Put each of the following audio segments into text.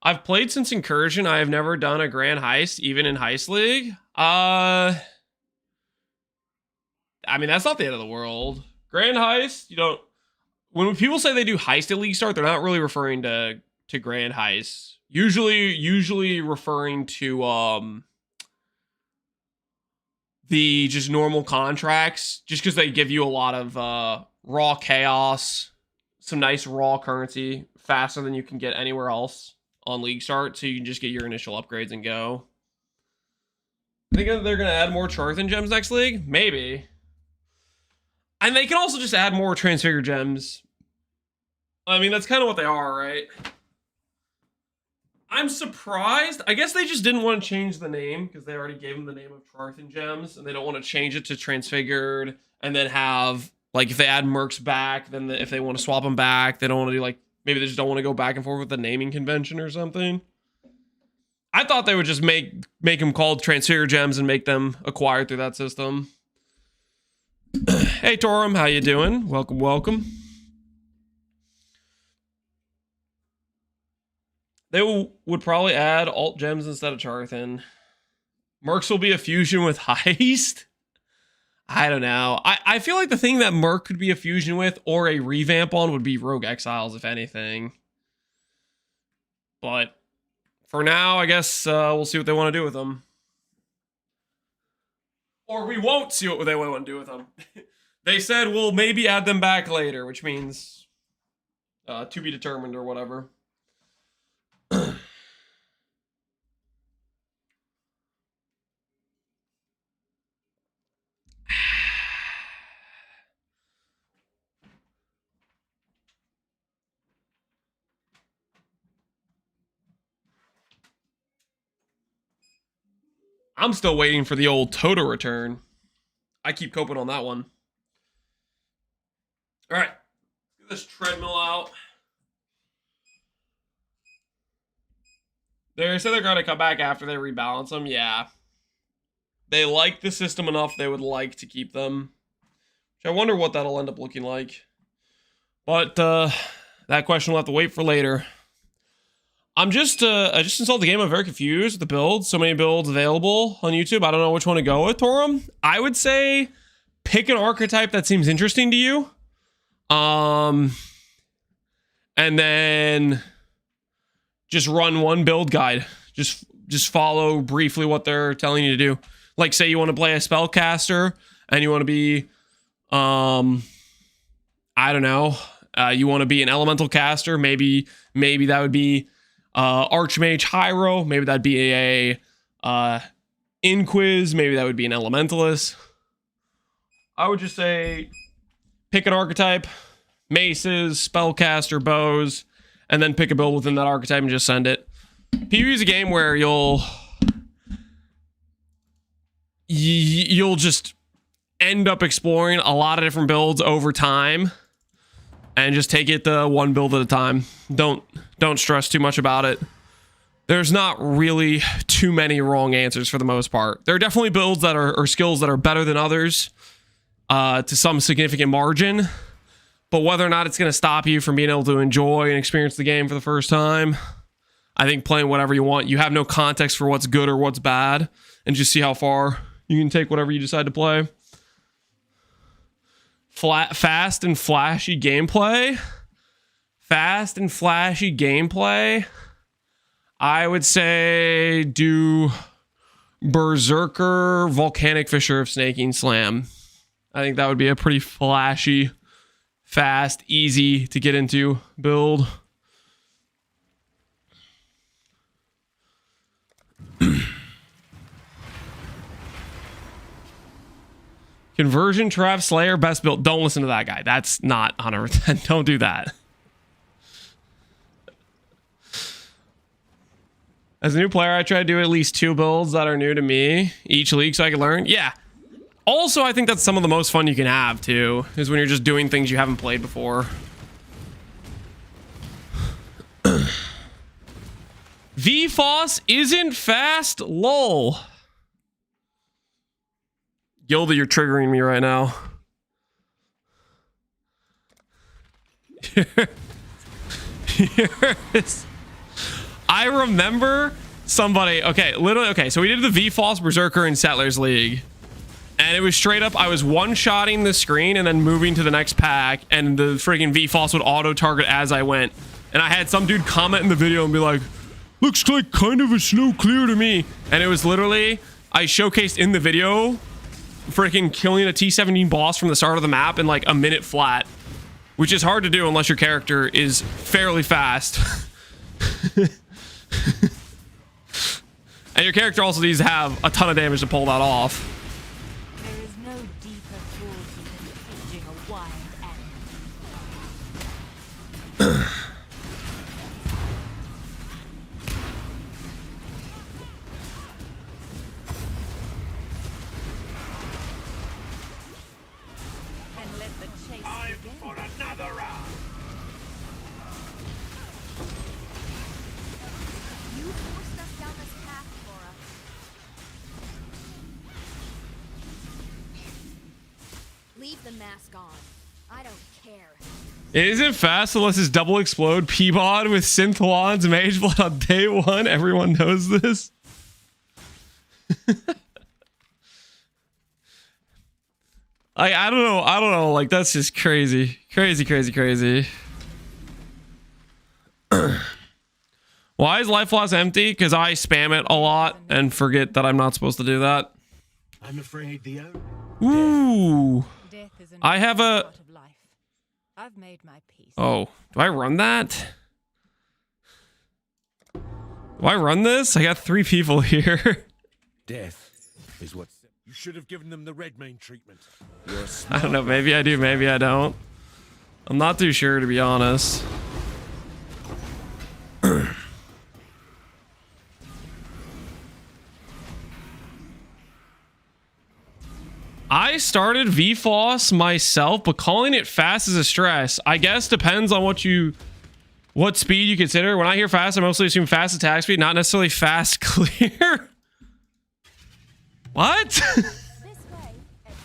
I've played since Incursion. I have never done a Grand Heist, even in Heist League. I mean, that's not the end of the world. Grand Heist, you don't... When people say they do Heist at League Start, they're not really referring to Grand Heist. Usually referring to the just normal contracts, just because they give you a lot of raw chaos, some nice raw currency, faster than you can get anywhere else on League Start, so you can just get your initial upgrades and go. I think they're going to add more Charthan gems next league? Maybe. And they can also just add more Transfigured gems. I mean, that's kind of what they are, right? I'm surprised. I guess they just didn't want to change the name because they already gave them the name of Charthan gems, and they don't want to change it to Transfigured and then have, like, if they add mercs back, then if they want to swap them back, they don't want to do, like, maybe they just don't want to go back and forth with the naming convention or something. I thought they would just make them called Transfigured gems and make them acquired through that system. Hey, Torum, how you doing? Welcome, welcome. They would probably add alt gems instead of Charthan. Mercs will be a fusion with Heist? I don't know. I feel like the thing that Merc could be a fusion with or a revamp on would be Rogue Exiles, if anything. But for now, I guess we'll see what they want to do with them. Or we won't see what they want to do with them. They said we'll maybe add them back later, which means to be determined or whatever. I'm still waiting for the old Toto return. I keep coping on that one. All right, get this treadmill out. They said they're going to come back after they rebalance them. Yeah. They like the system enough they would like to keep them. Which I wonder what that'll end up looking like. But that question will have to wait for later. I just installed the game. I'm very confused with the builds. So many builds available on YouTube. I don't know which one to go with, Torum. I would say pick an archetype that seems interesting to you. And then just run one build guide. Just follow briefly what they're telling you to do. Like, say you want to play a spellcaster and you want to be, I don't know, you want to be an elemental caster. Maybe that would be Archmage Hiero. Maybe that'd be a Inquiz. Maybe that would be an Elementalist. I would just say pick an archetype, maces, spellcaster, bows, and then pick a build within that archetype and just send it. PvE is a game where you'll just end up exploring a lot of different builds over time and just take it one build at a time. Don't stress too much about it. There's not really too many wrong answers for the most part. There are definitely builds that are, or skills that are better than others to some significant margin. But whether or not it's going to stop you from being able to enjoy and experience the game for the first time, I think playing whatever you want, you have no context for what's good or what's bad, and just see how far you can take whatever you decide to play. Fast and flashy gameplay. Fast and flashy gameplay. I would say do Berserker, Volcanic Fissure of Snaking Slam. I think that would be a pretty flashy, fast, easy to get into build. Conversion Trap Slayer, best build. Don't listen to that guy. That's not 100%. Don't do that. As a new player, I try to do at least 2 builds that are new to me each league so I can learn. Yeah. Also, I think that's some of the most fun you can have, too, is when you're just doing things you haven't played before. VFOS isn't fast, lol. Gilda, you're triggering me right now. I remember somebody, okay, literally, okay, so we did the V-False Berserker in Settlers League. And it was straight up, I was one-shotting the screen and then moving to the next pack, and the friggin' V-False would auto-target as I went. And I had some dude comment in the video and be like, looks like kind of a slow clear to me. And it was literally, I showcased in the video, freaking killing a T-17 boss from the start of the map in like a minute flat. Which is hard to do unless your character is fairly fast. And your character also needs to have a ton of damage to pull that off. There is no deeper cruelty than defeating a wild animal. And let the chase begin. For another round. You forced us down this path for us. Leave the mask on. I don't care. It isn't fast unless it's double explode P-Bod with Synth Wands Mage Blood on day one. Everyone knows this. I don't know. Like, that's just crazy. Crazy. Why is Life Loss empty? Because I spam it a lot and forget that I'm not supposed to do that. I'm afraid the Ooh. Death is I have a... part of life. I've made my peace. Oh, do I run that? Do I run this? I got 3 people here. death is what you should have given them the red mane treatment. You're I don't know. Maybe I do. Maybe I don't. I'm not too sure, to be honest. I started VFOS myself, but calling it fast is a stress. I guess depends on what speed you consider. When I hear fast, I mostly assume fast attack speed, not necessarily fast clear. What? This way, Exile.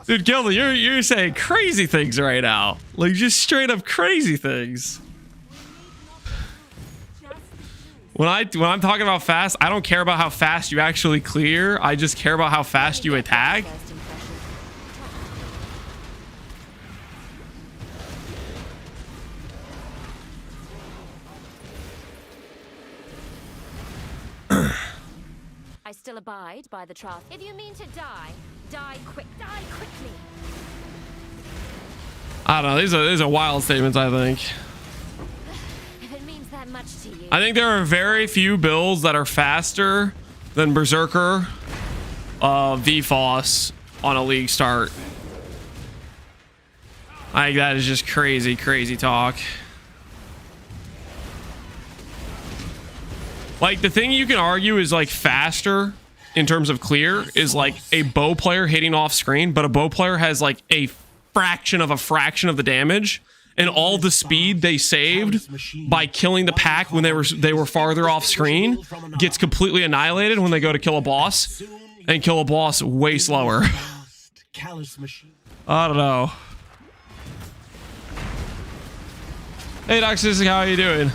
Dude, Gilda, you're saying crazy things right now. Like, just straight up crazy things. When I'm talking about fast, I don't care about how fast you actually clear. I just care about how fast you attack. I still abide by the trust. If you mean to die, die quickly. I don't know. These are wild statements, I think. If it means that much to you. I think there are very few builds that are faster than Berserker VFOS on a league start. I think that is just crazy talk. Like, the thing you can argue is like faster in terms of clear is like a bow player hitting off screen, but a bow player has like a fraction of the damage. And all the speed they saved by killing the pack when they were farther off screen gets completely annihilated when they go to kill a boss, and kill a boss way slower. I don't know. Hey, Doxis, how are you doing?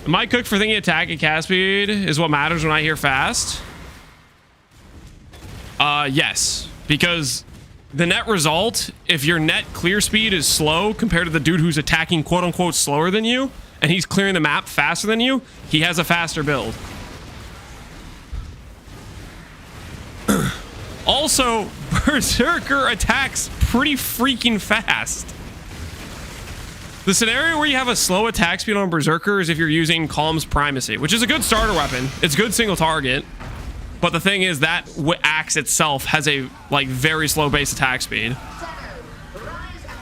Am I cooked for thinking attack and cast speed is what matters when I hear fast? Yes, because the net result, if your net clear speed is slow compared to the dude who's attacking quote unquote slower than you, and he's clearing the map faster than you, he has a faster build. Also, Berserker attacks pretty freaking fast. The scenario where you have a slow attack speed on Berserker is if you're using Calm's Primacy, which is a good starter weapon. It's good single target. But the thing is that axe itself has a like very slow base attack speed.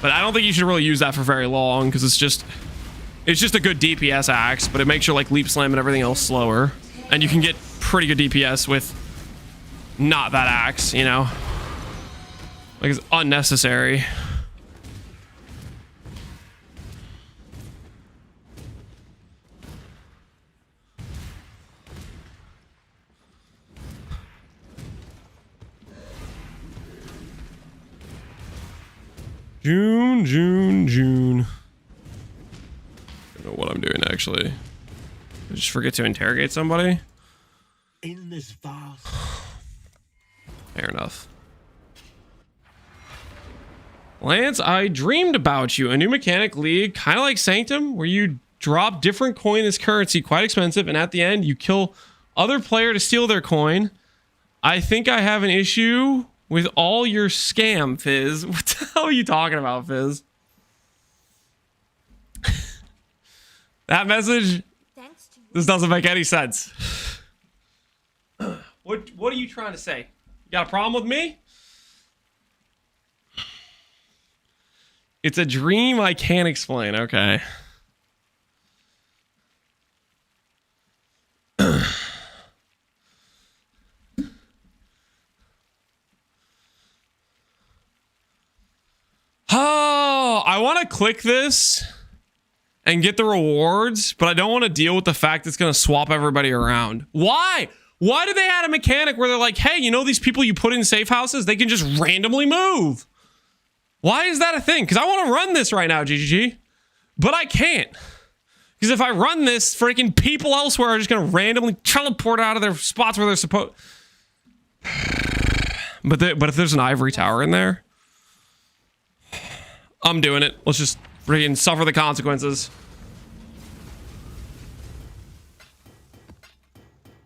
But I don't think you should really use that for very long because it's just a good DPS axe, but it makes your like leap slam and everything else slower. And you can get pretty good DPS with not that axe, you know? Like, it's unnecessary. June. I don't know what I'm doing actually. Did I just forget to interrogate somebody? In this vast. Fair enough. Lance, I dreamed about you. A new mechanic league, kind of like Sanctum, where you drop different coin as currency, quite expensive, and at the end you kill other player to steal their coin. I think I have an issue with all your scam, Fizz. What the hell are you talking about, Fizz? That message, Thanks to you. this doesn't make any sense. What are you trying to say? You got a problem with me? It's a dream I can't explain. Okay. Oh, I want to click this and get the rewards, but I don't want to deal with the fact it's going to swap everybody around. Why? Why do they add a mechanic where they're like, hey, you know these people you put in safe houses? They can just randomly move. Why is that a thing? Because I want to run this right now, GGG. But I can't. Because if I run this, freaking people elsewhere are just going to randomly teleport out of their spots where they're supposed... But if there's an ivory tower in there... I'm doing it. Let's just freaking suffer the consequences.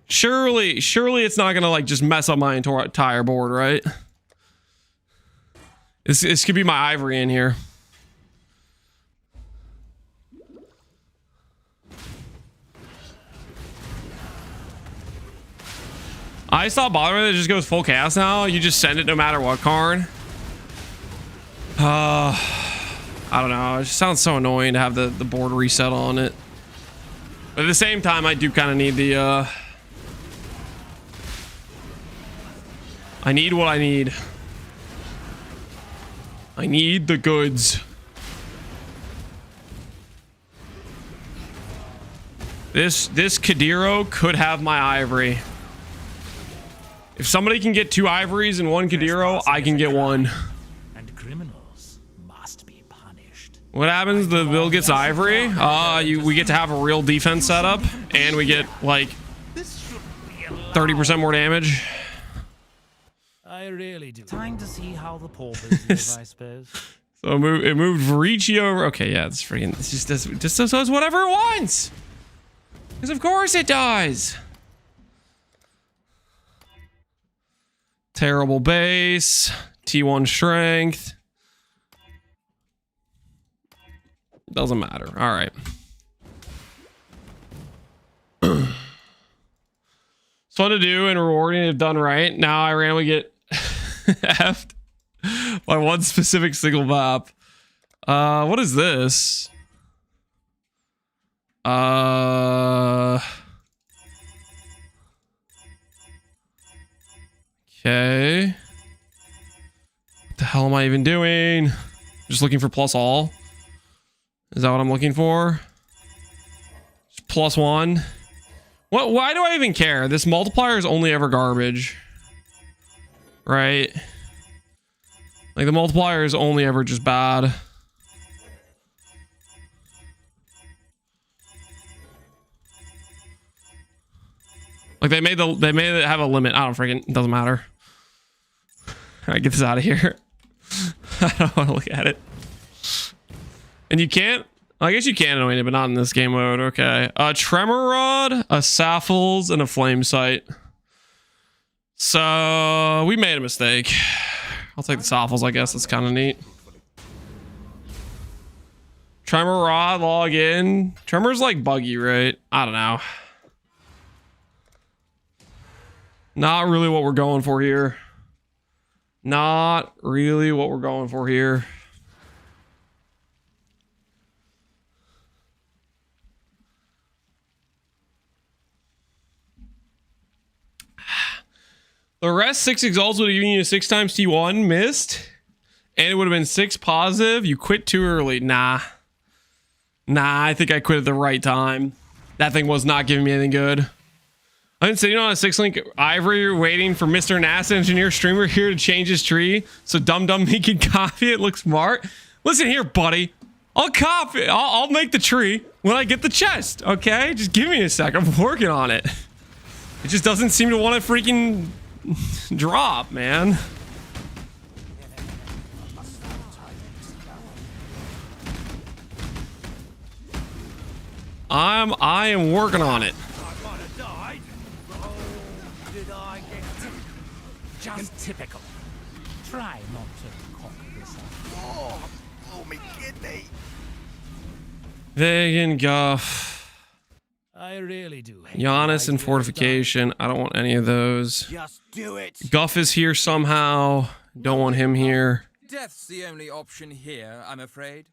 Surely it's not gonna like just mess up my entire board, right? This could be my ivory in here. I stopped bothering with it. It just goes full chaos now. You just send it no matter what card. I don't know. It just sounds so annoying to have the board reset on it. But at the same time, I do kind of need the, I need what I need. I need the goods. This Kadiro could have my ivory. If somebody can get 2 ivories and 1 Kadiro, I can get 1. And criminals must be punished. What happens? The bill gets ivory. We get to have a real defense setup, and we get like 30% more damage. I really do. Time to see how the paupers live, I suppose. So it moved Ricci over. Okay, yeah, it's freaking. It just does whatever it wants. Because of course it does. Terrible base. T1 strength. Doesn't matter. All right. It's fun to do and rewarding if done right. Now I randomly get effed by one specific single map. What is this? Okay. What the hell am I even doing? Just looking for plus all. Is that what I'm looking for? Just plus 1. What? Why do I even care? This multiplier is only ever garbage. Right? Like the multiplier is only ever just bad. Like they made it have a limit. I don't freaking, it doesn't matter. All right, get this out of here. I don't want to look at it. And you can't? I guess you can annoy it, but not in this game mode. Okay. A Tremor Rod, a Saffles, and a Flame Sight. So we made a mistake. I'll take the Saffles, I guess. That's kind of neat. Tremor Rod, log in. Tremor's like buggy, right? I don't know. Not really what we're going for here. Not really what we're going for here. The rest 6 exalts would have given you a 6 times T1 missed. And it would have been 6 positive. You quit too early. Nah, I think I quit at the right time. That thing was not giving me anything good. I've been sitting on a 6-link ivory waiting for Mr. NASA engineer streamer here to change his tree so Dum me can copy it. Look smart. Listen here, buddy. I'll copy it. I'll make the tree when I get the chest, okay? Just give me a sec. I'm working on it. It just doesn't seem to want to freaking drop, man. I am working on it. Just typical. Try not to cock this up. Oh, me kidney. Vegan, Guff, I really do hate Giannis the and idea of Fortification. I don't want any of those. Just do it. Guff is here somehow. Don't want him here. Death's the only option here, I'm afraid.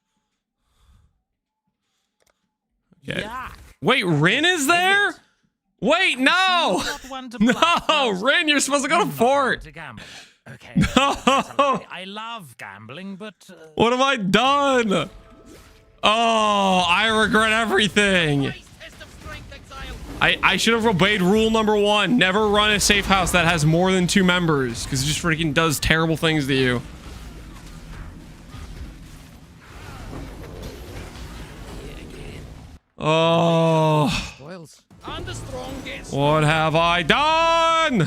Okay. Yuck. Wait, Rin is there? Wait, no! Not one to bluff No, first. Rin, you're supposed to go to Not Fort. one to gamble. Okay. No. that's a lie. I love gambling, but What have I done? Oh, I regret everything. I should have obeyed rule number 1. Never run a safe house that has more than 2 members, because it just freaking does terrible things to you. Oh, I'm the strongest. what have I done?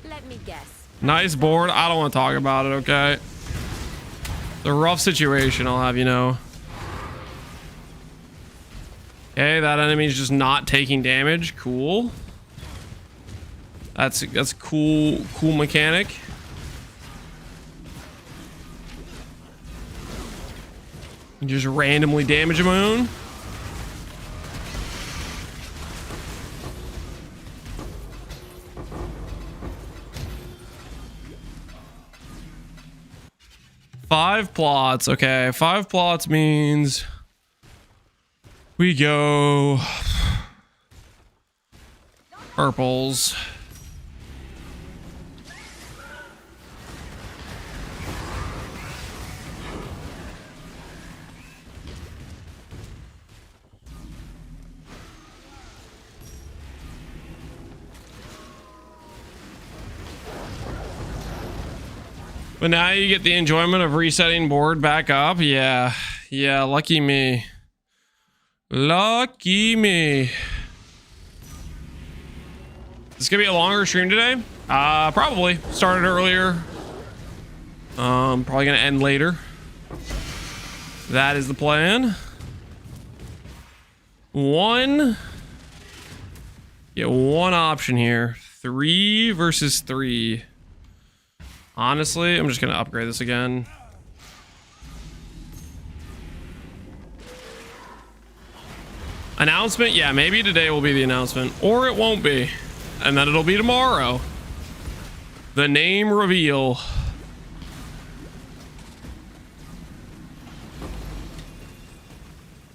Let me guess. Nice board. I don't want to talk about it, okay? It's a rough situation, I'll have you know. Okay, that enemy's just not taking damage. Cool. That's cool mechanic. You just randomly damage him own. Five plots. Okay, 5 plots means we go purples. But now you get the enjoyment of resetting board back up. Yeah, lucky me. Lucky me. This gonna be a longer stream today? Probably. Started earlier. Probably gonna end later. That is the plan. One option here. 3 versus 3. Honestly, I'm just gonna upgrade this again. Announcement? Yeah, maybe today will be the announcement. Or it won't be. And then it'll be tomorrow. The name reveal.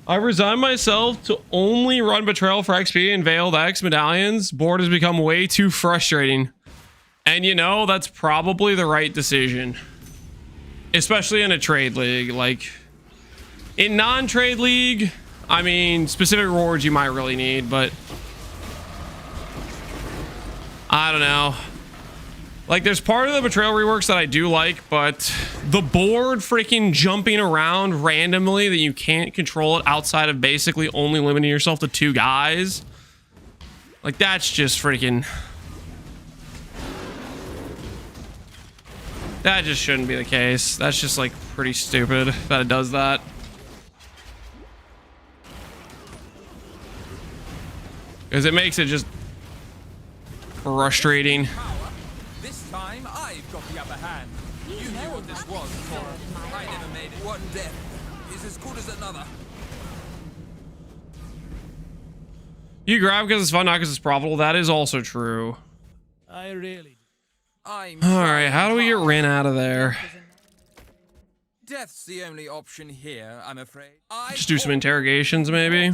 I resigned myself to only run Betrayal for XP and Veiled X medallions. Board has become way too frustrating. And you know, that's probably the right decision. Especially in a trade league. Like, in non-trade league, I mean, specific rewards you might really need, but I don't know. Like, there's part of the Betrayal reworks that I do like, but the board freaking jumping around randomly that you can't control it outside of basically only limiting yourself to 2 guys. Like, that's just freaking... That just shouldn't be the case. That's just, like, pretty stupid that it does that. Because it makes it just frustrating. This time I've got the upper hand. You knew what this was before. I never made it. One death is as good as another. You grab because it's fun, not because it's profitable. That is also true. I really I'm Alright, how do we get Rin out of there? Death's the only option here, I'm afraid. Just do some interrogations, maybe?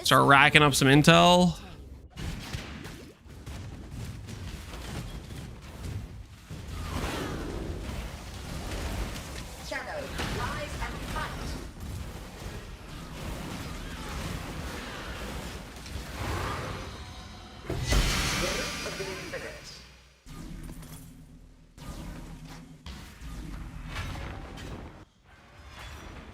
Start racking up some intel?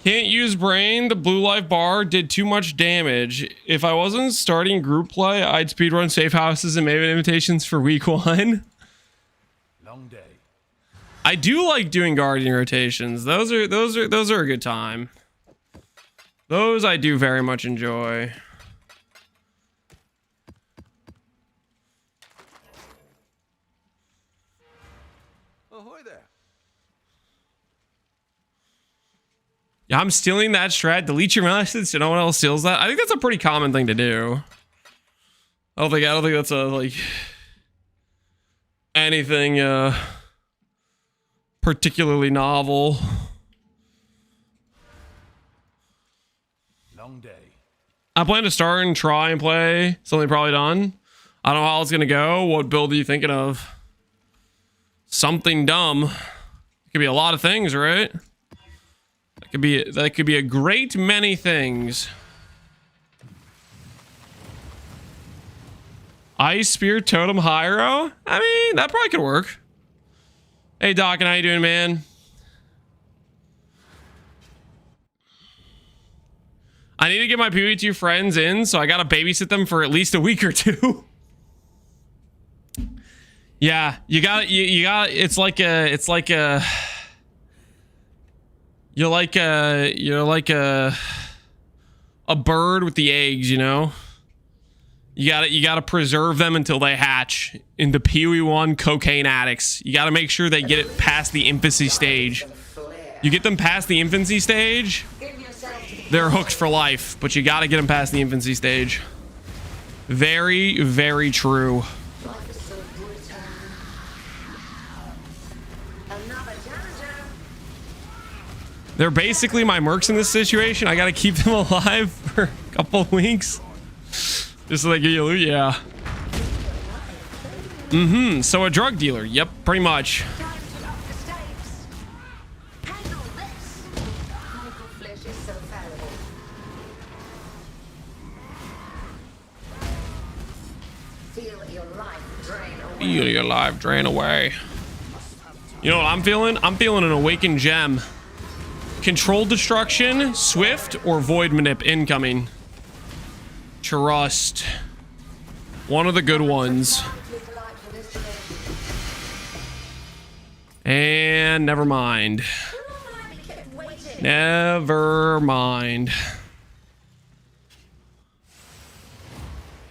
Can't use brain. The blue life bar did too much damage. If I wasn't starting group play, I'd speedrun safe houses and maybe invitations for week 1. Long day. I do like doing guardian rotations. Those are a good time. Those I do very much enjoy. Ahoy there. Yeah, I'm stealing that strat. Delete your message so no one else steals that. I think that's a pretty common thing to do. I don't think that's a like anything particularly novel. Long day. I plan to start and try and play something probably done. I don't know how it's gonna go. What build are you thinking of? Something dumb. It could be a lot of things, right? That could be a great many things. Ice Spear Totem Hiero? I mean, that probably could work. Hey Doc, and how you doing, man? I need to get my PvE2 friends in, so I gotta babysit them for at least a week or 2. Yeah, you got it's like a you're like a bird with the eggs, you know? You gotta preserve them until they hatch into PoE1 cocaine addicts. You gotta make sure they get it past the infancy stage. You get them past the infancy stage, they're hooked for life, but you gotta get them past the infancy stage. Very, very true. They're basically my mercs in this situation. I gotta keep them alive for a couple of weeks. Just so they get you loot, yeah. So a drug dealer. Yep, pretty much. Feel your life drain away. You know what I'm feeling? I'm feeling an awakened gem. Controlled destruction, swift, or void manip incoming. Trust. One of the good ones. And never mind. Never mind.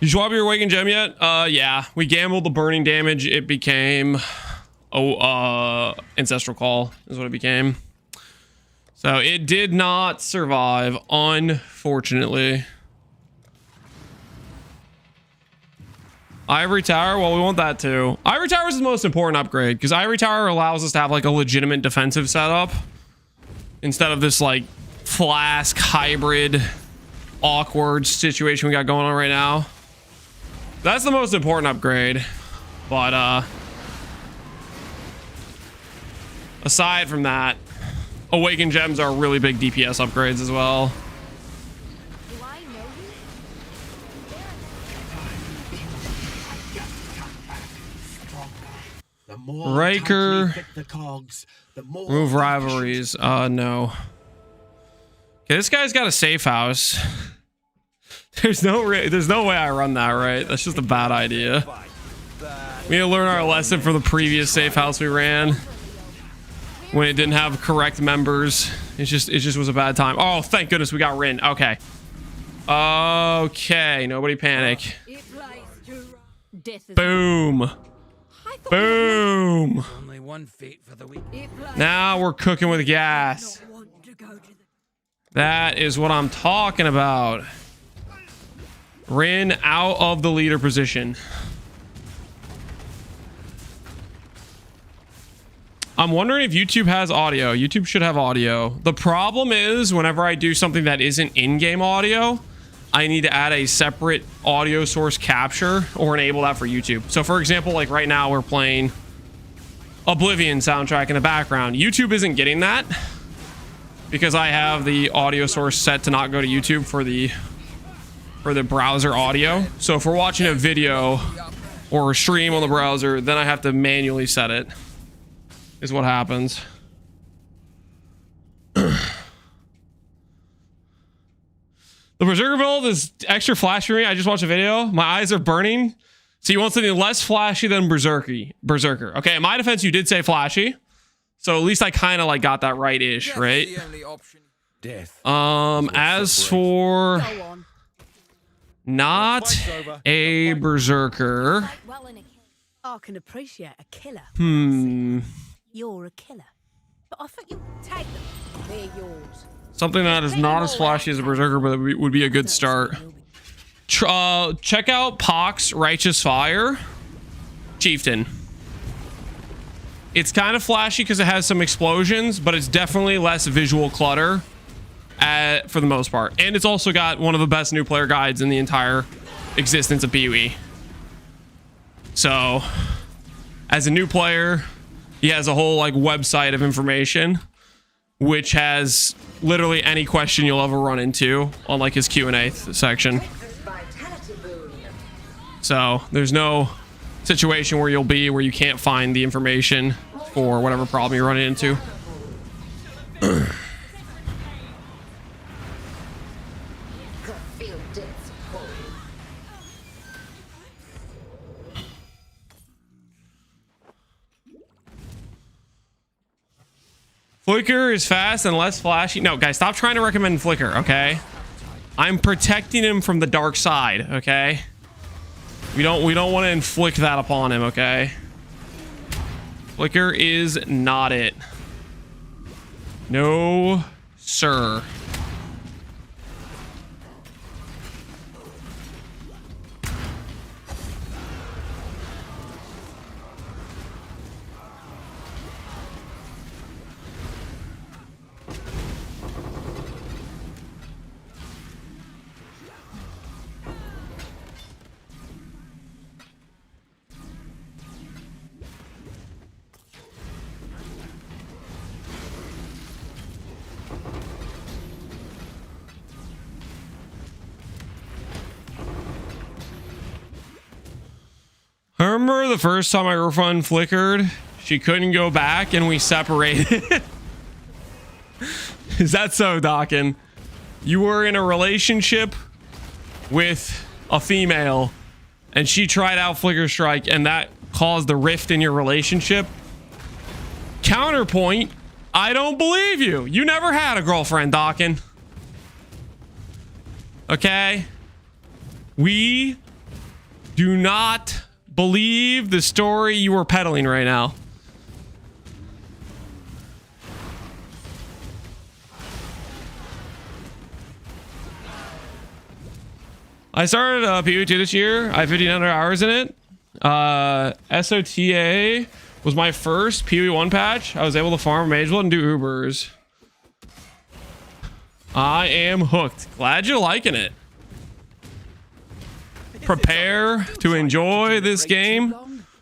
You swap your awakened gem yet? Yeah. We gambled the burning damage. It became Ancestral Call is what it became. So it did not survive, unfortunately. Ivory Tower, well, we want that too. Ivory Tower is the most important upgrade because Ivory Tower allows us to have like a legitimate defensive setup instead of this like flask hybrid awkward situation we got going on right now. That's the most important upgrade. But aside from that, Awakened Gems are really big DPS upgrades as well. Do I know you? The more Riker. tightly fit the cogs, the more Move rivalries. No. Okay, this guy's got a safe house. There's no way I run that, right? That's just a bad idea. We need to learn our lesson from the previous safe house we ran. When it didn't have correct members. It just was a bad time. Oh, thank goodness we got Rin. Okay. Okay, nobody panic. Boom. Boom. Only one fate for the week. Now we're cooking with gas. That is what I'm talking about. Rin out of the leader position. I'm wondering if YouTube has audio. YouTube should have audio. The problem is whenever I do something that isn't in-game audio, I need to add a separate audio source capture or enable that for YouTube. So for example, like right now we're playing Oblivion soundtrack in the background. YouTube isn't getting that because I have the audio source set to not go to YouTube for the browser audio. So if we're watching a video or a stream on the browser, then I have to manually set it. Is what happens. The Berserker build is extra flash for me. I just watched a video. My eyes are burning. So you want something less flashy than Berserker. Okay, in my defense, you did say flashy. So at least I kind of like got that right-ish, right? The only option. Death. As for not a Berserker. Well, in a I can appreciate a killer. You're a killer. But I think you take them. They're yours. Something that is not as flashy as a Berserker, but would be a good start. Check out Pox Righteous Fire Chieftain. It's kind of flashy because it has some explosions, but it's definitely less visual clutter for the most part. And it's also got one of the best new player guides in the entire existence of PoE. So, as a new player, he has a whole like website of information, which has literally any question you'll ever run into on like his Q&A section. So there's no situation where you can't find the information for whatever problem you're running into. Flicker is fast and less flashy. No, guys, stop trying to recommend Flicker, okay? I'm protecting him from the dark side, okay? We don't want to inflict that upon him, okay? Flicker is not it. No, sir. I remember the first time my girlfriend flickered, she couldn't go back and we separated. Is that so, Dawkin? You were in a relationship with a female and she tried out Flicker Strike and that caused the rift in your relationship? Counterpoint, I don't believe you. You never had a girlfriend, Dawkin. Okay? We do not believe the story you are peddling right now. I started PoE2 this year. I have 1,500 hours in it. SOTA was my first PoE1 patch. I was able to farm Mage Blood and do Ubers. I am hooked. Glad you're liking it. Prepare to enjoy this game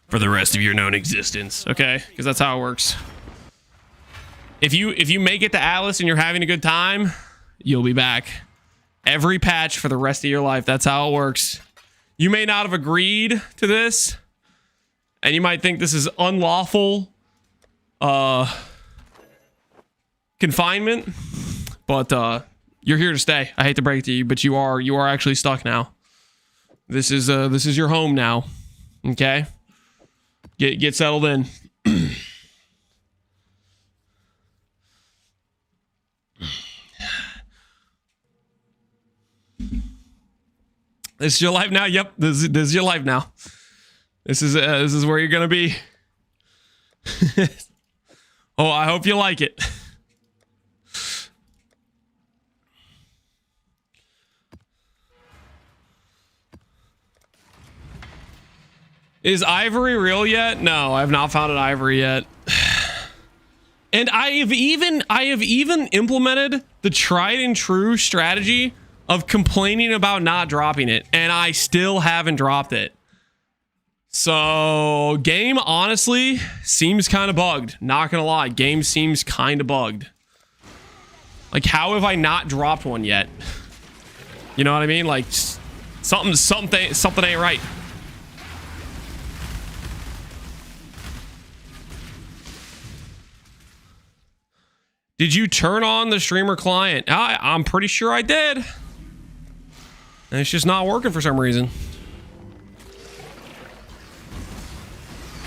for the rest of your known existence, okay? Because that's how it works. If you make it to Atlas and you're having a good time, you'll be back. Every patch for the rest of your life. That's how it works. You may not have agreed to this, and you might think this is unlawful confinement, but you're here to stay. I hate to break it to you, but you are actually stuck now. This is your home now. Okay? Get settled in. This is your life now. Yep, this is your life now. This is where you're gonna be. Oh, I hope you like it. Is Ivory real yet? No, I have not found an Ivory yet. And I have even implemented the tried and true strategy of complaining about not dropping it, and I still haven't dropped it. So game honestly seems kind of bugged. Not gonna lie, game seems kind of bugged. Like, how have I not dropped one yet? You know what I mean? Like, something ain't right. Did you turn on the streamer client? I'm pretty sure I did. And it's just not working for some reason.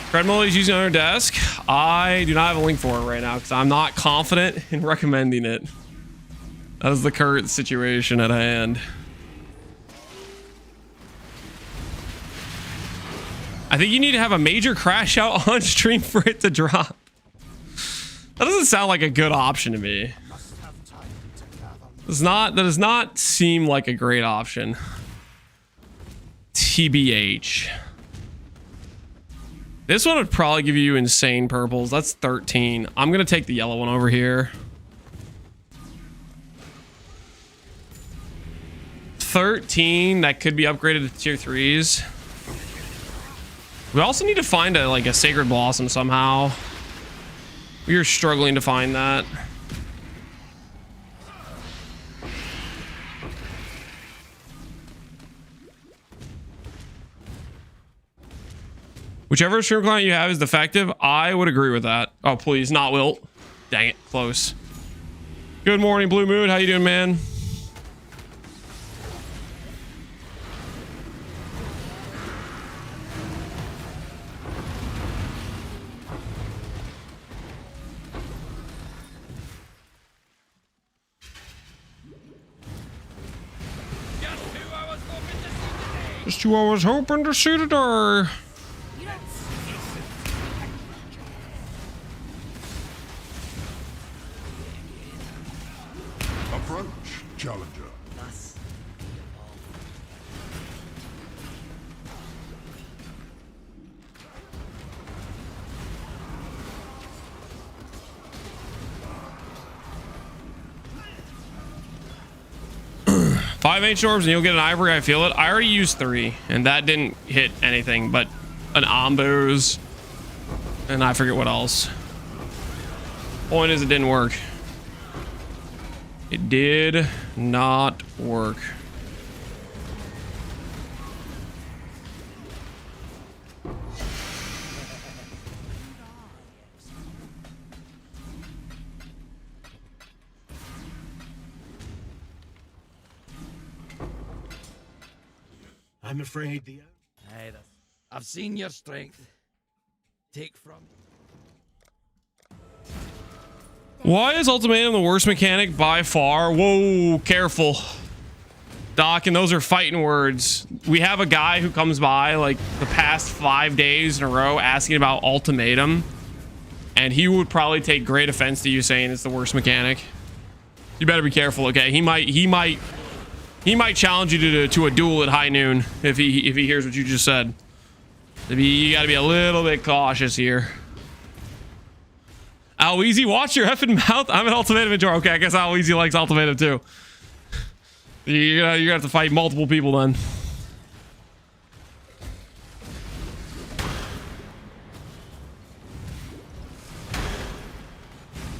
Treadmill is using on her desk. I do not have a link for it right now because I'm not confident in recommending it. That is the current situation at hand. I think you need to have a major crash out on stream for it to drop. That doesn't sound like a good option to me. That does not seem like a great option. TBH. This one would probably give you insane purples. That's 13. I'm gonna take the yellow one over here. 13. That could be upgraded to tier 3s. We also need to find a sacred blossom somehow. We are struggling to find that. Whichever stream client you have is defective, I would agree with that. Oh, please, not Wilt. Dang it, close. Good morning, Blue Moon. How you doing, man? Just who I was hoping to see today. Approach, challenger. 5 ancient orbs and you'll get an ivory. I feel it. I already used 3 and that didn't hit anything but an ombos and I forget what else. Point is, it didn't work. It did not work. I'm afraid the... Hey, I've seen your strength. Take from... Why is Ultimatum the worst mechanic by far? Whoa, careful. Doc, and those are fighting words. We have a guy who comes by like the past 5 days in a row asking about Ultimatum, and he would probably take great offense to you saying it's the worst mechanic. You better be careful, okay? He might challenge you to a duel at high noon if he hears what you just said. You got to be a little bit cautious here. Aloeezy, watch your effing mouth. I'm an Ultimatum enjoyer. Okay, I guess Aloeezy likes Ultimatum too. You're gonna have to fight multiple people then.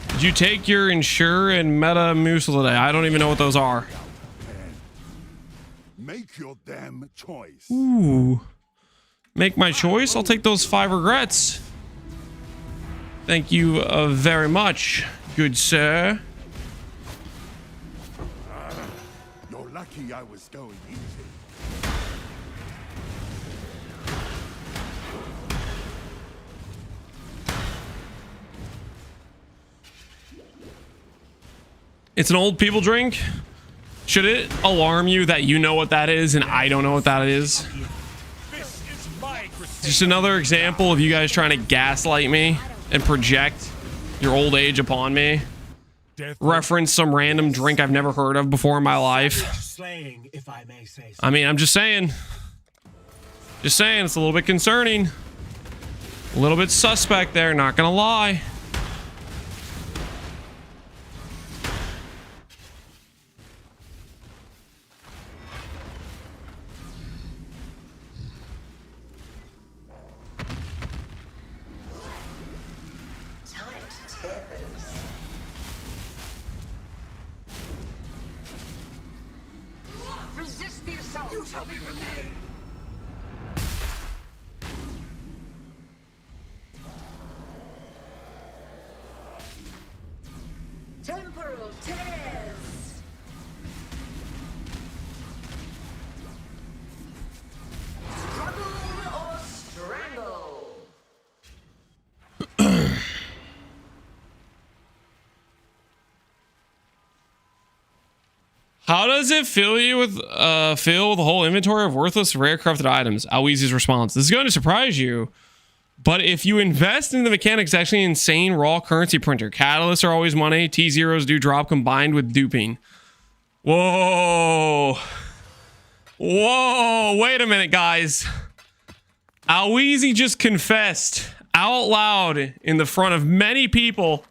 Did you take your Ensure and Meta Musil today? I don't even know what those are. Make your damn choice. Ooh. Make my choice? I'll take those 5 regrets. Thank you very much, good sir. You're lucky I was going easy. It's an old people drink. Should it alarm you that you know what that is and I don't know what that is? Just another example of you guys trying to gaslight me and project your old age upon me. Reference some random drink I've never heard of before in my life. Slaying, if I may say so. I mean, I'm just saying. Just saying, it's a little bit concerning. A little bit suspect there, not gonna lie. How does it fill you with fill the whole inventory of worthless rare crafted items? Alweezy's response. This is going to surprise you, but if you invest in the mechanics, it's actually an insane raw currency printer. Catalysts are always money. T0s do drop combined with duping. Whoa. Whoa, wait a minute, guys. Alweezy just confessed out loud in the front of many people,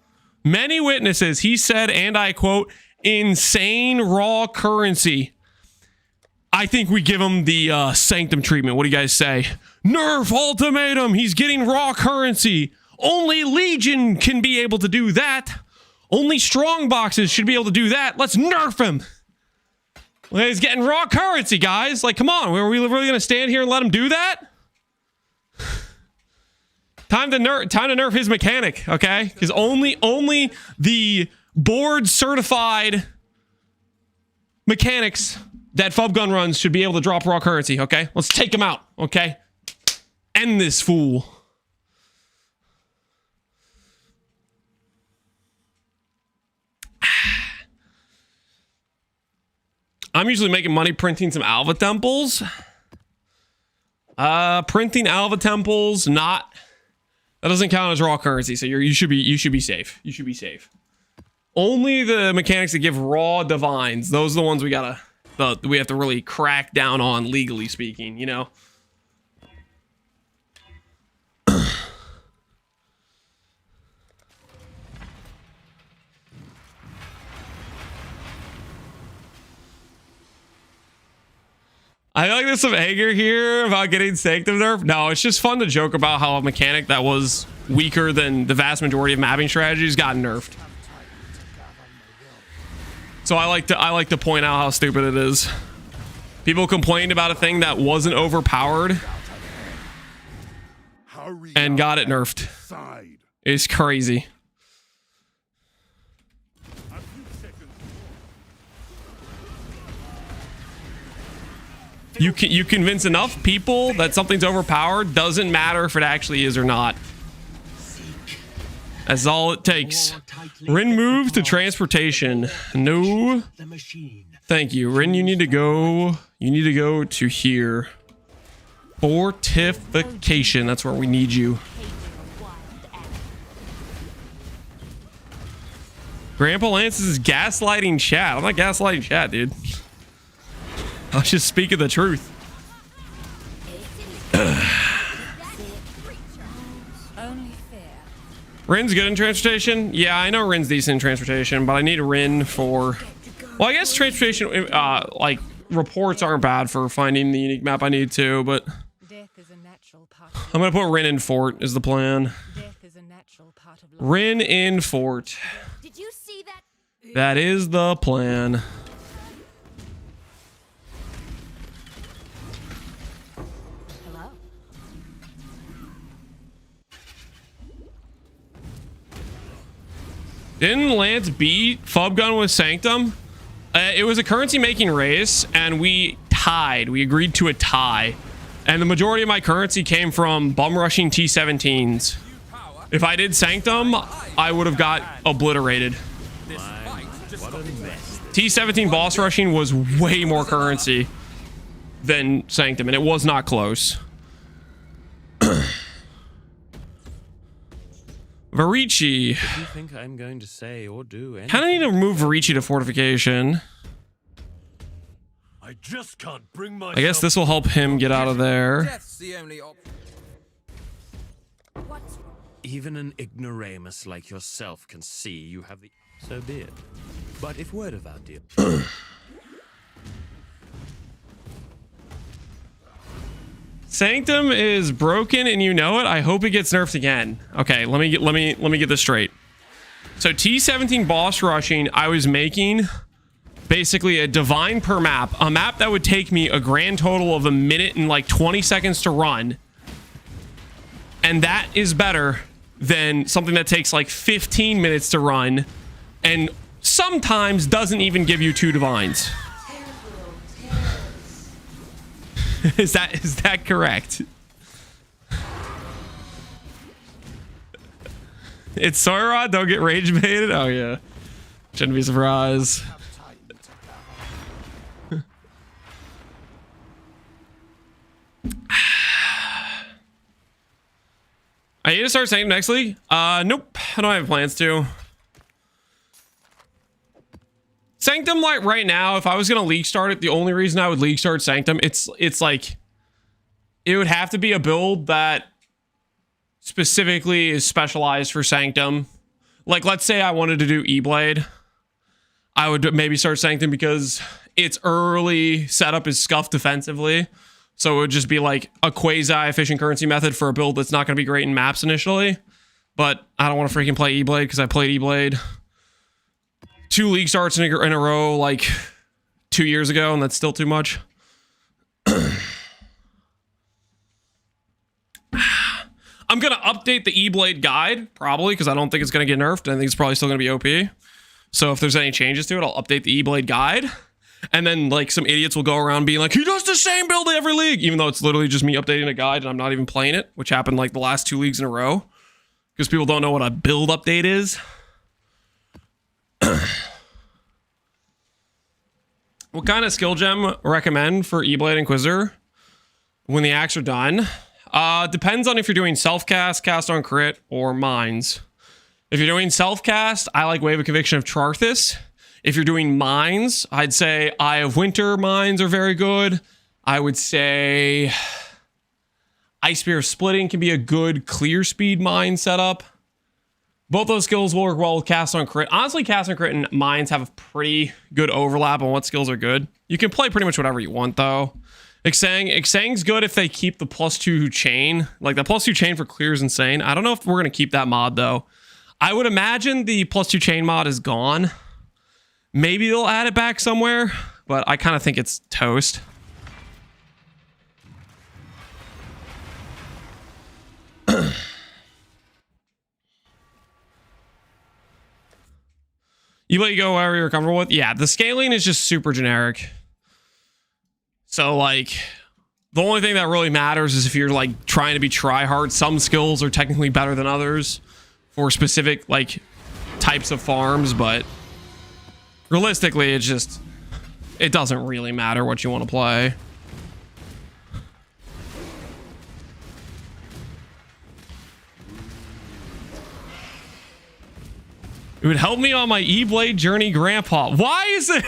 many witnesses. He said, and I quote, insane raw currency. I think we give him the Sanctum treatment. What do you guys say? Nerf Ultimatum. He's getting raw currency. Only Legion can be able to do that. Only strong boxes should be able to do that. Let's nerf him. Well, he's getting raw currency, guys. Like, come on. Are we really going to stand here and let him do that? Time to nerf his mechanic, okay? Because only the board certified mechanics that Fub Gun runs should be able to drop raw currency, okay? Let's take him out, okay? End this fool. I'm usually making money printing some Alva Temples. Printing Alva Temples, that doesn't count as raw currency, so you should be safe. You should be safe. Only the mechanics that give raw divines, those are the ones we have to really crack down on, legally speaking, you know? I like there's some anger here about getting Sanctum nerf. No, it's just fun to joke about how a mechanic that was weaker than the vast majority of mapping strategies got nerfed. So I like to point out how stupid it is. People complained about a thing that wasn't overpowered and got it nerfed. It's crazy. You convince enough people that something's overpowered, doesn't matter if it actually is or not. That's all it takes. Rin moves to transportation. No. Thank you. Rin, you need to go to here. Fortification. That's where we need you. Grandpa Lance is gaslighting chat. I'm not gaslighting chat, dude. I was just speaking the truth. Rin's good in transportation? Yeah, I know Rin's decent in transportation, but I need Rin for... Well, I guess transportation, like, reports aren't bad for finding the unique map I need to, but... I'm gonna put Rin in fort, is the plan. Rin in fort. Did you see that? That is the plan. Didn't Lance beat Fub Gun with Sanctum? It was a currency making race, and we tied. We agreed to a tie. And the majority of my currency came from bum rushing T17s. If I did Sanctum, I would have got obliterated. T17 boss rushing was way more currency than Sanctum, and it was not close. Varici. What do you think I'm going to say or do? Kind of need to move Varici to fortification. I just can't bring myself. I guess this will help him get out of there. Death's the only option. Even an ignoramus like yourself can see you have the... So be it. But if word of our deal... Sanctum is broken and you know it. I hope it gets nerfed again. Okay, let me get this straight. So T17 boss rushing, I was making basically a divine per map, a map that would take me a grand total of 1 minute and like 20 seconds to run. And that is better than something that takes like 15 minutes to run and sometimes doesn't even give you 2 divines. Is that correct? It's Soyrod, don't get rage baited. Oh yeah. Shouldn't be surprised. I need to start Sanctum next league. Nope, I don't have plans to. Sanctum, like right now, if I was gonna league start it, the only reason I would league start Sanctum, it's like it would have to be a build that specifically is specialized for Sanctum. Like, let's say I wanted to do E-Blade, I would maybe start Sanctum because its early setup is scuffed defensively. So it would just be like a quasi-efficient currency method for a build that's not going to be great in maps initially. But I don't want to freaking play E-Blade because I played E-Blade 2 league starts in a row like 2 years ago, and that's still too much. I'm going to update the E-Blade guide, probably, because I don't think it's going to get nerfed. I think it's probably still going to be OP. So if there's any changes to it, I'll update the E-Blade guide. And then, like, some idiots will go around being like, he does the same build every league, even though it's literally just me updating a guide and I'm not even playing it, which happened, like, the last 2 leagues in a row. Because people don't know what a build update is. What kind of skill gem recommend for E-Blade Inquisitor when the acts are done? Depends on if you're doing self-cast, cast on crit, or mines. If you're doing self-cast, I like Wave of Conviction of Charthus. If you're doing mines, I'd say Eye of Winter mines are very good. I would say Ice Spear of Splitting can be a good clear speed mine setup. Both those skills will work well with cast on crit. Honestly, cast on crit and mines have a pretty good overlap on what skills are good. You can play pretty much whatever you want, though. Xang's good if they keep the +2 chain. Like, the +2 chain for clear is insane. I don't know if we're going to keep that mod, though. I would imagine the +2 chain mod is gone. Maybe they'll add it back somewhere, but I kind of think it's toast. You let you go wherever you're comfortable with? Yeah, the scaling is just super generic. So, like, the only thing that really matters is if you're, like, trying to be try-hard. Some skills are technically better than others for specific, like, types of farms, but realistically, it doesn't really matter what you want to play. It would help me on my E-Blade journey, Grandpa. Why is it?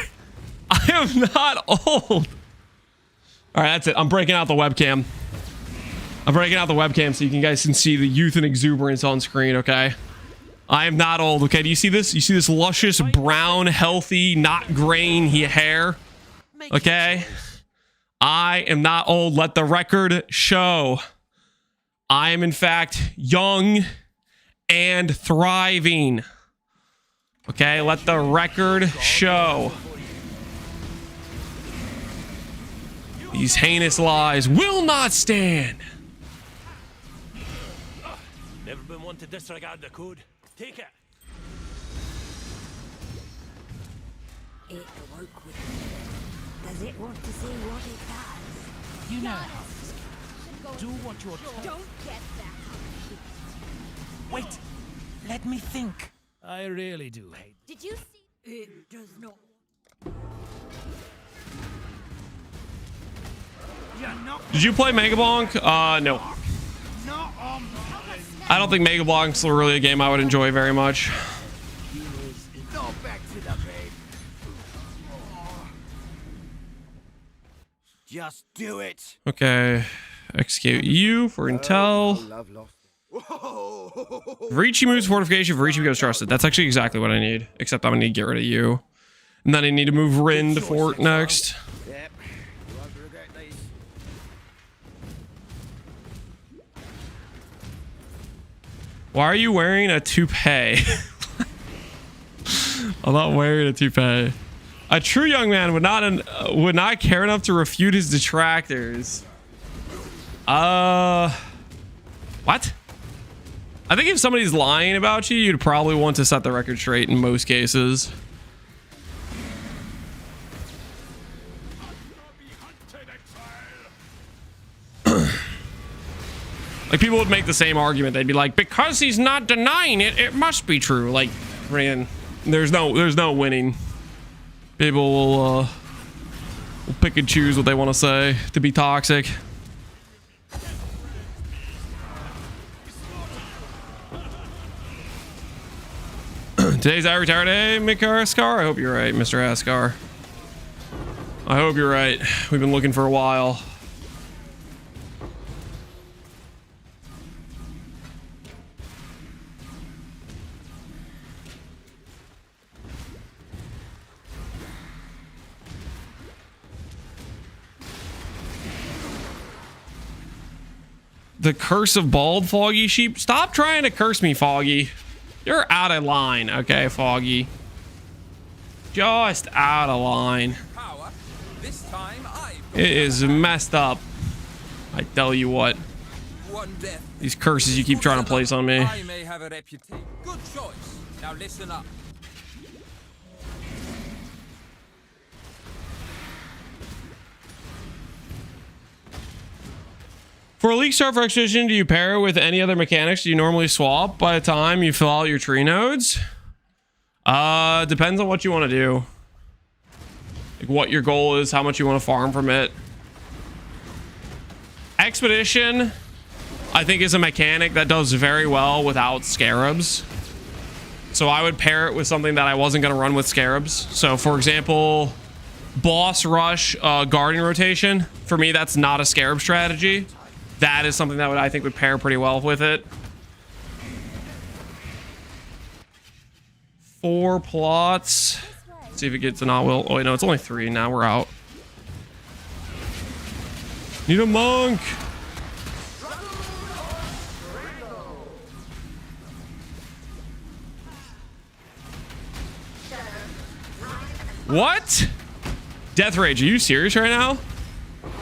I am not old. All right, that's it. I'm breaking out the webcam. I'm breaking out the webcam so you guys can see the youth and exuberance on screen, okay? I am not old, okay? Do you see this? You see this luscious, brown, healthy, not graying hair? Okay? I am not old. Let the record show. I am, in fact, young and thriving. Okay? Let the record show. These heinous lies will not stand. Never been one to disregard the code. Take it. It awoke with me. Does it want to see what it does? You know how this goes. Do what you're told. Don't get that. Wait, let me think. I really do hate. Did you see? It does not. Did you play Mega Bonk? No. I don't think Mega Blonk's really a game I would enjoy very much. Just do it. Okay. Execute you for intel. Verici moves fortification. Verici goes trusted. That's actually exactly what I need. Except I'm gonna need to get rid of you. And then I need to move Rin to fort next. Yep. You won't regret these. Why are you wearing a toupee? I'm not wearing a toupee. A true young man would not care enough to refute his detractors. What? I think if somebody's lying about you, you'd probably want to set the record straight in most cases. Like, people would make the same argument. They'd be like, because he's not denying it, it must be true. Like, man, there's no winning. People will pick and choose what they want to say to be toxic. Today's I Retire Day, Mikar Askar? I hope you're right, Mr. Askar. I hope you're right. We've been looking for a while. The curse of bald, Foggy Sheep. Stop trying to curse me, Foggy. You're out of line, okay, Foggy. Just out of line. Power. This time It is messed up. I tell you what. one death. These curses you keep trying to place on me. I may have a reputation. Good choice. Now listen up. For Elite Star for Expedition, do you pair it with any other mechanics do you normally swap by the time you fill out your tree nodes? Depends on what you want to do. Like what your goal is, how much you want to farm from it. Expedition, I think, is a mechanic that does very well without scarabs. So I would pair it with something that I wasn't going to run with scarabs. So for example, boss rush, guardian rotation. For me, that's not a scarab strategy. That is something that I think would pair pretty well with it. 4 plots. Let's see if it gets an will. Oh wait, no, it's only 3. Now we're out. Need a monk. What? Death Rage, are you serious right now?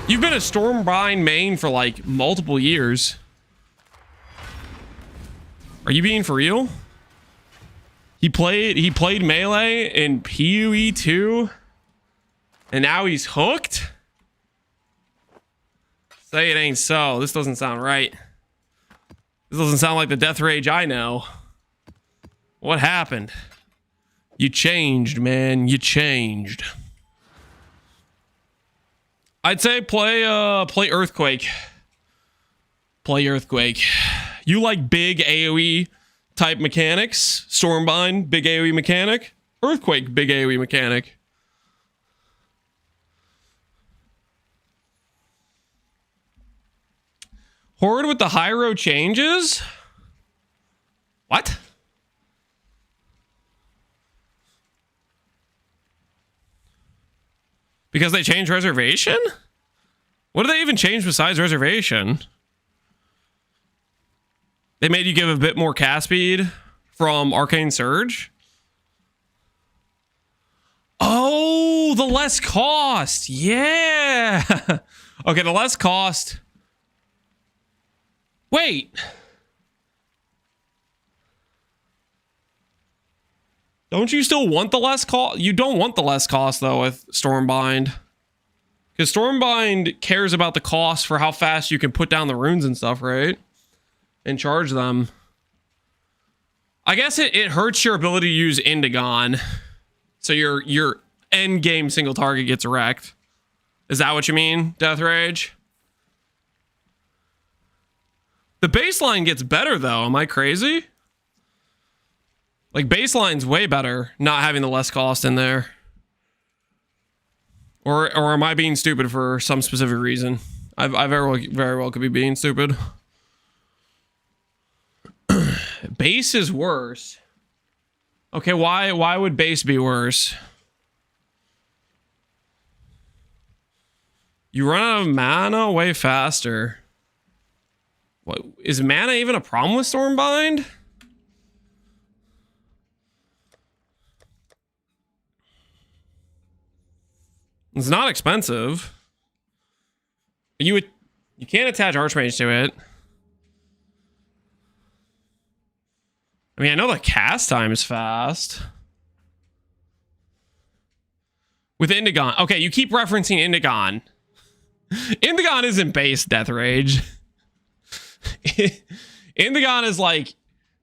You've been a Stormbind main for like multiple years. Are you being for real? He played melee in PoE 2 and now he's hooked? Say it ain't so. This doesn't sound right. This doesn't sound like the Death Rage I know. What happened? You changed, man. You changed. I'd say play Earthquake. Play Earthquake. You like big AoE type mechanics? Stormbind, big AoE mechanic. Earthquake, big AoE mechanic. Horde with the Hiero changes? What? Because they changed reservation? What did they even change besides reservation? They made you give a bit more cast speed from Arcane Surge? Oh, the less cost. Yeah. Okay, the less cost. Wait. Don't you still want the less cost? You don't want the less cost, though, with Stormbind. Because Stormbind cares about the cost for how fast you can put down the runes and stuff, right? And charge them. I guess it hurts your ability to use Indigon. So your end game single target gets wrecked. Is that what you mean, Death Rage? The baseline gets better, though. Am I crazy? Like, baseline's way better not having the less cost in there. Or am I being stupid for some specific reason? I very well could be being stupid. Base is worse. Okay, why would base be worse? You run out of mana way faster. What, is mana even a problem with Stormbind? It's not expensive. You can't attach Archmage to it. I mean, I know the cast time is fast. With Indigon. Okay, you keep referencing Indigon. Indigon isn't base, Death Rage. Indigon is like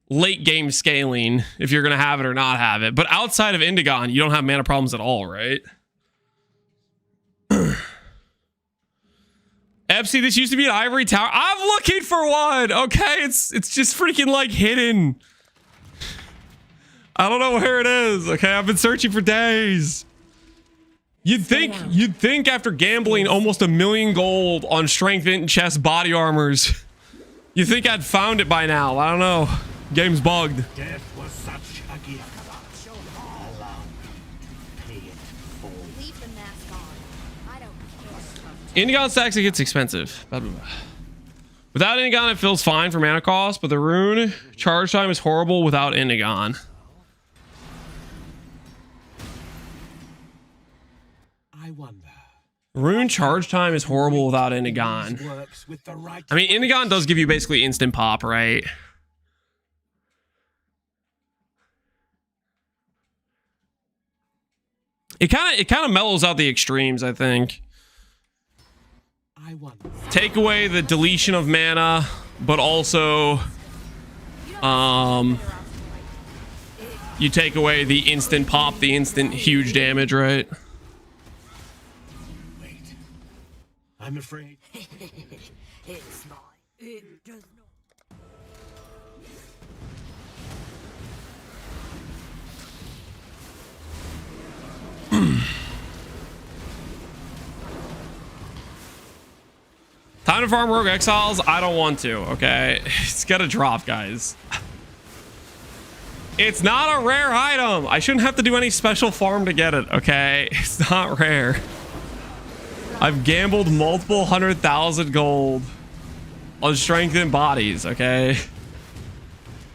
late game scaling if you're going to have it or not have it. But outside of Indigon, you don't have mana problems at all, right? FC, this used to be an ivory tower. I'm looking for one. Okay, it's just freaking like hidden. I don't know where it is. Okay, I've been searching for days. You'd think after gambling almost 1 million gold on strength and chest body armors, you think I'd found it by now. I don't know. Game's bugged. Death was such a gift. Allow me to pay it forward. Leave the mask on. I don't care. Indigon stacks, it gets expensive. Blah, blah, blah. Without Indigon, it feels fine for mana cost, but the rune charge time is horrible without Indigon. I wonder. Rune charge time is horrible without Indigon. Works with the right. I mean, Indigon does give you basically instant pop, right? It kind of mellows out the extremes, I think. I wonder. Take away the deletion of mana, but also you take away the instant pop, the instant huge damage, right? Wait. I'm afraid. It's not. It does not. Time to farm Rogue Exiles? I don't want to, okay? It's gotta drop, guys. It's not a rare item. I shouldn't have to do any special farm to get it, okay? It's not rare. I've gambled multiple 100,000 gold on strengthened bodies, okay?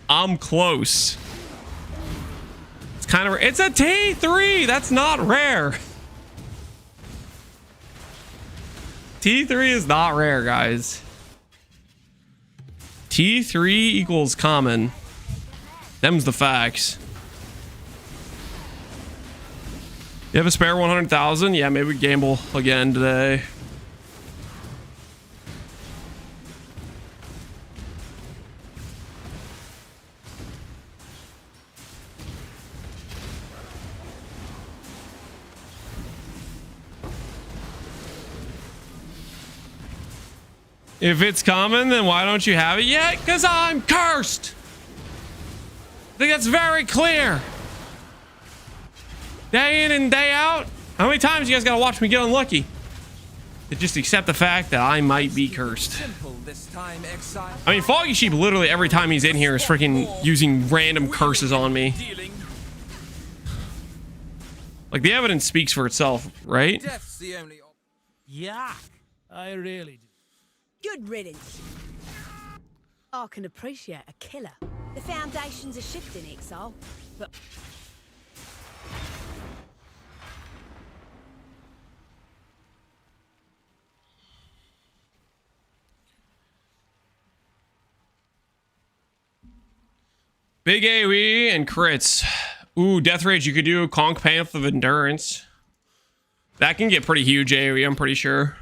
I'm close. It's kind of... It's a T3! That's not rare. T3 is not rare, guys. T3 equals common. Them's the facts. You have a spare 100,000? Yeah, maybe we gamble again today. If it's common, then why don't you have it yet? Because I'm cursed. I think that's very clear. Day in and day out. How many times you guys gotta watch me get unlucky? To just accept the fact that I might be cursed. Simple this time, Exile. I mean, Foggy Sheep literally every time he's in here is freaking using random curses on me. Dealing. Like, the evidence speaks for itself, right? Death's the only Yuck. I really do. Good riddance. I can appreciate a killer. The foundations are shifting, Exile, but Big AoE and crits. Ooh, Death Rage, you could do Conch Path of Endurance. That can get pretty huge AoE, I'm pretty sure.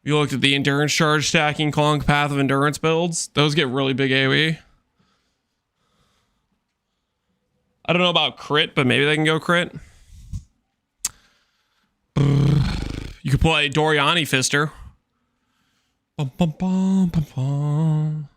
You looked at the Endurance Charge stacking Conch Path of Endurance builds. Those get really big AoE. I don't know about crit, but maybe they can go crit. You could play Doriani Fister. Bum, bum, bum, bum, bum.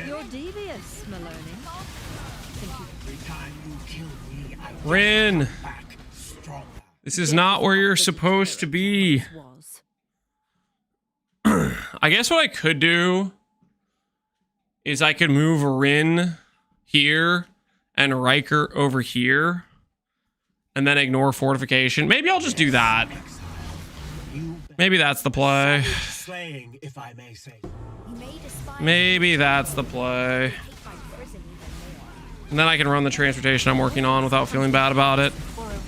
You're devious, Maloney. Every time you kill me, I Rin, come back stronger. this is not where you're supposed to be. Was. I guess what I could do is I could move Rin here and Riker over here and then ignore fortification. Maybe I'll just do that. Maybe that's the play. Slaying, if I may say. You may despise Maybe that's the play. hate my prison even more. And then I can run the transportation I'm working on without feeling bad about it.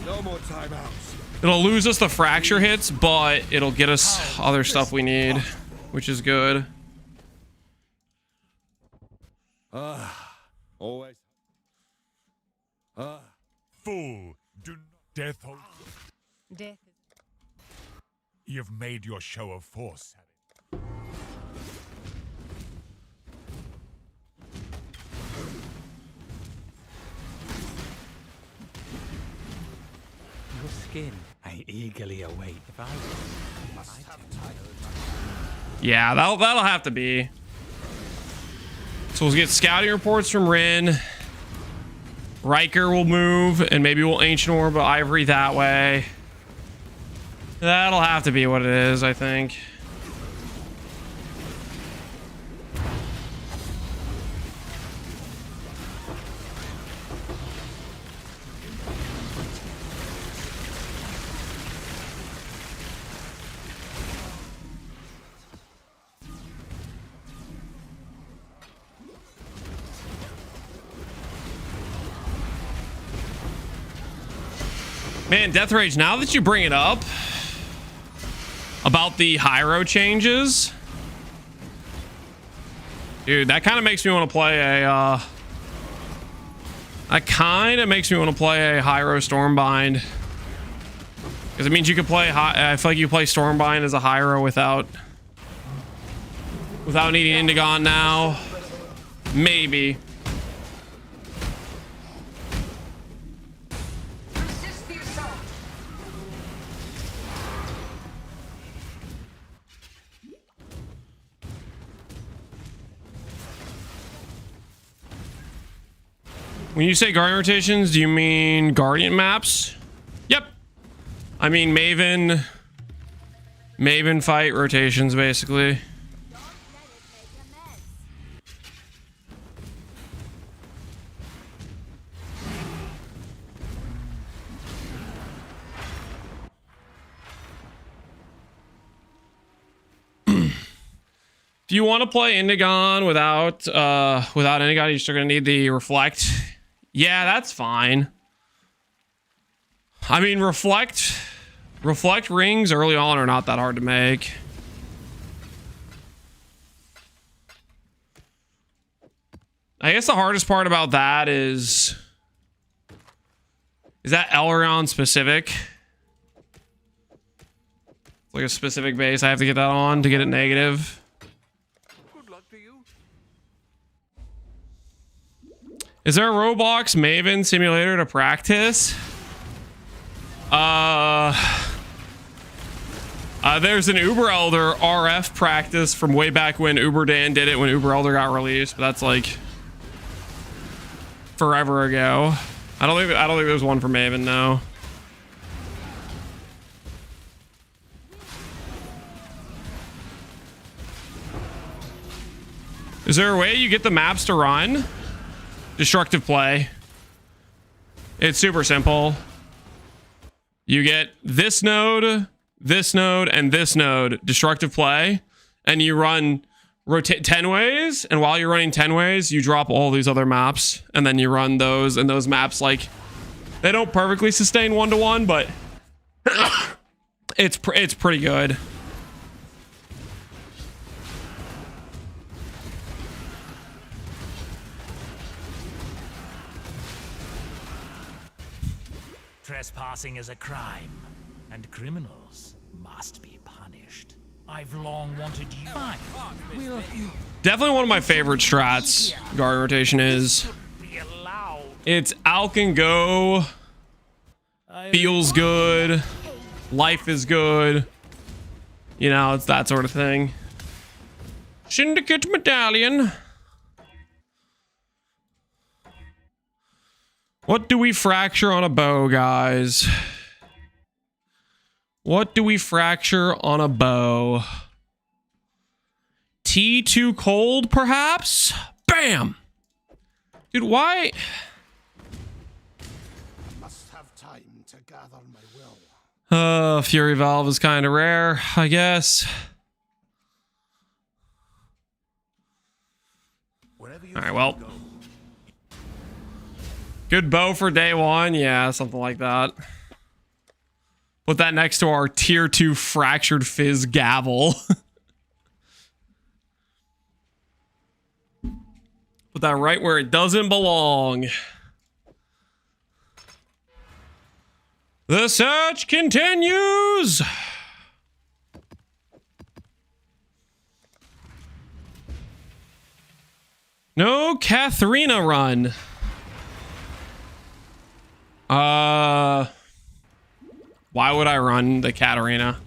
No more timeouts. It'll lose us the fracture hits, but it'll get us other stuff we need, which is good. Always. Fool, do not death hold. death. You've made your show of force. skin. I eagerly await. If I Yeah, that'll have to be. So we'll get scouting reports from Rin. Riker will move, and maybe we'll Ancient Orb Ivory that way. That'll have to be what it is, I think. Man, Death Rage, now that you bring it up about the Hiero changes, dude, that kind of makes me want to play a Hiero Stormbind, because it means you could play I feel like you play Stormbind as a Hiero without needing Indigon now. Maybe. When you say Guardian rotations, do you mean Guardian maps? Yep. I mean Maven fight rotations, basically. If you want to play Indigon without Indigon, you're still gonna need the Reflect. Yeah, that's fine. I mean, reflect rings early on are not that hard to make. I guess the hardest part about that is that Elrond specific? It's like a specific base I have to get that on to get it negative. Is there a Roblox Maven simulator to practice? There's an Uber Elder RF practice from way back when Uber Dan did it when Uber Elder got released, but that's like forever ago. I don't think there's one for Maven now. Is there a way you get the maps to run? Destructive play. It's super simple. You get this node, and this node, destructive play, and you run rotate 10 ways, and while you're running 10 ways, you drop all these other maps, and then you run those, and those maps, like, they don't perfectly sustain one-to-one, but it's pretty good. Trespassing is a crime, and criminals must be punished. I've long wanted you. Fine. We'll Definitely one of my favorite strats, Guardian rotation is. It's Alk and go. Feels good. Life is good. You know, it's that sort of thing. Syndicate medallion. What do we fracture on a bow, guys? What do we fracture on a bow? Tea too cold, perhaps? Bam! Dude, why? Must have time to gather my will. Fury Valve is kind of rare, I guess. All right, well. Good bow for day one. Yeah, something like that. Put that next to our tier 2 fractured fizz gavel. Put that right where it doesn't belong. The search continues. No Katharina run. Why would I run the Katarina?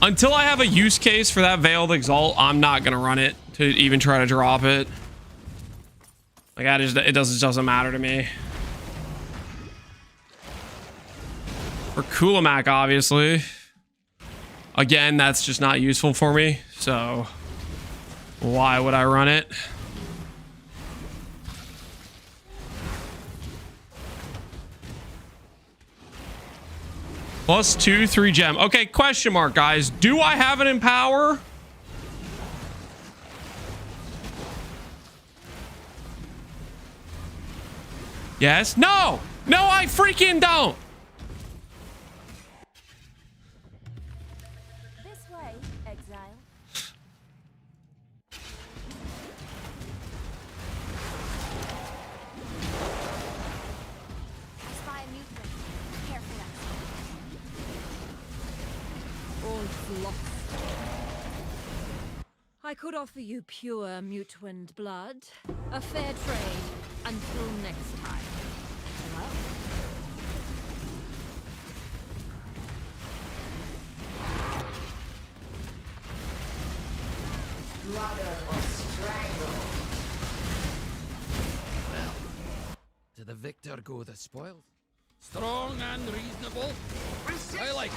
Until I have a use case for that Veiled Exalt, I'm not gonna run it to even try to drop it. Like it doesn't matter to me. For Kulamak, obviously. Again, that's just not useful for me. So why would I run it? +2, 3 gem. Okay, question mark, guys. Do I have it in power? Yes. No. No, I freaking don't. This way, Exile. I spy a mutant. Careful, Exile. All lost. I could offer you pure mute-wind blood. A fair trade until next time. Hello? To the victor go the spoils. Strong and reasonable. I like it.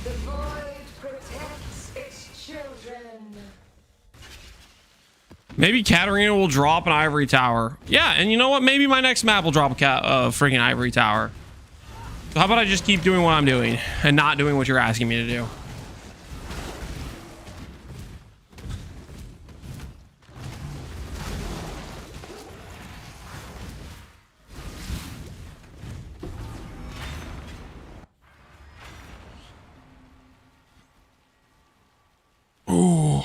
The void protects its children. Maybe Katarina will drop an ivory tower. Yeah, and you know what? Maybe my next map will drop a freaking ivory tower. So how about I just keep doing what I'm doing and not doing what you're asking me to do? Ooh.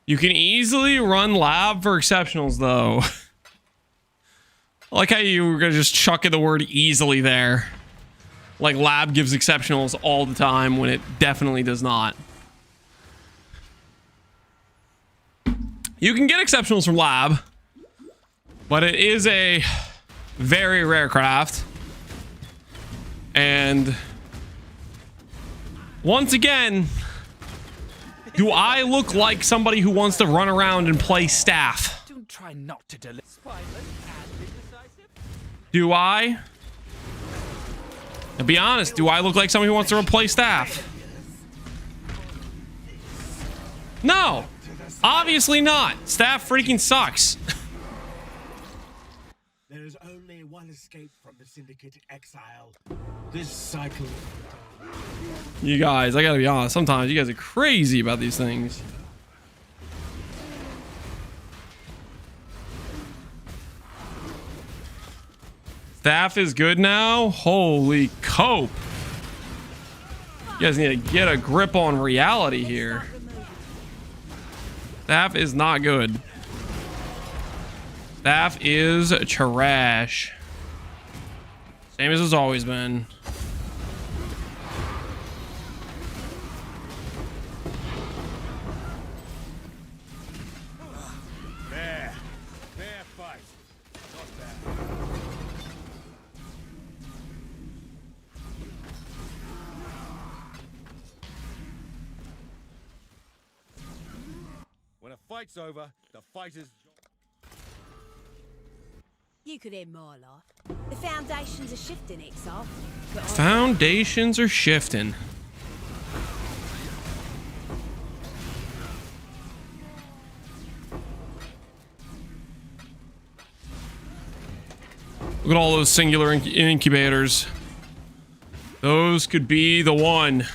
You can easily run lab for exceptionals, though. I like how you were gonna just chuck in the word easily there. Like lab gives exceptionals all the time when it definitely does not. You can get exceptionals from lab, but it is a very rare craft. And once again, do I look like somebody who wants to run around and play staff? Don't try not to deliver. Do I? To be honest, do I look like somebody who wants to play staff? No, obviously not. Staff freaking sucks. There is only one escape from the Syndicate Exile. This cycle. You guys, I gotta be honest, sometimes you guys are crazy about these things. Staff is good now? Holy cope. You guys need to get a grip on reality here. Staff is not good. Staff is trash. Same as it's always been. Fair fight. Not bad. When a fight's over, the fighter's You could end my life. The foundations are shifting, Exile. Foundations are shifting. Look at all those singular incubators. Those could be the one.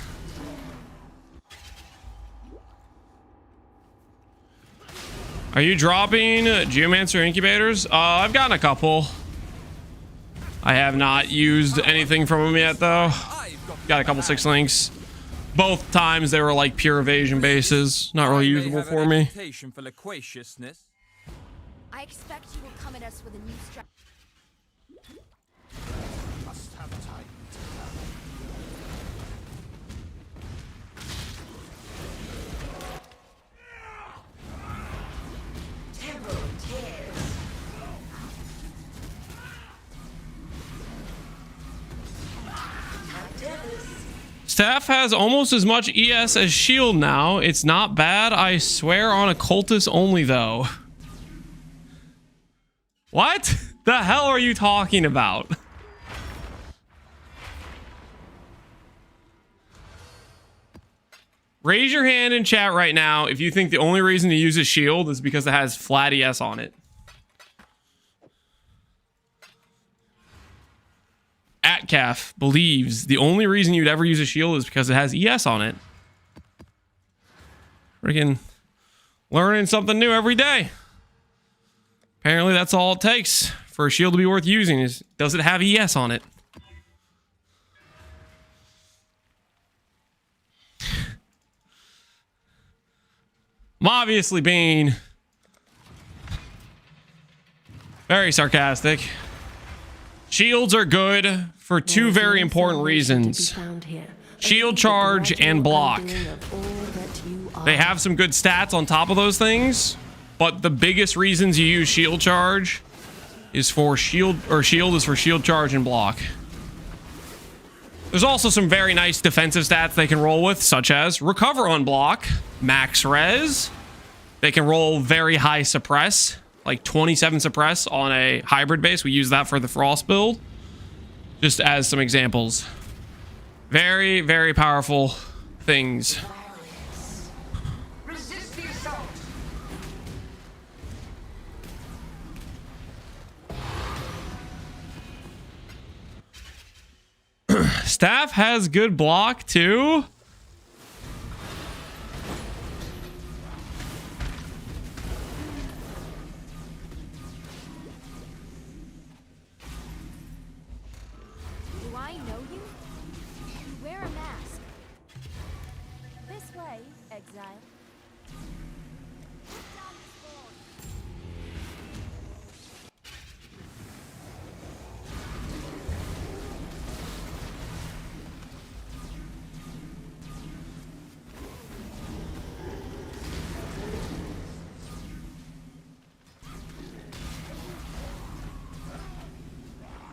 Are you dropping Geomancer incubators? I've gotten a couple. I have not used anything from them yet, though. Got a couple 6 links. Both times they were like pure evasion bases. Not really usable for me. For loquaciousness. I expect you will come at us with a new strategy. Must have time. Staff has almost as much ES as shield now. It's not bad, I swear, on occultist only though. What the hell are you talking about? Raise your hand in chat right now if you think the only reason to use a shield is because it has flat ES on it. Atcaf believes the only reason you'd ever use a shield is because it has ES on it. Freaking learning something new every day. Apparently that's all it takes for a shield to be worth using is, does it have ES on it? I'm obviously being very sarcastic. Shields are good for two very important reasons. Shield charge and block. They have some good stats on top of those things, but the biggest reasons you use shield charge is for shield, or shield is for shield charge and block. There's also some very nice defensive stats they can roll with, such as recover on block, max res. They can roll very high suppress, like 27 suppress on a hybrid base. We use that for the Frost build, just as some examples. Very, very powerful things. Resist the assault. Staff has good block too. Do I know you? You wear a mask. This way, Exile.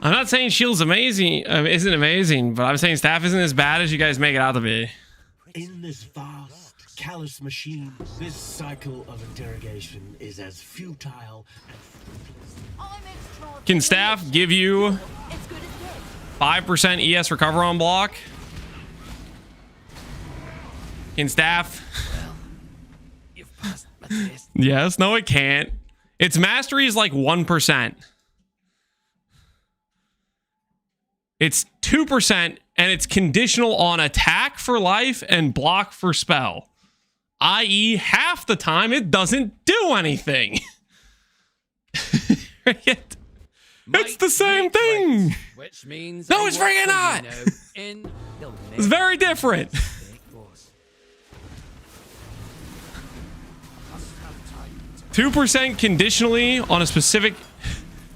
I'm not saying shield's amazing, isn't amazing, but I'm saying staff isn't as bad as you guys make it out to be. In this vast, callous machine, this cycle of interrogation is as futile and fruitless. Can staff give you It's good as dead. 5% ES recover on block? Can staff? You've passed my test. Yes, no it can't. Its mastery is like 1%. It's 2% and it's conditional on attack for life and block for spell. i.e. half the time it doesn't do anything. It's the same thing. Which means No, it's freaking not. It's very different. 2% conditionally on a specific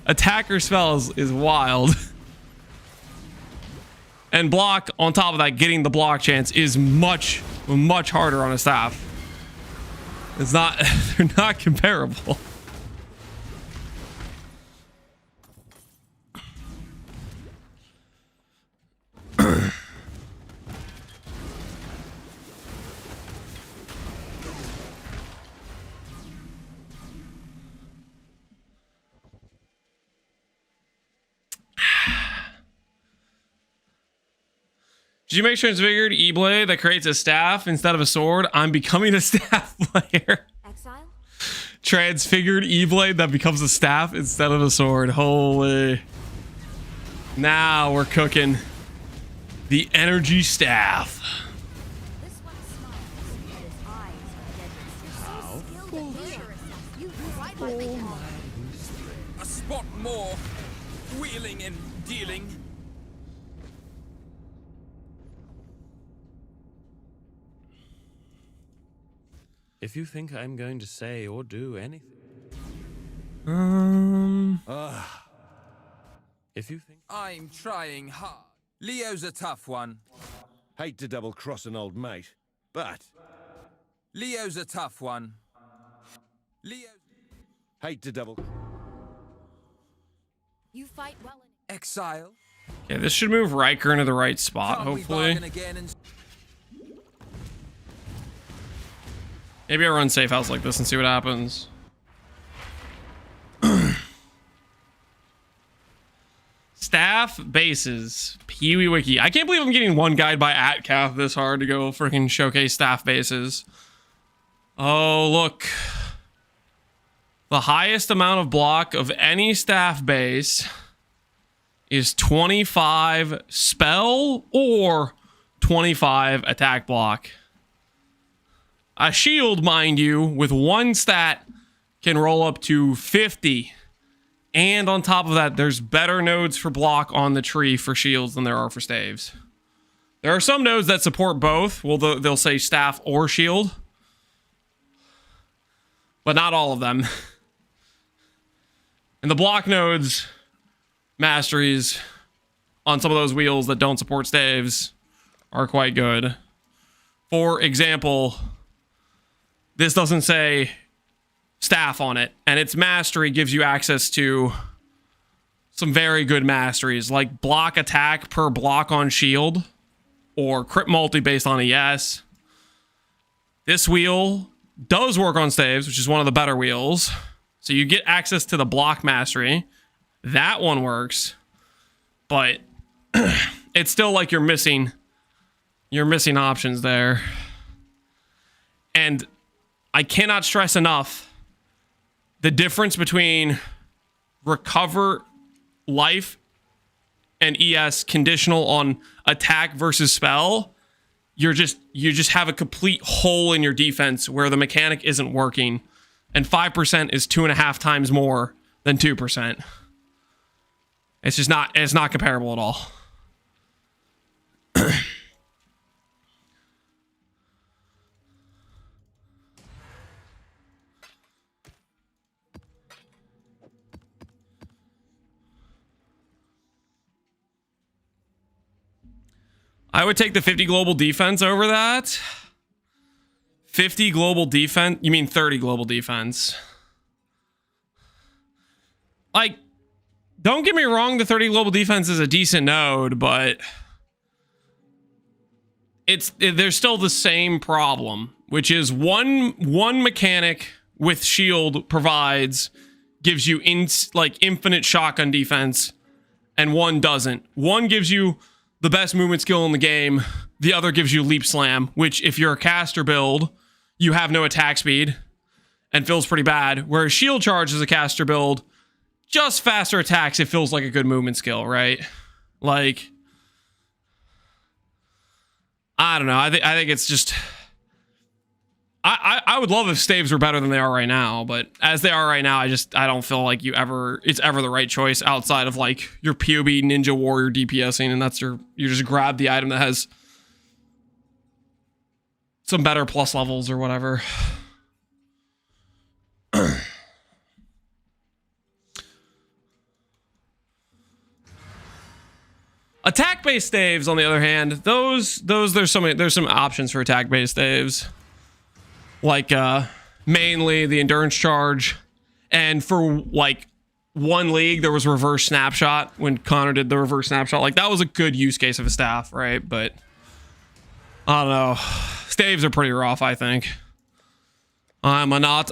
attack or spell is wild. And block on top of that, getting the block chance is much, much harder on a staff. It's not, they're not comparable. Did you make transfigured E-Blade that creates a staff instead of a sword? I'm becoming a staff player. Exile? Transfigured E-Blade that becomes a staff instead of a sword. Holy. Now we're cooking. The energy staff. This one smiles, but his eyes are deadly. You're so skilled at nature. You right like they are. A spot more. Wheeling and dealing. If you think I'm going to say or do anything. If you think I'm trying hard. Leo's a tough one. Hate to double cross an old mate, but Leo's a tough one. Leo. hate to double. You fight well in Exile. Okay, this should move Riker into the right spot, Can't we hopefully. bargain again and Maybe I run safe house like this and see what happens. Staff bases. Peewee Wiki. I can't believe I'm getting one guide by AtCath this hard to go freaking showcase staff bases. Oh, look. The highest amount of block of any staff base is 25 spell or 25 attack block. A shield, mind you, with one stat can roll up to 50. And on top of that, there's better nodes for block on the tree for shields than there are for staves. There are some nodes that support both. Well, they'll say staff or shield. But not all of them. And the block nodes, masteries, on some of those wheels that don't support staves are quite good. For example, this doesn't say staff on it, and its mastery gives you access to some very good masteries, like block attack per block on shield, or crit multi based on ES. This wheel does work on staves, which is one of the better wheels. So you get access to the block mastery. That one works, but it's still like you're missing options there. And I cannot stress enough the difference between recover life and ES conditional on attack versus spell. You just have a complete hole in your defense where the mechanic isn't working. And 5% is 2.5 times more than 2%. It's not comparable at all. I would take the 50 global defense over that. 50 global defense? You mean 30 global defense? Like, don't get me wrong, the 30 global defense is a decent node, but there's still the same problem, which is one mechanic with shield gives you infinite shotgun defense, and one doesn't. One gives you the best movement skill in the game. The other gives you leap slam, which if you're a caster build, you have no attack speed and feels pretty bad. Whereas shield charge is a caster build, just faster attacks. It feels like a good movement skill, right? Like, I don't know. I think it's just, I would love if staves were better than they are right now, but as they are right now, I don't feel like it's ever the right choice outside of like your POB Ninja Warrior DPSing, and that's you just grab the item that has some better plus levels or whatever. Attack-based staves, on the other hand, those there's some options for attack-based staves. Like mainly the endurance charge, and for like one league there was reverse snapshot when Connor did the reverse snapshot. Like that was a good use case of a staff, right? But I don't know. Staves are pretty rough, I think. I'm not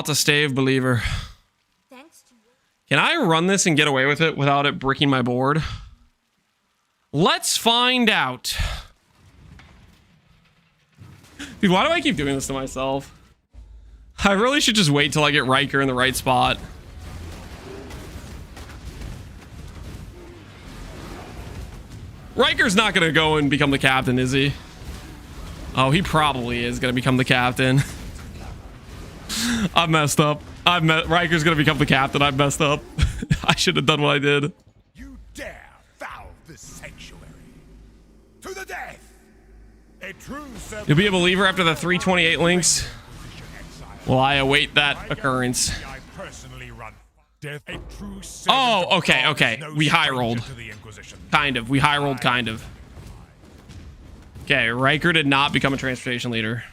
a stave believer. Can I run this and get away with it without it bricking my board? Let's find out. Dude, why do I keep doing this to myself? I really should just wait till I get Riker in the right spot. Riker's not gonna go and become the captain, is he? Oh, he probably is gonna become the captain. I've messed up. Riker's gonna become the captain. I've messed up. I should have done what I did. You dare foul this sanctuary to the death. A true You'll be a believer after the 328 links. Well, I await that occurrence. Oh, okay. We high rolled. Kind of. We high rolled, kind of. Okay, Riker did not become a transportation leader.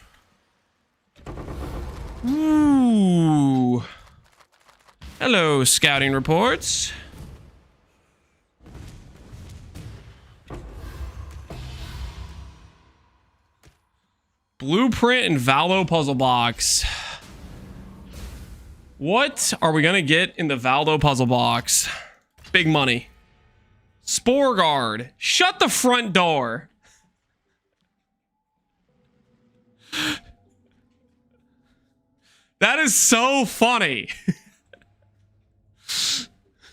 Ooh. Hello, scouting reports. Blueprint and Valdo puzzle box. What are we gonna get in the Valdo puzzle box? Big money. Spore guard. Shut the front door. That is so funny.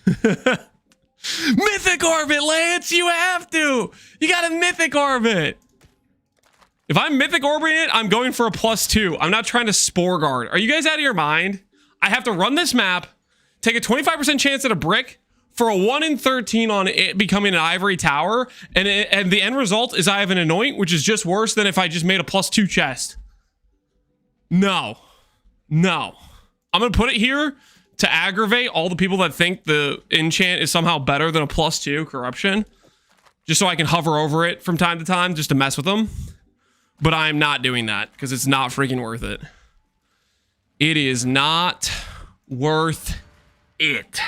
Mythic Orbit, Lance, you have to. You got a Mythic Orbit. If I'm Mythic Orbiting it, I'm going for a +2. I'm not trying to Spore Guard. Are you guys out of your mind? I have to run this map, take a 25% chance at a brick for a 1 in 13 on it becoming an ivory tower, and the end result is I have an anoint, which is just worse than if I just made a +2 chest. No. No. I'm going to put it here to aggravate all the people that think the enchant is somehow better than a +2 corruption, just so I can hover over it from time to time just to mess with them. But I'm not doing that because it's not freaking worth it. It is not worth it.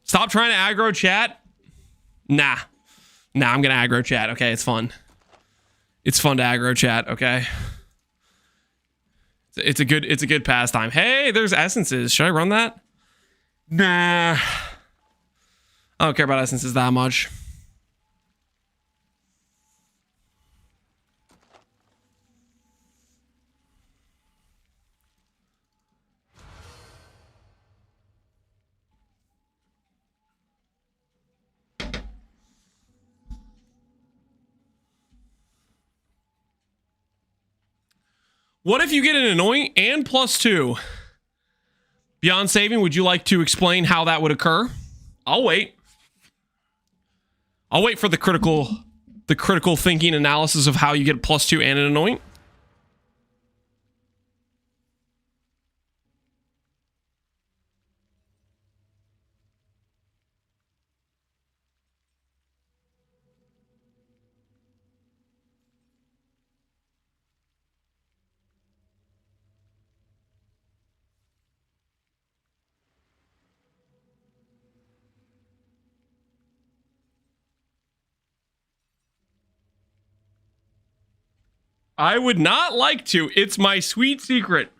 Stop trying to aggro chat. Nah, I'm gonna aggro chat. Okay, it's fun. It's fun to aggro chat. Okay. It's a good pastime. Hey, there's essences. Should I run that? Nah. I don't care about essences that much. What if you get an anoint and +2? Beyond saving, would you like to explain how that would occur? I'll wait. I'll wait for the critical thinking analysis of how you get a +2 and an anoint. I would not like to. It's my sweet secret.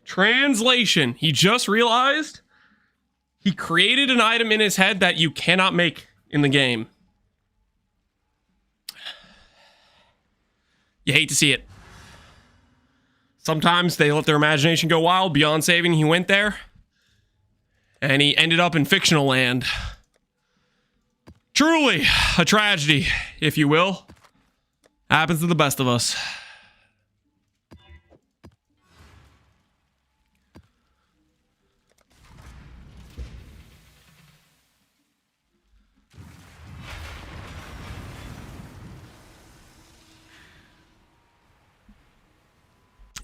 Translation. He just realized he created an item in his head that you cannot make in the game. You hate to see it. Sometimes they let their imagination go wild. Beyond saving, he went there. And he ended up in fictional land. Truly a tragedy, if you will. Happens to the best of us.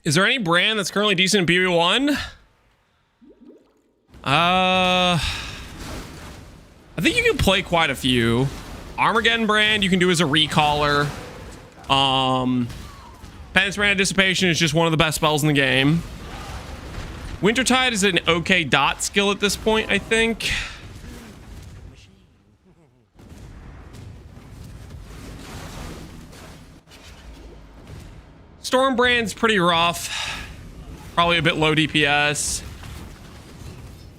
Is there any brand that's currently decent in BB1? I think you can play quite a few. Armageddon brand you can do as a recaller. Penance Brand of Dissipation is just one of the best spells in the game. Wintertide is an okay dot skill at this point, I think. Stormbrand's pretty rough. Probably a bit low DPS.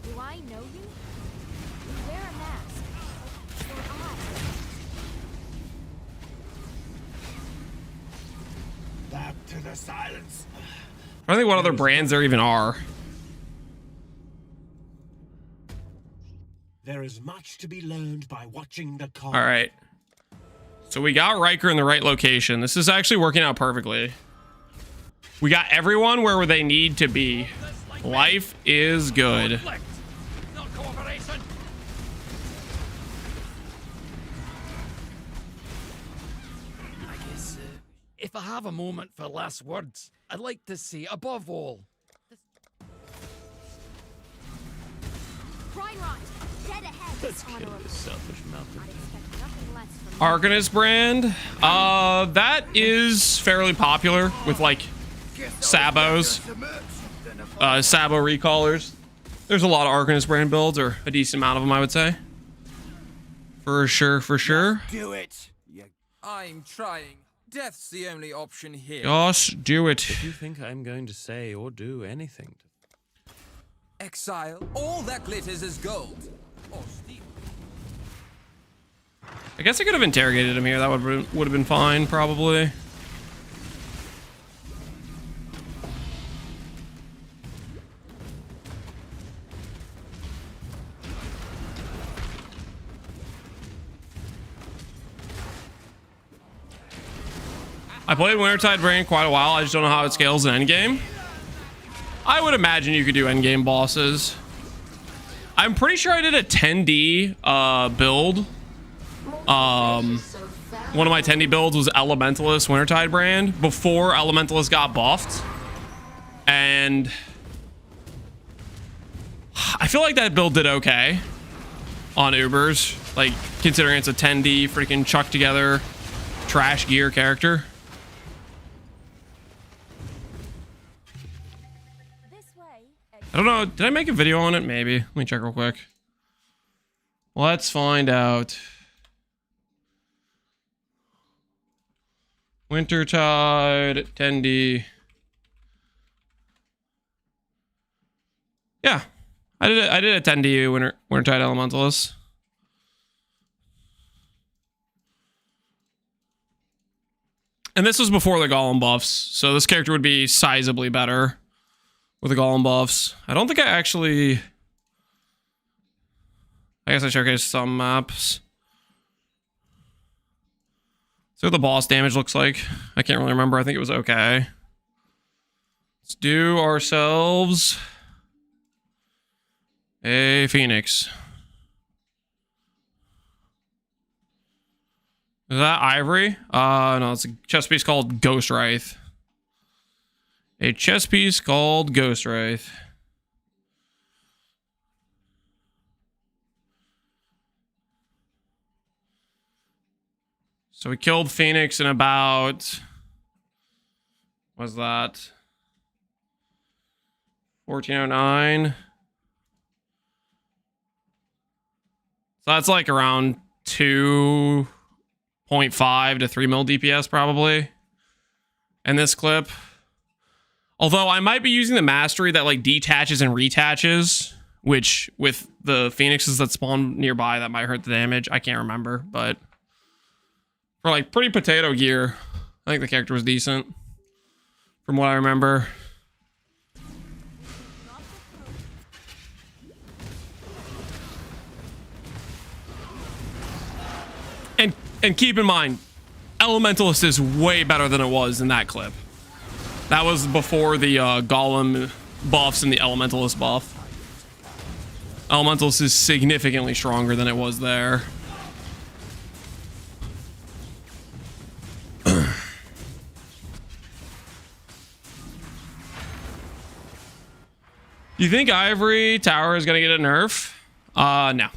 Do I know you? You wear a mask. Your eyes. Back to the silence. I don't think what other brands there even are. There is much to be learned by watching the All right. So we got Riker in the right location. This is actually working out perfectly. We got everyone where they need to be. Life is good. I guess if I have a moment for last words, I'd like to say, above all, Dead ahead. Let's kill this selfish mountain. I'd expect nothing less from Arcanist brand. That is fairly popular with like Sabos. Sabo recallers. There's a lot of Arcanist brand builds, or a decent amount of them, I would say. For sure, for sure. do it. I'm trying. Death's the only option here. Just do it. If you think I'm going to say or do anything. Exile. All that glitters is gold. Or steel. I guess I could have interrogated him here. That would have been fine, probably. I played Wintertide Brain quite a while. I just don't know how it scales in endgame. I would imagine you could do endgame bosses. I'm pretty sure I did a 10D build. One of my 10D builds was Elementalist Wintertide Brand before Elementalist got buffed. And I feel like that build did okay on Ubers. Like, considering it's a 10D freaking chuck together trash gear character. I don't know. Did I make a video on it? Maybe. Let me check real quick. Let's find out. Wintertide 10D. Yeah, I did a 10D Wintertide Elementalist. And this was before the Golem buffs, so this character would be sizably better with the Golem buffs. I don't think I actually... I guess I showcased some maps. See what the boss damage looks like. I can't really remember. I think it was okay. Let's do ourselves a Phoenix. Is that Ivory? No, it's a chess piece called Ghost Wraith. A chess piece called Ghost Wraith. So we killed Phoenix in about... what was that? 1409. So that's like around 2.5 to 3 mil DPS probably in this clip. Although I might be using the mastery that like detaches and retaches, which with the Phoenixes that spawn nearby, that might hurt the damage. I can't remember, but for like pretty potato gear, I think the character was decent from what I remember. And keep in mind, Elementalist is way better than it was in that clip. That was before the Golem buffs and the Elementalist buff. Elementalist is significantly stronger than it was there. You think Ivory Tower is going to get a nerf? No.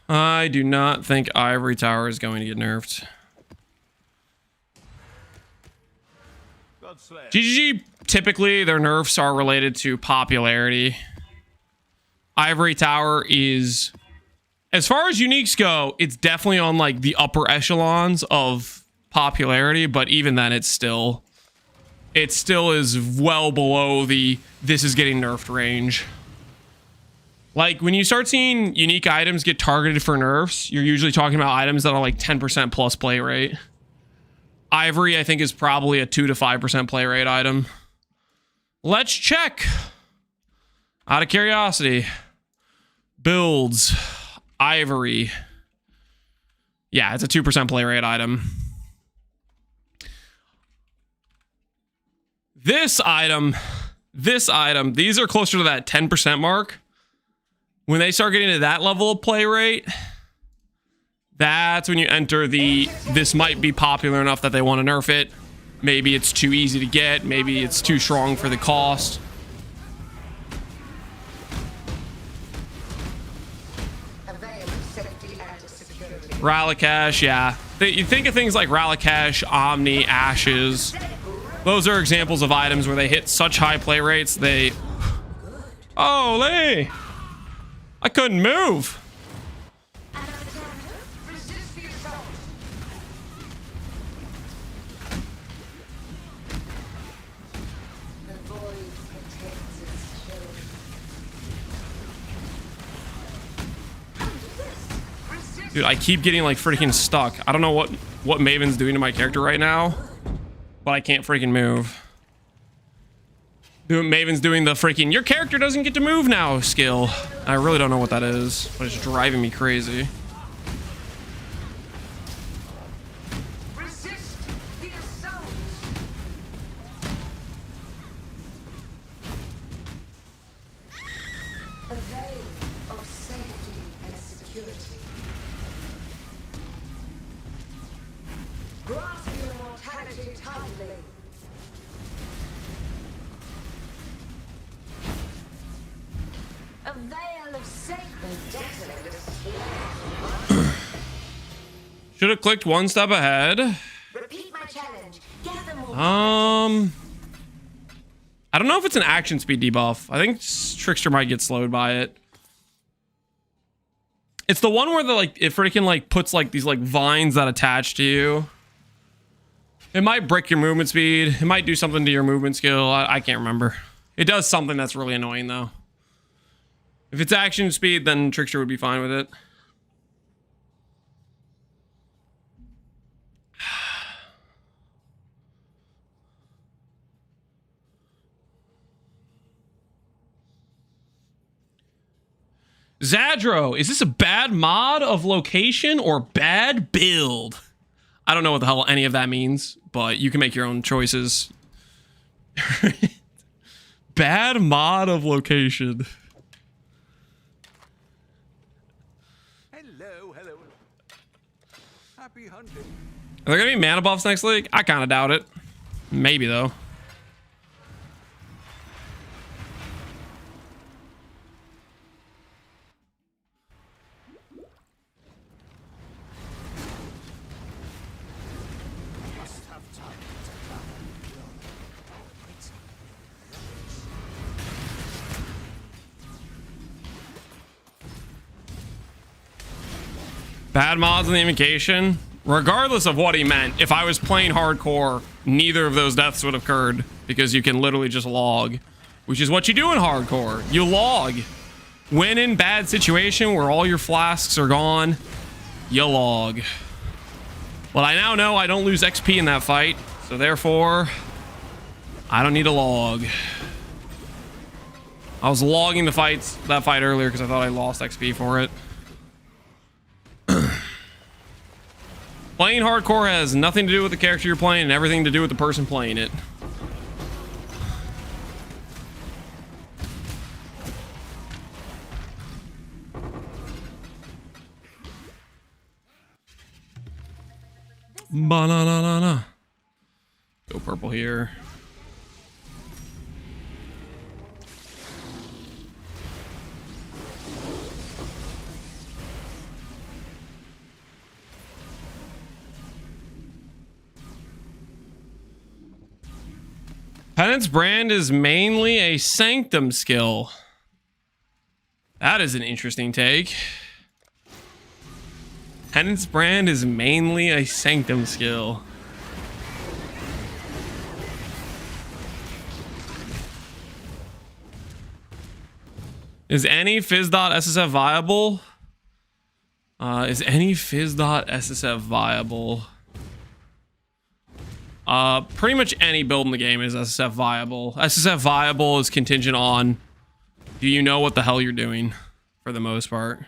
I do not think Ivory Tower is going to get nerfed. GGG, typically their nerfs are related to popularity. Ivory Tower is, as far as uniques go, it's definitely on like the upper echelons of popularity, but even then it still is well below the this is getting nerfed range. Like when you start seeing unique items get targeted for nerfs, you're usually talking about items that are like 10% plus play rate. Ivory, I think, is probably a 2 to 5% play rate item. Let's check. Out of curiosity. Builds. Ivory. Yeah, it's a 2% play rate item. This item, these are closer to that 10% mark. When they start getting to that level of play rate, that's when you enter the, this might be popular enough that they want to nerf it. Maybe it's too easy to get. Maybe it's too strong for the cost. Ralakash, yeah. You think of things like Ralakash, Omni, Ashes. Those are examples of items where they hit such high play rates, they... Holy! I couldn't move. Dude, I keep getting like freaking stuck. I don't know what Maven's doing to my character right now, but I can't freaking move. Dude, Maven's doing the freaking your character doesn't get to move now skill. I really don't know what that is, but it's driving me crazy. Resist the assault. A veil of safety and security. Grasp your mortality tightly. A veil of safety. Should have clicked one step ahead. Repeat my challenge. Gather more. I don't know if it's an action speed debuff. I think Trickster might get slowed by it. It's the one where the like it freaking like puts like these like vines that attach to you. It might break your movement speed. It might do something to your movement skill. I can't remember. It does something that's really annoying though. If it's action speed, then Trickster would be fine with it. Zadro, is this a bad mod of location or bad build? I don't know what the hell any of that means, but you can make your own choices. Bad mod of location. Hello. Happy hunting. Are there gonna be mana buffs next league? I kind of doubt it. Maybe though. Bad mods in the invocation. Regardless of what he meant, if I was playing hardcore, neither of those deaths would have occurred because you can literally just log, which is what you do in hardcore. You log. When in bad situation where all your flasks are gone, you log. But I now know I don't lose XP in that fight, so therefore, I don't need to log. I was logging that fight earlier because I thought I lost XP for it. Playing hardcore has nothing to do with the character you're playing and everything to do with the person playing it. Ba-na-na-na-na. Go purple here. Penance Brand is mainly a Sanctum skill. That is an interesting take. Penance Brand is mainly a Sanctum skill. Is any Fizz.SSF viable? Is any Fizz.SSF viable? Pretty much any build in the game is SSF viable. SSF viable is contingent on, do you know what the hell you're doing, for the most part.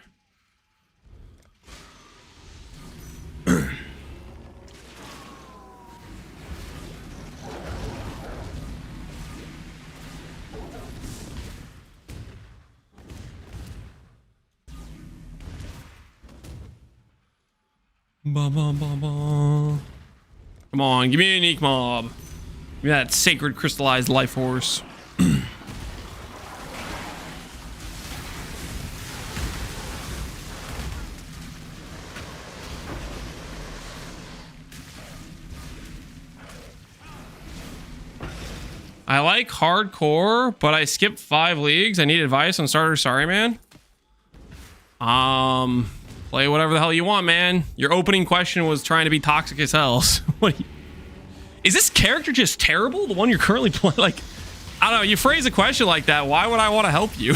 Ba, ba, ba, ba. Come on, give me a unique mob. Give me that sacred crystallized life force. I like hardcore, but I skipped 5 leagues. I need advice on starter. Sorry, man. Play whatever the hell you want, man. Your opening question was trying to be toxic as hell. So is this character just terrible? The one you're currently playing? Like, I don't know. You phrase a question like that. Why would I want to help you?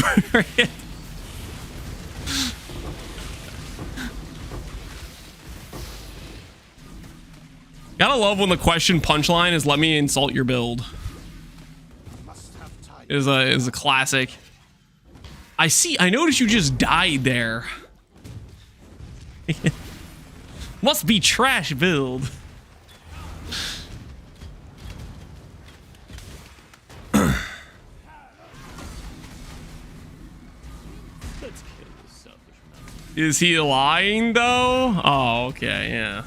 Gotta love when the question punchline is "Let me insult your build." Is a classic. I noticed you just died there. Must be trash build. Is he lying though? Oh, okay, yeah.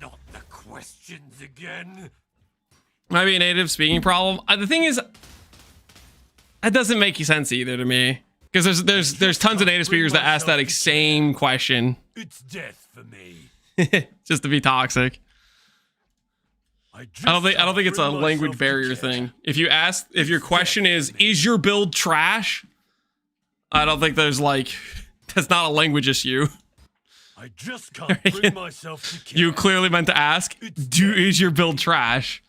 Not the questions again. Might be a native speaking problem. The thing is, that doesn't make sense either to me, because there's tons of native speakers that ask that same question. It's death for me. Just to be toxic. I don't think it's a language barrier thing. If your question is your build trash? I don't think there's like, that's not a language issue. I just can't bring myself to care. You clearly meant to ask, is your build trash?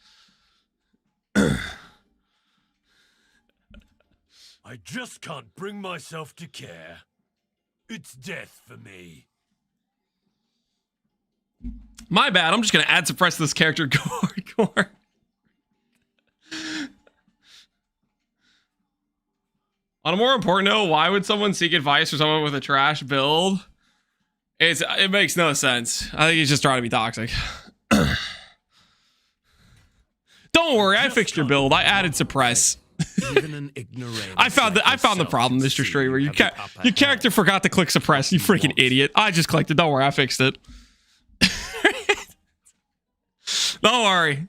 I just can't bring myself to care. It's death for me. My bad. I'm just gonna add suppress this character. Go hardcore. On a more important note, why would someone seek advice from someone with a trash build? It makes no sense. I think he's just trying to be toxic. Don't worry, I fixed your build. I added suppress. Even an ignoramus I found the problem, Mr. Streamer. Your character forgot to click suppress. You freaking idiot. I just clicked it. Don't worry, I fixed it. Don't worry.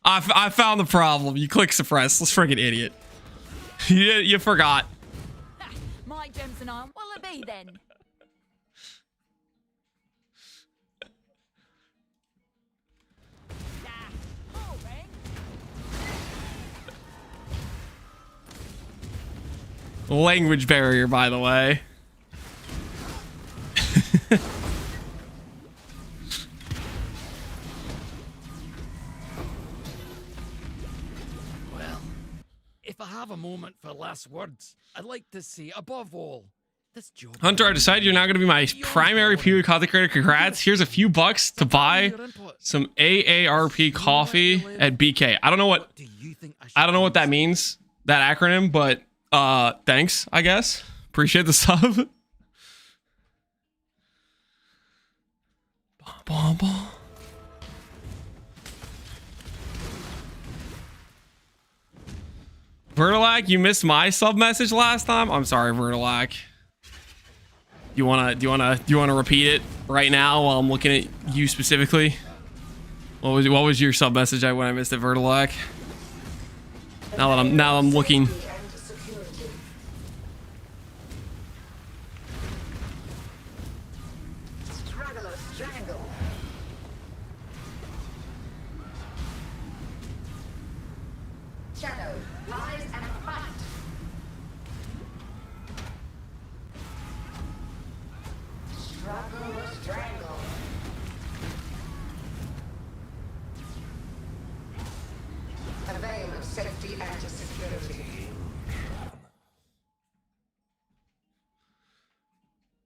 I found the problem. You click suppress. Let's freaking idiot. You forgot. My gems and I, what'll it be then? Language barrier, by the way. Well, if I have a moment for last words, I'd like to say, above all, this job... Hunter, I decided you're now going to be my primary PvE content creator. Congrats. Here's a few bucks to buy some AARP coffee at BK. I don't know what that means, that acronym, but thanks, I guess. Appreciate the sub. Vertilac, you missed my sub message last time. I'm sorry, Vertilac. Do you wanna repeat it right now while I'm looking at you specifically? What was your sub message when I missed it, Vertilac? Now that I'm looking.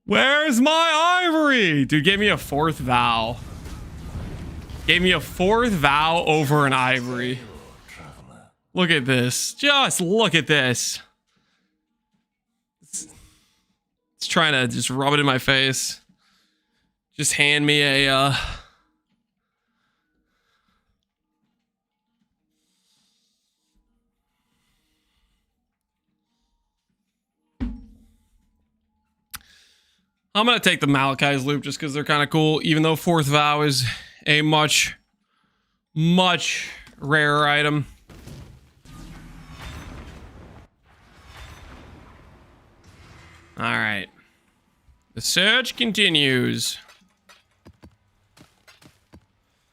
Where's my ivory? Dude, gave me a fourth vow. Gave me a fourth vow over an ivory. Look at this. Just look at this. It's trying to just rub it in my face. Just hand me a I'm gonna take the Malachai's loop just because they're kind of cool, even though fourth vow is a much rarer item. All right, the search continues.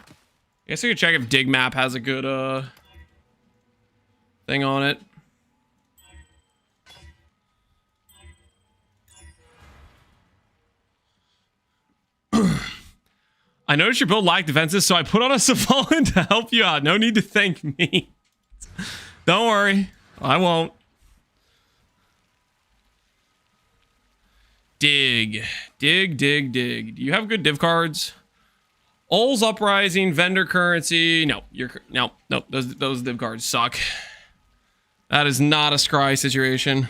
I guess we could check if Dig Map has a good thing on it. I noticed your build lacked defenses, so I put on a Savon to help you out. No need to thank me. Don't worry, I won't. Dig. Dig, dig, dig. Do you have good div cards? Ul's Uprising, vendor currency. No, nope. Those div cards suck. That is not a scry situation.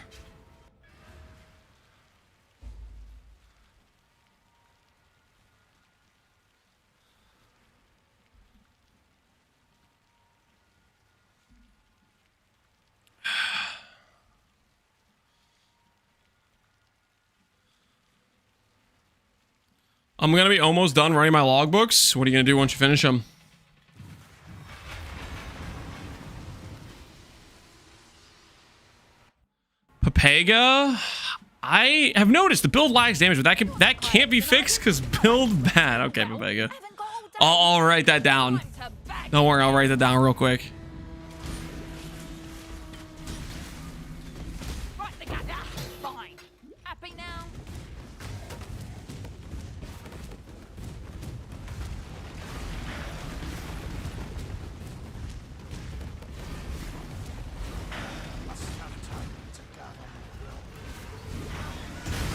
I'm going to be almost done writing my logbooks. What are you going to do once you finish them? Papega? I have noticed the build lags damage, but that can't be fixed because build bad. Okay, Papega. I'll write that down. Don't worry, I'll write that down real quick.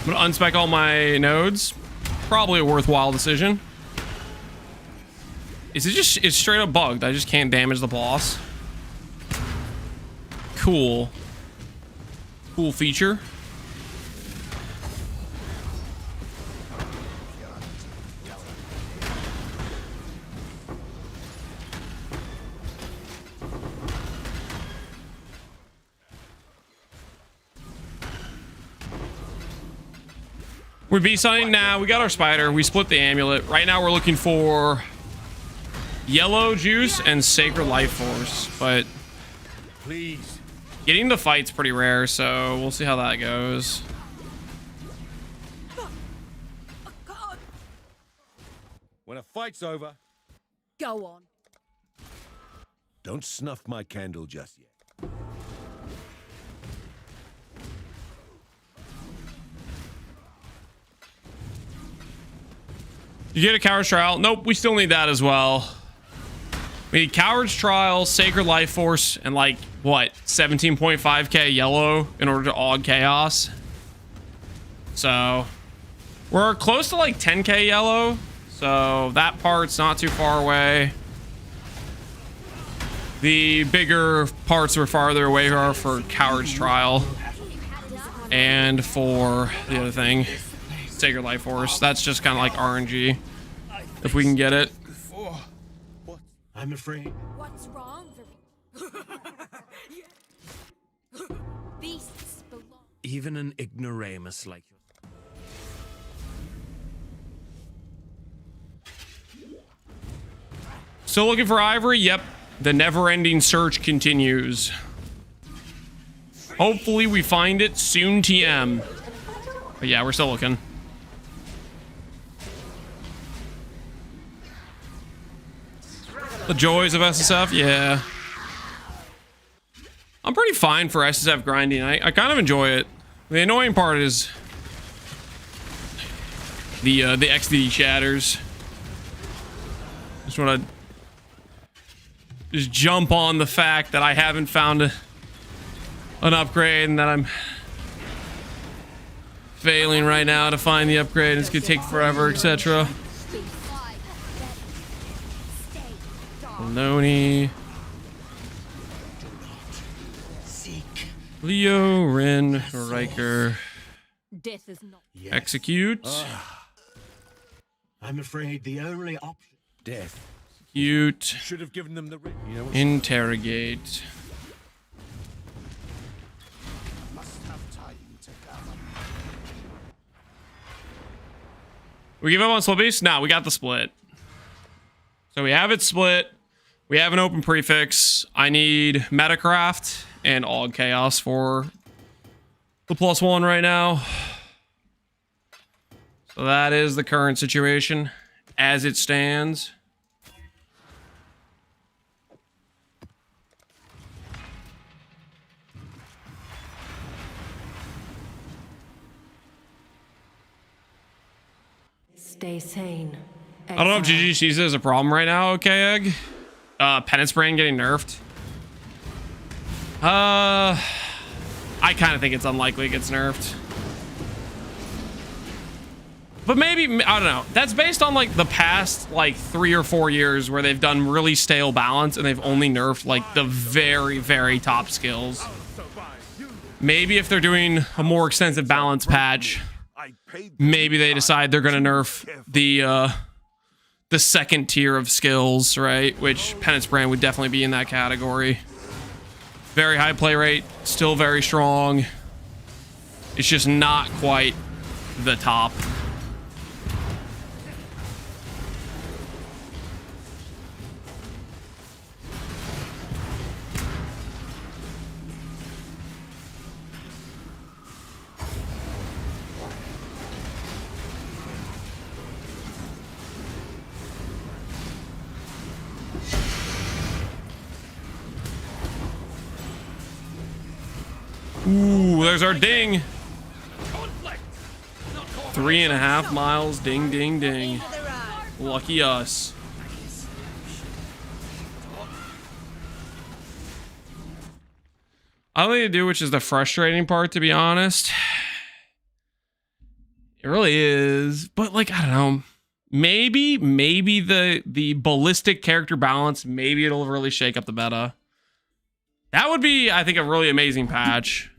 I'm gonna unspec all my nodes. Probably a worthwhile decision. It's straight up bugged. I just can't damage the boss. Cool. Cool feature. We beat something? Nah, we got our spider. We split the amulet. Right now we're looking for yellow juice and sacred life force, but Please. getting the fight's pretty rare, so we'll see how that goes. When a fight's over, Go on. don't snuff my candle just yet. You get a Coward's Trial? Nope, we still need that as well. We need Coward's Trial, Sacred Life Force, and like, what, 17.5k yellow in order to aug Chaos. So, we're close to like 10k yellow, so that part's not too far away. The bigger parts we're farther away are for Coward's Trial and for the other thing. Sacred Life Force. That's just kind of like RNG if we can get it. I'm afraid. What's wrong, Beasts belong. Even an ignoramus like you. Still looking for ivory? Yep. The never-ending search continues. Hopefully we find it soon, TM. But yeah, we're still looking. The joys of SSF, yeah. I'm pretty fine for SSF grinding. I kind of enjoy it. The annoying part is the XD shatters. Just want to just jump on the fact that I haven't found an upgrade and that I'm failing right now to find the upgrade. It's gonna take forever, etc. Noni, Leo, Rin, Riker. Death is not. Yes. Execute. I'm afraid the only option. Death. Execute. Should have given them the ring. You know what? Interrogate. We give up on split beast? No, we got the split. So we have it split. We have an open prefix. I need Metacraft and Aug Chaos for the +1 right now. So that is the current situation as it stands. Stay sane. I don't know if GG sees it as a problem right now, okay, Egg? Penance Brain getting nerfed. I kind of think it's unlikely it gets nerfed. But maybe, I don't know. That's based on like the past like 3 or 4 years where they've done really stale balance and they've only nerfed like the very, very top skills. Maybe if they're doing a more extensive balance patch, maybe they decide they're going to nerf the second tier of skills, right? Which Penance Brand would definitely be in that category. Very high play rate, still very strong. It's just not quite the top. Ooh, there's our ding. 3.5 miles. Ding, ding, ding. Lucky us. I don't think to do, which is the frustrating part, to be honest. It really is. But like, I don't know. Maybe the ballistic character balance, maybe it'll really shake up the meta. That would be, I think, a really amazing patch.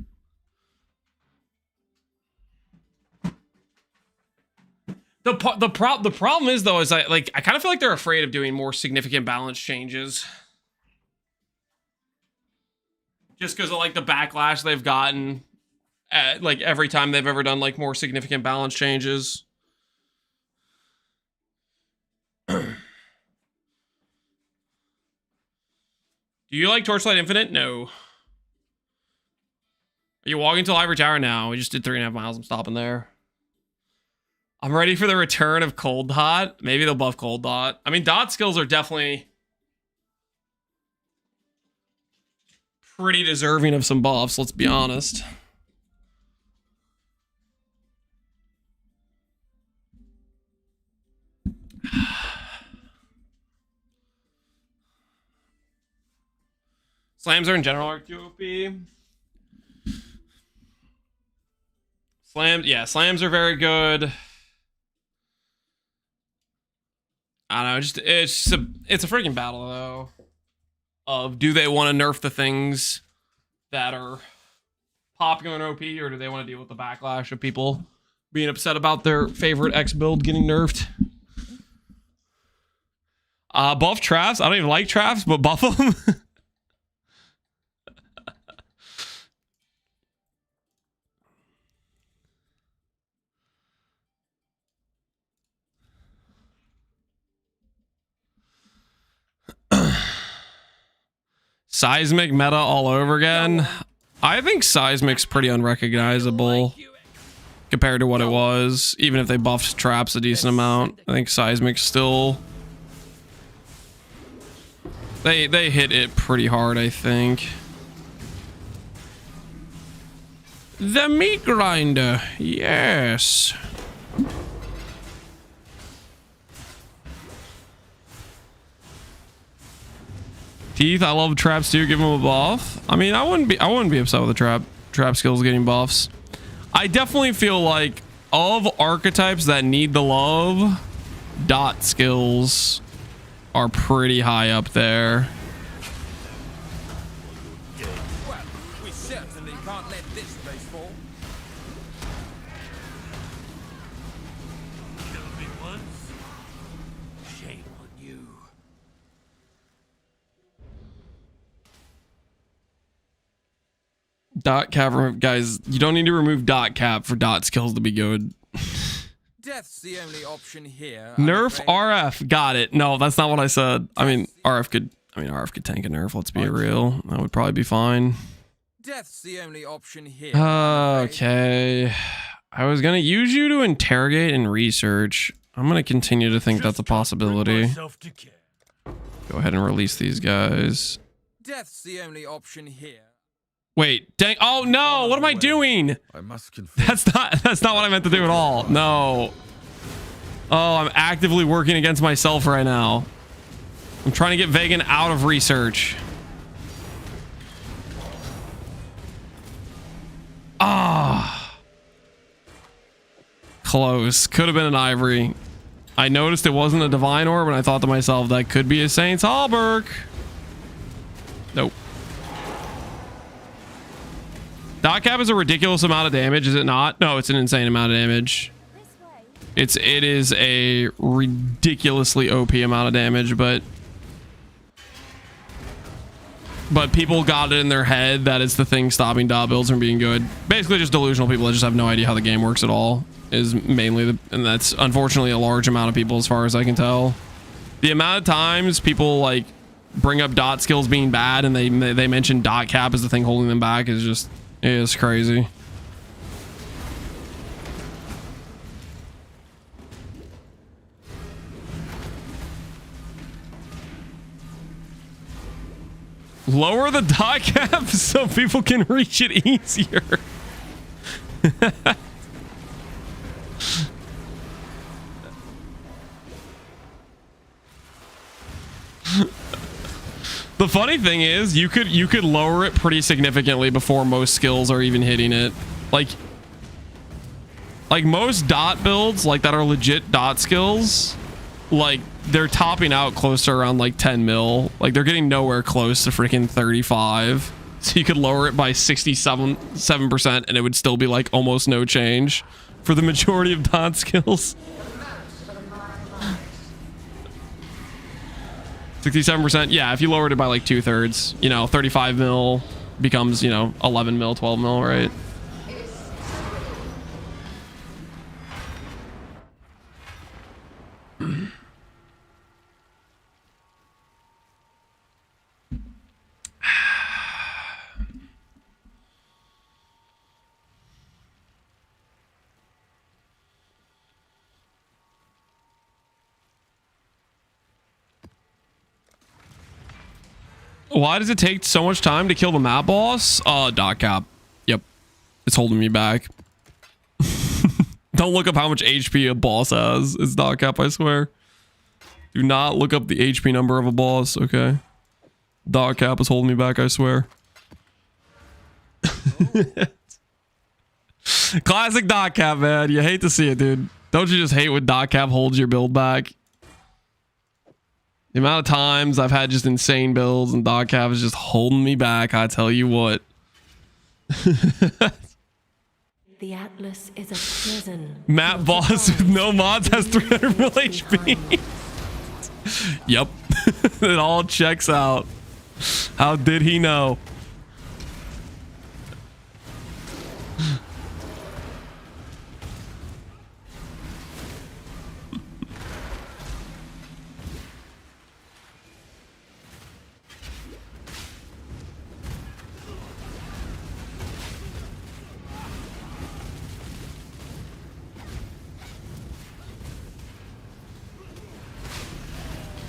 The problem is, though, is I kind of feel like they're afraid of doing more significant balance changes. Just because of like the backlash they've gotten at, like, every time they've ever done like more significant balance changes. Do you like Torchlight Infinite? No. Are you walking to Ivory Tower now? We just did 3.5 miles. I'm stopping there. I'm ready for the return of Cold Dot. Maybe they'll buff Cold Dot. I mean, Dot skills are definitely pretty deserving of some buffs, let's be honest. Slams are in general are QOP. Slams are very good. I don't know, it's a freaking battle though. Of do they want to nerf the things that are popular in OP, or do they want to deal with the backlash of people being upset about their favorite X build getting nerfed? Buff traps. I don't even like traps, but buff them. Seismic meta all over again. I think Seismic's pretty unrecognizable compared to what it was. Even if they buffed traps a decent amount, I think Seismic's still... They hit it pretty hard, I think. The meat grinder, yes. Teeth, I love traps too. Give them a buff. I mean, I wouldn't be upset with the trap skills getting buffs. I definitely feel like of archetypes that need the love, Dot skills are pretty high up there. Well, we certainly can't let this place fall. Kill me once. Shame on you. Dot cap, guys, you don't need to remove dot cap for dot skills to be good. Death's the only option here. Nerf RF, got it. No, that's not what I said. I mean, RF could tank a nerf. Let's be real. That would probably be fine. Death's the only option here. Okay. I was gonna use you to interrogate and research. I'm gonna continue to think that's a possibility. Go ahead and release these guys. Death's the only option here. Wait, dang! Oh no! What am I doing? I must confess. That's not what I meant to do at all. No. Oh, I'm actively working against myself right now. I'm trying to get Vegan out of research. Ah. close. Could have been an ivory. I noticed it wasn't a divine orb, and I thought to myself that could be a Saint's Hallberg. Nope. Dot cap is a ridiculous amount of damage, is it not? No, it's an insane amount of damage. It is a ridiculously OP amount of damage, but people got it in their head that it's the thing stopping dot builds from being good. Basically just delusional people that just have no idea how the game works at all is mainly and that's unfortunately a large amount of people as far as I can tell. The amount of times people like bring up dot skills being bad and they mention dot cap as the thing holding them back is crazy. Lower the dot cap so people can reach it easier. The funny thing is you could lower it pretty significantly before most skills are even hitting it. Like most dot builds like that are legit dot skills, like they're topping out close to around like 10 mil. Like they're getting nowhere close to freaking 35. So you could lower it by 67% and it would still be like almost no change for the majority of dot skills. 67%. Yeah, if you lowered it by like 2/3, you know, 35 mil becomes, you know, 11 mil, 12 mil, right? Why does it take so much time to kill the map boss? Dot cap. Yep. It's holding me back. Don't look up how much HP a boss has. It's dot cap, I swear. Do not look up the HP number of a boss, okay? Dot cap is holding me back, I swear. Classic dot cap, man. You hate to see it, dude. Don't you just hate when dot cap holds your build back? The amount of times I've had just insane builds and dot cap is just holding me back, I tell you what. The Atlas is a prison. Map boss with no mods has 300 mil HP. Yep. It all checks out. How did he know?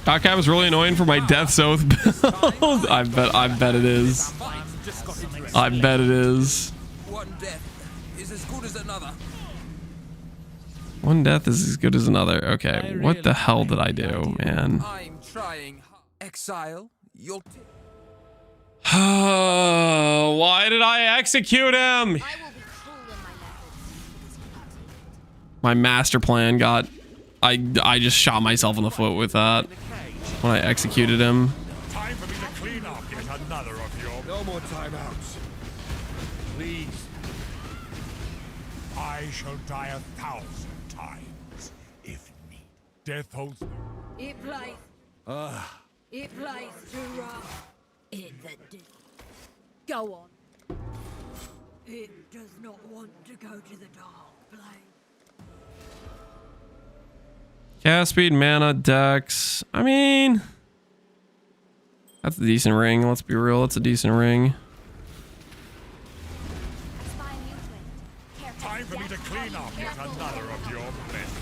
Dot cap is really annoying for my Death's Oath build. I bet it is. I bet it is. One death is as good as another. One death is as good as another. Okay, what the hell did I do, man? I'm trying. Exile, you'll... Why did I execute him? My master plan got... I just shot myself in the foot with that when I executed him. Time for me to clean up yet another of your... No more timeouts. Please. I shall die 1,000 times, if need. Death holds... It plays. It plays too rough. It that did. Go on. It does not want to go to the dark plane. Cast speed, mana, dex. I mean, that's a decent ring. Let's be real. That's a decent ring. Time for me to clean up yet another of your mess.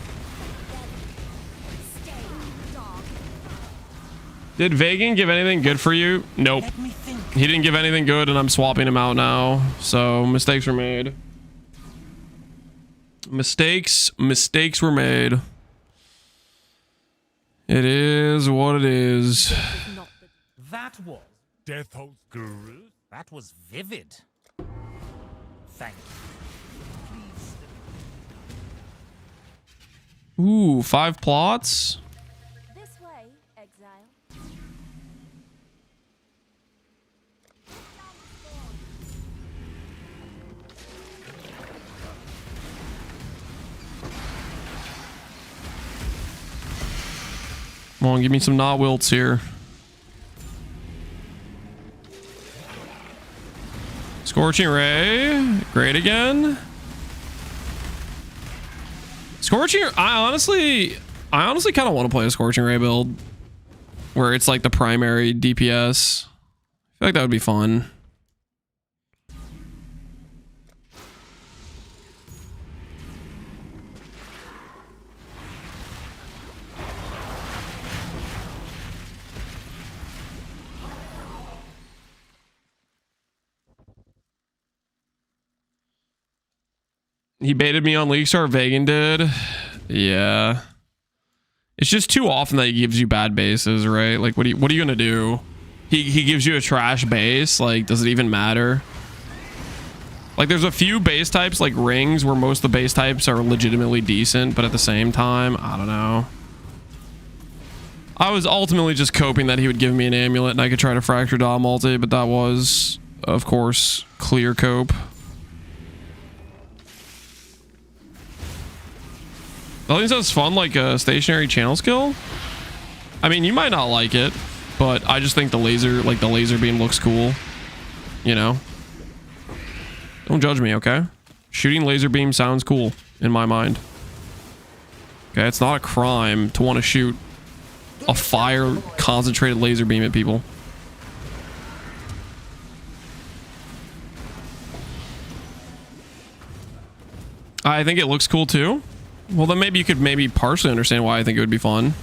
Did Vagan give anything good for you? Nope. He didn't give anything good, and I'm swapping him out now. So mistakes were made. Mistakes were made. It is what it is. That was Death holds... Guru. That was vivid. Thank you. Ooh, 5 plots. This way, Exile. Come on, give me some not wilts here. Scorching Ray. Great again. Scorching, I honestly kind of want to play a Scorching Ray build where it's like the primary DPS. I feel like that would be fun. He baited me on League Star. Vegan did. Yeah. It's just too often that he gives you bad bases, right? Like, what are you gonna do? He gives you a trash base. Like, does it even matter? Like, there's a few base types like rings where most of the base types are legitimately decent, but at the same time, I don't know. I was ultimately just coping that he would give me an amulet and I could try to fracture Dom multi, but that was, of course, clear cope. I think that's fun, like a stationary channel skill. I mean, you might not like it, but I just think the laser beam looks cool. You know? Don't judge me, okay? Shooting laser beam sounds cool in my mind. Okay, it's not a crime to want to shoot a fire concentrated laser beam at people. I think it looks cool too. Well, then maybe you could partially understand why I think it would be fun.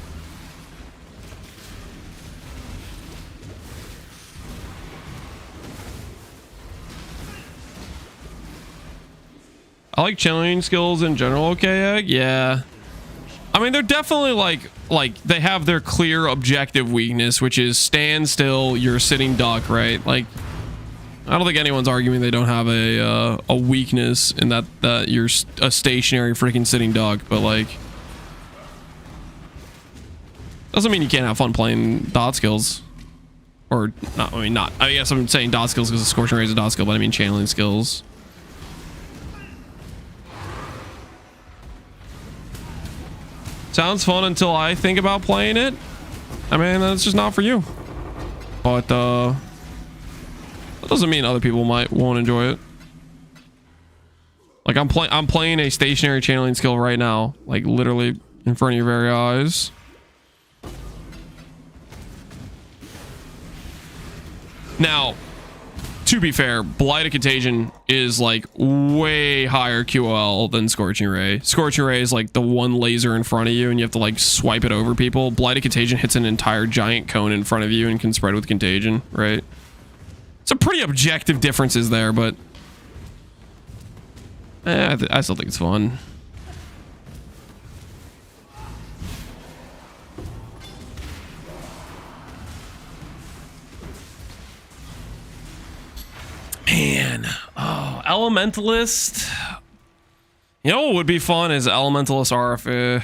I like channeling skills in general, okay? Yeah. I mean, they're definitely like they have their clear objective weakness, which is stand still, you're a sitting duck, right? Like, I don't think anyone's arguing they don't have a weakness in that you're a stationary freaking sitting duck, but like, doesn't mean you can't have fun playing dot skills. Or not, I mean, not. I guess I'm saying dot skills because the Scorching Ray is a dot skill, but I mean channeling skills. Sounds fun until I think about playing it. I mean, that's just not for you. But that doesn't mean other people won't enjoy it. Like I'm playing a stationary channeling skill right now, like literally in front of your very eyes. Now, to be fair, Blighted Contagion is like way higher QL than Scorching Ray. Scorching Ray is like the one laser in front of you and you have to like swipe it over people. Blighted Contagion hits an entire giant cone in front of you and can spread with contagion, right? Some pretty objective differences there, but I still think it's fun. Man, oh, Elementalist. You know what would be fun is Elementalist RFA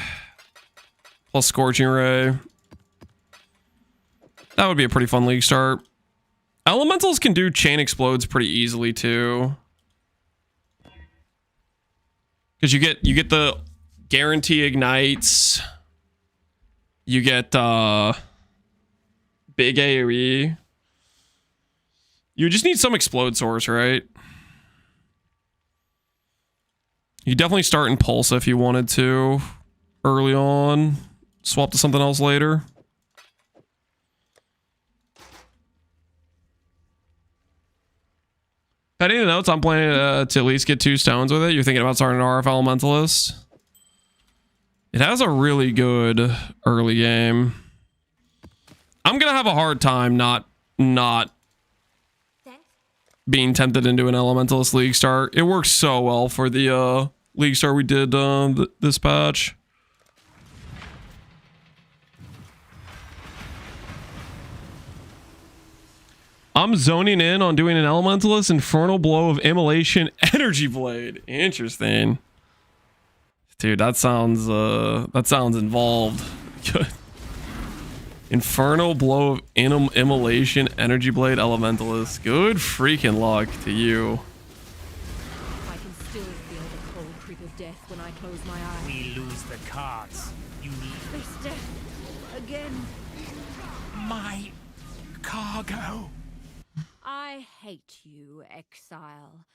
plus Scorching Ray. That would be a pretty fun league start. Elementals can do chain explodes pretty easily too, because you get the guarantee ignites. You get big AoE. You just need some explode source, right? You definitely start in Pulse if you wanted to early on. Swap to something else later. Heading to notes, I'm planning to at least get 2 stones with it. You're thinking about starting an RF Elementalist? It has a really good early game. I'm gonna have a hard time not being tempted into an Elementalist League start. It works so well for the League start we did this patch. I'm zoning in on doing an Elementalist Infernal Blow of Immolation Energy Blade. Interesting. Dude, that sounds involved. Good. Infernal Blow of Immolation, Energy Blade, Elementalist. Good freaking luck to you. I can still feel the cold creep of death when I close my eyes. We lose the cards. You need Face death again. my cargo. I hate you, Exile.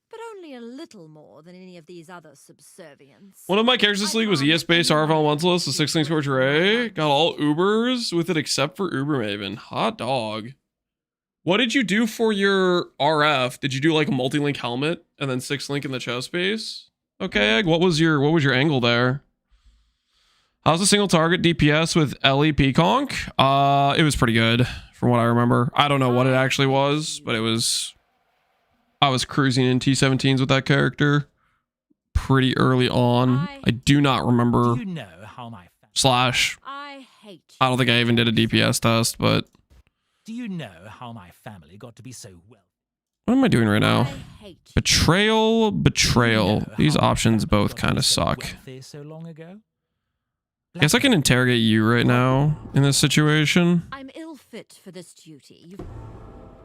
But only a little more than any of these other subservients. One of my characters this league was ES-based RF Elementalist, the 6-link Scorch Ray. Got all Ubers with it except for Uber Maven. Hot dog. What did you do for your RF? Did you do like a multi-link helmet and then 6-link in the chest base? Okay, Egg, what was your angle there? How's a single target DPS with LE Peaconk? It was pretty good from what I remember. I don't know what it actually was, but it was... I was cruising in T17s with that character pretty early on. I do not remember. Do you know how my Slash. I hate I don't think I even did a DPS test, but... Do you know how my family got to be so well? What am I doing right now? Betrayal, Betrayal. These options both kind of suck. Wealthy so long ago? I guess I can interrogate you right now in this situation. I'm ill fit for this duty.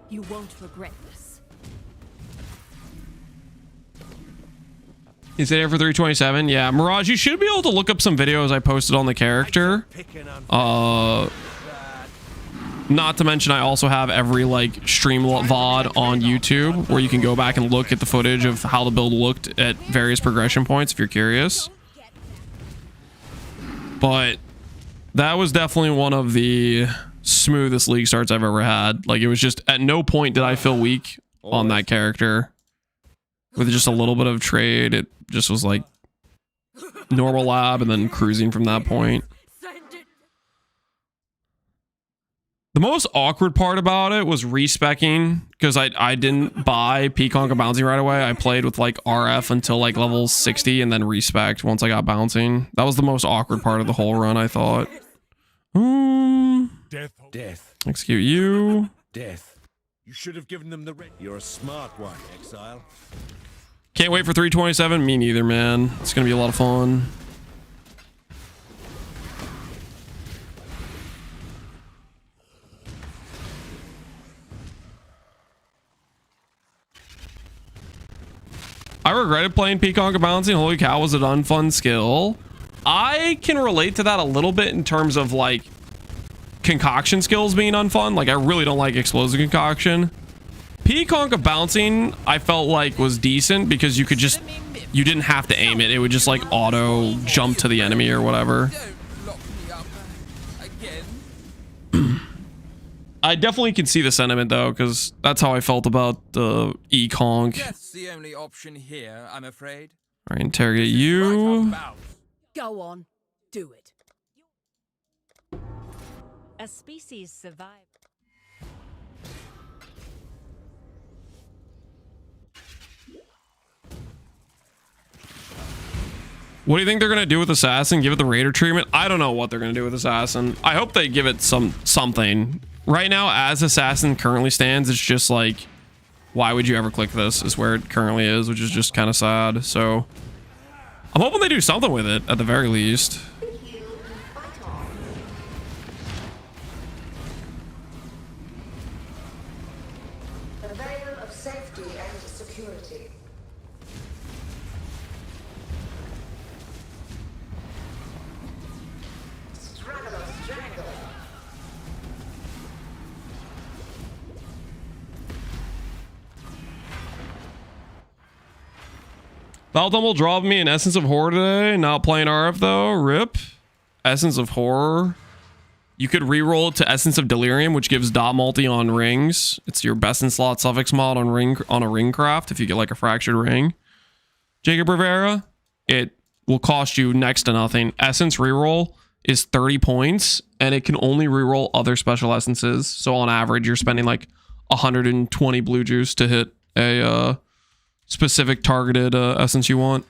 You won't regret this. Is it here for 327? Yeah, Mirage, you should be able to look up some videos I posted on the character. Not to mention, I also have every like stream VOD on YouTube where you can go back and look at the footage of how the build looked at various progression points if you're curious. But that was definitely one of the smoothest league starts I've ever had. Like, it was just at no point did I feel weak on that character. With just a little bit of trade, it just was like normal lab and then cruising from that point. The most awkward part about it was respecking, because I didn't buy Peaconk and bouncing right away. I played with like RF until like level 60 and then respec once I got bouncing. That was the most awkward part of the whole run, I thought. Death. Execute you. Death. You should have given them the red. You're a smart one, Exile. Can't wait for 327. Me neither, man. It's gonna be a lot of fun. I regretted playing Peaconk and bouncing. Holy cow, was it an unfun skill? I can relate to that a little bit in terms of like concoction skills being unfun. Like, I really don't like explosive concoction. Peaconk of bouncing, I felt like was decent because you could just, you didn't have to aim it. It would just like auto jump to the enemy or whatever. I definitely can see the sentiment though, because that's how I felt about the E-Conk. That's the only option here, I'm afraid. All right, interrogate you. Go on, do it. A species survived. What do you think they're gonna do with Assassin? Give it the Raider treatment? I don't know what they're gonna do with Assassin. I hope they give it something. Right now, as Assassin currently stands, it's just like, why would you ever click this? Is where it currently is, which is just kind of sad. So I'm hoping they do something with it at the very least. A veil of safety and security. Straggler, strangle. Valdomel will drop me an Essence of Horror today. Not playing RF though. RIP. Essence of Horror. You could reroll it to Essence of Delirium, which gives dot multi on rings. It's your best in slot suffix mod on a ring craft if you get like a fractured ring. Jacob Rivera, it will cost you next to nothing. Essence reroll is 30 points, and it can only reroll other special essences. So on average, you're spending like 120 blue juice to hit a specific targeted essence you want.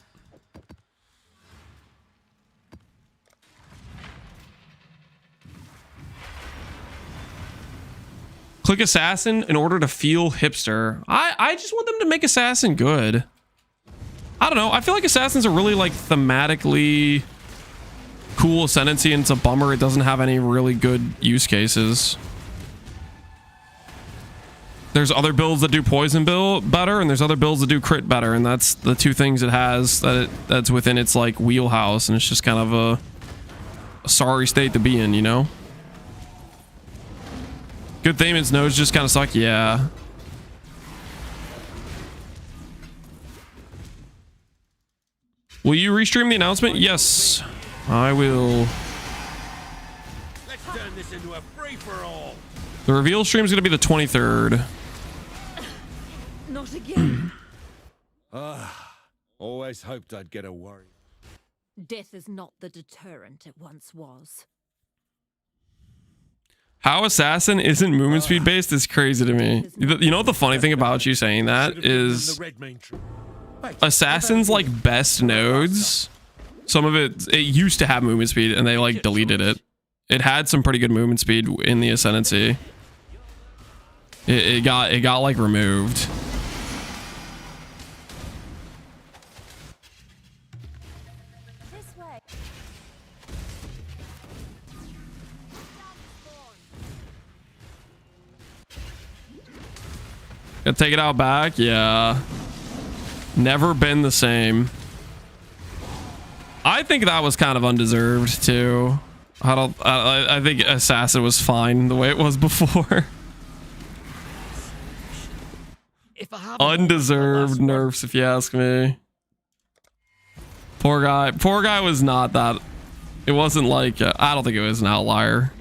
Click Assassin in order to feel hipster. I just want them to make Assassin good. I don't know. I feel like Assassins are really like thematically cool Ascendancy, and it's a bummer it doesn't have any really good use cases. There's other builds that do poison build better, and there's other builds that do crit better, and that's the two things it has that's within its like wheelhouse, and it's just kind of a sorry state to be in, you know? Good thing its nodes just kind of suck, yeah. Will you restream the announcement? Yes, I will. Let's turn this into a free-for-all. The reveal stream is going to be the 23rd. Not again. Always hoped I'd get a worry. Death is not the deterrent it once was. How Assassin isn't movement speed based is crazy to me. You know what the funny thing about you saying that is, Assassin's like best nodes, some of it used to have movement speed and they like deleted it. It had some pretty good movement speed in the Ascendancy. It got like removed. Gonna take it out back, yeah. Never been the same. I think that was kind of undeserved too. I think Assassin was fine the way it was before. Undeserved nerfs, if you ask me. Poor guy was not that. It wasn't like I don't think it was an outlier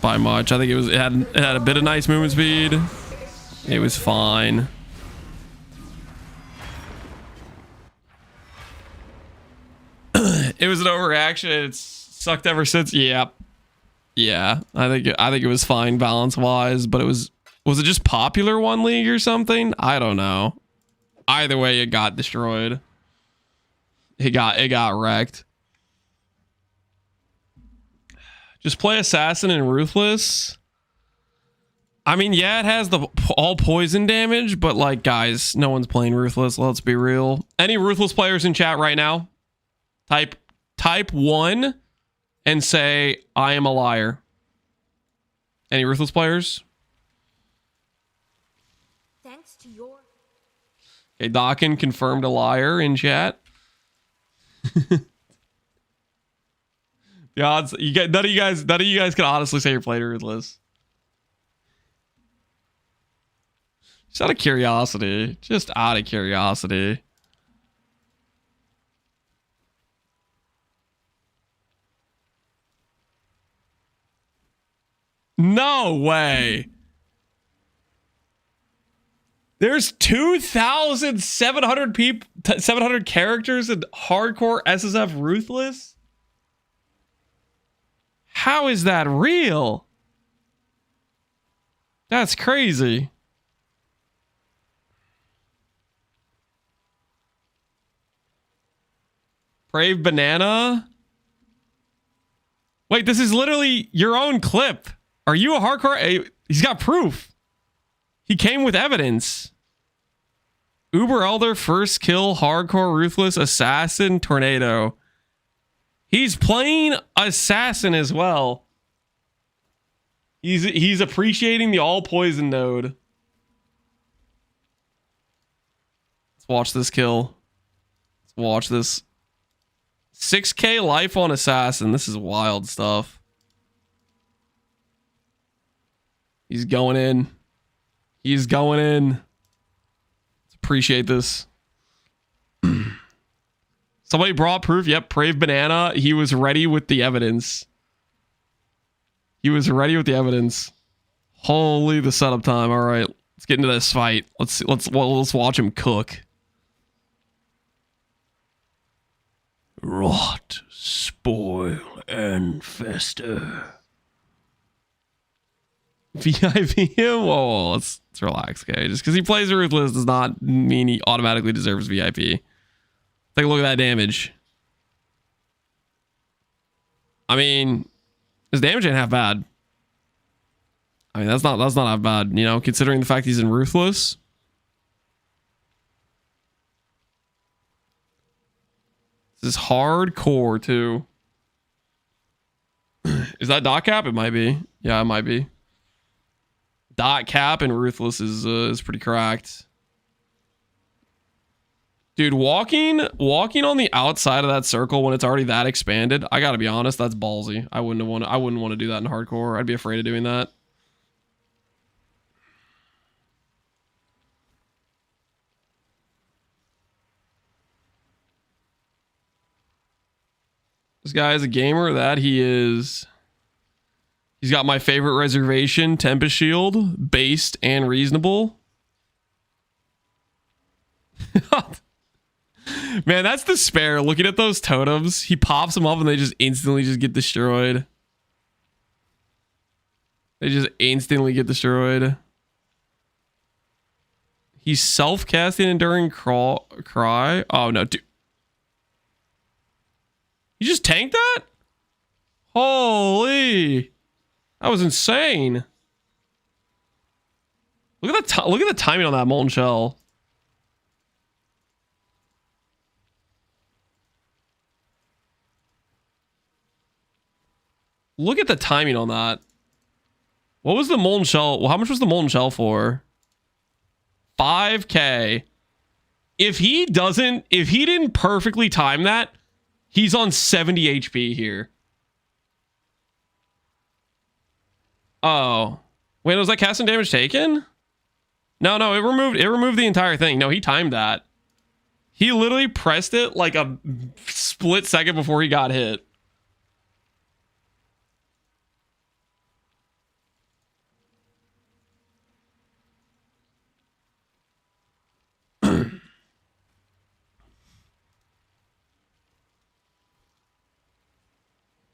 by much. I think it had a bit of nice movement speed. It was fine. It was an overreaction. It's sucked ever since. Yeah. I think it was fine balance wise, but was it just popular one league or something? I don't know. Either way, it got destroyed. It got wrecked. Just play Assassin and Ruthless. I mean, yeah, it has the all poison damage, but like, guys, no one's playing Ruthless. Let's be real. Any Ruthless players in chat right now? Type 1 and say, I am a liar. Any Ruthless players? Thanks to your... Okay, Dawkin confirmed a liar in chat. The odds, you get none of you guys can honestly say you're playing Ruthless. Just out of curiosity. Just out of curiosity. No way. There's 2,700 people, 700 characters in hardcore SSF Ruthless. How is that real? That's crazy. Brave Banana. Wait, this is literally your own clip. Are you a hardcore? He's got proof. He came with evidence. Uber Elder first kill hardcore Ruthless Assassin Tornado. He's playing Assassin as well. He's appreciating the all poison node. Let's watch this kill. Let's watch this. 6k life on Assassin. This is wild stuff. He's going in. He's going in. Let's appreciate this. Somebody brought proof. Yep, Brave Banana. He was ready with the evidence. He was ready with the evidence. Holy, the setup time. All right, let's get into this fight. Let's watch him cook. Rot, spoil, and fester. VIP him? Whoa, let's relax, okay? Just because he plays Ruthless does not mean he automatically deserves VIP. Take a look at that damage. I mean, his damage ain't half bad. I mean, that's not half bad, you know, considering the fact he's in Ruthless. This is hardcore too. Is that dot cap? It might be. Yeah, it might be. Dot cap and Ruthless is pretty cracked. Dude, walking on the outside of that circle when it's already that expanded, I gotta be honest, that's ballsy. I wouldn't want to do that in hardcore. I'd be afraid of doing that. This guy is a gamer, that he is. He's got my favorite reservation, Tempest Shield, based and reasonable. Man, that's despair. Looking at those totems, he pops them up and they just instantly just get destroyed. They just instantly get destroyed. He's self-casting Enduring Cry. Oh, no, dude. You just tanked that? Holy. That was insane. Look at the timing on that Molten Shell. Look at the timing on that. What was the Molten Shell? Well, how much was the Molten Shell for? 5K. If he didn't perfectly time that, he's on 70 HP here. Oh. Wait, was that casting damage taken? No, it removed the entire thing. No, he timed that. He literally pressed it like a split second before he got hit.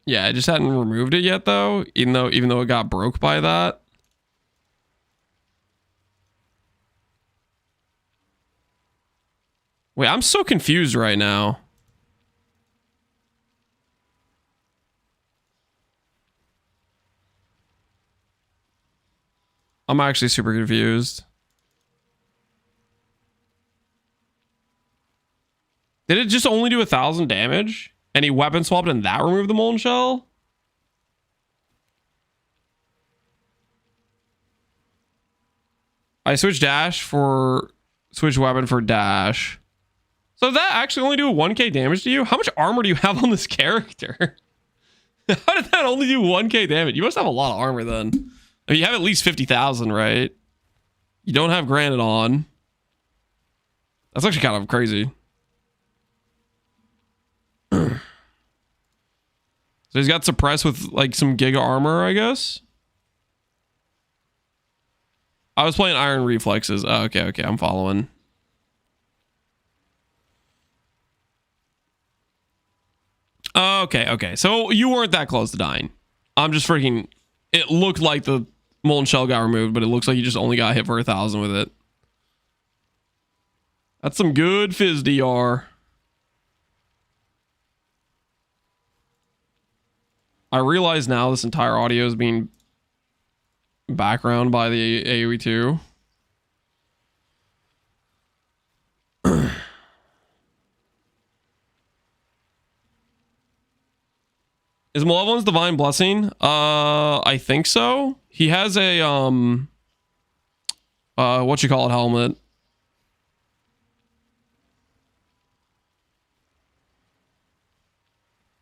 Yeah, I just hadn't removed it yet though, even though it got broke by that. Wait, I'm so confused right now. I'm actually super confused. Did it just only do 1,000 damage? And he weapon swapped and that removed the Molten Shell? I switched switch weapon for dash. So that actually only do 1k damage to you? How much armor do you have on this character? How did that only do 1k damage? You must have a lot of armor then. I mean, you have at least 50,000, right? You don't have granite on. That's actually kind of crazy. So he's got suppressed with like some giga armor, I guess. I was playing Iron Reflexes. Oh, okay, I'm following. Okay. So you weren't that close to dying. I'm just freaking. It looked like the Molten Shell got removed, but it looks like you just only got hit for 1,000 with it. That's some good fizz DR. I realize now this entire audio is being background by the AoE 2. Is Malevolence Divine Blessing? I think so. He has a helmet.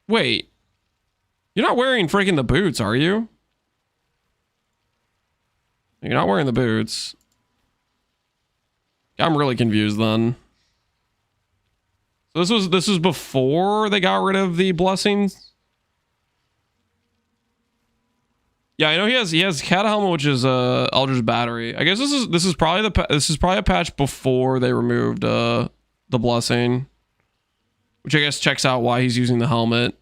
Wait. You're not wearing freaking the boots, are you? You're not wearing the boots. I'm really confused then. So this was before they got rid of the blessings. Yeah, I know he has Cat Helmet, which is Eldritch Battery. I guess this is probably a patch before they removed the blessing, which I guess checks out why he's using the helmet.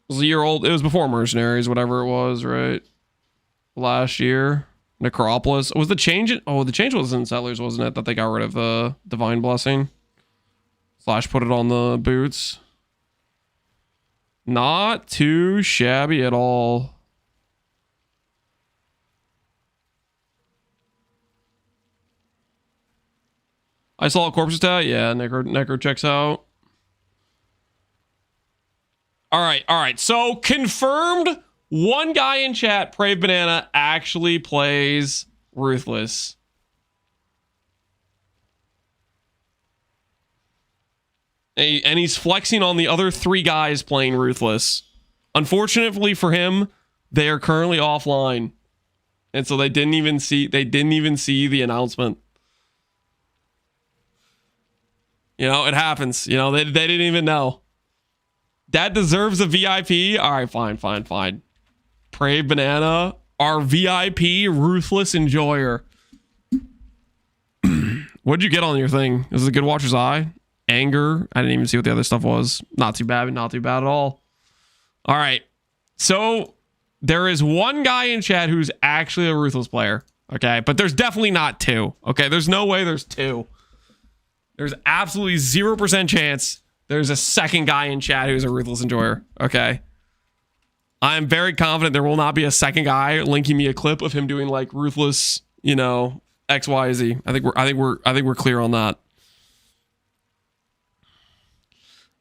It was a year old. It was before Mercenaries, whatever it was, right? Last year. Necropolis. Was the change? The change was in Settlers, wasn't it? That they got rid of the Divine Blessing. / put it on the boots. Not too shabby at all. I saw a corpse attack. Yeah, Necro checks out. All right. So confirmed, one guy in chat, Brave Banana, actually plays Ruthless. And he's flexing on the other 3 guys playing Ruthless. Unfortunately for him, they are currently offline. And so they didn't even see the announcement. You know, it happens. You know, they didn't even know. That deserves a VIP. All right, fine. Brave Banana, our VIP Ruthless enjoyer. What'd you get on your thing? Is it a good watcher's eye? Anger. I didn't even see what the other stuff was. Not too bad at all. All right. So there is one guy in chat who's actually a Ruthless player. Okay. But there's definitely not 2. Okay. There's no way there's 2. There's absolutely 0% chance there's a second guy in chat who's a Ruthless enjoyer. Okay. I'm very confident there will not be a second guy linking me a clip of him doing like Ruthless, you know, XYZ. I think we're clear on that.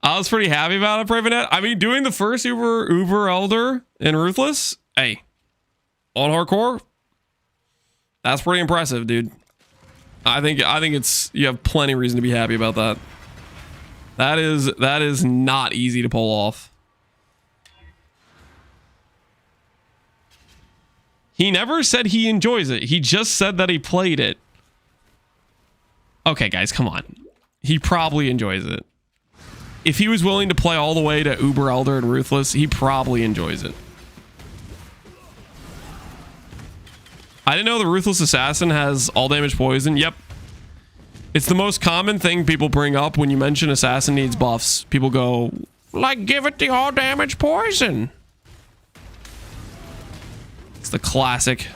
I was pretty happy about it, Bravenet. I mean, doing the first Uber Elder in Ruthless, hey, on hardcore, that's pretty impressive, dude. I think it's, you have plenty of reason to be happy about that. That is not easy to pull off. He never said he enjoys it. He just said that he played it. Okay, guys, come on. He probably enjoys it. If he was willing to play all the way to Uber Elder and Ruthless, he probably enjoys it. I didn't know the Ruthless Assassin has all damage poison. Yep. It's the most common thing people bring up when you mention Assassin needs buffs. People go, like, give it the all damage poison. It's the classic.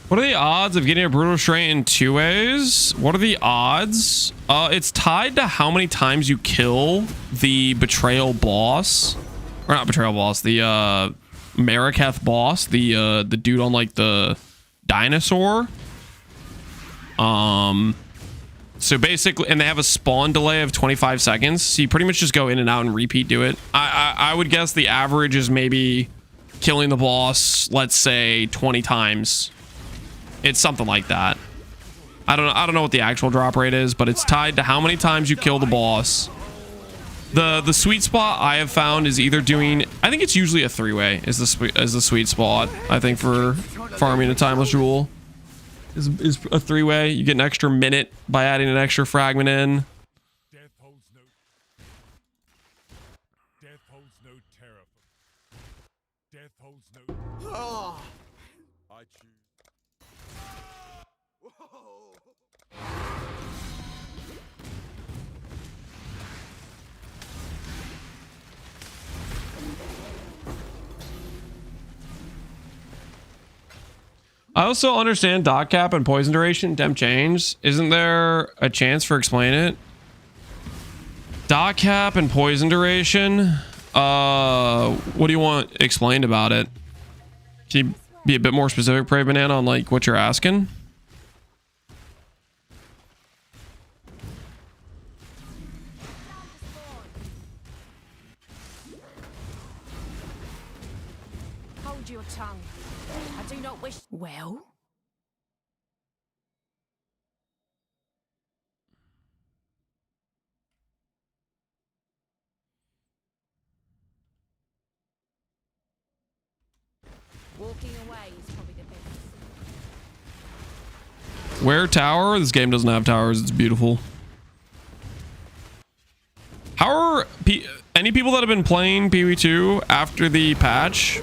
What are the odds of getting a brutal straight in 2 ways? What are the odds? It's tied to how many times you kill the Betrayal boss. Or not Betrayal boss, the Mariketh boss, the dude on like the dinosaur. So basically, and they have a spawn delay of 25 seconds. So you pretty much just go in and out and repeat do it. I would guess the average is maybe killing the boss, let's say 20 times. It's something like that. I don't know what the actual drop rate is, but it's tied to how many times you kill the boss. The sweet spot I have found is either doing, I think it's usually a 3-way is the sweet spot. I think for farming a timeless jewel is a 3-way. You get an extra minute by adding an extra fragment in. Death holds no terror. Death holds no. Oh. I choose. I also understand dot cap and poison duration, dem change. Isn't there a chance for explain it? Dot cap and poison duration. What do you want explained about it? Can you be a bit more specific, Prey Banana, on like what you're asking? Hold hold your tongue. I do not wish. Well? Walking away is probably the best. Where tower? This game doesn't have towers. It's beautiful. How are any people that have been playing PvE2 after the patch?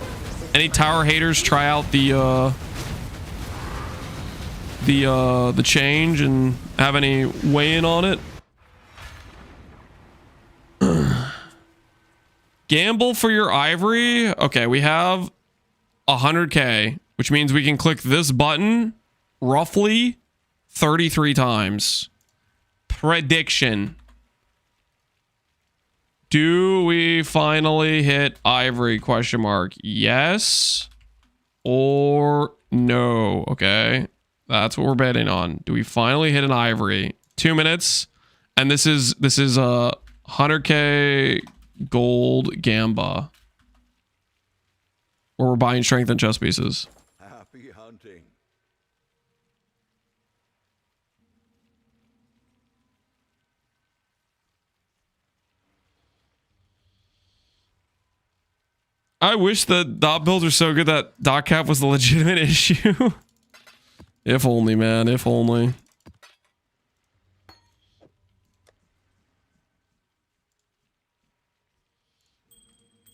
Any tower haters try out the change and have any weigh in on it? Gamble for your ivory. Okay, we have 100k, which means we can click this button roughly 33 times. Prediction. Do we finally hit ivory? Question mark. Yes or no. Okay, that's what we're betting on. Do we finally hit an ivory? 2 minutes, and this is a 100k gold gamba, or we're buying strength and chest pieces. Happy hunting. I wish the dot builds are so good that dot cap was the legitimate issue. If only, man. If only.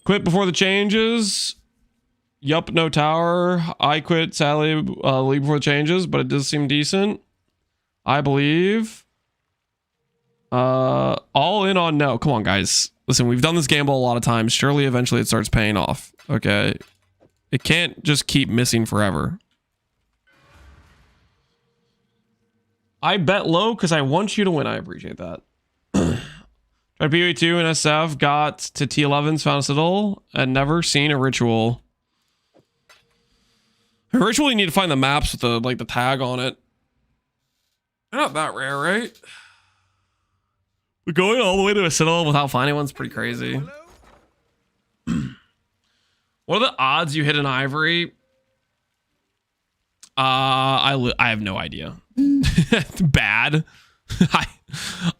Quit before the changes. Yup, no tower. I quit, sadly, league before the changes, but it does seem decent. I believe. All in on no. Come on, guys. Listen, we've done this gamble a lot of times. Surely eventually it starts paying off. Okay. It can't just keep missing forever. I bet low because I want you to win. I appreciate that. Tried PvE2 and SF, got to T11s, found a citadel, and never seen a ritual. A ritual, you need to find the maps with the the tag on it. They're not that rare, right? But going all the way to a citadel without finding one's pretty crazy. What are the odds you hit an ivory? I have no idea. Bad.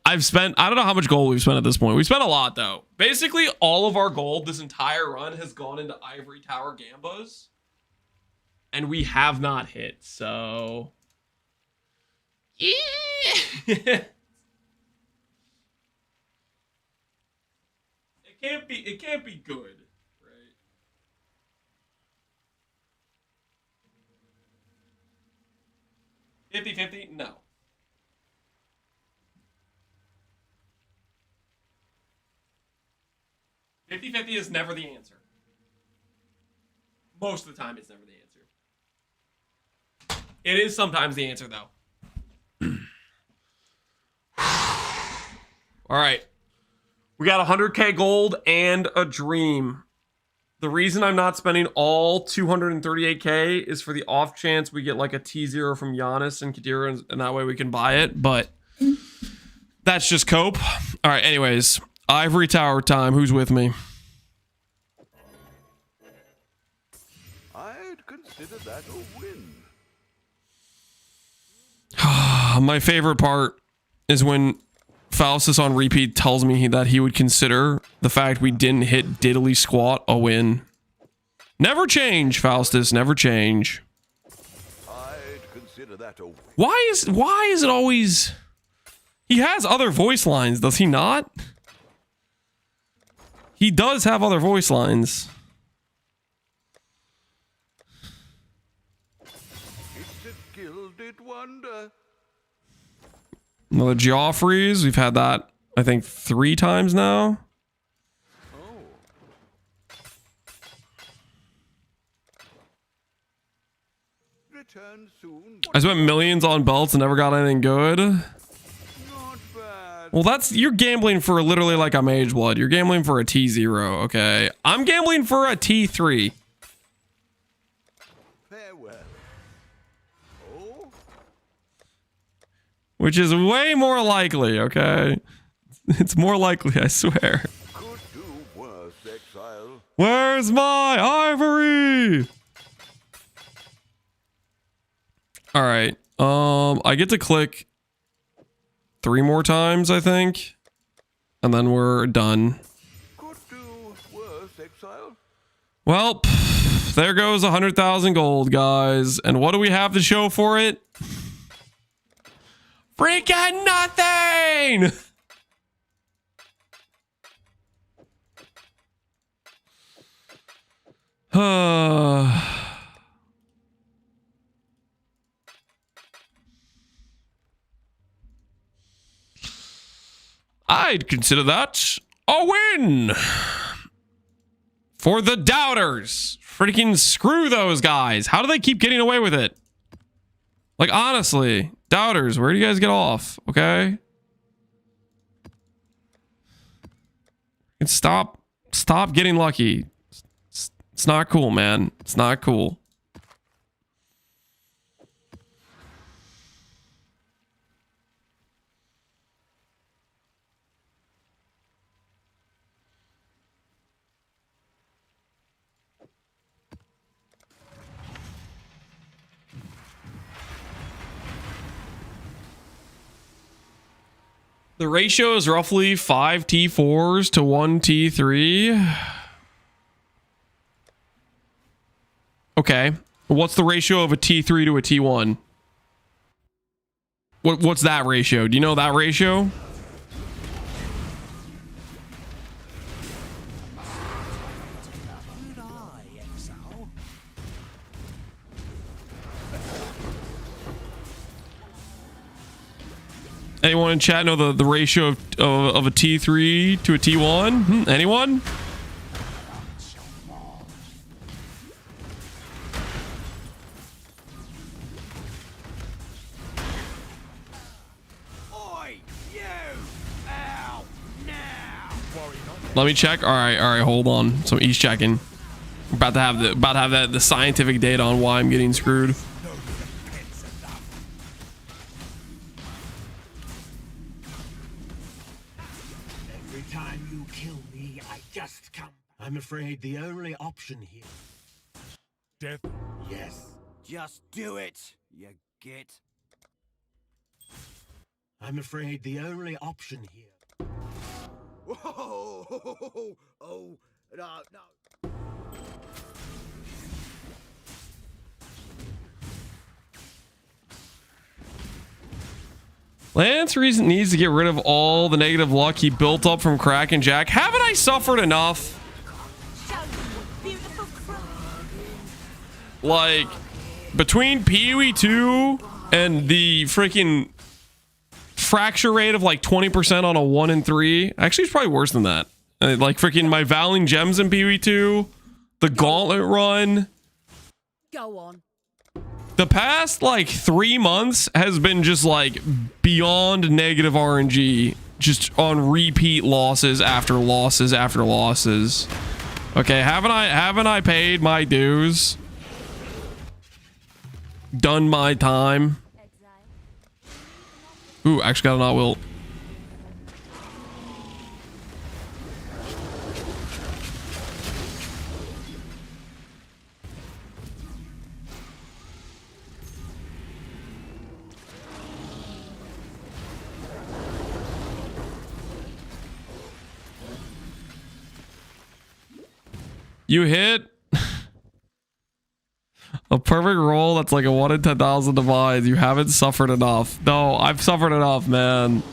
I've spent, I don't know how much gold we've spent at this point. We spent a lot though. Basically all of our gold this entire run has gone into ivory tower gambas. And we have not hit, so yeah. It can't be good, right? $50-50? No. 50-50 is never the answer. Most of the time, it's never the answer. It is sometimes the answer, though. All right. We got 100k gold and a dream. The reason I'm not spending all 238k is for the off chance we get like a T0 from Giannis and Kadira, and that way we can buy it, but that's just cope. All right, anyways, ivory tower time. Who's with me? I'd consider that a win. My favorite part is when Faustus on repeat tells me that he would consider the fact we didn't hit diddly squat a win. Never change, Faustus. Never change. I'd consider that a win. Why is it always? He has other voice lines, does he not? He does have other voice lines. It's a gilded wonder. Another Joffrey's. We've had that, I think, 3 times now. Oh. Return soon. I spent millions on belts and never got anything good. Not bad. Well, you're gambling for literally like a mage blood. You're gambling for a T0, okay? I'm gambling for a T3. Farewell. Oh? Which is way more likely, okay? It's more likely, I swear. Could do worse, Exile. Where's my ivory? All right. I get to click 3 more times, I think. And then we're done. Could do worse, Exile. Well, there goes 100,000 gold, guys. And what do we have to show for it? Freaking nothing! I'd consider that a win for the doubters. Freaking screw those guys. How do they keep getting away with it? Like, honestly, doubters, where do you guys get off? Okay. And stop getting lucky. It's not cool, man. It's not cool. The ratio is roughly 5 T4s to 1 T3. Okay. What's the ratio of a T3 to a T1? What's that ratio? Do you know that ratio? Anyone in chat know the ratio of a T3 to a T1? Anyone? Let me check. All right, hold on. So he's checking. About to have the scientific data on why I'm getting screwed. I'm afraid the only option here. Death? Yes. Just do it, you git. I'm afraid the only option here. Whoa! Oh, no. Lance Reason needs to get rid of all the negative luck he built up from Crack and Jack. Haven't I suffered enough? Like, between Pee-wee 2 and the freaking fracture rate of like 20% on a 1 and 3. Actually, it's probably worse than that. Like freaking my Vowling Gems in Pee-wee 2. The Gauntlet run. Go on. The past like 3 months has been just like beyond negative RNG. Just on repeat losses after losses after losses. Okay, haven't I paid my dues? Done my time. Ooh, actually got a not wilt. You hit a perfect roll that's like a 1 in 10,000 divide. You haven't suffered enough. No, I've suffered enough, man.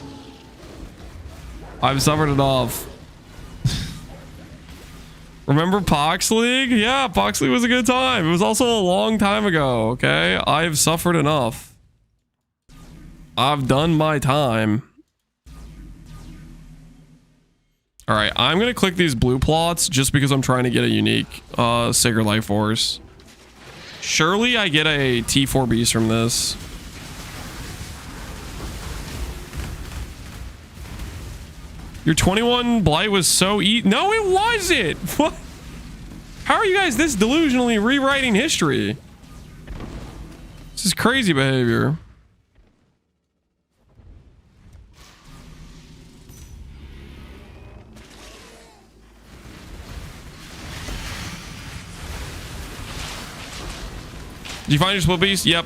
I've suffered enough. Remember Pox League? Yeah, Pox League was a good time. It was also a long time ago, okay? I've suffered enough. I've done my time. All right, I'm going to click these blue plots just because I'm trying to get a unique Sacred Life Force. Surely I get a T4 beast from this. Your 21 blight was so No, it wasn't. What? How are you guys this delusionally rewriting history? This is crazy behavior. Did you find your split beast? Yep.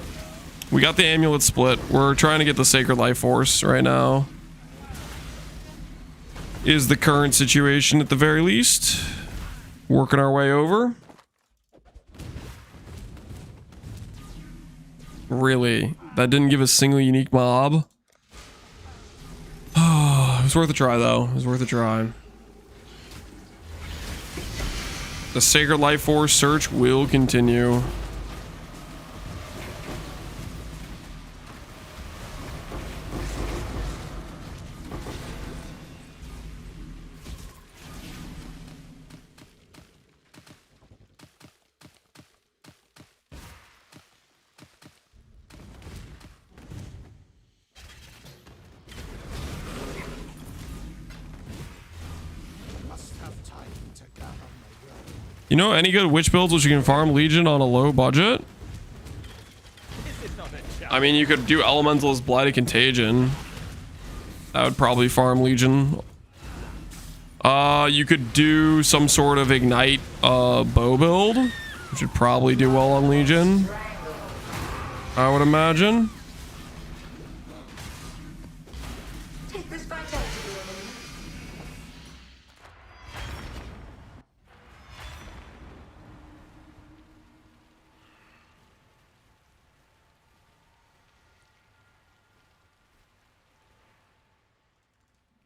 We got the amulet split. We're trying to get the Sacred Life Force right now. Is the current situation at the very least. Working our way over. Really? That didn't give a single unique mob? Oh, it was worth a try though. It was worth a try. The Sacred Life Force search will continue. You know any good witch builds which you can farm Legion on a low budget? I mean, you could do Elementalist Blighted Contagion. That would probably farm Legion. You could do some sort of Ignite bow build, which would probably do well on Legion, I would imagine.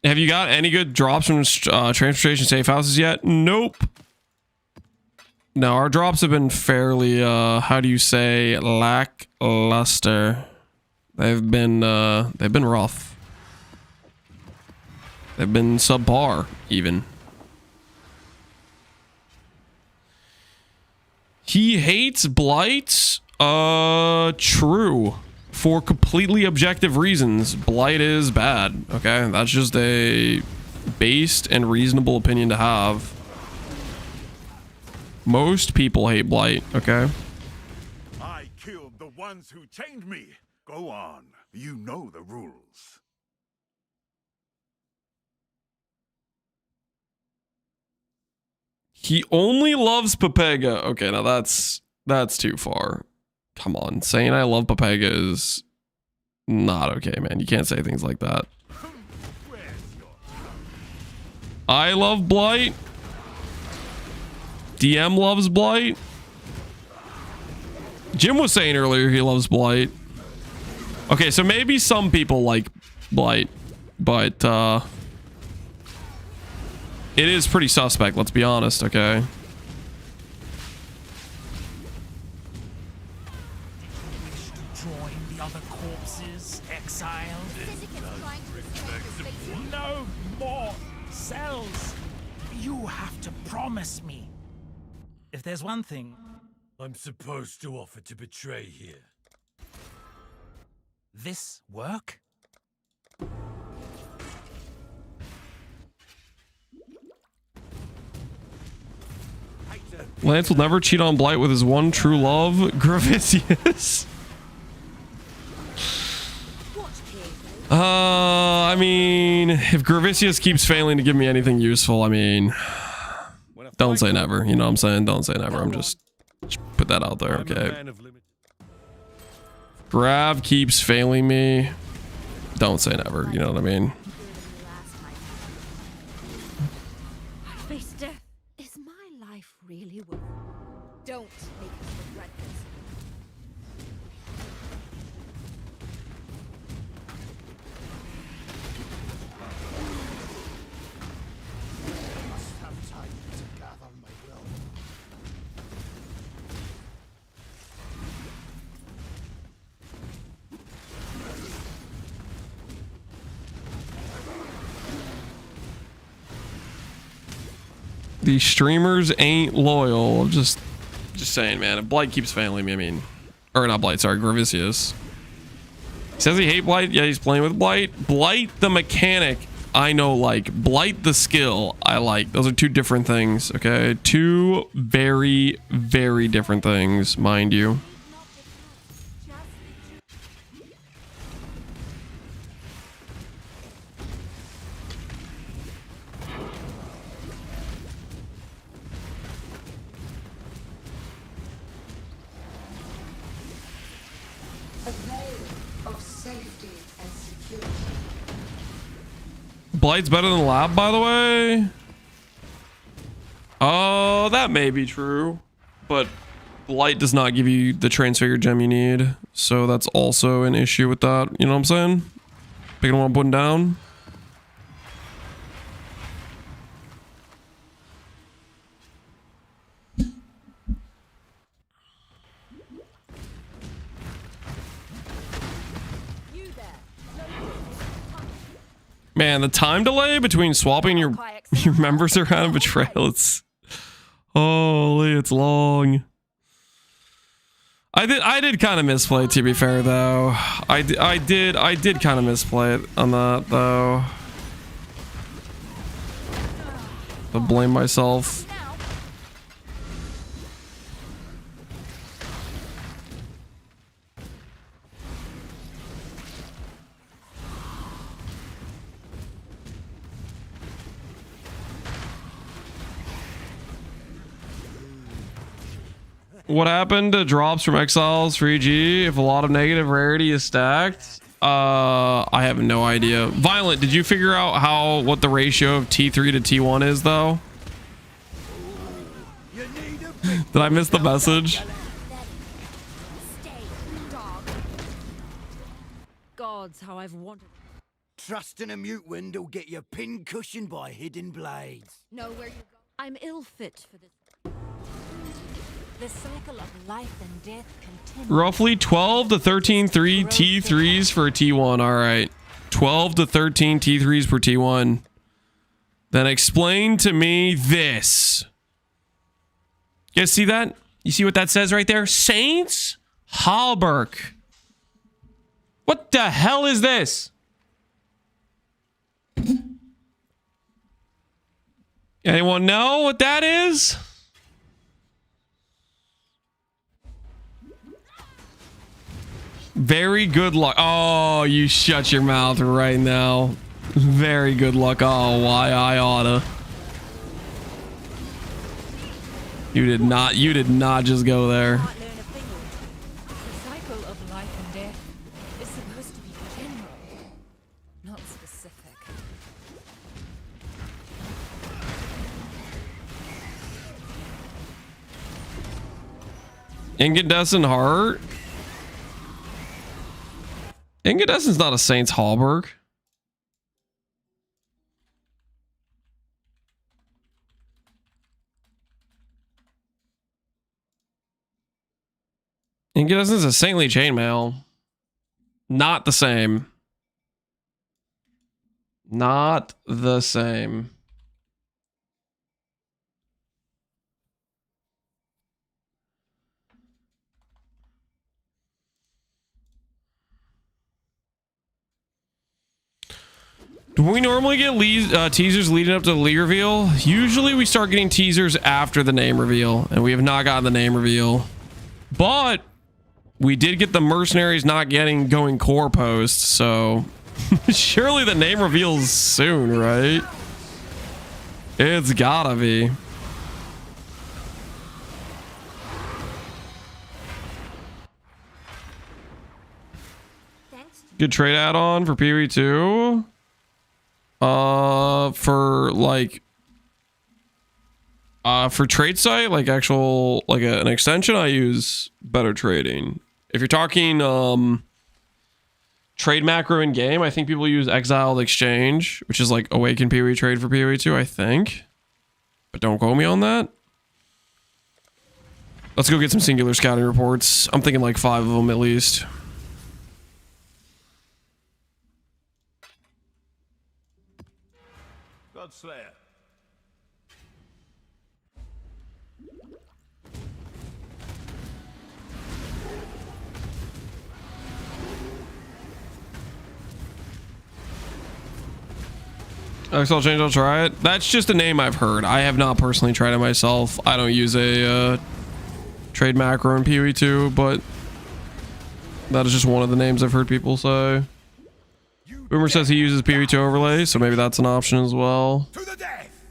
Have you got any good drops from transportation safe houses yet? Nope. No, our drops have been fairly, how do you say, lackluster. They've been rough. They've been subpar, even. He hates Blight? True. For completely objective reasons, Blight is bad. Okay, that's just a based and reasonable opinion to have. Most people hate Blight. Okay. I killed the ones who chained me. Go on. You know the rules. He only loves Pepega. Okay, now that's too far. Come on, saying I love Pepega is not okay, man. You can't say things like that. I love Blight. DM loves Blight. Jim was saying earlier he loves Blight. Okay, so maybe some people like Blight, but it is pretty suspect, let's be honest, okay? Exile. No more cells. You have to promise me. If there's one thing I'm supposed to offer to betray here. This work? Lance will never cheat on Blight with his one true love, Gravicius. I mean, if Gravicius keeps failing to give me anything useful, I mean, don't say never. You know what I'm saying? Don't say never. I'm just put that out there, okay? Grav keeps failing me. Don't say never. You know what I mean? Face death. Is my life really worth? Don't make us regret this. These streamers ain't loyal. I'm just saying, man. If Blight keeps failing me, I mean, or not Blight, sorry, Gravicius. He says he hates Blight. Yeah, he's playing with Blight. Blight the mechanic, I know, like. Blight the skill, I like. Those are two different things, okay? Two very, very different things, mind you. A player Blight's better than Lab, by the way. Oh, that may be true, but Blight does not give you the transfigure gem you need, so that's also an issue with that. You know what I'm saying? Picking one, putting down. Man, the time delay between swapping your members around in Betrayal, it's holy, it's long. I did kind of misplay, to be fair, though. I did kind of misplay it on that, though. I blame myself. What happened to drops from Exiles for EG if a lot of negative rarity is stacked? I have no idea. Violent, did you figure out what the ratio of T3 to T1 is, though? Did I miss the message? Gods, how I've wanted. Trust in a mute wind will get you pin cushioned by hidden blades. Know where you go. I'm ill fit for this. The cycle of life and death continues. Roughly 12 to 13 T3s for a T1. All right. 12 to 13 T3s per T1. Then explain to me this. You guys see that? You see what that says right there? Saints Hallberg. What the hell is this? Anyone know what that is? Very good luck. Oh, you shut your mouth right now. Very good luck. Oh, why I oughta. You did not just go there. The cycle of life and death is supposed to be general, not specific. Incandescent Heart? Incandescent's not a Saints Hallberg. Incandescent's a Saintly Chainmail. Not the same. Not the same. Do we normally get teasers leading up to the league reveal? Usually we start getting teasers after the name reveal, and we have not gotten the name reveal. But we did get the mercenaries not going core post, so surely the name reveals soon, right? It's gotta be. Good trade add-on for PoE2. For trade site, like actual, like an extension, I use Better Trading. If you're talking trade macro in game, I think people use Exiled Exchange, which is like Awaken PoE trade for PoE2, I think. But don't quote me on that. Let's go get some singular scouting reports. I'm thinking like 5 of them at least. Godslayer. Exile change, I'll try it. That's just a name I've heard. I have not personally tried it myself. I don't use a trade macro in PoE2, but that is just one of the names I've heard people say. Boomer says he uses PoE2 overlay, so maybe that's an option as well. To the death!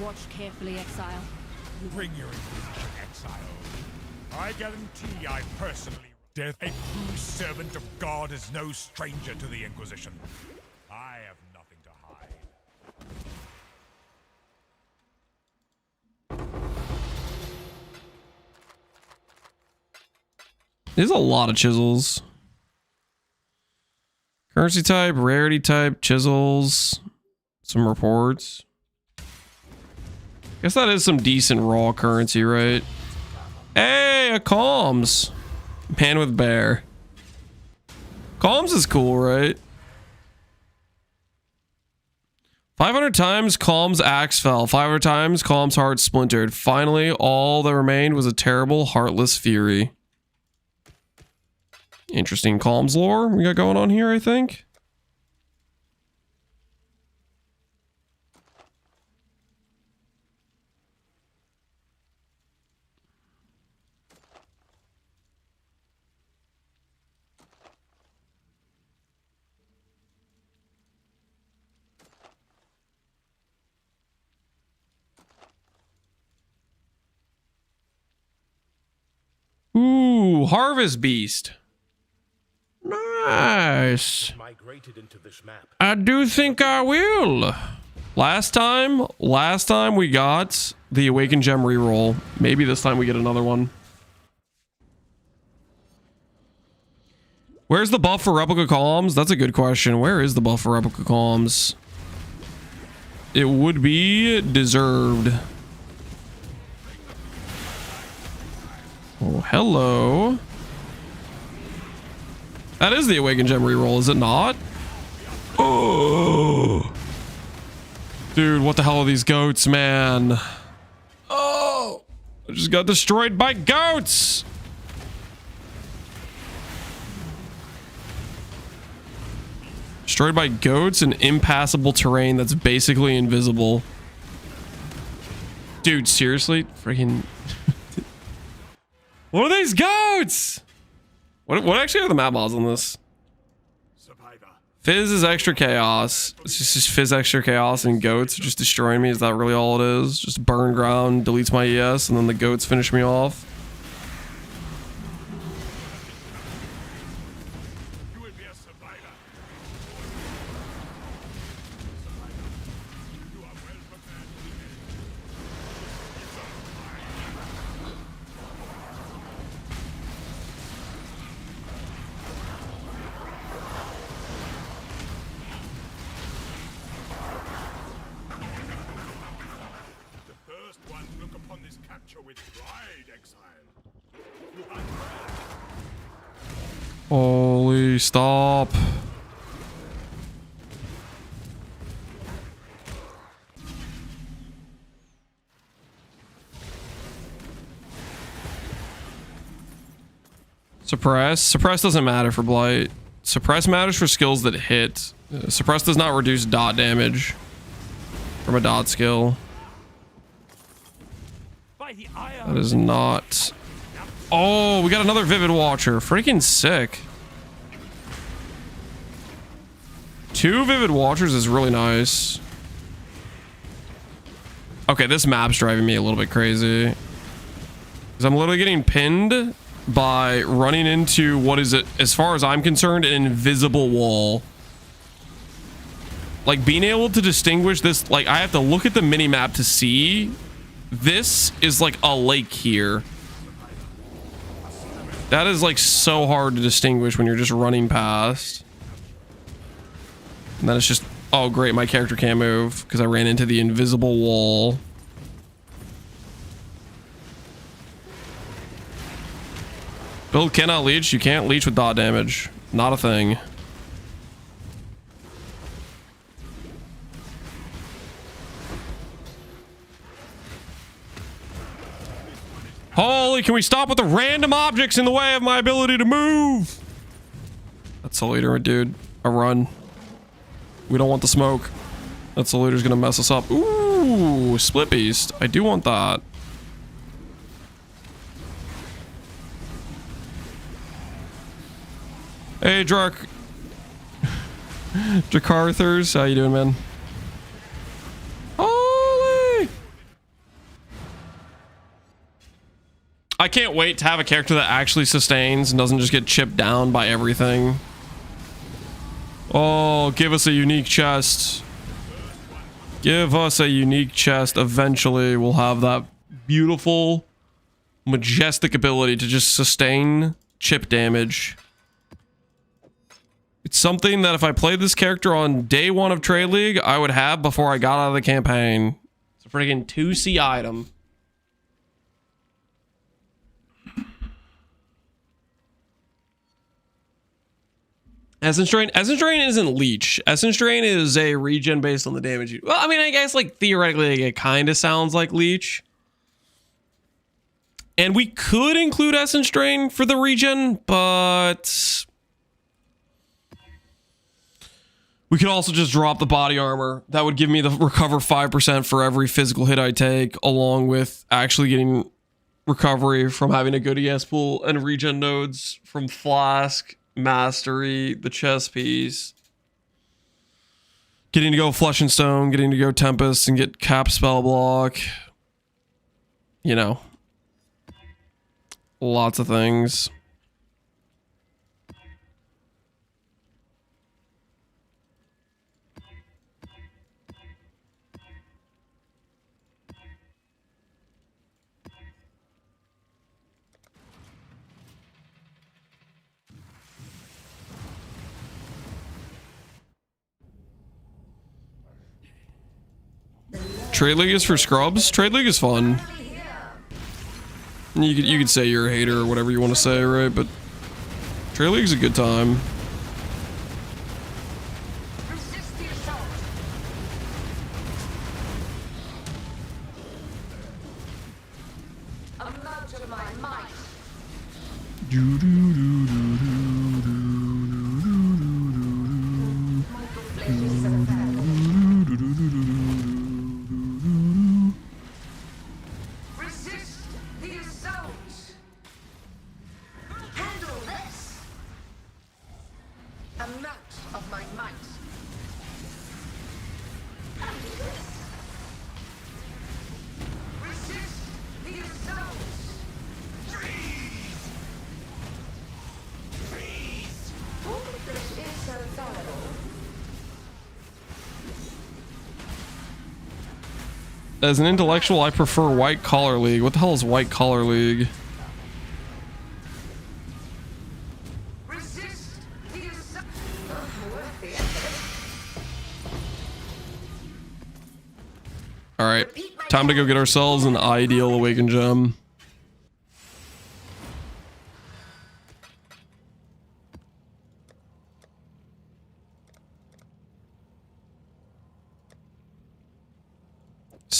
Watch carefully, Exile. Bring your Inquisition, Exile. I guarantee I personally... Death, a true servant of God, is no stranger to the Inquisition. I have nothing to hide. There's a lot of chisels. Currency type, rarity type, chisels, some reports. Guess that is some decent raw currency, right? Hey, a comms. Man with bear. Comms is cool, right? 500 times Calm's axe fell. 500 times Calm's heart splintered. Finally, all that remained was a terrible, heartless fury. Interesting Calm's lore we got going on here, I think. Ooh, Harvest Beast. Nice. Migrated into this map. I do think I will. Last time we got the Awakened Gem reroll. Maybe this time we get another one. Where's the buff for replica columns? That's a good question. Where is the buff for replica columns? It would be deserved. Oh, hello. That is the Awakened Gem reroll, is it not? Oh, dude, what the hell are these goats, man? Oh, I just got destroyed by goats. Destroyed by goats and impassable terrain that's basically invisible. Dude, seriously? Freaking... What are these goats? What actually are the map mods on this? Fizz is extra chaos. It's just Fizz extra chaos and goats are just destroying me. Is that really all it is? Just burn ground, deletes my ES, and then the goats finish me off. Holy stop. Suppress. Suppress doesn't matter for Blight. Suppress matters for skills that hit. Suppress does not reduce dot damage from a dot skill. That is not... Oh, we got another Vivid Watcher. Freaking sick. 2 Vivid Watchers is really nice. Okay, this map's driving me a little bit crazy. Because I'm literally getting pinned by running into what is it, as far as I'm concerned, an invisible wall. Like, being able to distinguish this, like, I have to look at the mini-map to see. This is like a lake here. That is like so hard to distinguish when you're just running past. And then it's just, oh great, my character can't move because I ran into the invisible wall. Build cannot leech. You can't leech with dot damage. Not a thing. Holy, can we stop with the random objects in the way of my ability to move? That's a leader, dude. A run. We don't want the smoke. That's the leader's gonna mess us up. Ooh, split beast. I do want that. Hey, Dracarthurs. How you doing, man? Holy! I can't wait to have a character that actually sustains and doesn't just get chipped down by everything. Oh, give us a unique chest. Give us a unique chest. Eventually, we'll have that beautiful, majestic ability to just sustain chip damage. It's something that if I played this character on day 1 of Trade League, I would have before I got out of the campaign. It's a freaking 2C item. Essence Drain isn't Leech. Essence Drain is a regen based on the damage you... Well, I mean, I guess, like, theoretically, it kind of sounds like Leech. And we could include Essence Drain for the regen, but... we could also just drop the body armor. That would give me the recover 5% for every physical hit I take, along with actually getting recovery from having a good ES pool and regen nodes from Flask, Mastery, the chess piece. Getting to go Flesh and Stone, getting to go Tempest and get Cap Spell Block. You know. Lots of things. Trade League is for scrubs. Trade League is fun. You could say you're a hater or whatever you want to say, right? But Trade League's a good time. As an intellectual, I prefer White Collar League. What the hell is White Collar League? Alright, time to go get ourselves an ideal Awakened Gem.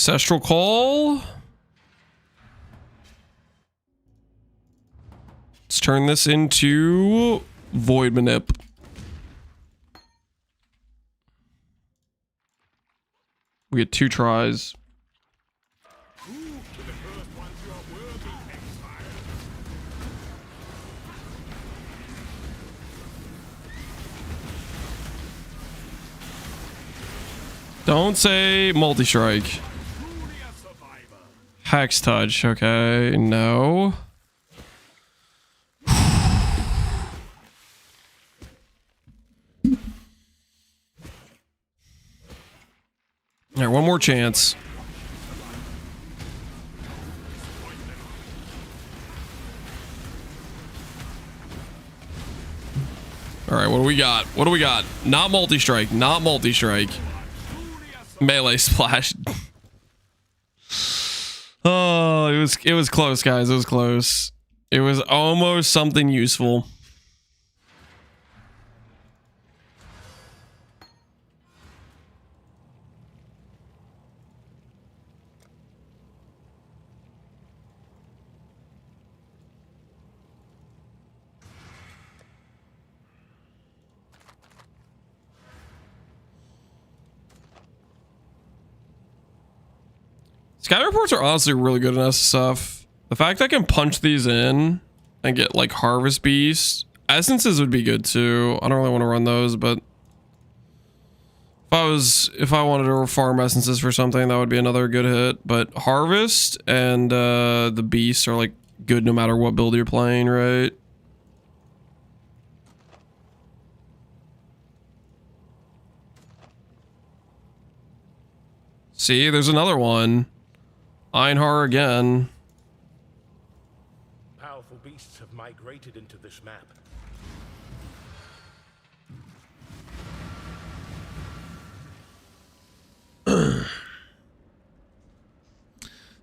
Ancestral Call. Let's turn this into Void Manip. We get 2 tries. Don't say multi-strike. Hex touch, okay, no. Alright, one more chance. Alright, what do we got? What do we got? Not multi-strike, not multi-strike. Melee splash. Oh, it was close, guys. It was close. It was almost something useful. Sky reports are honestly really good in SSF. The fact I can punch these in and get like Harvest Beast. Essences would be good too. I don't really want to run those, but if I wanted to farm essences for something, that would be another good hit. But Harvest and the Beasts are like good no matter what build you're playing, right? See, there's another one. Einhar again. Powerful beasts have migrated into this map.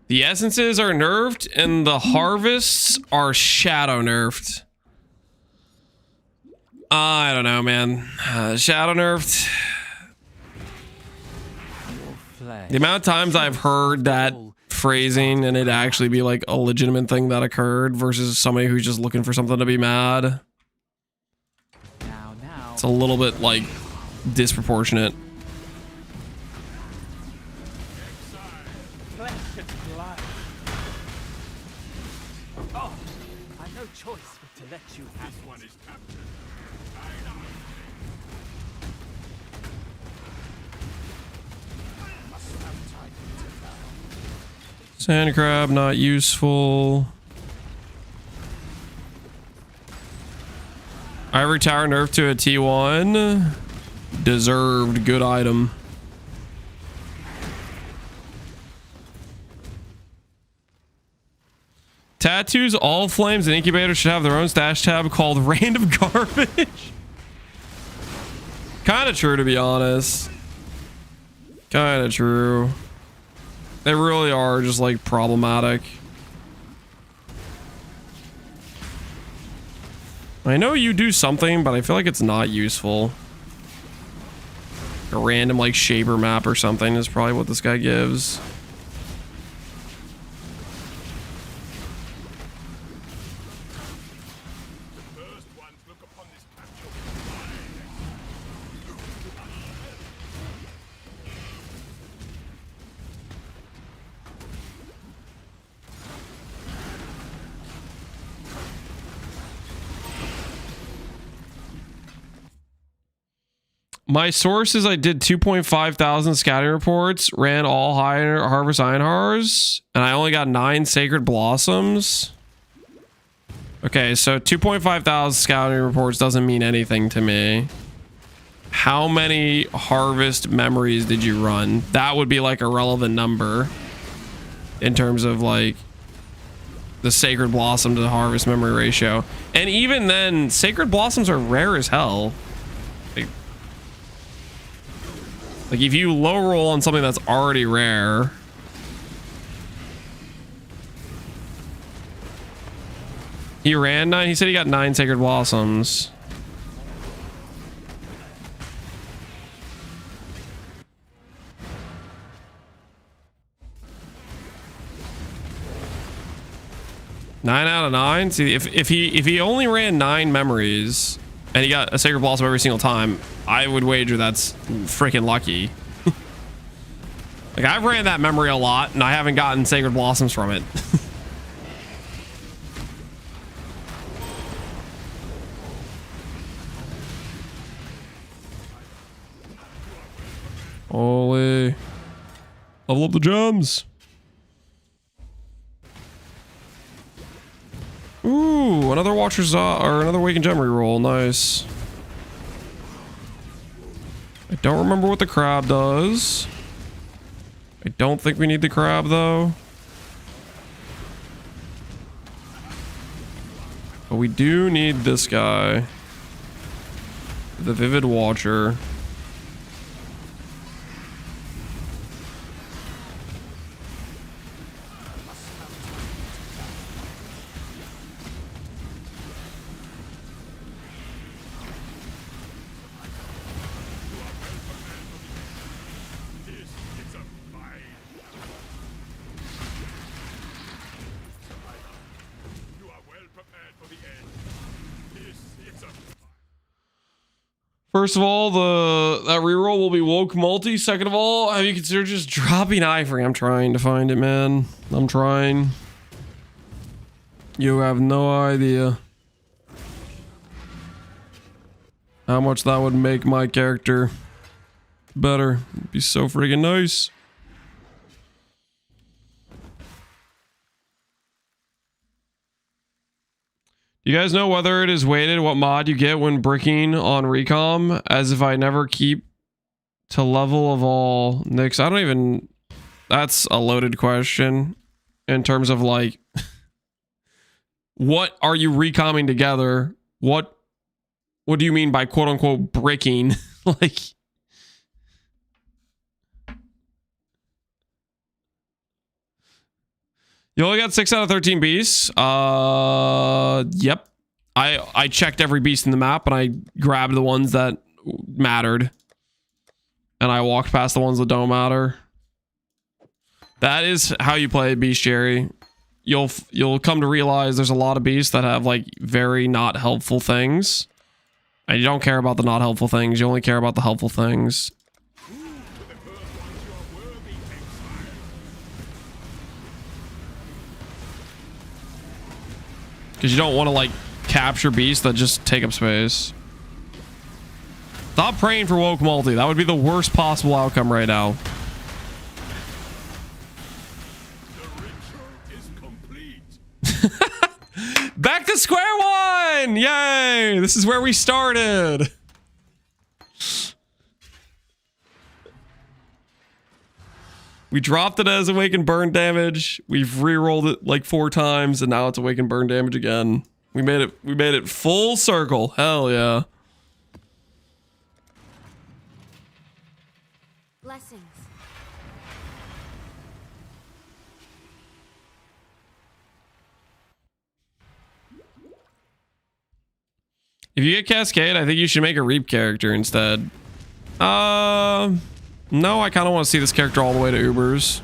The essences are nerfed and the harvests are shadow nerfed. I don't know, man. Shadow nerfed. The amount of times I've heard that phrasing and it actually be like a legitimate thing that occurred versus somebody who's just looking for something to be mad. It's a little bit like disproportionate. Oh, I've no choice but to let you have one. Is captured. Sand crab, not useful. Ivory tower nerfed to a T1. Deserved, good item. Tattoos, all flames, and incubators should have their own stash tab called random garbage. Kind of true, to be honest. Kind of true. They really are just like problematic. I know you do something, but I feel like it's not useful. A random like shaper map or something is probably what this guy gives. My source is I did 2.5 thousand scouting reports, ran all high harvest Einhars, and I only got 9 sacred blossoms. Okay, so 2.5 thousand scouting reports doesn't mean anything to me. How many harvest memories did you run? That would be like a relevant number in terms of like the sacred blossom to the harvest memory ratio. And even then, sacred blossoms are rare as hell. Like if you low roll on something that's already rare. He ran 9. He said he got 9 sacred blossoms. Nine out of 9. See, if he only ran 9 memories and he got a sacred blossom every single time, I would wager that's freaking lucky. Like I've ran that memory a lot and I haven't gotten sacred blossoms from it. Holy. Level up the gems. Ooh, another Watcher's or another Awakened Gem reroll. Nice. I don't remember what the crab does. I don't think we need the crab though. But we do need this guy. The Vivid Watcher. First of all, that reroll will be woke multi. Second of all, have you considered just dropping Ivory? I'm trying to find it, man. I'm trying. You have no idea how much that would make my character better. It'd be so freaking nice. You guys know whether it is weighted what mod you get when bricking on recom? As if I never keep to level of all Nyx. I don't even... That's a loaded question in terms of like, what are you recomming together? What do you mean by quote unquote bricking? Like, you only got 6 out of 13 beasts. Yep. I checked every beast in the map and I grabbed the ones that mattered. And I walked past the ones that don't matter. That is how you play bestiary. You'll come to realize there's a lot of beasts that have like very not helpful things. And you don't care about the not helpful things, you only care about the helpful things. Because you don't want to like capture beasts that just take up space. Stop praying for woke multi. That would be the worst possible outcome right now. Back to square one! Yay! This is where we started. We dropped it as awakened burn damage. We've re-rolled it like 4 times, and now it's awakened burn damage again. We made it full circle. Hell yeah. Blessings. If you get Cascade, I think you should make a Reap character instead. No, I kind of want to see this character all the way to Ubers.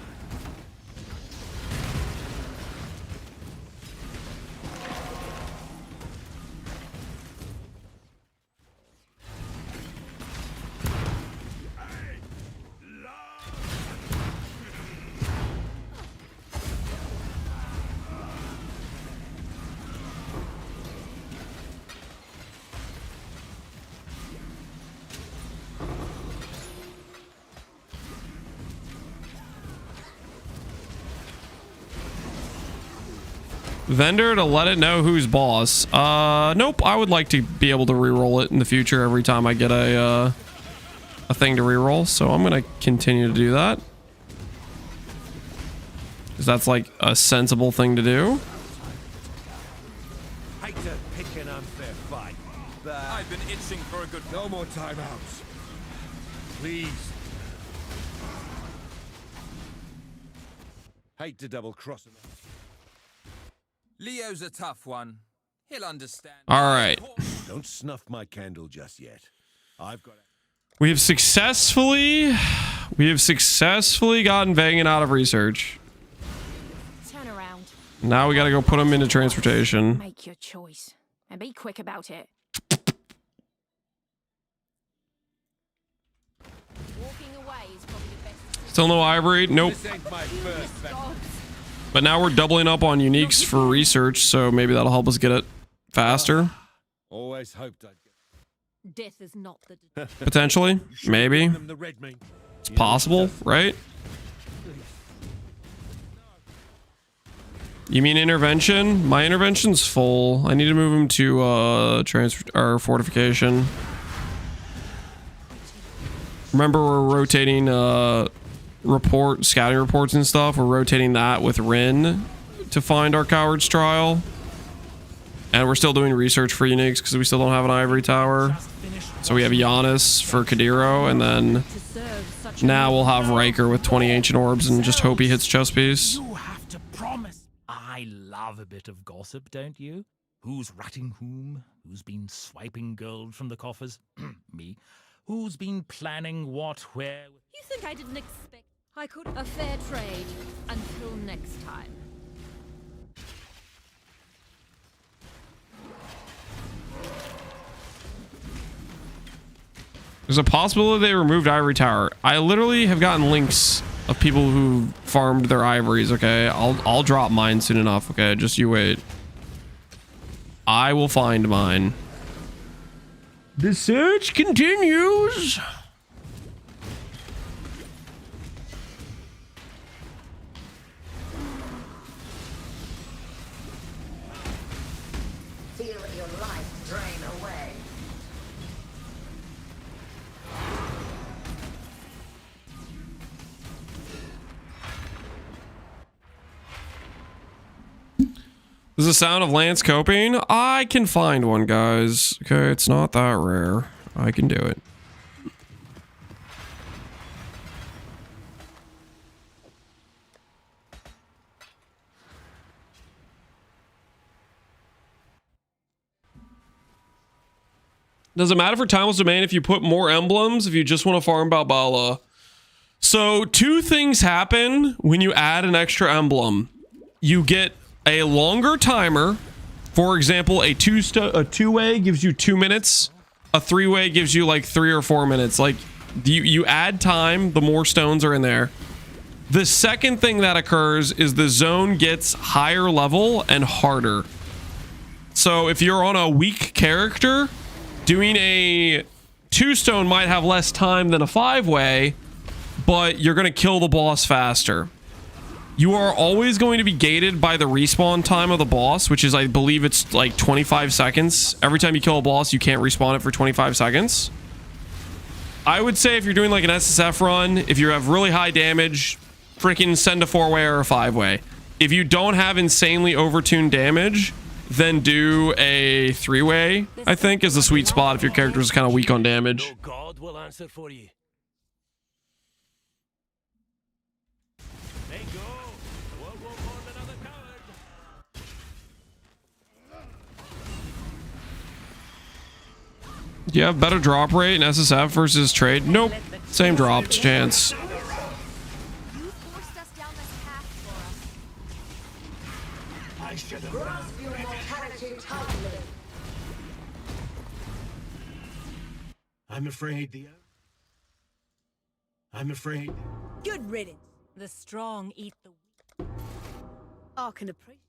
Vendor to let it know who's boss. Nope. I would like to be able to reroll it in the future every time I get a thing to reroll. So I'm gonna continue to do that because that's like a sensible thing to do. Hate to pick an unfair fight, but I've been itching for a good. no more timeouts. Please. Hate to double cross him. Leo's a tough one. He'll understand. All right. Don't snuff my candle just yet. I've got. We have successfully gotten Vagan out of research. Turn around. Now we got to go put him into transportation. Make your choice and be quick about it. Walking away is probably the best. Still no ivory? Nope. This ain't my first battle. But now we're doubling up on uniques for research, so maybe that'll help us get it faster. Always hoped I'd get. Death is not the. Potentially. Maybe. It's possible, right? You mean intervention? My intervention's full. I need to move him to transfer or fortification. Remember, we're rotating scouting reports and stuff. We're rotating that with Rin to find our Coward's Trial. And we're still doing research for uniques because we still don't have an ivory tower. So we have Giannis for Kadiro, and then now we'll have Riker with 20 ancient orbs and just hope he hits chest piece. You have to promise. I love a bit of gossip, don't you? Who's ratting whom? Who's been swiping gold from the coffers? Me. Who's been planning what, where? You think I didn't expect I could a fair trade until next time. There's a possibility they removed Ivory Tower. I literally have gotten links of people who farmed their ivories, okay? I'll drop mine soon enough, okay? Just you wait. I will find mine. The search continues. Feel your life drain away. This is the sound of Lance coping. I can find one, guys. Okay, it's not that rare. I can do it. Does it matter for Timeless Domain if you put more emblems if you just want to farm Balbala? So two things happen when you add an extra emblem. You get a longer timer. For example, a two-way gives you 2 minutes. A three-way gives you like 3 or 4 minutes. Like you add time, the more stones are in there. The second thing that occurs is the zone gets higher level and harder. So if you're on a weak character, doing a 2-stone might have less time than a 5-way, but you're going to kill the boss faster. You are always going to be gated by the respawn time of the boss, which is, I believe it's like 25 seconds. Every time you kill a boss, you can't respawn it for 25 seconds. I would say if you're doing like an SSF run, if you have really high damage, freaking send a 4-way or a 5-way. If you don't have insanely overtuned damage, then do a 3-way, I think, is the sweet spot if your character is kind of weak on damage. God will answer for you. Let go. Won't go more than another coward. Do you have better drop rate in SSF versus trade? Nope. Same drop chance. I'm afraid. Good riddance. The strong eat the weak. I can appreciate.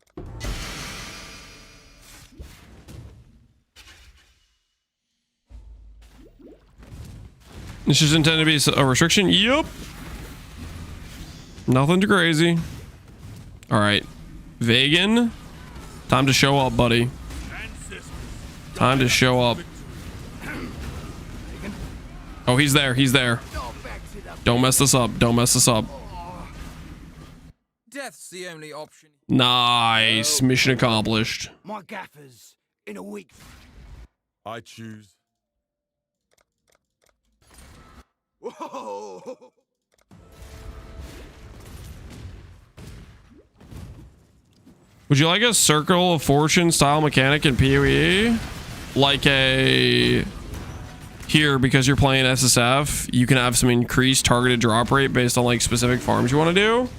This is intended to be a restriction? Yup. Nothing too crazy. Alright. Vegan. Time to show up, buddy. Time to show up. Oh, he's there. He's there. Don't mess this up. Don't mess this up. Death's the only option. Nice. Mission accomplished. My gaffers in a week. I choose. Whoa! Would you like a Circle of Fortune style mechanic in PoE? Like a... Here, because you're playing SSF, you can have some increased targeted drop rate based on like specific farms you want to do.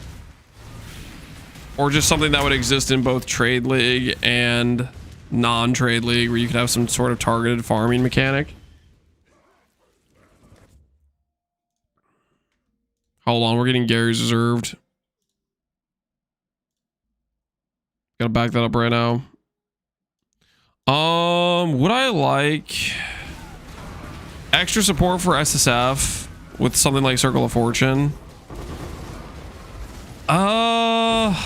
Or just something that would exist in both Trade League and non-Trade League, where you could have some sort of targeted farming mechanic. Hold on, we're getting Gary's reserved. Gotta back that up right now. Would I like extra support for SSF with something like Circle of Fortune? I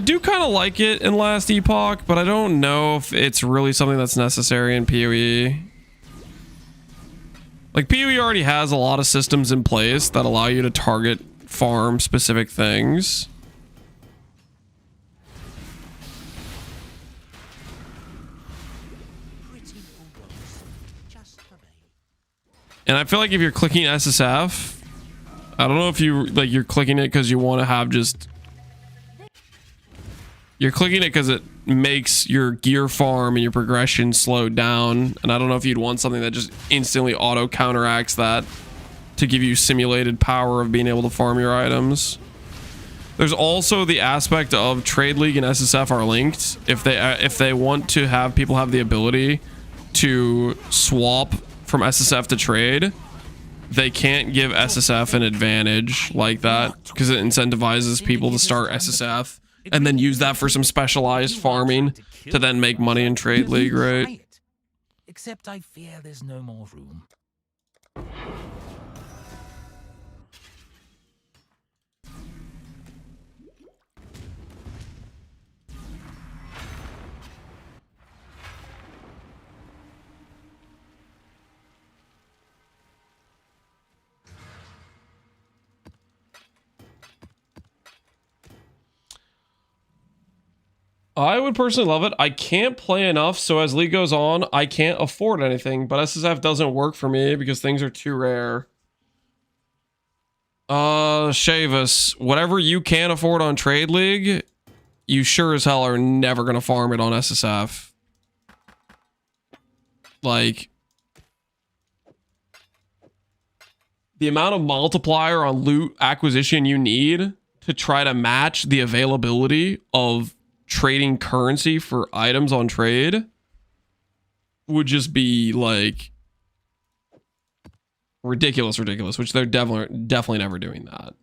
do kind of like it in Last Epoch, but I don't know if it's really something that's necessary in PoE. Like, PoE already has a lot of systems in place that allow you to target farm specific things. And I feel like if you're clicking SSF, I don't know if you're clicking it because you want to have just... You're clicking it because it makes your gear farm and your progression slowed down. And I don't know if you'd want something that just instantly auto counteracts that to give you simulated power of being able to farm your items. There's also the aspect of Trade League and SSF are linked. If they want to have people have the ability to swap from SSF to trade, they can't give SSF an advantage like that because it incentivizes people to start SSF and then use that for some specialized farming to then make money in Trade League, right? Except I fear there's no more room. I would personally love it. I can't play enough, so as League goes on, I can't afford anything. But SSF doesn't work for me because things are too rare. Shavis, whatever you can afford on Trade League, you sure as hell are never gonna farm it on SSF. Like, the amount of multiplier on loot acquisition you need to try to match the availability of trading currency for items on trade would just be like ridiculous, which they're definitely never doing that.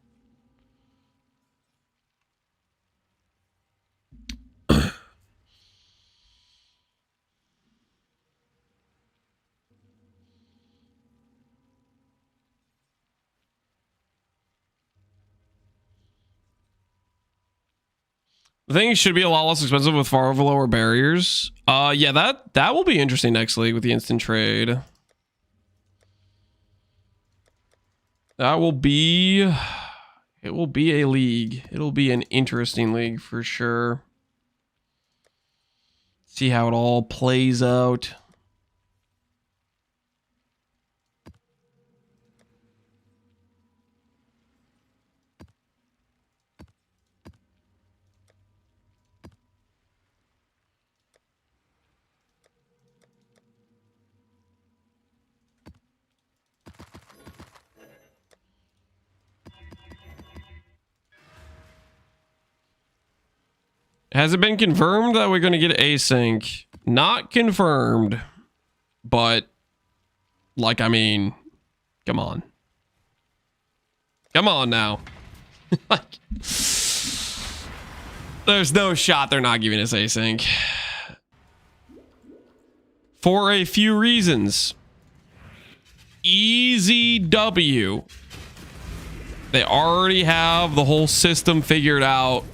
The thing should be a lot less expensive with far lower barriers. Yeah, that will be interesting next league with the instant trade. That will be, it will be a league. It'll be an interesting league for sure. See how it all plays out. Has it been confirmed that we're going to get async? Not confirmed, but like, I mean, come on. Come on now. Like, there's no shot they're not giving us async. For a few reasons. Easy W. They already have the whole system figured out.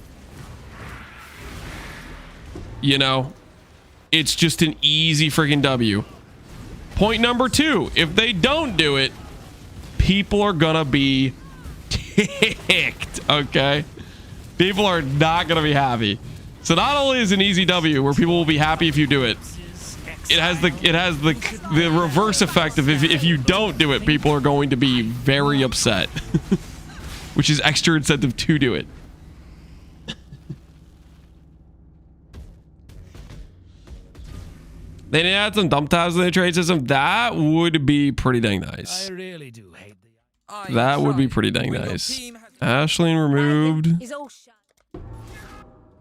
You know, it's just an easy freaking W. Point number 2, if they don't do it, people are gonna be ticked, okay? People are not gonna be happy. So not only is it an easy W where people will be happy if you do it, it has the reverse effect of if you don't do it, people are going to be very upset. Which is extra incentive to do it. They need to add some dump tabs in the trade system. That would be pretty dang nice. I really do hate that would be pretty dang nice. Ashleen removed.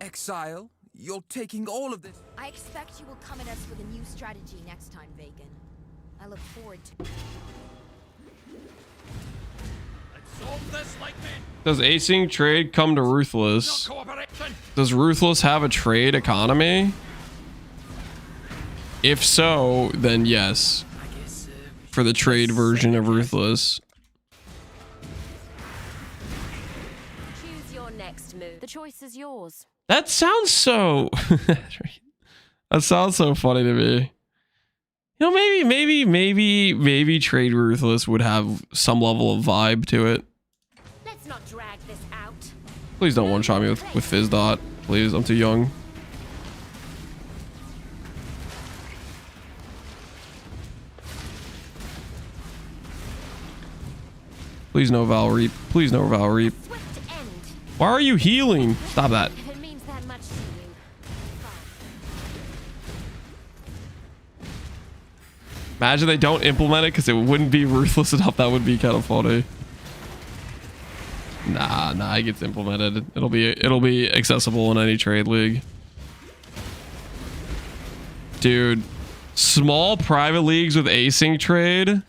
Exile, you're taking all of this. I expect you will come at us with a new strategy next time, Bacon. I look forward to it. Does async trade come to Ruthless? Does Ruthless have a trade economy? If so, then yes. For the trade version of Ruthless. Choose your next move. The choice is yours. That sounds so... that sounds so funny to me. You know, maybe Trade Ruthless would have some level of vibe to it. Let's not drag this out. Please don't one-shot me with Fizz Dot. Please, I'm too young. Please no Val Reap. Please no Val Reap. Why are you healing? Stop that. If it means that much to you. Imagine they don't implement it because it wouldn't be ruthless enough. That would be kind of funny. Nah, it gets implemented. It'll be accessible in any trade league. Dude, small private leagues with async trade.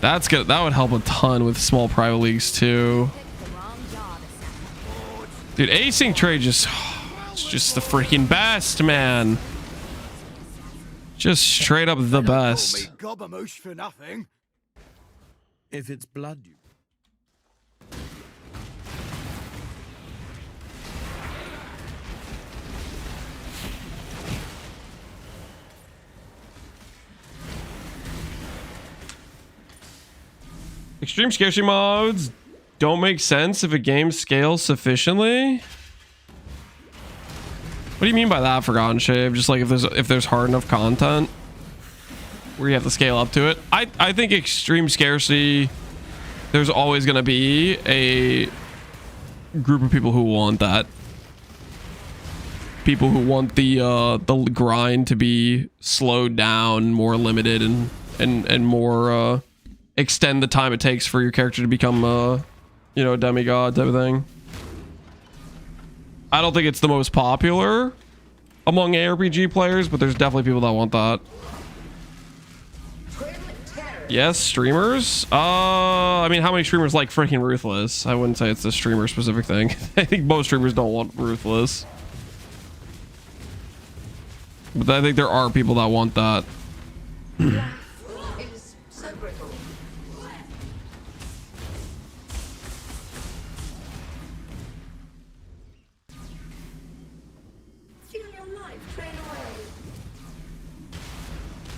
That would help a ton with small private leagues too. Dude, async trade it's just the freaking best, man. Just straight up the best. For nothing. If it's blood, you... Extreme scarcity mods don't make sense if a game scales sufficiently. What do you mean by that, Forgotten Shave? Just like if there's hard enough content where you have to scale up to it. I think extreme scarcity, there's always going to be a group of people who want that. People who want the grind to be slowed down, more limited, and more extend the time it takes for your character to become you know, a demigod type of thing. I don't think it's the most popular among ARPG players, but there's definitely people that want that. Yes, streamers. I mean, how many streamers like freaking Ruthless? I wouldn't say it's a streamer specific thing. I think most streamers don't want Ruthless. But I think there are people that want that.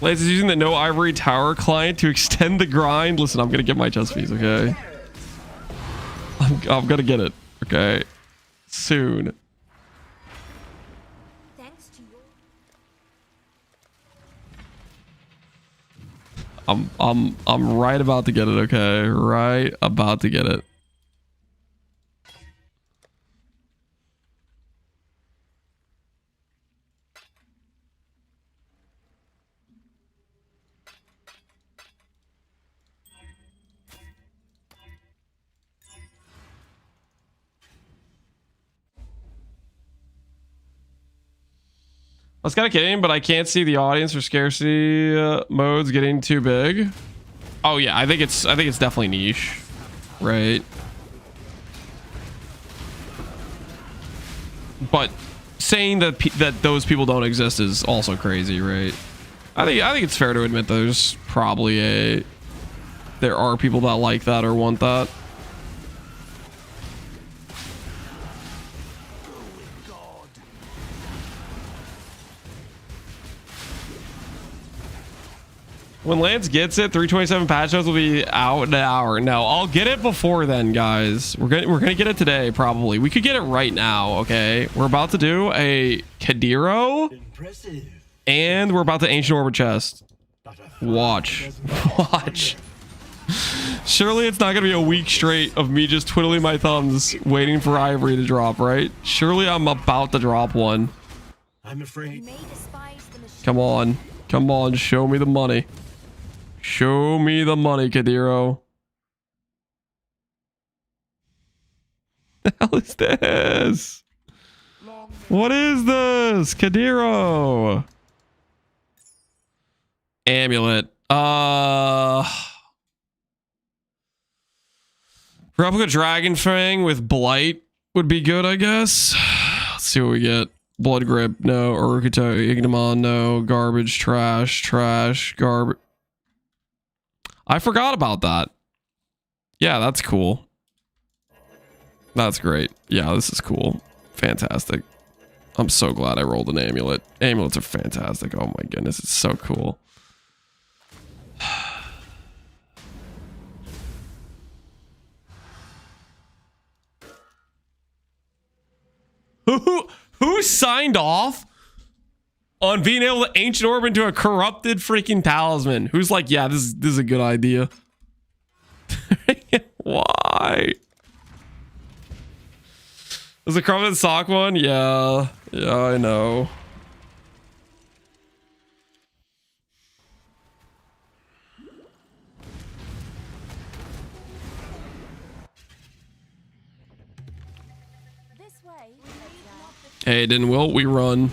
Lance is using the No Ivory Tower client to extend the grind. Listen, I'm gonna get my chest fees, okay? I'm gonna get it, okay? Soon. I'm right about to get it, okay? Right about to get it. I was kind of kidding, but I can't see the audience for scarcity modes getting too big. Oh yeah, I think it's definitely niche, right? But saying that those people don't exist is also crazy, right? I think it's fair to admit there's probably there are people that like that or want that. When Lance gets it, 327 patch notes will be out in an hour. No, I'll get it before then, guys. We're gonna get it today, probably. We could get it right now, okay? We're about to do a Kadiro. Impressive. And we're about to Ancient Orbit chest. Watch. Watch. Surely it's not gonna be a week straight of me just twiddling my thumbs waiting for Ivory to drop, right? Surely I'm about to drop one. I'm afraid. Come on. Come on, show me the money. Show me the money, Kadiro. The hell is this? What is this? Kadiro. Amulet. Replica Dragon Fang with Blight would be good, I guess. Let's see what we get. Blood Grip, no. Urukito, Ignomon, no. Garbage, trash, garbage. I forgot about that. Yeah, that's cool. That's great. Yeah, this is cool. Fantastic. I'm so glad I rolled an amulet. Amulets are fantastic. Oh my goodness, it's so cool. Who signed off on being able to Ancient Orb into a corrupted freaking talisman? Who's like, yeah, this is a good idea. Why? Was the corrupted sock one? Yeah, I know. Hey, didn't Wilt we run?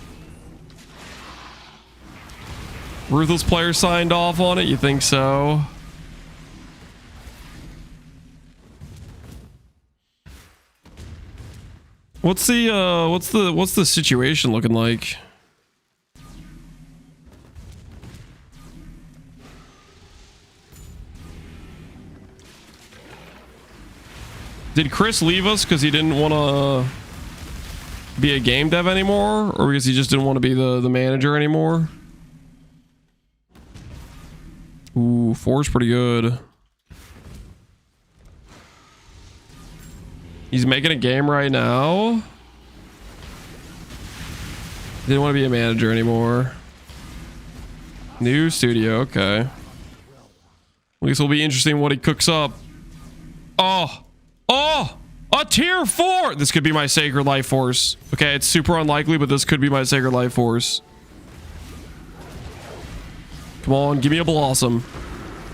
Ruthless player signed off on it? You think so? What's the situation looking like? Did Chris leave us because he didn't want to be a game dev anymore, or because he just didn't want to be the manager anymore? Ooh, 4's pretty good. He's making a game right now. Didn't want to be a manager anymore. New studio, okay. At least it'll be interesting what he cooks up. Oh! Oh! A tier 4! This could be my Sacred Life Force. Okay, it's super unlikely, but this could be my Sacred Life Force. Come on, give me a Blossom.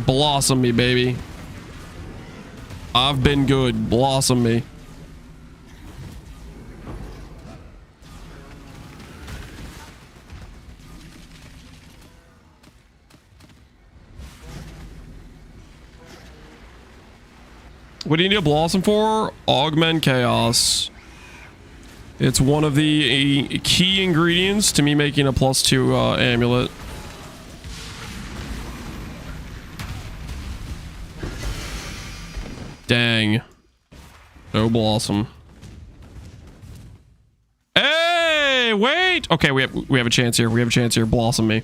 Blossom me, baby. I've been good. Blossom me. What do you need a Blossom for? Augment Chaos. It's one of the key ingredients to me making a +2 amulet. Dang. No Blossom. Hey, wait. Okay, we have a chance here. We have a chance here. Blossom me.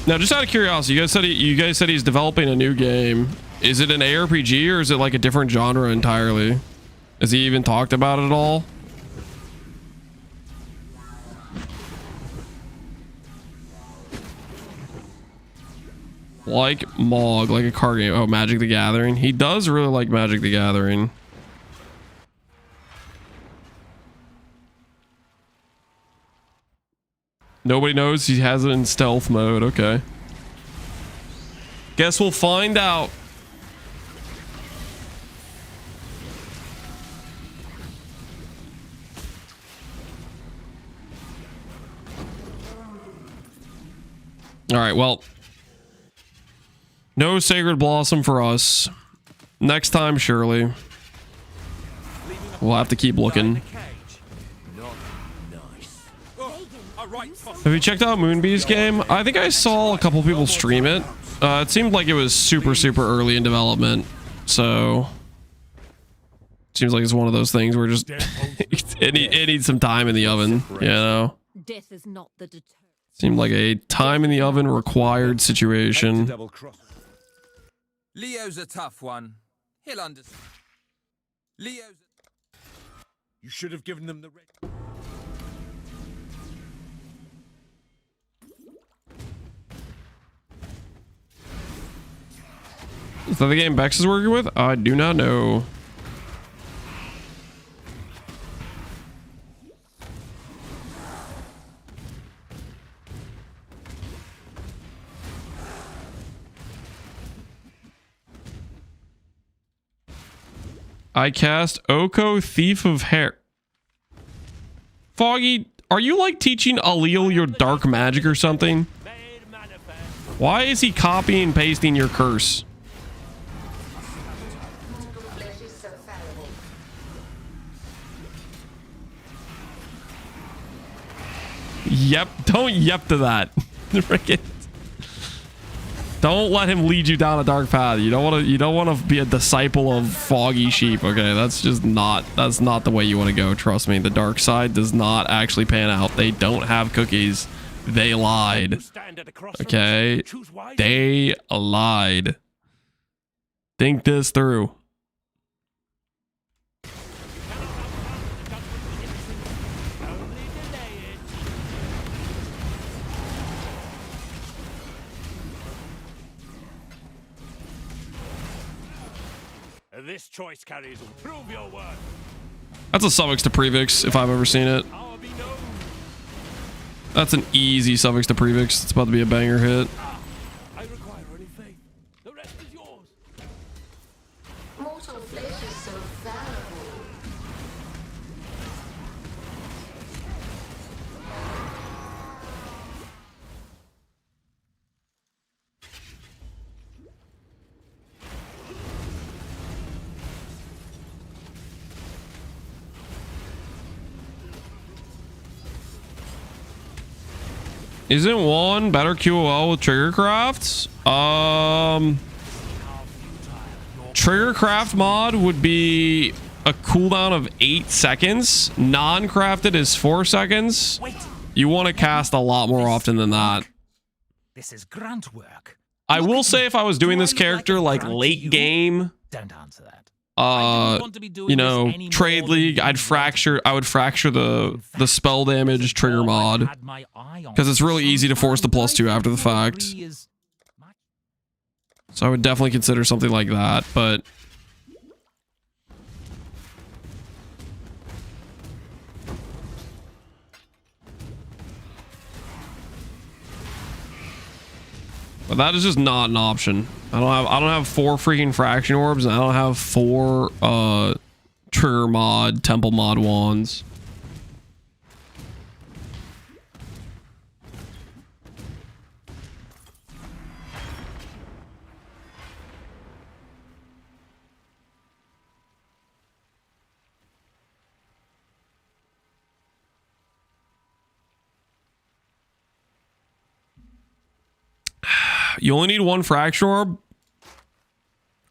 Now, just out of curiosity, you guys said he's developing a new game. Is it an ARPG or is it like a different genre entirely? Has he even talked about it at all? Like Mog, like a card game. Oh, Magic the Gathering. He does really like Magic the Gathering. Nobody knows he has it in stealth mode. Okay. Guess we'll find out. All right, well. No Sacred Blossom for us. Next time, surely. We'll have to keep looking. Have you checked out Moonbee's game? I think I saw a couple people stream it. It seemed like it was super early in development. So... seems like it's one of those things where just... it needs some time in the oven, you know? Death is not the deterrent. Seemed like a time in the oven required situation. Leo's a tough one. He'll understand. You should have given them the red. Is that the game Bex is working with? I do not know. I cast Oko, Thief of Hair. Foggy, are you like teaching Alil your dark magic or something? Why is he copying and pasting your curse? Yep, don't yep to that. Don't let him lead you down a dark path. You don't want to be a disciple of Foggy Sheep, okay? That's not the way you want to go. Trust me, the dark side does not actually pan out. They don't have cookies. They lied. Okay? They lied. Think this through. This choice carries. Prove your worth. That's a suffix to prefix if I've ever seen it. That's an easy suffix to prefix. It's about to be a banger hit. I require only faith. The rest is yours. Mortal flesh is so valuable. Isn't one better QOL with trigger crafts? Trigger craft mod would be a cooldown of 8 seconds. Non-crafted is 4 seconds. You want to cast a lot more often than that. This is grunt work. I will say if I was doing this character like late game, Don't answer that. you know, trade league, I would fracture the spell damage trigger mod because it's really easy to force the +2 after the fact. So I would definitely consider something like that, but that is just not an option. I don't have 4 freaking fraction orbs, and I don't have 4 trigger mod, temple mod wands. You only need 1 fraction orb.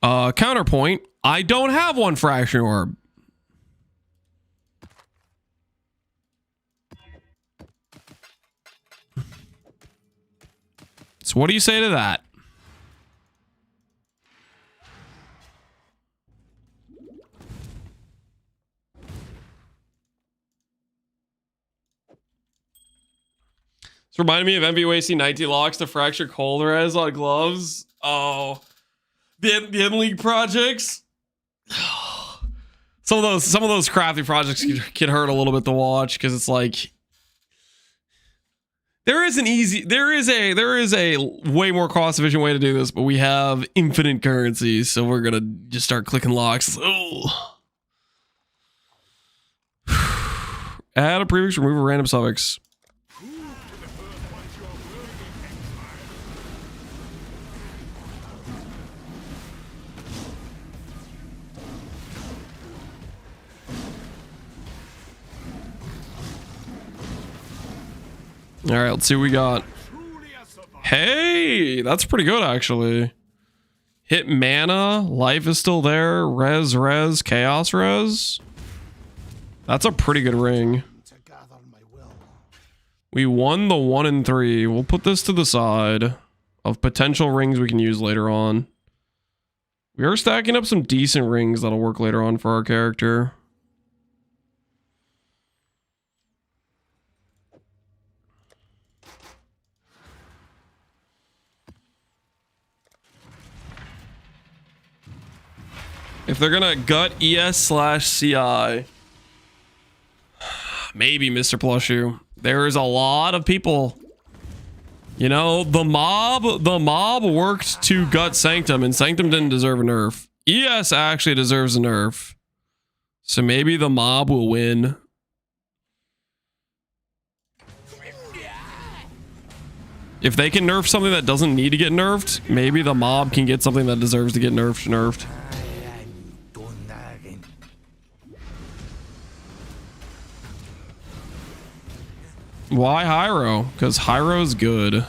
Counterpoint, I don't have 1 fraction orb. So what do you say to that? This reminded me of MVOAC 19 locks to fracture cold res on gloves. Oh, the end league projects. Some of those crafty projects can hurt a little bit to watch because it's like there is a way more cost efficient way to do this, but we have infinite currencies, so we're gonna just start clicking locks. Oh. Add a prefix, remove a random suffix. All right, let's see what we got. Hey, that's pretty good actually. Hit mana, life is still there, res, chaos res. That's a pretty good ring. We won the 1 and 3. We'll put this to the side of potential rings we can use later on. We are stacking up some decent rings that'll work later on for our character. If they're gonna gut ES/CI, maybe Mr. Plushu. There is a lot of people. You know, the mob worked to gut Sanctum, and Sanctum didn't deserve a nerf. ES actually deserves a nerf. So maybe the mob will win. If they can nerf something that doesn't need to get nerfed, maybe the mob can get something that deserves to get nerfed. Why Hiero? Because Hiero's good.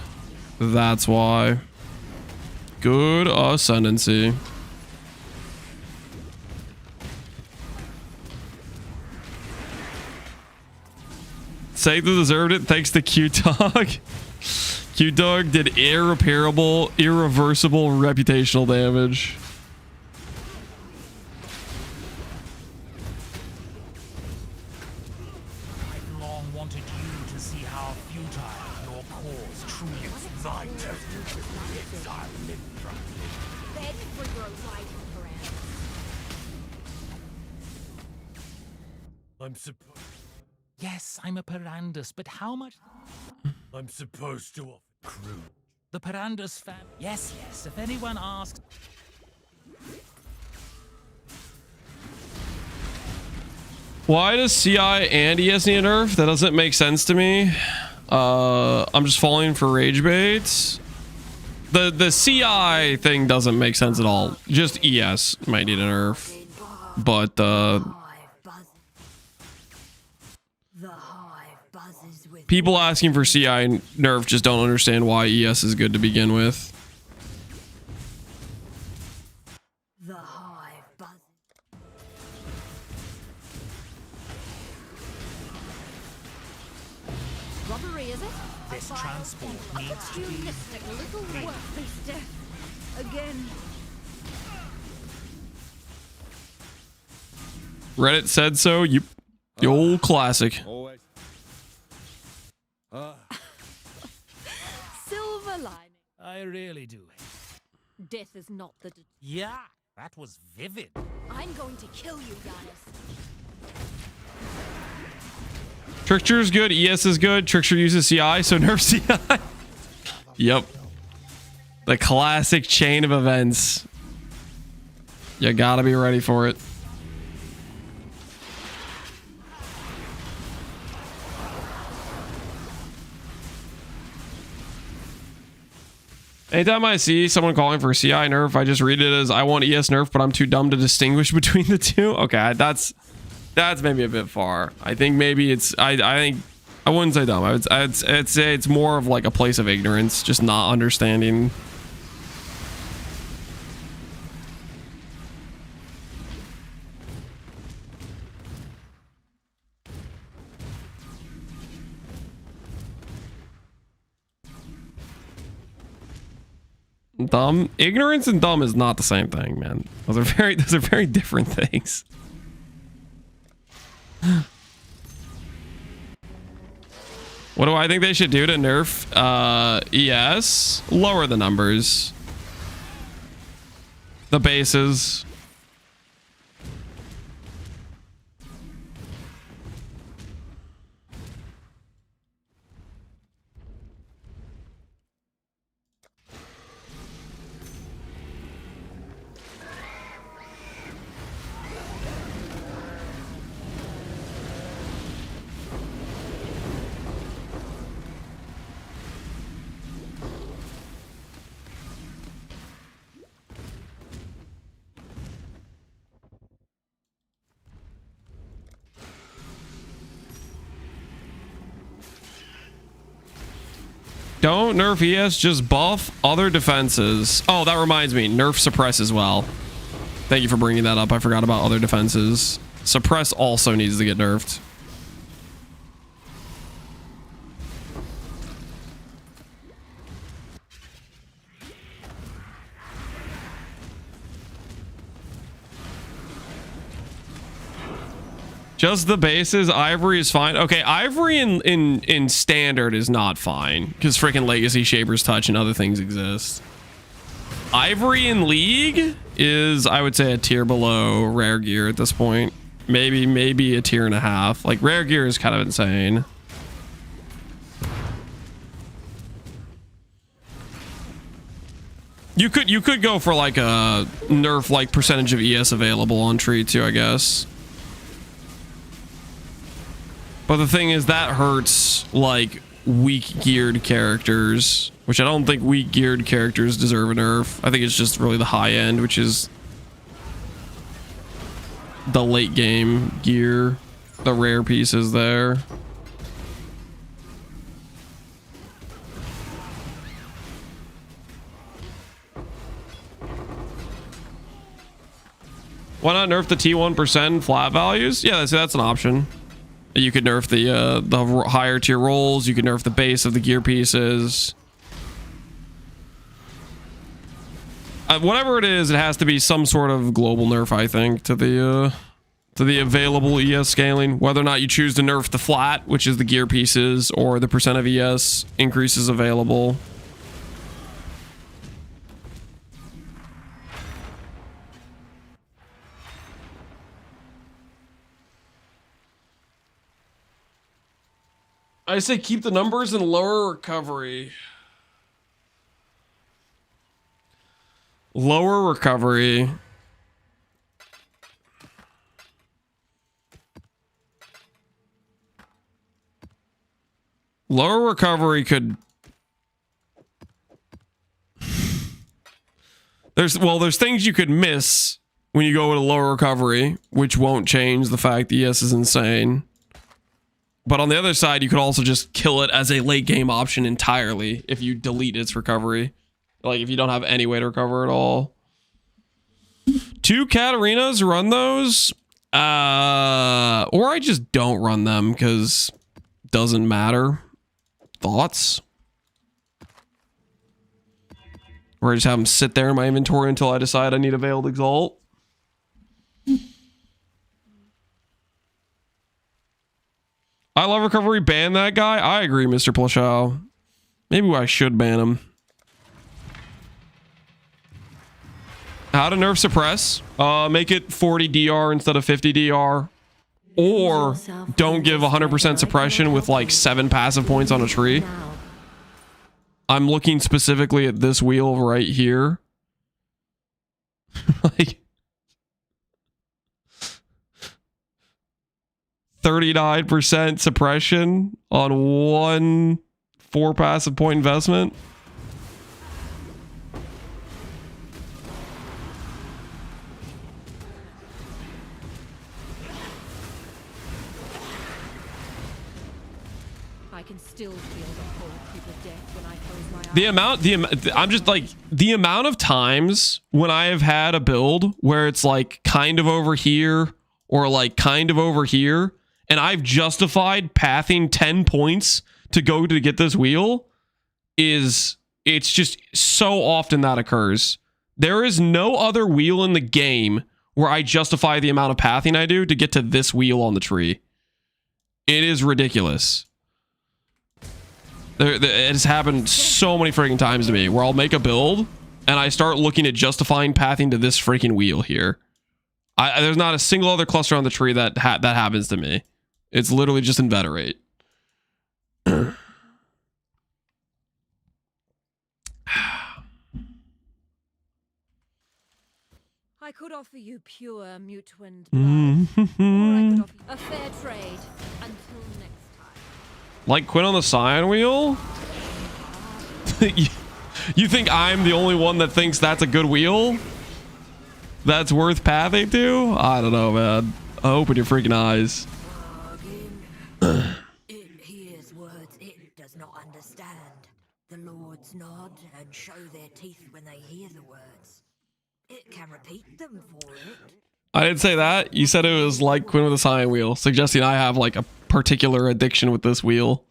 That's why. Good Ascendancy. Sanctum deserved it thanks to Q-Dog. Q-Dog did irreversible reputational damage. Yes, I'm a Perandus, but how much? I'm supposed to crew. The Perandus fam. Yes, if anyone asks. Why does CI and ES need a nerf? That doesn't make sense to me. I'm just falling for rage baits. The CI thing doesn't make sense at all. Just ES might need a nerf. But people asking for CI nerf just don't understand why ES is good to begin with. Robbery, is it? This transport needs to be Realistic little work, Mister. Again. Reddit said so. You, the old classic. Always. Silver lining. I really do. Death is not the. Yeah, that was vivid. I'm going to kill you, Giannis. Trickster is good. ES is good. Trickster uses CI, so nerf CI. Yep. The classic chain of events. You gotta be ready for it. Anytime I see someone calling for CI nerf, I just read it as I want ES nerf, but I'm too dumb to distinguish between the two. Okay, that's maybe a bit far. I think maybe it's I think I wouldn't say dumb. I'd say it's more of like a place of ignorance, just not understanding. Dumb, ignorance and dumb is not the same thing, man. Those are very different things. What do I think they should do to nerf ES? Lower the numbers. The bases. Don't nerf ES, just buff other defenses. Oh, that reminds me. Nerf suppress as well. Thank you for bringing that up. I forgot about other defenses. Suppress also needs to get nerfed. Just the bases. Ivory is fine. Okay, Ivory in standard is not fine because freaking Legacy Shaper's Touch and other things exist. Ivory in League is, I would say, a tier below Rare Gear at this point. Maybe a tier and a half. Like Rare Gear is kind of insane. You could go for like a nerf like percentage of ES available on tree too, I guess. But the thing is that hurts like weak geared characters, which I don't think weak geared characters deserve a nerf. I think it's just really the high end, which is the late game gear, the rare pieces there. Why not nerf the T1% flat values? Yeah, that's an option. You could nerf the higher tier rolls. You could nerf the base of the gear pieces. Whatever it is, it has to be some sort of global nerf, I think, to the available ES scaling. Whether or not you choose to nerf the flat, which is the gear pieces, or the percent of ES increases available. I say keep the numbers and lower recovery. Lower recovery. Lower recovery could... There's things you could miss when you go with a lower recovery, which won't change the fact the ES is insane. But on the other side, you could also just kill it as a late game option entirely if you delete its recovery. Like if you don't have any way to recover at all. 2 Katarinas, run those. Or I just don't run them because it doesn't matter. Thoughts? Or I just have them sit there in my inventory until I decide I need a Veiled Exalt? I love recovery. Ban that guy. I agree, Mr. Plashow. Maybe I should ban him. How to nerf suppress? Make it 40 DR instead of 50 DR. Or don't give 100% suppression with like 7 passive points on a tree. I'm looking specifically at this wheel right here. Like 39% suppression on 1 4 passive point investment. I can still feel the cold creep of death when I close my eyes. I'm just like, the amount of times when I have had a build where it's like kind of over here or like kind of over here, and I've justified pathing 10 points to go to get this wheel, it's just so often that occurs. There is no other wheel in the game where I justify the amount of pathing I do to get to this wheel on the tree. It is ridiculous. It has happened so many freaking times to me where I'll make a build and I start looking at justifying pathing to this freaking wheel here. There's not a single other cluster on the tree that happens to me. It's literally just inveterate. I could offer you pure mute-wind blood, or I could offer you a fair trade until next time. Like Quinn on the Scion wheel? You think I'm the only one that thinks that's a good wheel? That's worth pathing to? I don't know, man. Open your freaking eyes. It hears words it does not understand. The lords nod and show their teeth when they hear the words. It can repeat them for it. I didn't say that. You said it was like Quinn with a Scion wheel, suggesting I have like a particular addiction with this wheel.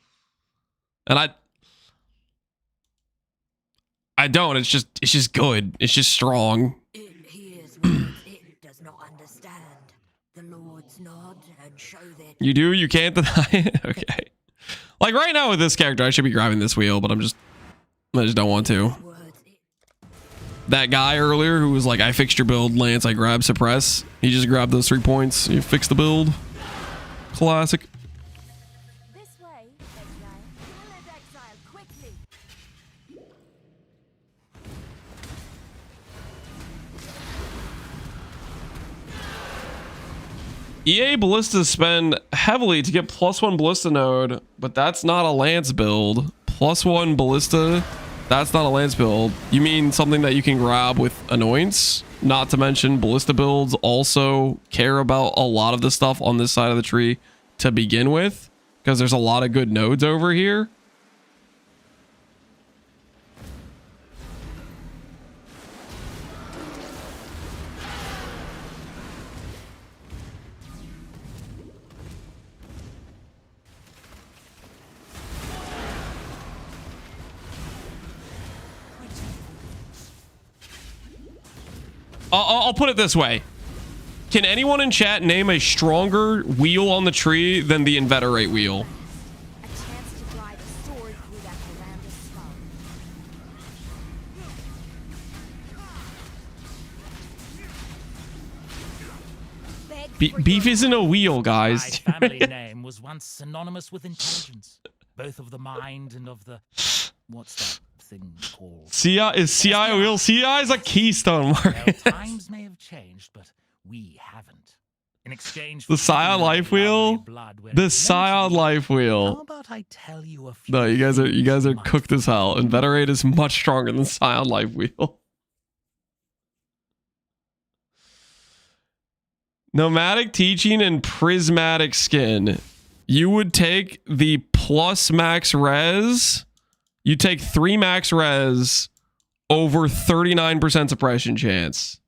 And I don't. It's just good. It's just strong. It hears words it does not understand. The lords nod and show their You do? You can't deny it? Okay. Like right now with this character, I should be grabbing this wheel, but I just don't want to. That guy earlier who was like, I fixed your build, Lance, I grabbed suppress. He just grabbed those 3 points. You fixed the build. Classic. This way, Exile. Let Exile quickly. EA ballistas spend heavily to get +1 ballista node, but that's not a Lance build. +1 ballista, that's not a Lance build. You mean something that you can grab with Annoyance? Not to mention ballista builds also care about a lot of the stuff on this side of the tree to begin with, because there's a lot of good nodes over here. I'll put it this way. Can anyone in chat name a stronger wheel on the tree than the Inveterate wheel? A chance to drive a sword through that veranda's skull. Beef isn't a wheel, guys. My family name was once synonymous with intelligence, both of the mind and of the... What's that thing called? CI is CI a wheel? CI is a keystone mark. Well, times may have changed, but we haven't. In exchange for The Scion life wheel? The Scion life wheel. How about I tell you a few No, you guys are cooked as hell. Inveterate is much stronger than Scion life wheel. Nomadic teaching and prismatic skin. You would take the plus max res. You take 3 max res over 39% suppression chance.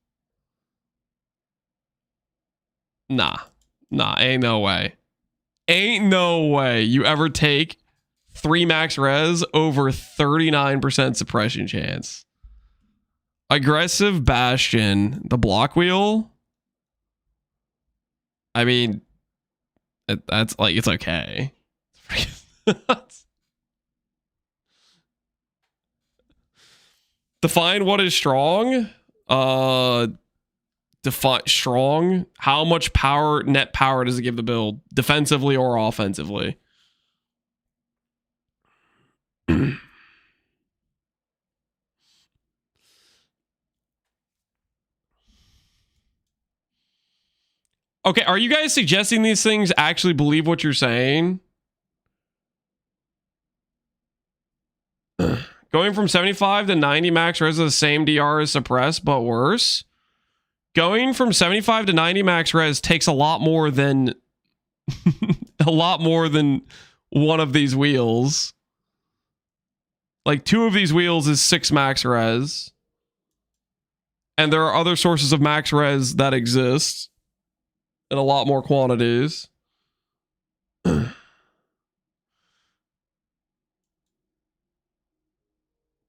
Nah, ain't no way. Ain't no way you ever take 3 max res over 39% suppression chance. Aggressive Bastion, the block wheel. I mean, that's like, it's okay. Define what is strong. Define strong. How much power, net power does it give the build? Defensively or offensively? Okay, are you guys suggesting these things actually believe what you're saying? Going from 75 to 90 max res is the same DR as suppress, but worse. Going from 75 to 90 max res takes a lot more than one of these wheels. Like 2 of these wheels is 6 max res. And there are other sources of max res that exist in a lot more quantities.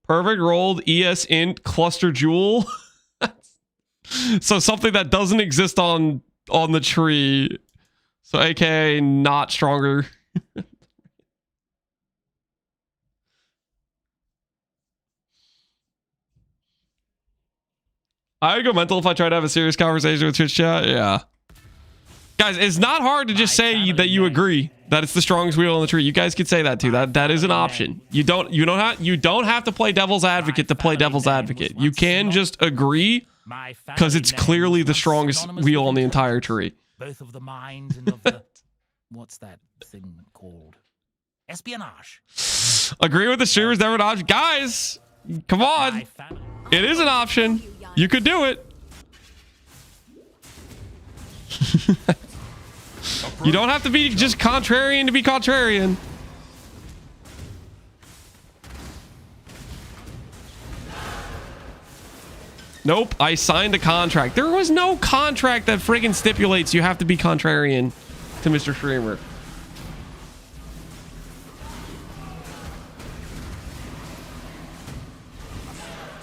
Perfect rolled ES int cluster jewel. So something that doesn't exist on the tree. So aka not stronger. I would go mental if I tried to have a serious conversation with Twitch chat. Yeah. Guys, it's not hard to just say that you agree that it's the strongest wheel in the tree. You guys could say that too. That is an option. You don't have to play devil's advocate to play devil's advocate. You can just agree because it's clearly the strongest wheel on the entire tree. Both of the mind and of the what's that thing called? Espionage. Agree with the streamers never an option. Guys, come on. It is an option. You could do it. You don't have to be just contrarian to be contrarian. Nope, I signed a contract. There was no contract that friggin' stipulates you have to be contrarian to Mr. Streamer.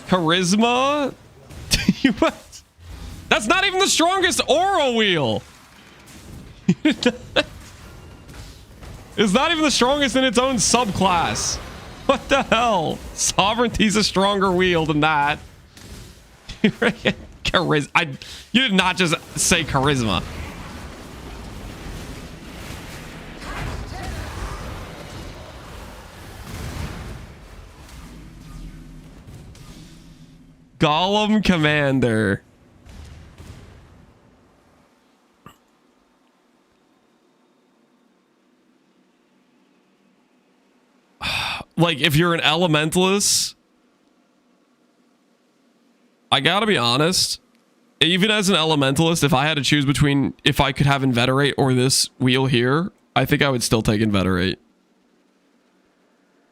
Charisma? That's not even the strongest aura wheel. It's not even the strongest in its own subclass. What the hell? Sovereignty's a stronger wheel than that. Charisma. You did not just say charisma. Golem Commander. Like, if you're an elementalist, I gotta be honest, even as an elementalist, if I had to choose between if I could have Inveterate or this wheel here, I think I would still take Inveterate.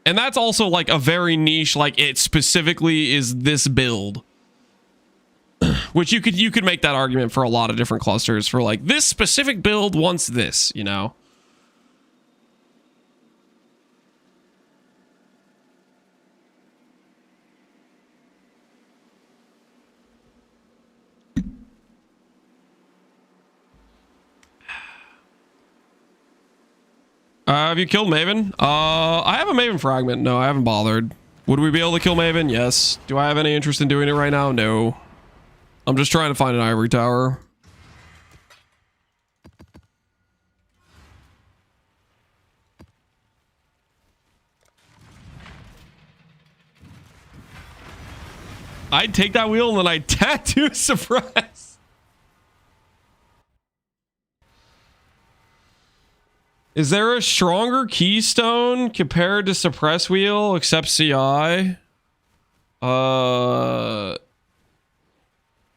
And that's also like a very niche, like it specifically is this build. Which you could make that argument for a lot of different clusters for like this specific build wants this, you know? Have you killed Maven? I have a Maven fragment. No, I haven't bothered. Would we be able to kill Maven? Yes. Do I have any interest in doing it right now? No. I'm just trying to find an ivory tower. I'd take that wheel and then I'd tattoo suppress. Is there a stronger keystone compared to suppress wheel except CI?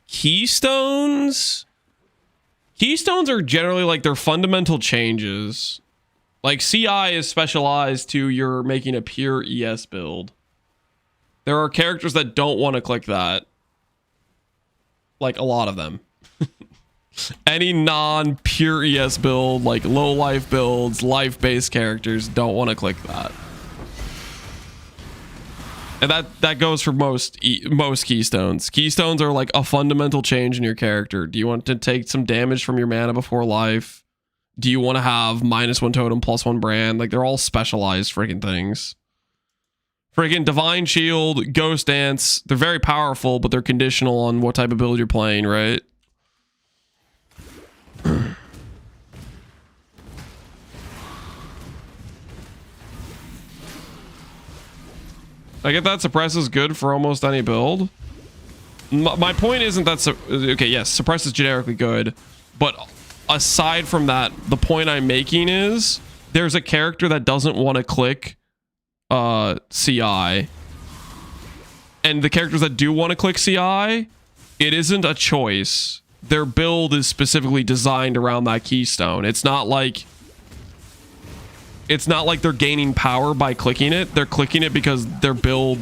Keystones? Keystones are generally like their fundamental changes. Like CI is specialized to you're making a pure ES build. There are characters that don't want to click that. Like a lot of them. Any non-pure ES build, like low life builds, life-based characters don't want to click that. And that goes for most keystones. Keystones are like a fundamental change in your character. Do you want to take some damage from your mana before life? Do you want to have -1 totem, +1 brand? Like, they're all specialized freaking things. Freaking Divine Shield, Ghost Dance, they're very powerful, but they're conditional on what type of build you're playing, right? I get that Suppress is good for almost any build. My point isn't that... Okay, yes, Suppress is generically good, but aside from that, the point I'm making is there's a character that doesn't want to click CI. And the characters that do want to click CI, it isn't a choice. Their build is specifically designed around that keystone. It's not like they're gaining power by clicking it. They're clicking it because their build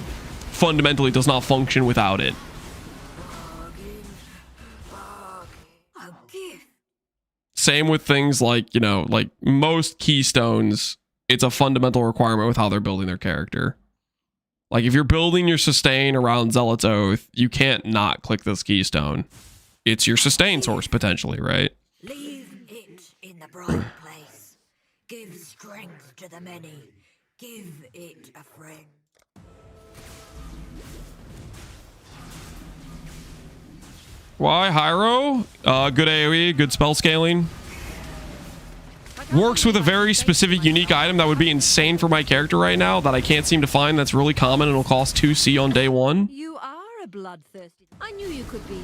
fundamentally does not function without it. Same with things like, you know, like most keystones, it's a fundamental requirement with how they're building their character. Like if you're building your sustain around Zealot's Oath, you can't not click this keystone. It's your sustain source potentially, right? Leave it in the bright place. Give strength to the many. Give it a friend. Why Hiero? Good AoE, good spell scaling. Works with a very specific unique item that would be insane for my character right now that I can't seem to find that's really common and will cost 2C on day 1. You are a bloodthirsty. I knew you could be.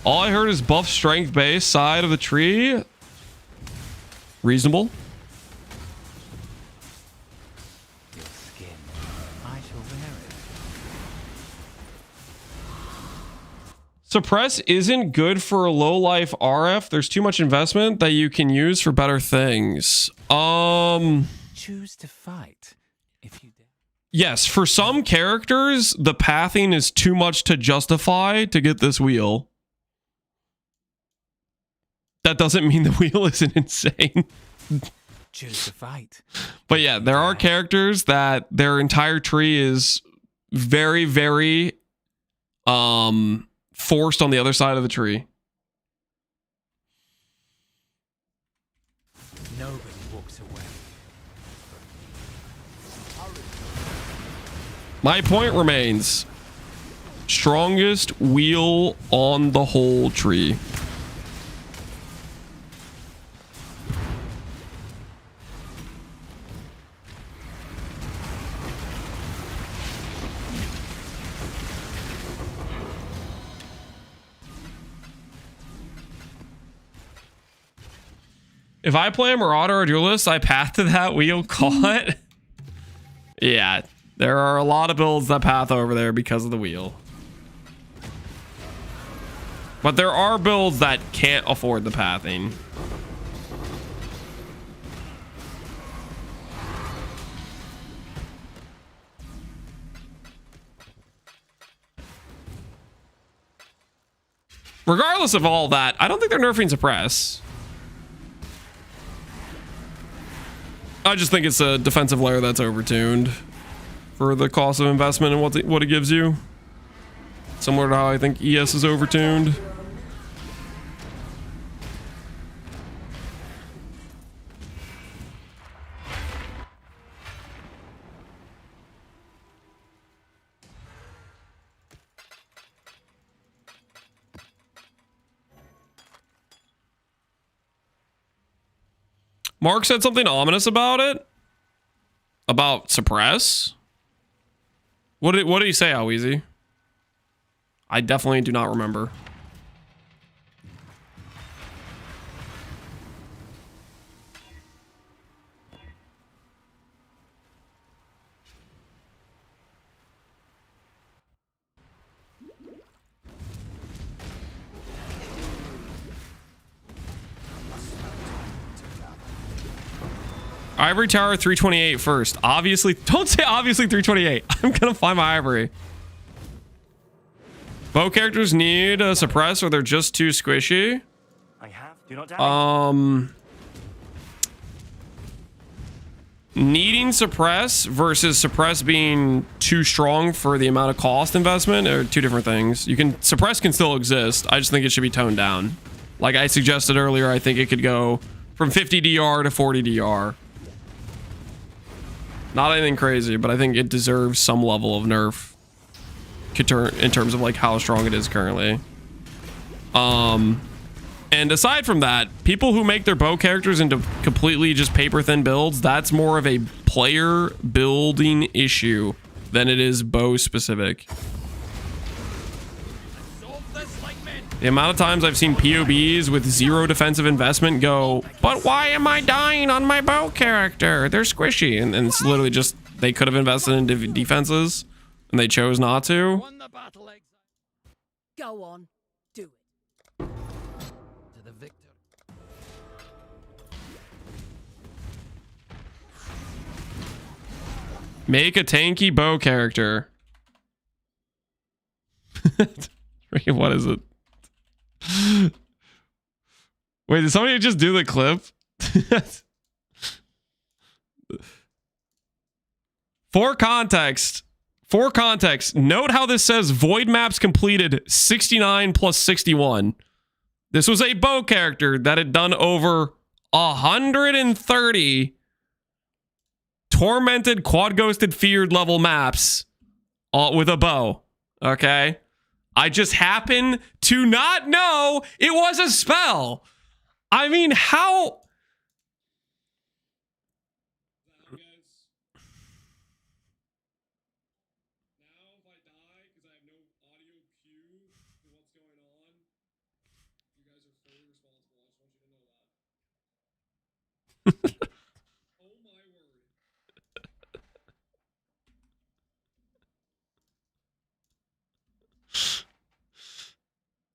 All I heard is buff strength base side of the tree. Reasonable. Your skin. I shall wear it. Suppress isn't good for a low life RF. There's too much investment that you can use for better things. Choose to fight if you dare. Yes, for some characters, the pathing is too much to justify to get this wheel. That doesn't mean the wheel isn't insane. Choose to fight. But yeah, there are characters that their entire tree is very, very forced on the other side of the tree. Nobody walks away. My point remains. Strongest wheel on the whole tree. If I play a Marauder or Duelist, I path to that wheel caught. Yeah, there are a lot of builds that path over there because of the wheel. But there are builds that can't afford the pathing. Regardless of all that, I don't think they're nerfing Suppress. I just think it's a defensive layer that's overtuned for the cost of investment and what it gives you. Similar to how I think ES is overtuned. Mark said something ominous about it. About Suppress. What did he say, How Easy? I definitely do not remember. Ivory Tower 328 first. Obviously, don't say obviously 328. I'm gonna find my ivory. Bow characters need a suppress or they're just too squishy. I have. Do not die. needing suppress versus suppress being too strong for the amount of cost investment are two different things. Suppress can still exist. I just think it should be toned down. Like I suggested earlier, I think it could go from 50 DR to 40 DR. Not anything crazy, but I think it deserves some level of nerf in terms of like how strong it is currently. And aside from that, people who make their bow characters into completely just paper thin builds, that's more of a player building issue than it is bow specific. The amount of times I've seen POBs with 0 defensive investment go, but why am I dying on my bow character? They're squishy. And it's literally just, they could have invested in defenses and they chose not to. Go on, do it. To the victor. Make a tanky bow character. What is it? Wait, did somebody just do the clip? For context, note how this says void maps completed 69 plus 61. This was a bow character that had done over 130 tormented, quad ghosted, feared level maps with a bow. Okay? I just happen to not know it was a spell. I mean, how?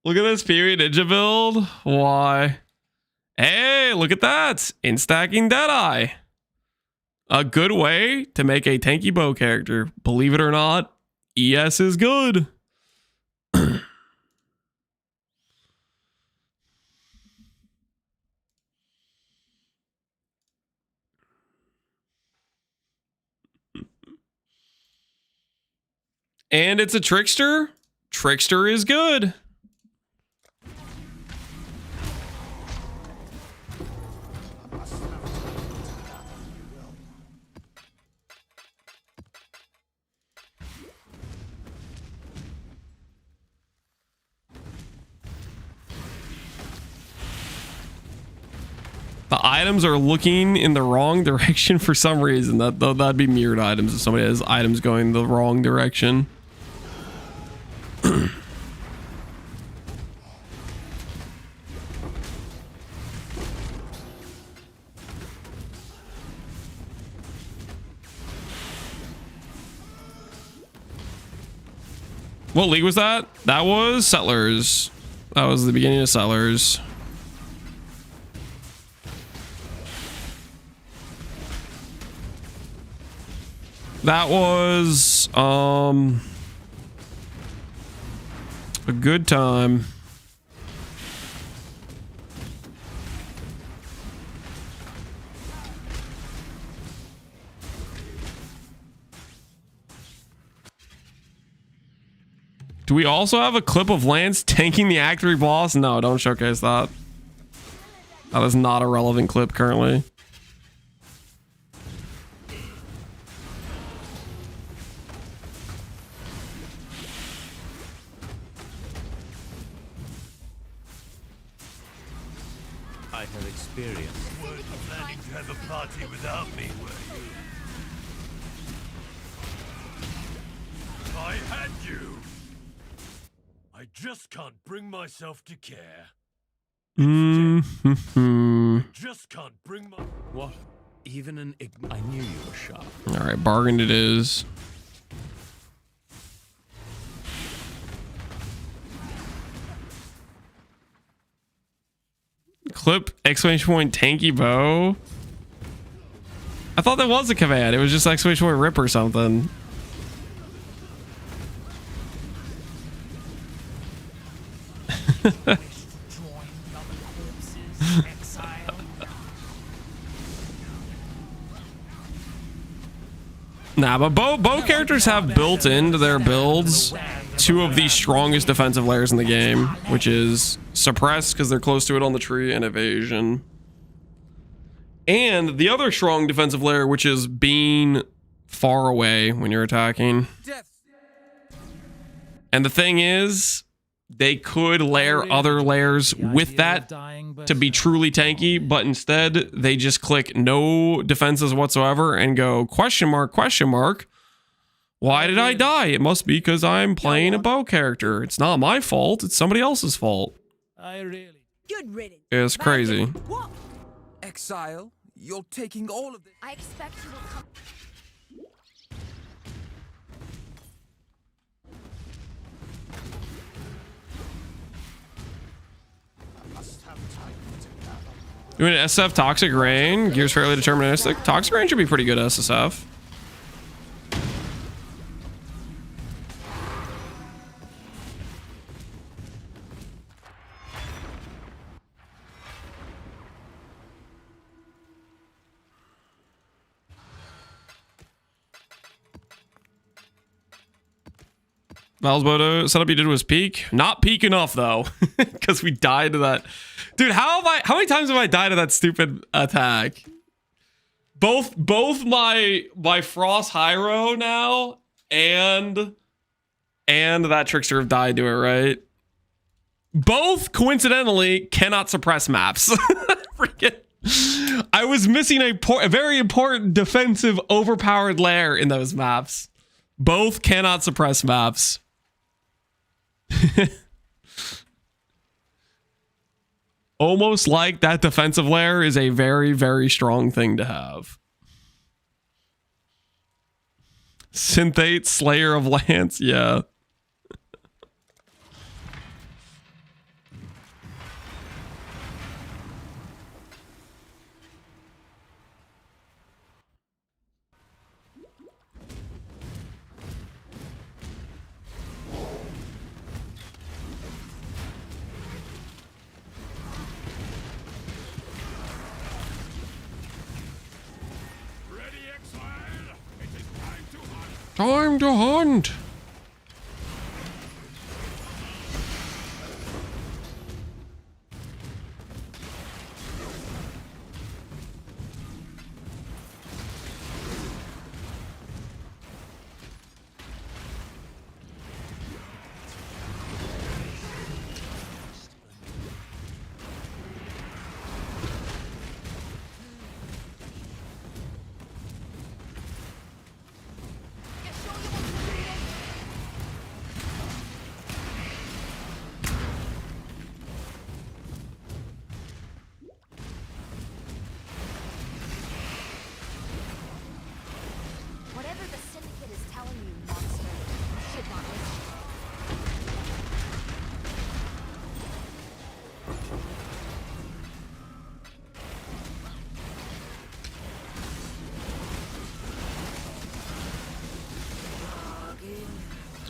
Look at this period ninja build. Why? Hey, look at that. Instacking Deadeye. A good way to make a tanky bow character. Believe it or not, ES is good. And it's a trickster. Trickster is good. The items are looking in the wrong direction for some reason. That'd be mirrored items if somebody has items going the wrong direction. What league was that? That was Settlers. That was the beginning of Settlers. That was a good time. Do we also have a clip of Lance tanking the Act 3 boss? No, don't showcase that. That is not a relevant clip currently. I have experience. You weren't planning to have a party without me, were you? I had you. I just can't bring myself to care. Just can't bring my... What? Even an I knew you were sharp. All right, bargained it is. Clip exclamation point tanky bow. I thought that was a command. It was just exclamation point rip or something. Nah, but bow characters have built into their builds two of the strongest defensive layers in the game, which is suppress because they're close to it on the tree, and evasion. And the other strong defensive layer, which is being far away when you're attacking. And the thing is, they could layer other layers with that to be truly tanky, but instead they just click no defenses whatsoever and go question mark, question mark. Why did I die? It must be because I'm playing a bow character. It's not my fault. It's somebody else's fault. Good riddance. It's crazy. What? Exile, you're taking all of this. I expect you will come. Doing an SSF Toxic Rain. Gear's fairly deterministic. Toxic Rain should be pretty good SSF. Val's Bodo setup you did was peak. Not peak enough though, because we died to that. Dude, how many times have I died to that stupid attack? Both my Frost Hiero now and that Trickster have died to it, right? Both coincidentally cannot suppress maps. Freaking. I was missing a very important defensive overpowered layer in those maps. Both cannot suppress maps. Almost like that defensive layer is a very, very strong thing to have. Syndicate, Slayer of Lance, yeah. Time to hunt. Whatever the Syndicate is telling you, monster, you should not listen.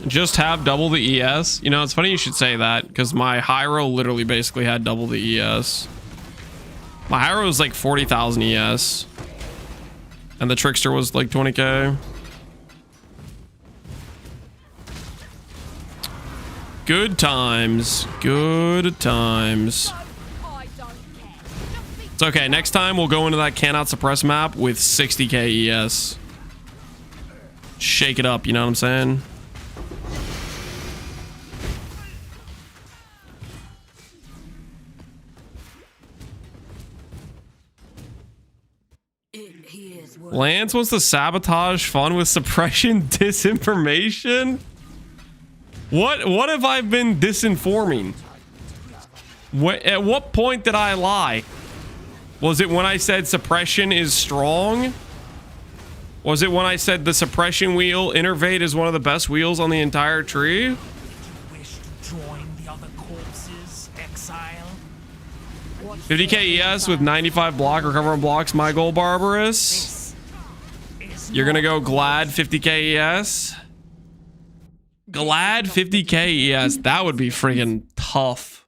Just have double the ES. You know, it's funny you should say that because my Hiero literally basically had double the ES. My Hiero was like 40,000 ES. And the Trickster was like 20k. Good times. Good times. It's okay. Next time we'll go into that cannot suppress map with 60k ES. Shake it up, you know what I'm saying? Lance wants to sabotage fun with suppression disinformation? What have I been disinforming? At what point did I lie? Was it when I said suppression is strong? Was it when I said the suppression wheel innervate is one of the best wheels on the entire tree? Wish to join the other corpses, Exile? 50k ES with 95 block, recover on blocks, my goal, Barbarous. You're gonna go glad 50k ES? Glad 50k ES. That would be friggin' tough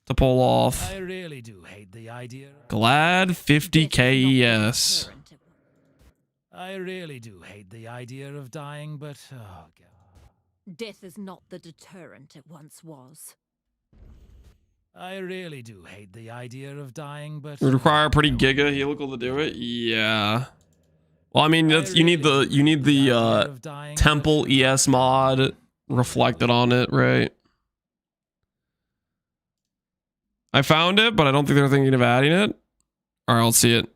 to pull off. I really do hate the idea. Glad 50k ES. I really do hate the idea of dying, but oh god. Death is not the deterrent it once was. I really do hate the idea of dying, but It would require a pretty giga helical to do it. Yeah. Well, I mean, that's, you need the temple ES mod reflected on it, right? I found it, but I don't think they're thinking of adding it. All right, I'll see it.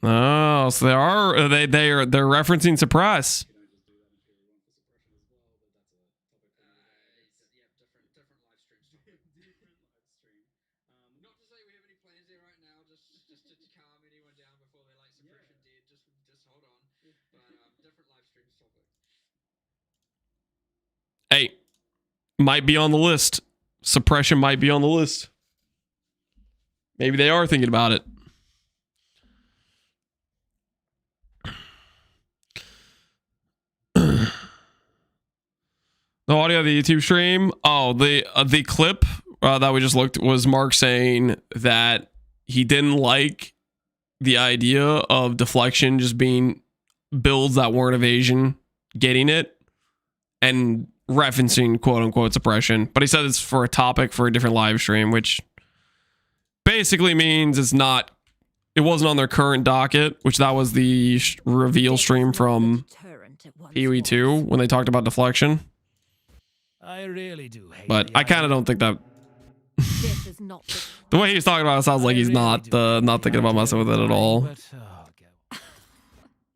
Oh, so they're referencing suppress. Hey, might be on the list. Suppression might be on the list. Maybe they are thinking about it. The audio of the YouTube stream. Oh, the clip that we just looked was Mark saying that he didn't like the idea of deflection just being builds that weren't evasion getting it and referencing quote unquote suppression. But he said it's for a topic for a different live stream, which basically means it wasn't on their current docket, which that was the reveal stream from PoE 2 when they talked about deflection. I really do hate but I kind of don't think that the way he's talking about it sounds like he's not thinking about messing with it at all.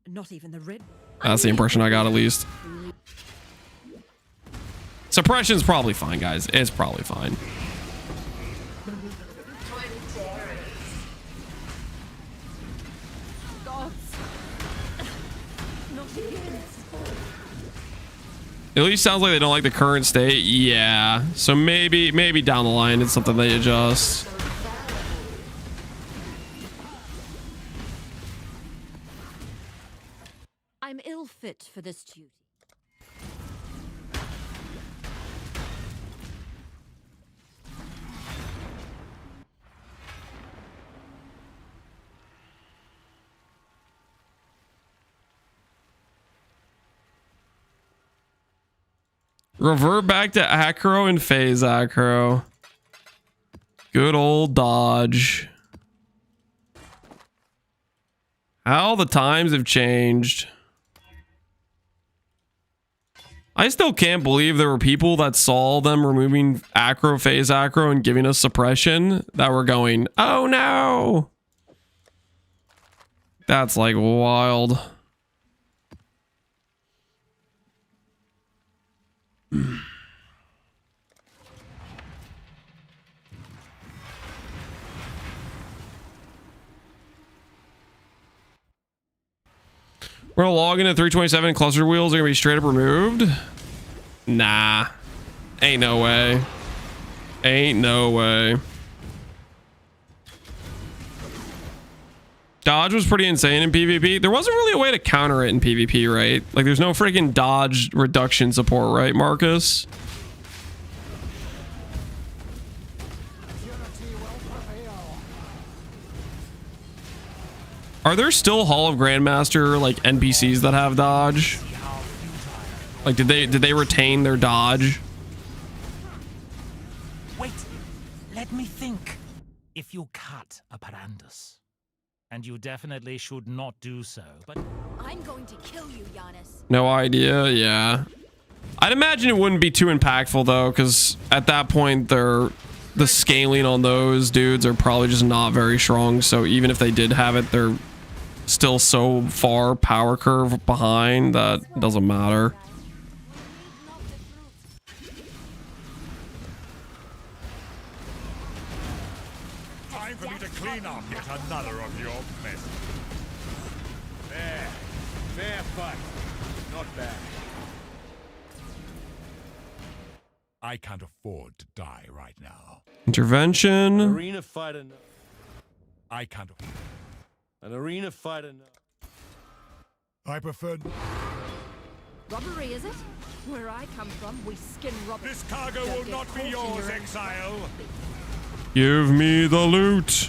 Not even the red. That's the impression I got, at least. Suppression's probably fine, guys. It's probably fine. At least sounds like they don't like the current state. Yeah. So maybe down the line it's something they adjust. I'm ill fit for this duty. Revert back to acro and phase acro. Good old dodge. How the times have changed. I still can't believe there were people that saw them removing acro, phase acro, and giving us suppression that were going, oh no. That's like wild. We're gonna log in at 327. Cluster wheels are gonna be straight up removed. Nah, ain't no way. Ain't no way. Dodge was pretty insane in PvP. There wasn't really a way to counter it in PvP, right? Like, there's no freaking dodge reduction support, right, Marcus? Are there still Hall of Grandmaster like NPCs that have dodge? Like, did they retain their dodge? Wait, let me think. If you cut a Parandus, and you definitely should not do so, but I'm going to kill you, Giannis. No idea. Yeah, I'd imagine it wouldn't be too impactful though, because at that point the scaling on those dudes are probably just not very strong. So even if they did have it, they're still so far power curve behind that it doesn't matter. Time for me to clean up yet another of your mess. There. Fair fight. Not bad. I can't afford to die right now. Intervention. Arena fighter. I can't. An arena fighter. I prefer. Robbery, is it? Where I come from, we skin robbers. This cargo Don't will get not caught be in yours, your own Exile. Give me the loot.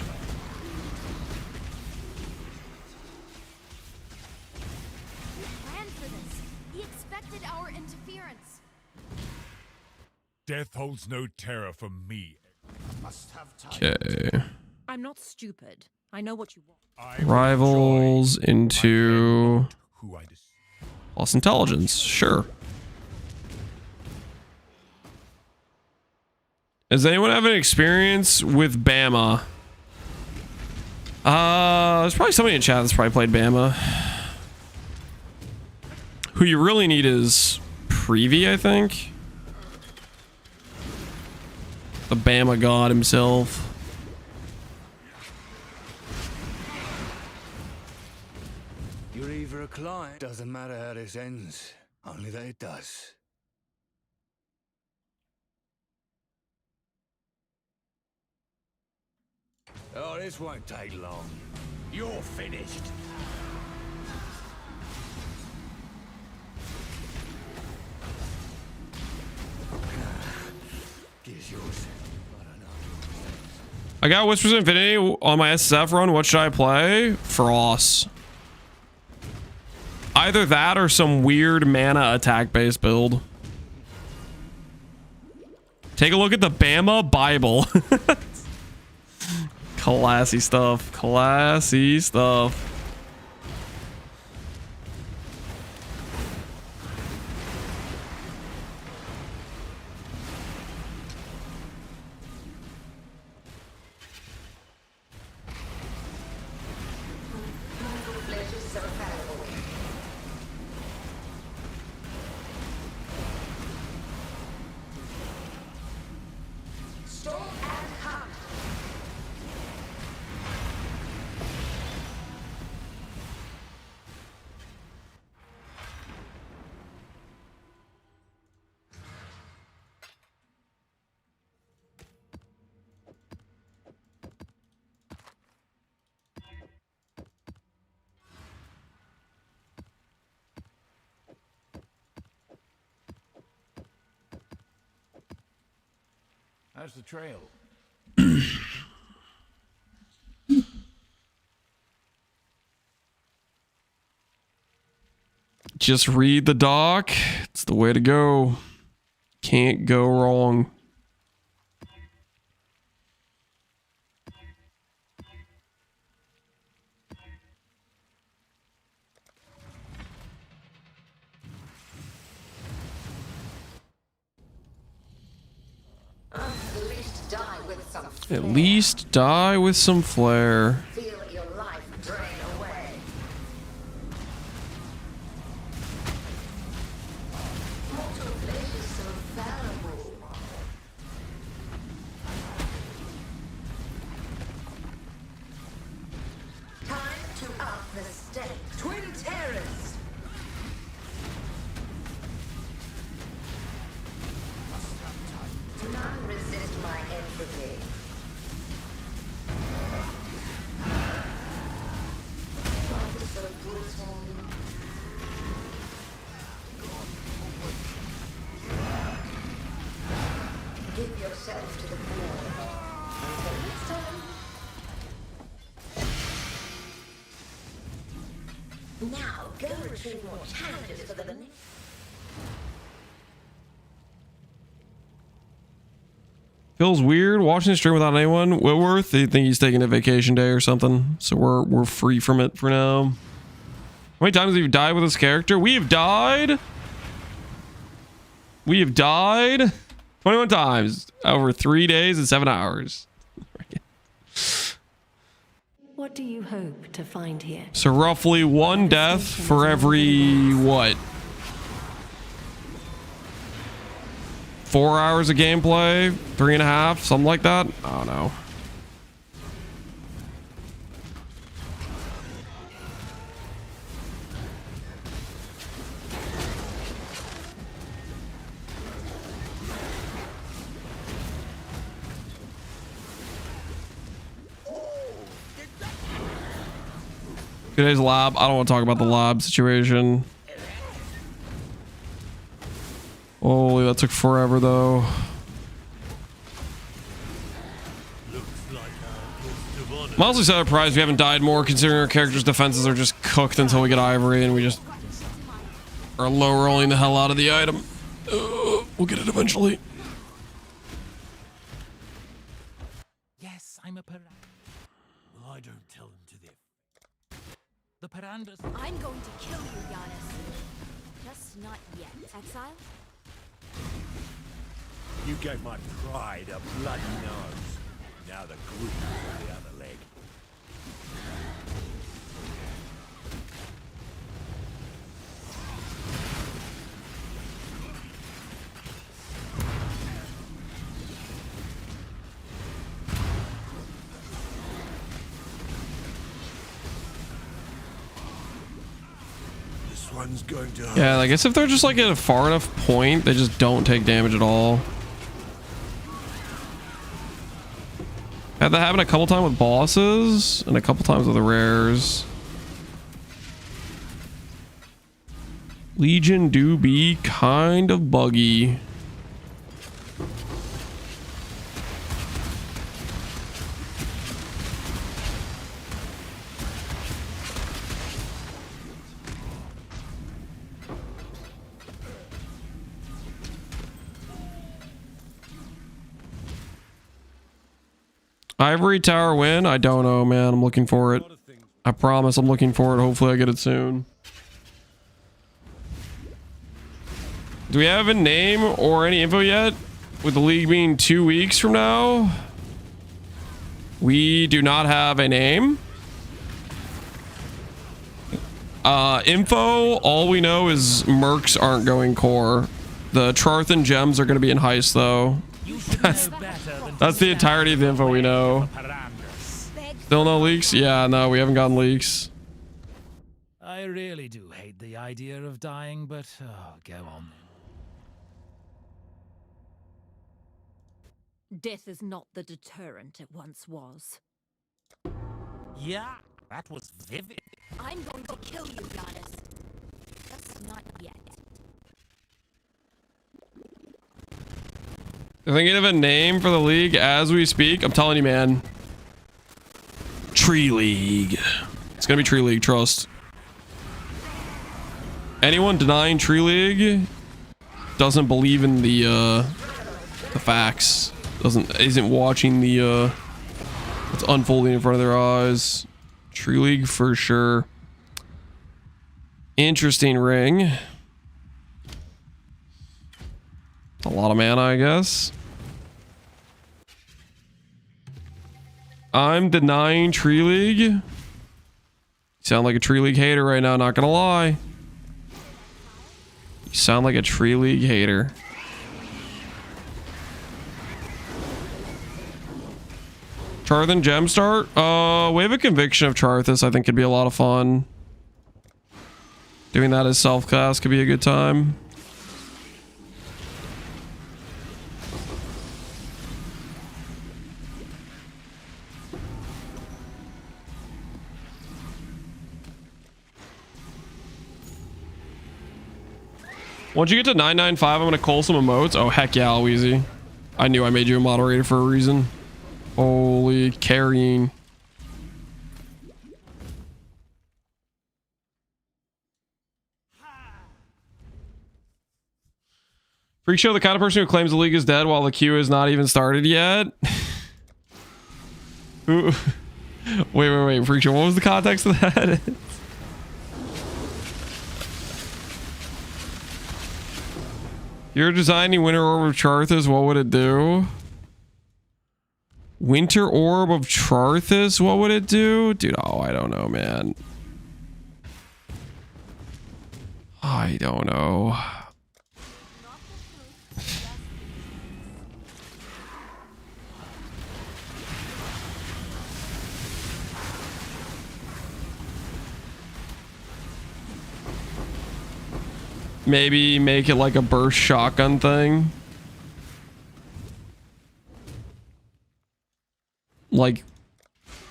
We planned for this. He expected our interference. Death holds no terror for me. Okay. I'm not stupid. I know what you want. Rivals into Who I plus intelligence. Sure. Does anyone have any experience with Bama? There's probably somebody in chat that's probably played Bama. Who you really need is Prevy, I think. The Bama god himself. You're either a client. Doesn't matter how this ends, only that it does. Oh, this won't take long. You're finished. Gives yours. I got Whispers of Infinity on my SSF run. What should I play? Frost. Either that or some weird mana attack-based build. Take a look at the Bama Bible. Classy stuff. Classy stuff. How's the trail? Just read the doc. It's the way to go. Can't go wrong. At least die with some flair. Feel your life drain away. Mortal flesh is so fallible. Time to up the stake. Twin terrors. None resist my entropy. Give yourself to the poor. Until next time. Now, go retrieve more challenges for the next. Feels weird watching the stream without anyone. Whitworth, they think he's taking a vacation day or something, so we're free from it for now. How many times have you died with this character? We have died 21 times over 3 days and 7 hours. What do you hope to find here? So roughly one death for every what? 4 hours of gameplay, 3.5, something like that. I don't know. Today's lab. I don't want to talk about the lab situation. Holy, that took forever though. I'm honestly so surprised we haven't died more, considering our characters' defenses are just cooked until we get Ivory, and we just are low rolling the hell out of the item. We'll get it eventually. Yes, I'm a Piranda. Well, I don't tell them to their... The Pirandas. I'm going to kill you, Giannis. Just not yet. Exile? You gave my pride a bloody nose. Now the group is the other leg. This one's going to hurt. Yeah, I guess if they're just like at a far enough point, they just don't take damage at all. Had that happen a couple times with bosses and a couple times with the rares. Legion do be kind of buggy. Ivory Tower win? I don't know, man. I'm looking for it. I promise I'm looking for it. Hopefully I get it soon. Do we have a name or any info yet? With the league being 2 weeks from now? We do not have a name. Info, all we know is mercs aren't going core. The Charthan gems are going to be in Heist, though. That's the entirety of the info we know. Still no leaks? Yeah, no, we haven't gotten leaks. I really do hate the idea of dying, but go on. Death is not the deterrent it once was. Yeah, that was vivid. I'm going to kill you, Giannis. Just not yet. They're thinking of a name for the league as we speak. I'm telling you, man. Tree League. It's gonna be Tree League, trust. Anyone denying Tree League doesn't believe in the facts. Isn't watching the what's unfolding in front of their eyes. Tree League for sure. Interesting ring. A lot of mana, I guess. I'm denying Tree League. You sound like a Tree League hater right now, not gonna lie. You sound like a Tree League hater. Charthan gem start? Wave of Conviction of Charthus I think could be a lot of fun. Doing that as self-class could be a good time. Once you get to 995, I'm gonna call some emotes. Oh heck yeah, Louise. I knew I made you a moderator for a reason. Holy carrying. Freak Show, the kind of person who claims the league is dead while the queue is not even started yet. Wait. Freak Show, what was the context of that? You're designing Winter Orb of Charthus, what would it do? Winter Orb of Charthus, what would it do? Dude, oh, I don't know, man. I don't know. Maybe make it like a burst shotgun thing. Like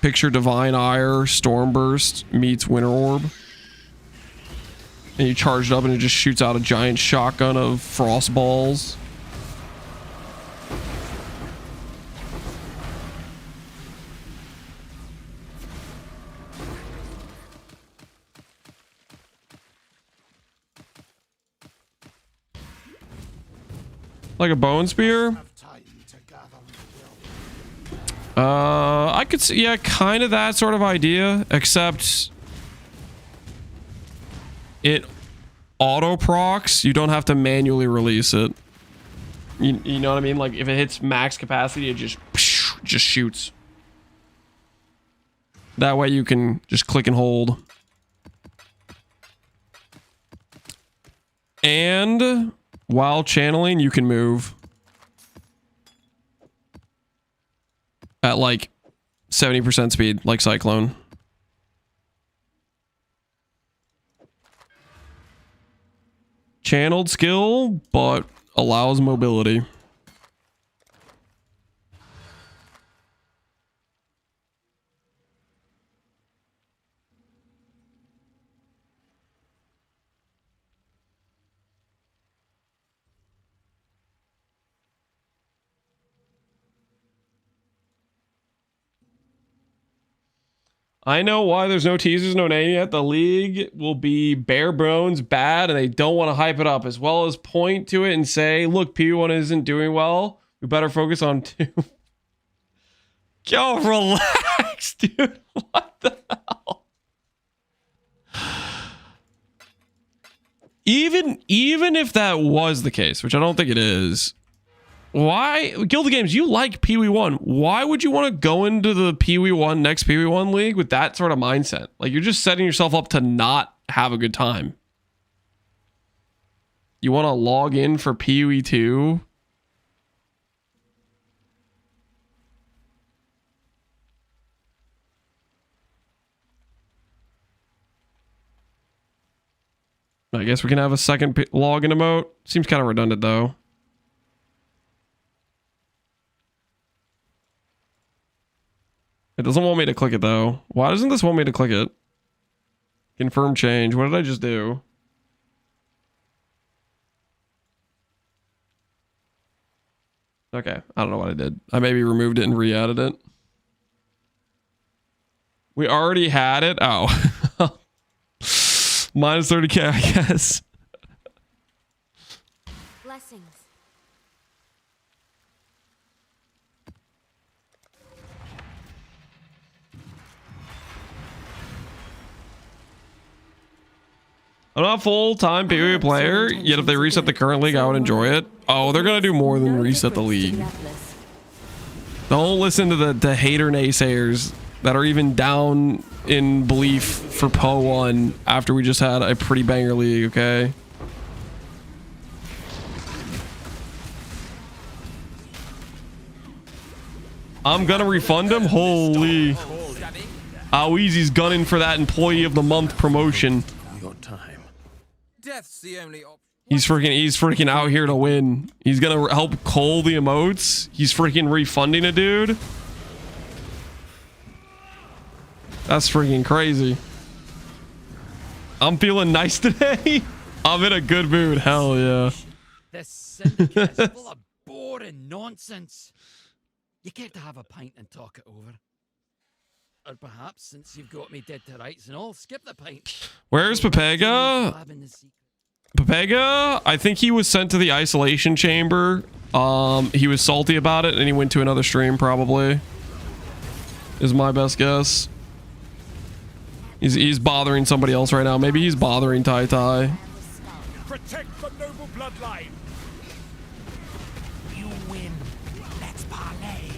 Picture Divine Ire, Stormburst meets Winter Orb. And you charge it up and it just shoots out a giant shotgun of frost balls. Like a bone spear? I could see, yeah, kind of that sort of idea, except it auto procs. You don't have to manually release it. You know what I mean? Like if it hits max capacity, it just shoots. That way you can just click and hold. And while channeling, you can move at like 70% speed, like Cyclone. Channeled skill, but allows mobility. I know why there's no teasers, no name yet. The league will be bare bones bad, and they don't want to hype it up, as well as point to it and say, look, P1 isn't doing well. We better focus on 2. Yo, relax, dude. What the hell? Even if that was the case, which I don't think it is, why, Guild of Games, you like Pee-wee 1. Why would you want to go into the Pee-wee 1 next Pee-wee 1 league with that sort of mindset? Like, you're just setting yourself up to not have a good time. You want to log in for Pee-wee 2? I guess we can have a second login emote. Seems kind of redundant, though. It doesn't want me to click it, though. Why doesn't this want me to click it? Confirm change. What did I just do? Okay. I don't know what I did. I maybe removed it and re-added it. We already had it? Oh. Minus 30k, I guess. Blessings. I'm not a full-time PvE player, yet if they reset the current league, I would enjoy it. Oh, they're gonna do more than reset the league. Don't listen to the hater naysayers that are even down in belief for PO1 after we just had a pretty banger league, okay? I'm gonna refund him? Holy. How easy's gunning for that employee of the month promotion. Death's the only option. He's freaking out here to win. He's gonna help cull the emotes. He's freaking refunding a dude. That's freaking crazy. I'm feeling nice today. I'm in a good mood. Hell yeah. This syndicate is full of boring nonsense. You get to have a pint and talk it over. Or perhaps, since you've got me dead to rights and all, skip the pint. Where's Pepega? Pepega, I think he was sent to the isolation chamber. He was salty about it and he went to another stream probably. Is my best guess. He's bothering somebody else right now. Maybe he's bothering Tai Tai. Protect the noble bloodline. You win. Let's parlay.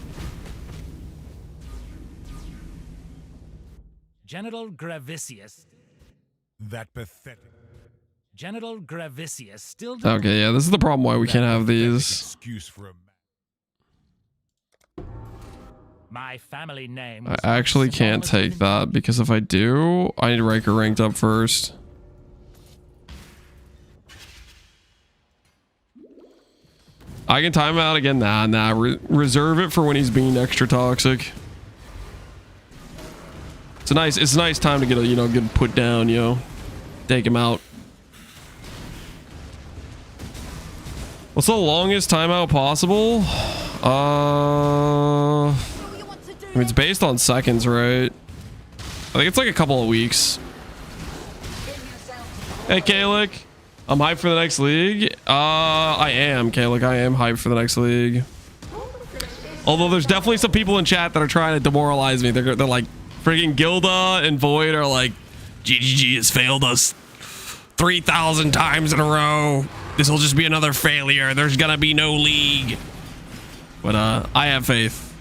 Genital Gravicius. That pathetic. Genital Gravicius still. Okay, yeah, this is the problem why we can't have these. Excuse for a My family name. I actually can't take that because if I do, I need Riker ranked up first. I can time him out again. Nah. Reserve it for when he's being extra toxic. It's a nice time to get a, get put down, take him out. What's the longest timeout possible? I mean, it's based on seconds, right? I think it's like a couple of weeks. Hey, Kalik. I'm hyped for the next league. I am, Kalik. I am hyped for the next league. Although there's definitely some people in chat that are trying to demoralize me. They're like, freaking Gilda and Void are like, GGG has failed us 3,000 times in a row. This will just be another failure. There's gonna be no league. But I have faith.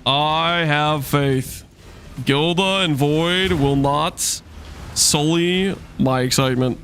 I have faith. Gilda and Void will not sully my excitement.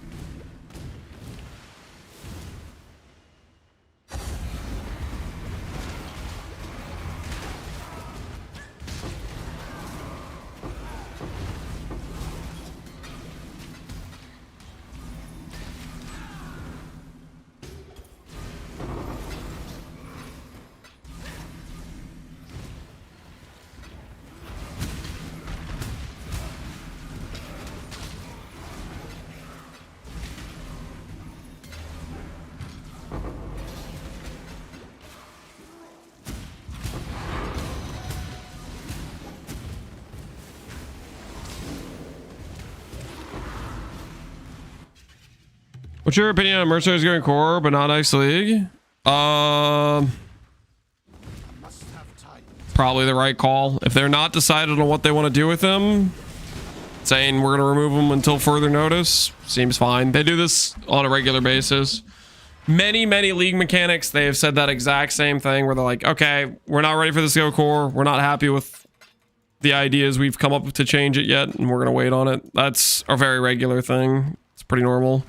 What's your opinion on Mercenaries going core but not next league? Probably the right call. If they're not decided on what they want to do with them, saying we're going to remove them until further notice seems fine. They do this on a regular basis. Many league mechanics, they have said that exact same thing where they're like, okay, we're not ready for this to go core. We're not happy with the ideas we've come up with to change it yet, and we're going to wait on it. That's a very regular thing. It's pretty normal.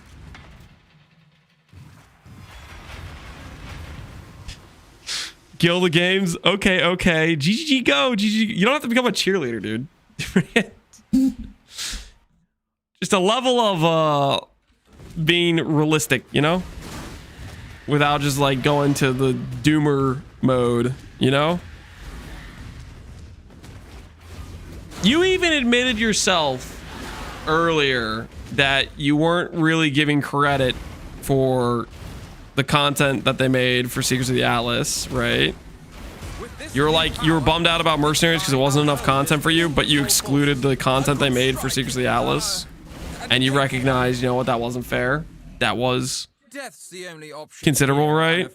Gilda games. Okay. GGG go. GGG. You don't have to become a cheerleader, dude. Just a level of being realistic, without just like going to the doomer mode, You even admitted yourself earlier that you weren't really giving credit for the content that they made for Secrets of the Atlas, right? You were bummed out about Mercenaries because it wasn't enough content for you, but you excluded the content they made for Secrets of the Atlas, and you recognized, what, that wasn't fair. That was considerable, right?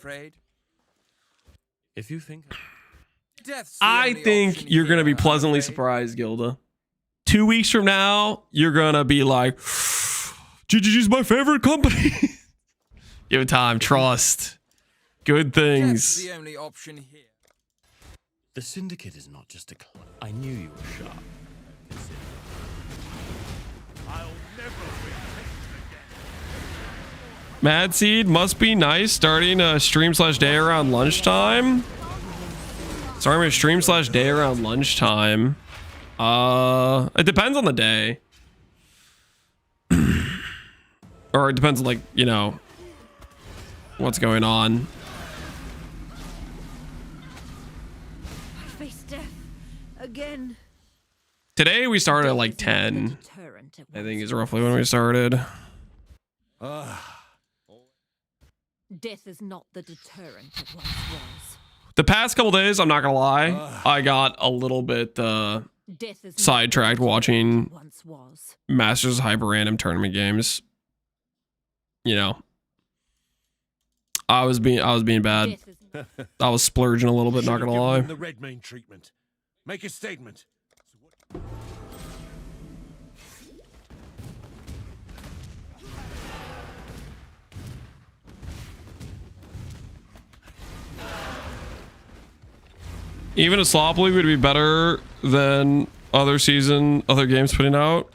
If you think, I think you're gonna be pleasantly surprised, Gilda. 2 weeks from now, you're gonna be like, GGG's my favorite company. Give it time. Trust. Good things. The only option here. The Syndicate is not just a club. I knew you were sharp. I'll never win again. Mad Seed must be nice starting a stream/day around lunchtime. Starting a stream/day around lunchtime. It depends on the day. Or it depends on, like, what's going on. I face death again. Today we started at like 10. I think is roughly when we started. Death is not the deterrent it once was. The past couple days, I'm not gonna lie, I got a little bit sidetracked watching Masters of Hyper Random tournament games. I was being bad. I was splurging a little bit, not gonna lie. The red main treatment. Make a statement. Even a slop league would be better than other games putting out.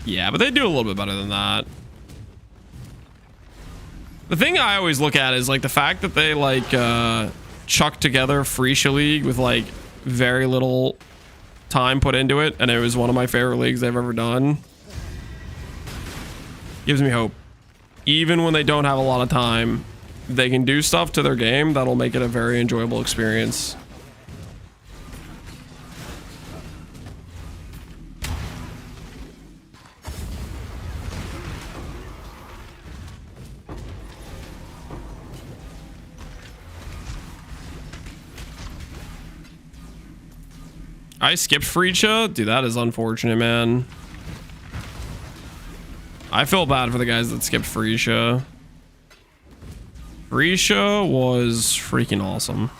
Yeah, but they do a little bit better than that. The thing I always look at is like the fact that they like chuck together Freesia League with like very little time put into it, and it was one of my favorite leagues they've ever done. Gives me hope. Even when they don't have a lot of time, they can do stuff to their game that'll make it a very enjoyable experience. I skipped Freecha? Dude, that is unfortunate, man. I feel bad for the guys that skipped Freecha. Freecha was freaking awesome.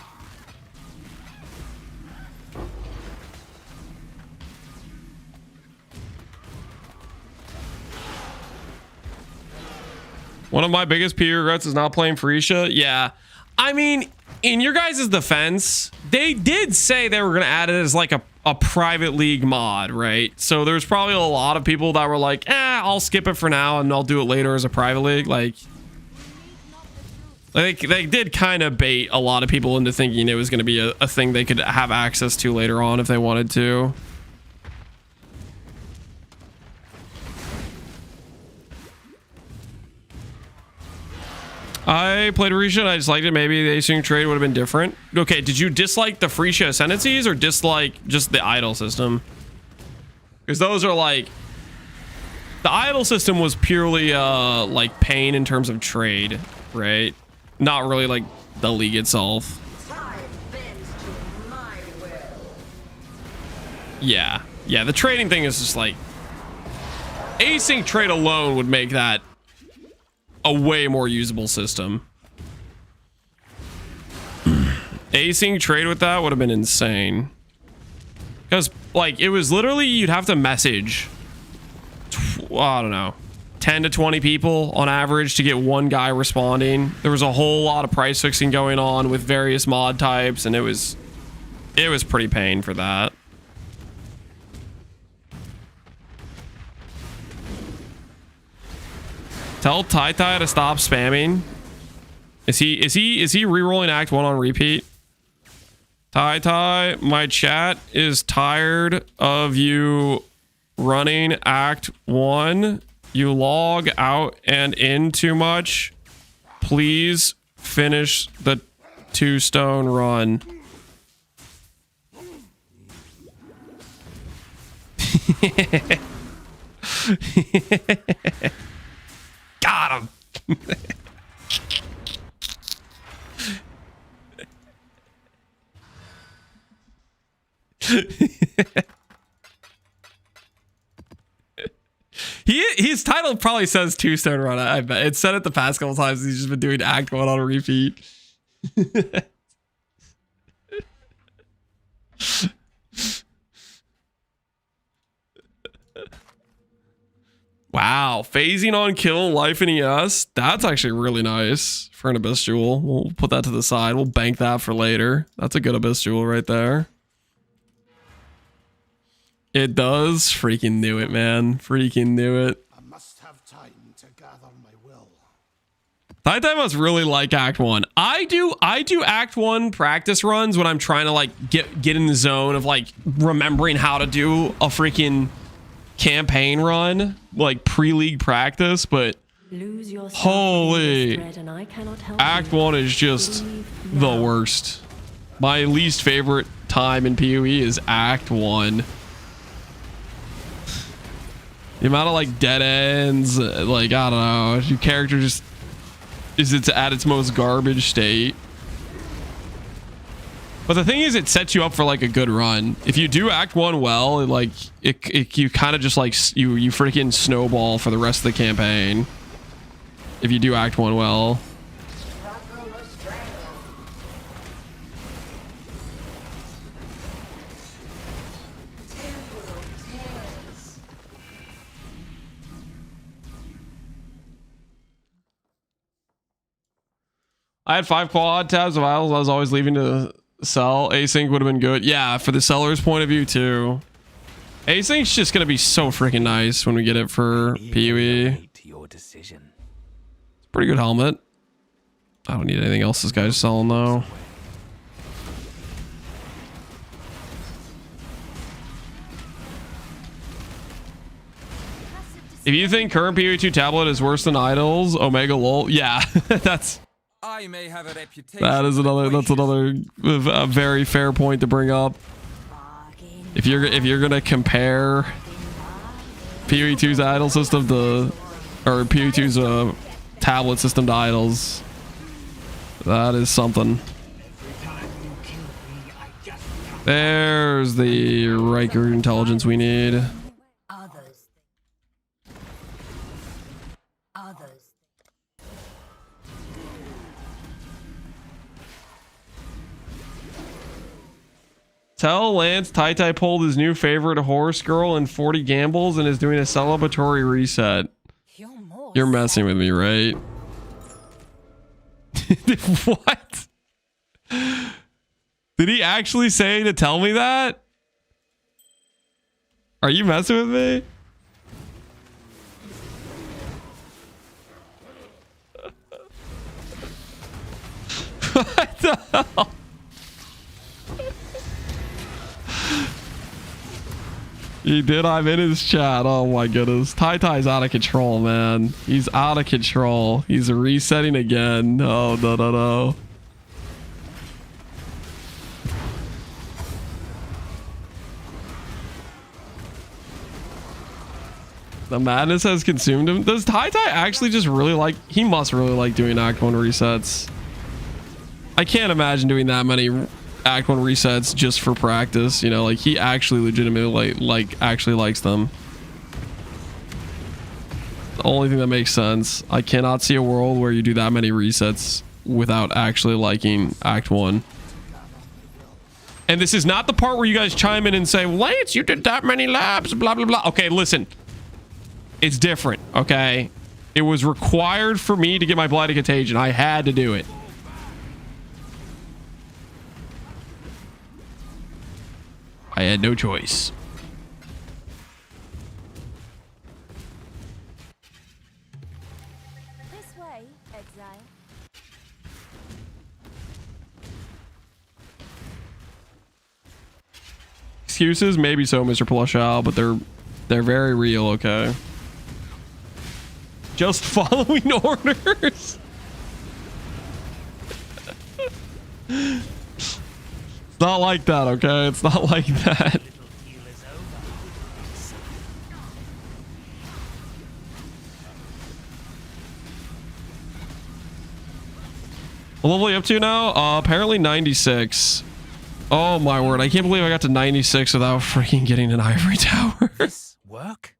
One of my biggest PvE regrets is not playing Freecha. Yeah. I mean, in your guys' defense, they did say they were going to add it as like a private league mod, right? So there's probably a lot of people that were like, I'll skip it for now and I'll do it later as a private league. Like they did kind of bait a lot of people into thinking it was going to be a thing they could have access to later on if they wanted to. I played Freecha and I disliked it. Maybe the async trade would have been different. Okay, did you dislike the Freecha Ascendancies or dislike just the idol system? Because those are like... The idol system was purely like pain in terms of trade, right? Not really like the league itself. Yeah. Yeah, the trading thing is just like... Async trade alone would make that a way more usable system. Async trade with that would have been insane. Because, like, it was literally, you'd have to message, I don't know, 10 to 20 people on average to get one guy responding. There was a whole lot of price fixing going on with various mod types, and it was pretty pain for that. Tell Tai to stop spamming. Is he re-rolling Act 1 on repeat? Tai, my chat is tired of you running Act 1. You log out and in too much. Please finish the 2-stone run. Got him. His title probably says 2-stone run. I bet it's said it the past couple times. He's just been doing Act 1 on a repeat. Wow, phasing on kill life in ES. That's actually really nice for an Abyss Jewel. We'll put that to the side. We'll bank that for later. That's a good Abyss Jewel right there. It does. Freaking knew it, man. Freaking knew it. I must have time to gather my will. Tai must really like Act 1. I do Act 1 practice runs when I'm trying to like get in the zone of like remembering how to do a freaking campaign run, like pre-league practice, but holy, Act 1 is just the worst. My least favorite time in PoE is Act 1. The amount of like dead ends, like I don't know, your character just is at its most garbage state. But the thing is, it sets you up for like a good run. If you do Act 1 well, you kind of just like you freaking snowball for the rest of the campaign. If you do Act 1 well. I had 5 quad tabs of idols I was always leaving to sell. Async would have been good. Yeah, for the seller's point of view too. Async's just gonna be so freaking nice when we get it for PoE. It's a pretty good helmet. I don't need anything else this guy's selling though. If you think current PoE 2 tablet is worse than idols, Omega lol. Yeah, that's... I may have a reputation. That's another a very fair point to bring up. If you're gonna compare PoE 2's idol system to, or PoE 2's tablet system to idols, that is something. There's the Riker intelligence we need. Others. Others. Tell Lance Tai pulled his new favorite horse girl in 40 gambles and is doing a celebratory reset. You're messing with me, right? What? Did he actually say to tell me that? Are you messing with me? What the hell? He did. I'm in his chat. Oh my goodness. Tai's out of control, man. He's out of control. He's resetting again. Oh, no. The madness has consumed him. Does Tai actually just really like... He must really like doing Act 1 resets. I can't imagine doing that many Act 1 resets just for practice. You know, like he actually legitimately actually likes them. The only thing that makes sense. I cannot see a world where you do that many resets without actually liking Act 1. And this is not the part where you guys chime in and say, Lance, you did that many labs, blah, blah, blah. Okay, listen. It's different, okay? It was required for me to get my Blighted Contagion. I had to do it. I had no choice. This way, Exile. Excuses? Maybe so, Mr. Plushal, but they're very real, okay? Just following orders. It's not like that, okay? It's not like that. What level are you up to now? Apparently 96. Oh my word, I can't believe I got to 96 without freaking getting an ivory tower. This work?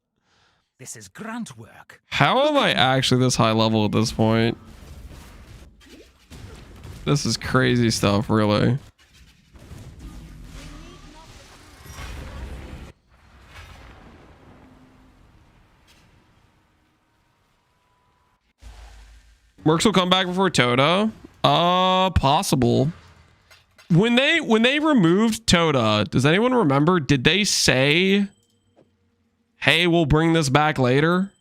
This is grunt work. How am I actually this high level at this point? This is crazy stuff, really. Mercs will come back before Toda. Possible. When they removed Toda, does anyone remember? Did they say, hey, we'll bring this back later?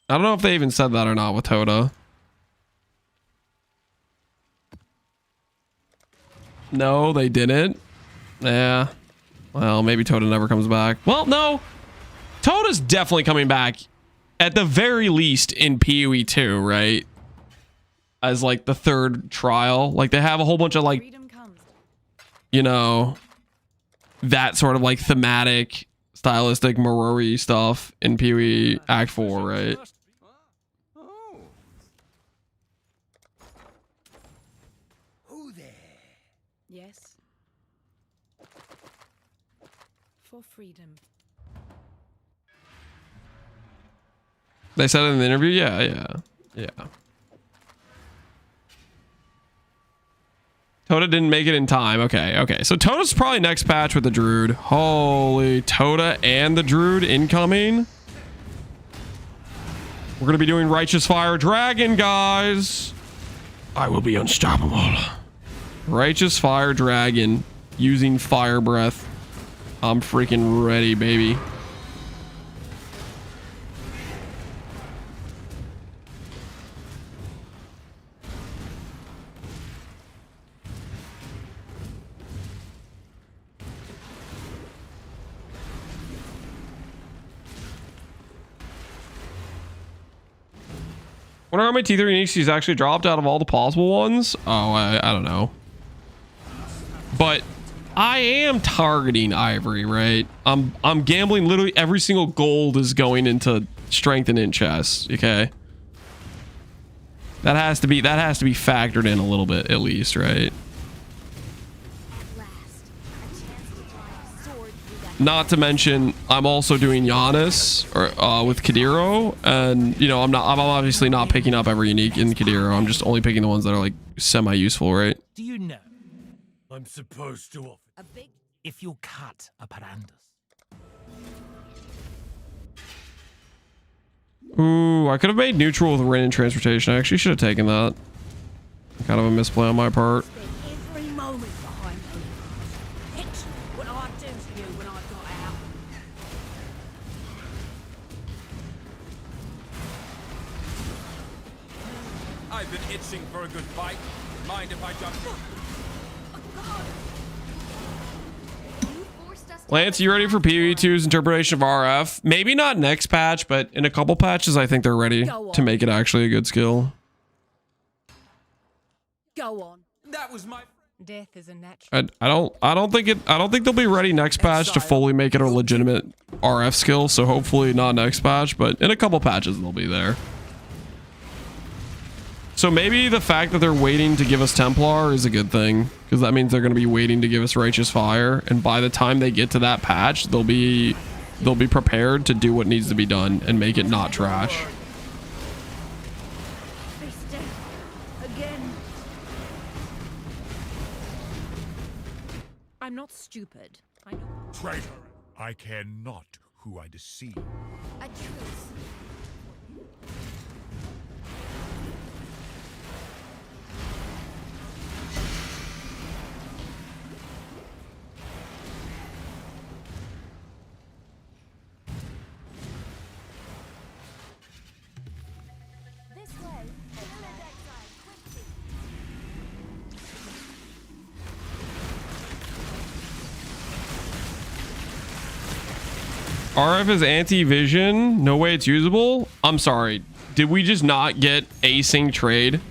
I don't know if they even said that or not with Toda. No, they didn't. Yeah. Well, maybe Toda never comes back. Well, no. Toda's definitely coming back at the very least in PoE 2, right? As like the third trial. Like they have a whole bunch of like, you know, that sort of like thematic, stylistic Marori stuff in PoE Act 4, right? Who there? Yes. For freedom. They said it in the interview? Yeah. Toda didn't make it in time. Okay. So Toda's probably next patch with the Druid. Holy, Toda and the Druid incoming. We're going to be doing Righteous Fire Dragon, guys. I will be unstoppable. Righteous Fire Dragon using Fire Breath. I'm freaking ready, baby. Wonder how many T3 uniques he's actually dropped out of all the possible ones. Oh, I don't know. But I am targeting Ivory, right? I'm gambling. Literally every single gold is going into strength and int chests. Okay, that has to be factored in a little bit at least, right? At last, a Not to mention, I'm also doing Giannis with Kadiro, and you know, I'm obviously not picking up every unique in Kadiro. I'm just only picking the ones that are like semi-useful, right? Do you know I'm supposed to offer A big if you cut a Parandus? Ooh, I could have made neutral with rain and transportation. I actually should have taken that. Kind of a misplay on my part. every moment behind me. It's what I do for you when I got out. I've been itching for a good fight. Mind if I jump in? Lance, you ready for PvE2's interpretation of RF? Maybe not next patch, but in a couple patches, I think they're ready to make it actually a good skill. Go on. That was my Death is a natural. I don't think they'll be ready next patch to fully make it a legitimate RF skill. So hopefully not next patch, but in a couple patches they'll be there. So maybe the fact that they're waiting to give us Templar is a good thing, because that means they're going to be waiting to give us Righteous Fire, and by the time they get to that patch, they'll be prepared to do what needs to be done and make it not trash. Again. I'm not stupid. I know. traitor. I care not who I deceive. A truce. RF is anti-vision. No way it's usable. I'm sorry. Did we just not get async trade?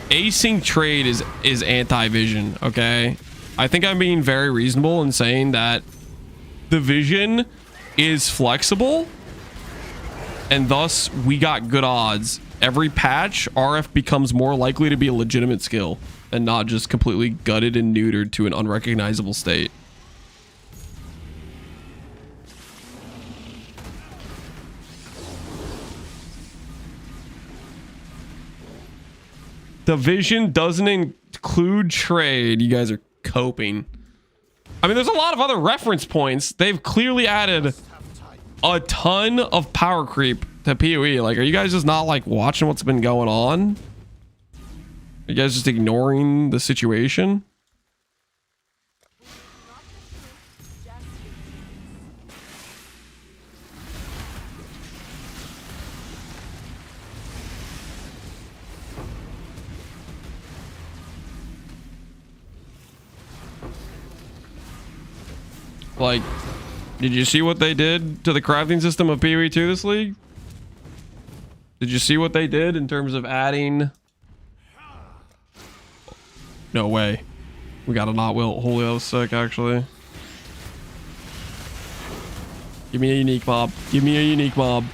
Async trade is anti-vision, okay? I think I'm being very reasonable in saying that the vision is flexible, and thus we got good odds. Every patch, RF becomes more likely to be a legitimate skill and not just completely gutted and neutered to an unrecognizable state. The vision doesn't include trade. You guys are coping. I mean, there's a lot of other reference points. They've clearly added a ton of power creep to PoE. Like, are you guys just not like watching what's been going on? Are you guys just ignoring the situation? Like, did you see what they did to the crafting system of PoE 2 this league? Did you see what they did in terms of adding? No way. We got a not will holy other sick actually. Give me a unique mob. Give me a unique mob.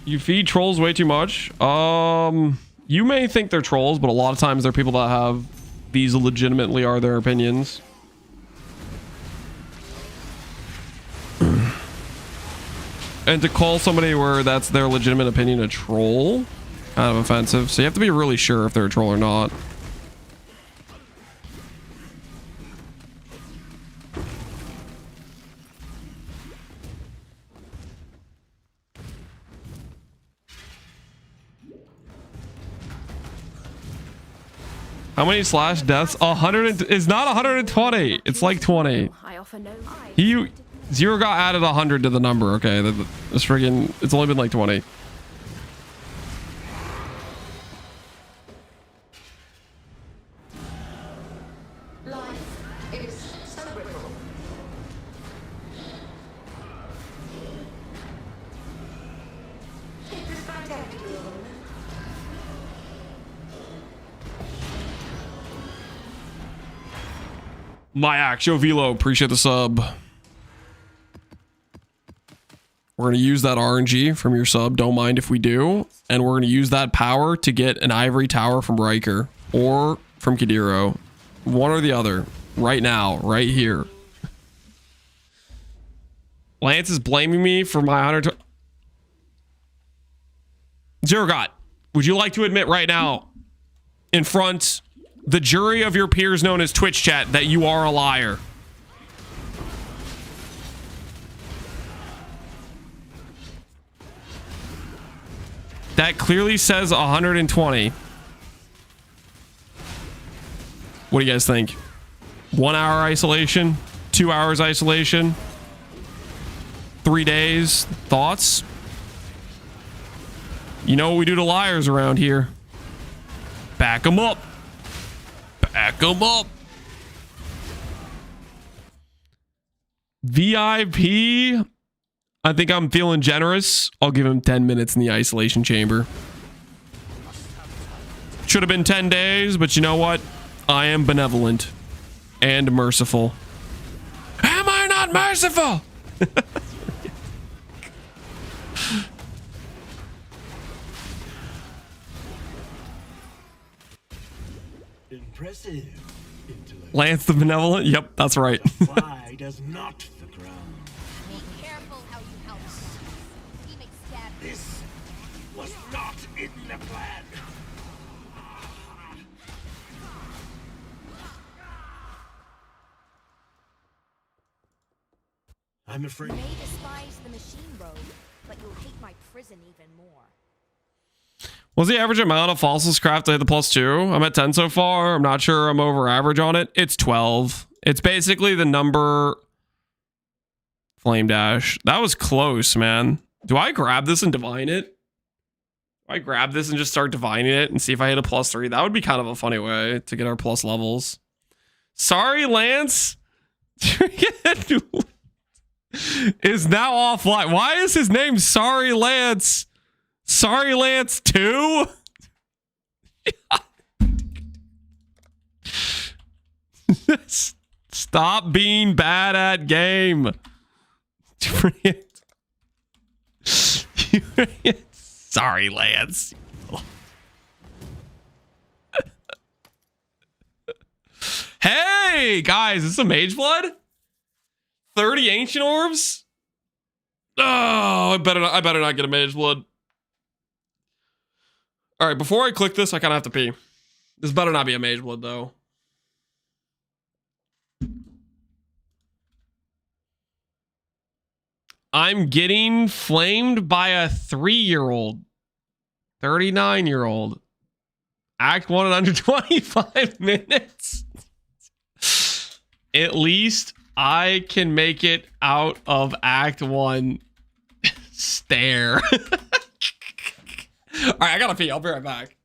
You feed trolls way too much. You may think they're trolls, but a lot of times they're people that have these legitimately are their opinions. And to call somebody where that's their legitimate opinion a troll, kind of offensive. So you have to be really sure if they're a troll or not. How many slash deaths? 100 is not 120. It's like 20. Zero got added 100 to the number. Okay, this friggin' it's only been like 20. Life is so brittle. Take this back down to you. My Axio Velo, appreciate the sub. We're going to use that RNG from your sub. Don't mind if we do. And we're going to use that power to get an ivory tower from Riker or from Kadiro. One or the other. Right now. Right here. Lance is blaming me for my 100... Zero God, would you like to admit right now in front the jury of your peers known as Twitch chat that you are a liar? That clearly says 120. What do you guys think? 1 hour isolation? 2 hours isolation? 3 days? Thoughts? You know what we do to liars around here. Back them up. Back them up. VIP. I think I'm feeling generous. I'll give him 10 minutes in the isolation chamber. Should have been 10 days, but you know what? I am benevolent and merciful. Am I not merciful? Impressive. Lance the Benevolent? Yep, that's right. Fly does not the ground. Be careful how you help. He makes stab. This was not in the plan. I'm afraid. You may despise the machine road, but you'll hate my prison even more. What's the average amount of fossils crafted at the +2? I'm at 10 so far. I'm not sure I'm over average on it. It's 12. It's basically the number... Flame Dash. That was close, man. Do I grab this and divine it? Do I grab this and just start divining it and see if I hit a +3? That would be kind of a funny way to get our plus levels. Sorry, Lance. Is now offline. Why is his name Sorry Lance? Sorry Lance 2? Stop being bad at game. Sorry Lance. Hey guys, is this a mage blood? 30 ancient orbs? Oh, I better not get a mage blood. All right, before I click this, I kind of have to pee. This better not be a mage blood, though. I'm getting flamed by a 3-year-old. 39-year-old. Act 1 in under 25 minutes. At least I can make it out of Act 1. Stare. All right, I gotta pee. I'll be right back.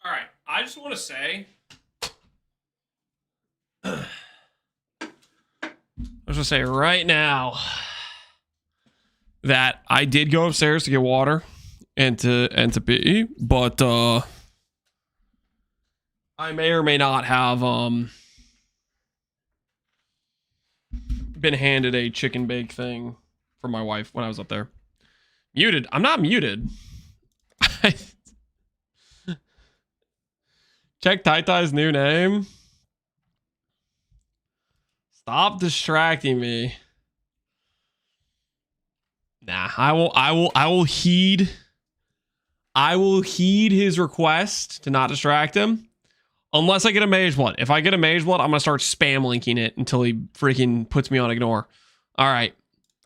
All right, I just want to say, I was gonna say right now that I did go upstairs to get water and to pee, but I may or may not have been handed a chicken bake thing from my wife when I was up there. Muted. I'm not muted. Check Tai Tai's new name. Stop distracting me. Nah, I will heed his request to not distract him. Unless I get a Mage Blood. If I get a Mage Blood, I'm going to start spam linking it until he freaking puts me on ignore. All right.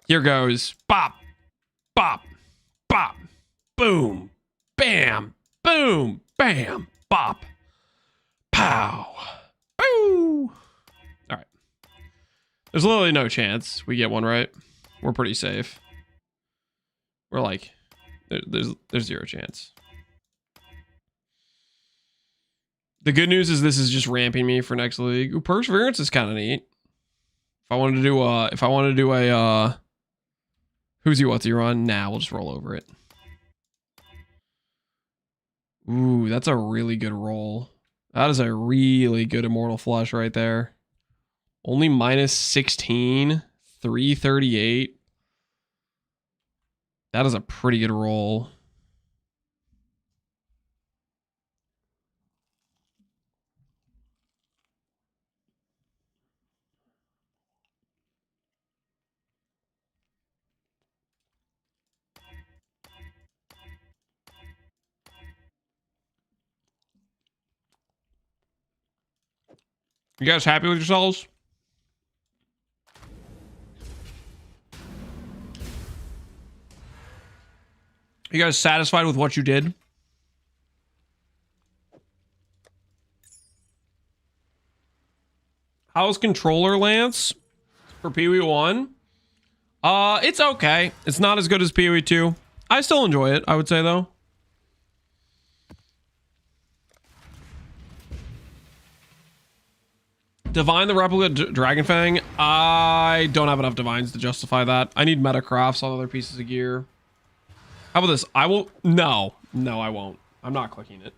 Here goes. Bop. Bop. Bop. Boom. Bam. Boom. Bam. Bop. Pow. Boo. All right. There's literally no chance we get one right. We're pretty safe. We're like, there's zero chance. The good news is this is just ramping me for next league. Ooh, Perseverance is kind of neat. If I wanted to do a who's you what's you run? Nah, we'll just roll over it. Ooh, that's a really good roll. That is a really good Immortal Flush right there. Only minus 16, 338. That is a pretty good roll. You guys happy with yourselves? You guys satisfied with what you did? How's Controller Lance for PoE 1? It's okay. It's not as good as PoE 2. I still enjoy it, I would say, though. Divine the Replica Dragonfang. I don't have enough divines to justify that. I need metacrafts on other pieces of gear. How about this? I will... No, I won't. I'm not clicking it.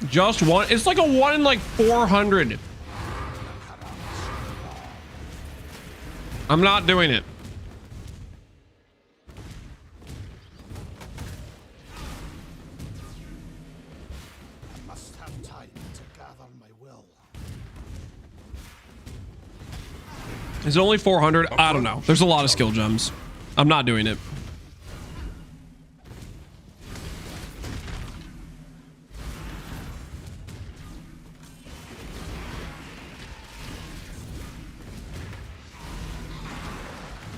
Just one? It's like a 1 in like 400. I'm not doing it. Is it only 400? I don't know. There's a lot of skill gems. I'm not doing it.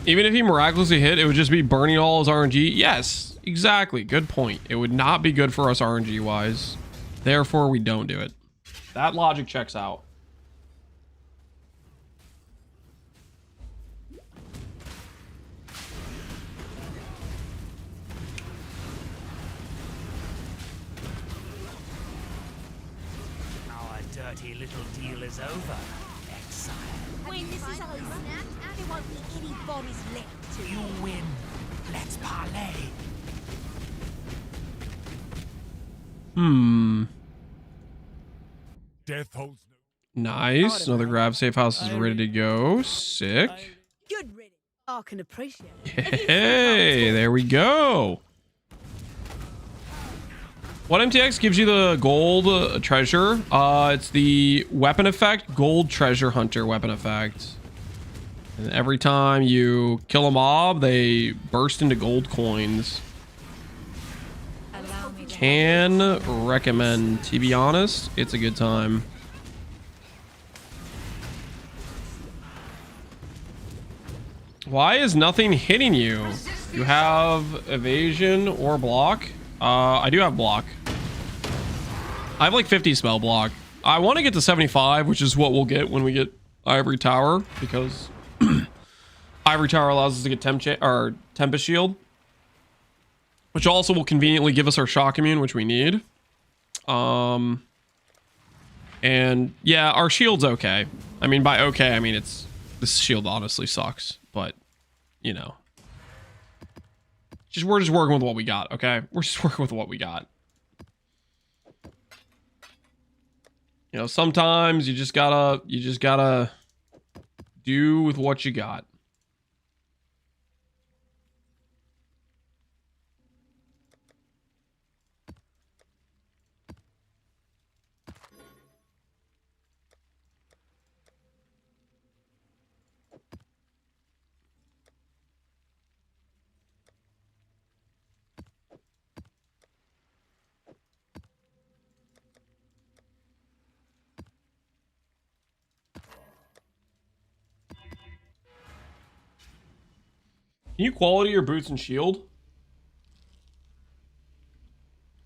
Even if he miraculously hit, it would just be burning all his RNG. Yes, exactly. Good point. It would not be good for us RNG wise. Therefore, we don't do it. That logic checks out. Our dirty little deal is over, Exile. When this is all snapped, there won't be any bodies left to You win. Let's parlay. Death holds Nice. Another grab safe house is ready to go. Sick. Good riddance. I can appreciate it. Hey, there we go. What MTX gives you the gold treasure? It's the weapon effect, gold treasure hunter weapon effect. And every time you kill a mob, they burst into gold coins. Can recommend. To be honest, it's a good time. Why is nothing hitting you? You have evasion or block? I do have block. I have like 50 spell block. I want to get to 75, which is what we'll get when we get Ivory Tower, because Ivory Tower allows us to get Tempest Shield, which also will conveniently give us our shock immune, which we need. And yeah, our shield's okay. I mean, by okay, I mean this shield honestly sucks, but you know, we're just working with what we got. Okay, we're just working with what we got. You know, sometimes you just gotta do with what you got. Can you quality your boots and shield?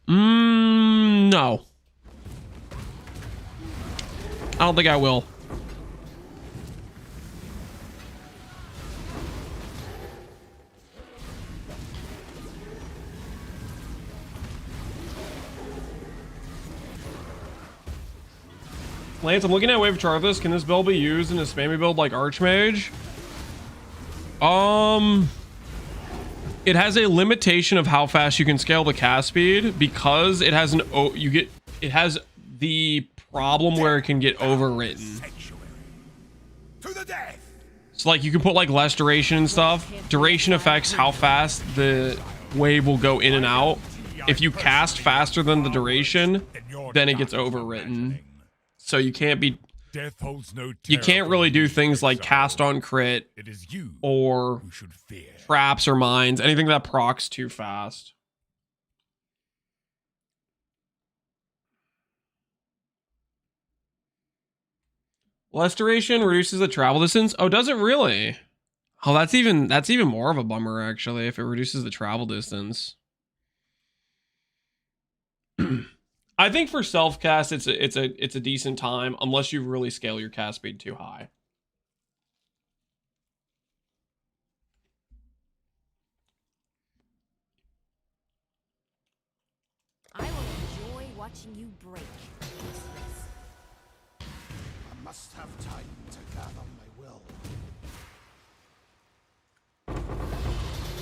No. I don't think I will. Lance, I'm looking at Wave of Charthus. Can this build be used in a spammy build like Archmage? It has a limitation of how fast you can scale the cast speed because it has it has the problem where it can get overwritten. So like you can put like less duration and stuff. Duration affects how fast the wave will go in and out. If you cast faster than the duration, then it gets overwritten. So you can't be you can't really do things like cast on crit or traps or mines, anything that procs too fast. Less duration reduces the travel distance. Oh, does it really? Oh, that's even more of a bummer actually if it reduces the travel distance. I think for self cast it's a decent time unless you really scale your cast speed too high. I will enjoy watching you break. I must have time to gather my will.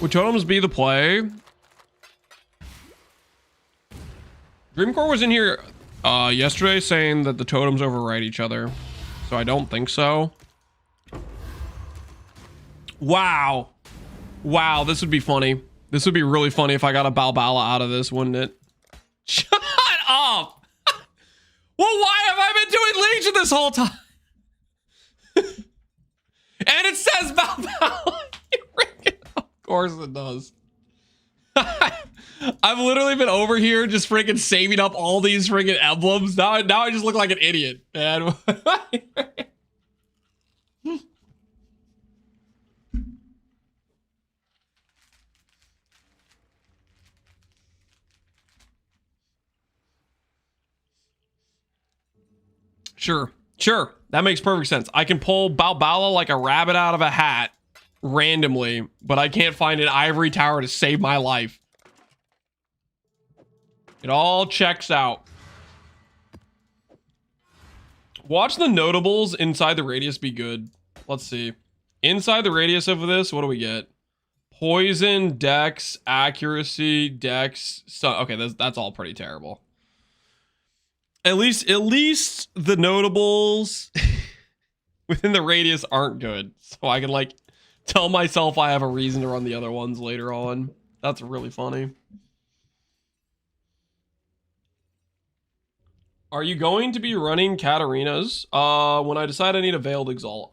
Would totems be the play? Dreamcore was in here yesterday saying that the totems override each other. So I don't think so. Wow. Wow, this would be funny. This would be really funny if I got a Balbala out of this, wouldn't it? Shut up! Well, why have I been doing Legion this whole time? And it says Balbala. Of course it does. I've literally been over here just freaking saving up all these freaking emblems. Now I just look like an idiot, man. Sure. That makes perfect sense. I can pull Balbala like a rabbit out of a hat randomly, but I can't find an ivory tower to save my life. It all checks out. Watch the notables inside the radius be good. Let's see. Inside the radius of this, what do we get? Poison, dex, accuracy, dex. So, okay, that's all pretty terrible. At least the notables within the radius aren't good. So I can like tell myself I have a reason to run the other ones later on. That's really funny. Are you going to be running Katarinas? When I decide I need a Veiled Exalt.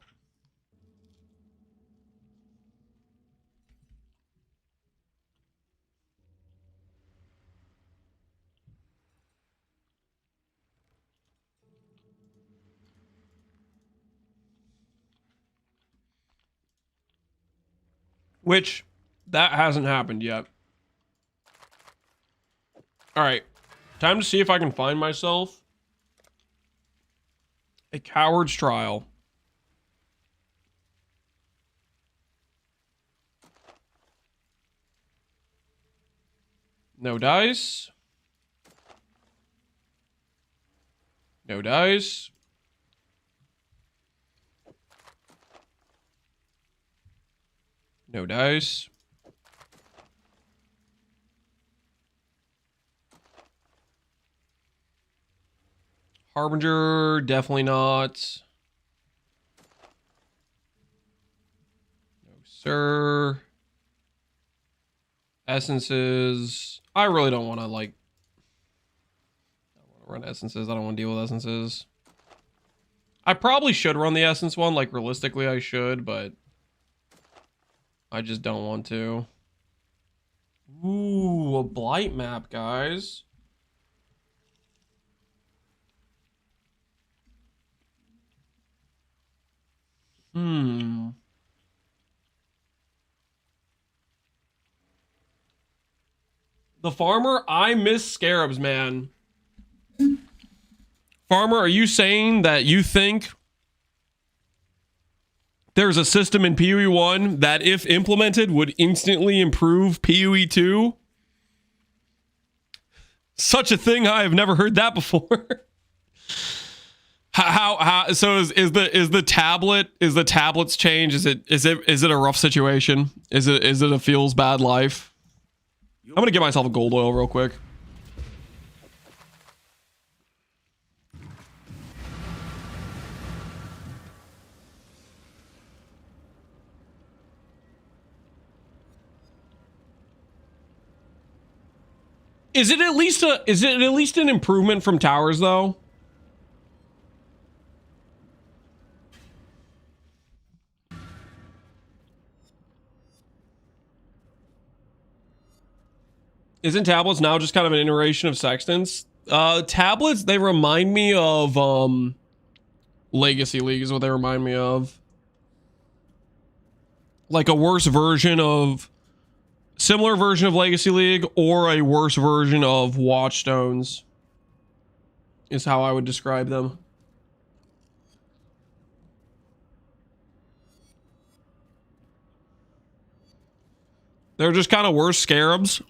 Which, that hasn't happened yet. Alright. Time to see if I can find myself a Coward's Trial. No dice. No dice. No dice. Harbinger, definitely not. No, sir. Essences. I really don't want to, like... I want to run essences. I don't want to deal with essences. I probably should run the essence one. Like, realistically, I should, but... I just don't want to. Ooh, a blight map, guys. The farmer, I miss scarabs, man. Farmer, are you saying that you think there's a system in PoE 1 that, if implemented, would instantly improve PoE 2? Such a thing, I have never heard that before. How so is the tablet's change? Is it a rough situation? Is it a feels bad life? I'm gonna get myself a gold oil real quick. Is it at least an improvement from towers though? Isn't tablets now just kind of an iteration of sextants? Tablets, they remind me of Legacy League is what they remind me of. Like a worse version of, similar version of Legacy League, or a worse version of Watchstones is how I would describe them. They're just kind of worse scarabs.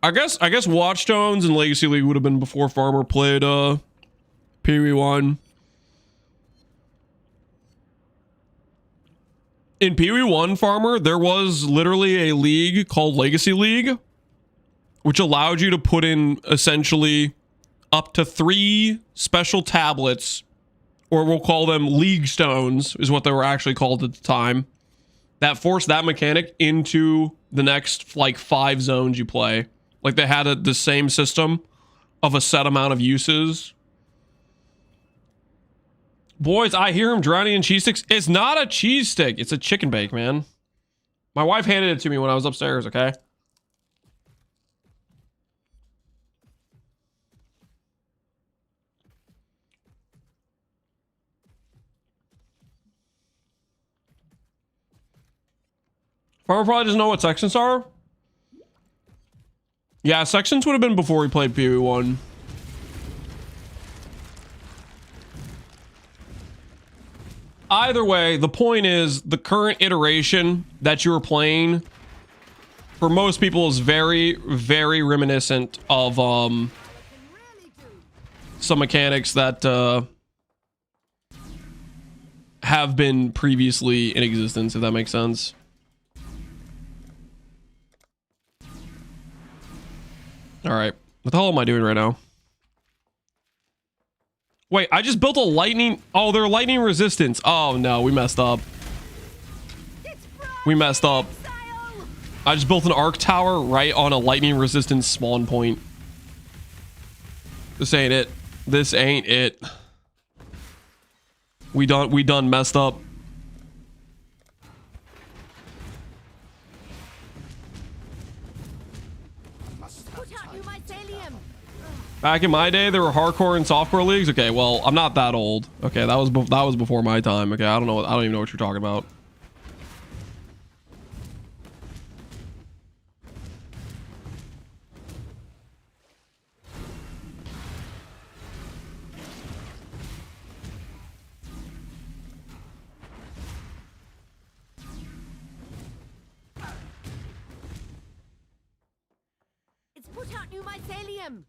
I guess Watchstones and Legacy League would have been before Farmer played PoE 1. In PoE 1, Farmer, there was literally a league called Legacy League, which allowed you to put in essentially up to 3 special tablets, or we'll call them League Stones, is what they were actually called at the time, that forced that mechanic into the next like 5 zones you play. Like they had the same system of a set amount of uses. Boys, I hear him drowning in cheese sticks. It's not a cheese stick. It's a chicken bake, man. My wife handed it to me when I was upstairs, okay? Farmer probably doesn't know what sections are. Yeah, sections would have been before we played PoE 1. Either way, the point is the current iteration that you were playing for most people is very, very reminiscent of some mechanics that have been previously in existence, if that makes sense. All right, what the hell am I doing right now? Wait, I just built a lightning. Oh, they're lightning resistance. Oh no, we messed up. We messed up. I just built an arc tower right on a lightning resistance spawn point. This ain't it. This ain't it. We done messed up. Back in my day, there were hardcore and softcore leagues. Okay, well, I'm not that old. Okay, that was before my time. Okay, I don't even know what you're talking about. out new mycelium.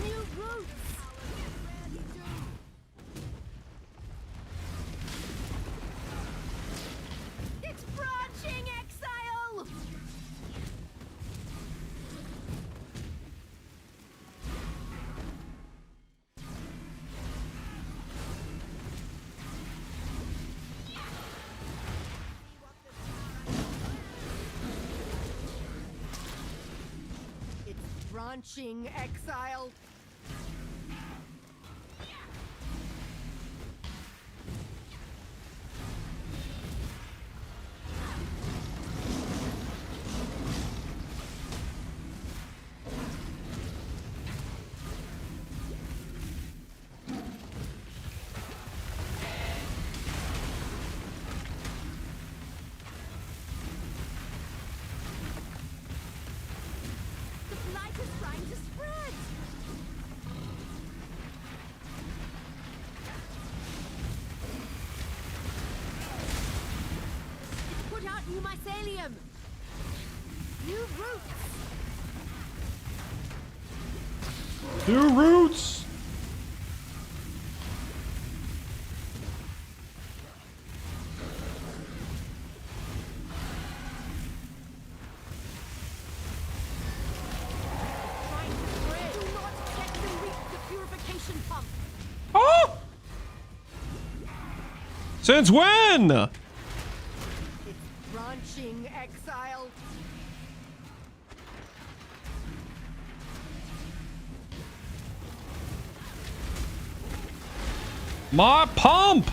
New roots. It's branching, Exile. Branching, Exile. New mycelium. New roots. New roots. Oh! Since when? Branching, Exile. My pump.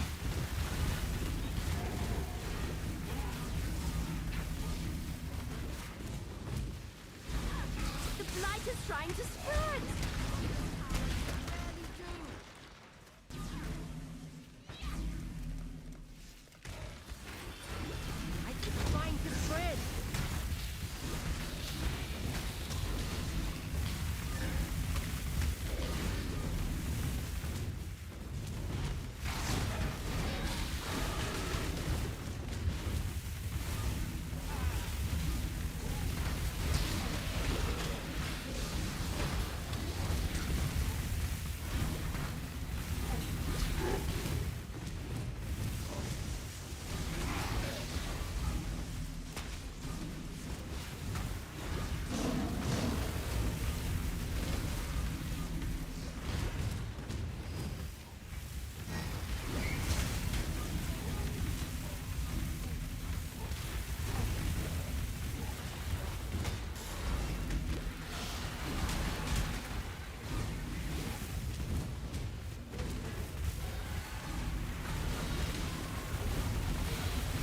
The blight is trying to spread. It's trying to spread.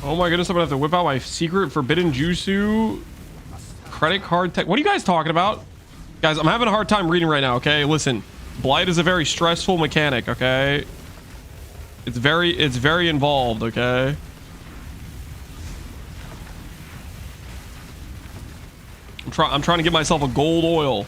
Oh my goodness, I'm gonna have to whip out my secret forbidden jutsu credit card tech. What are you guys talking about? Guys, I'm having a hard time reading right now, okay? Listen, blight is a very stressful mechanic, okay? It's very involved, okay? I'm trying to get myself a gold oil.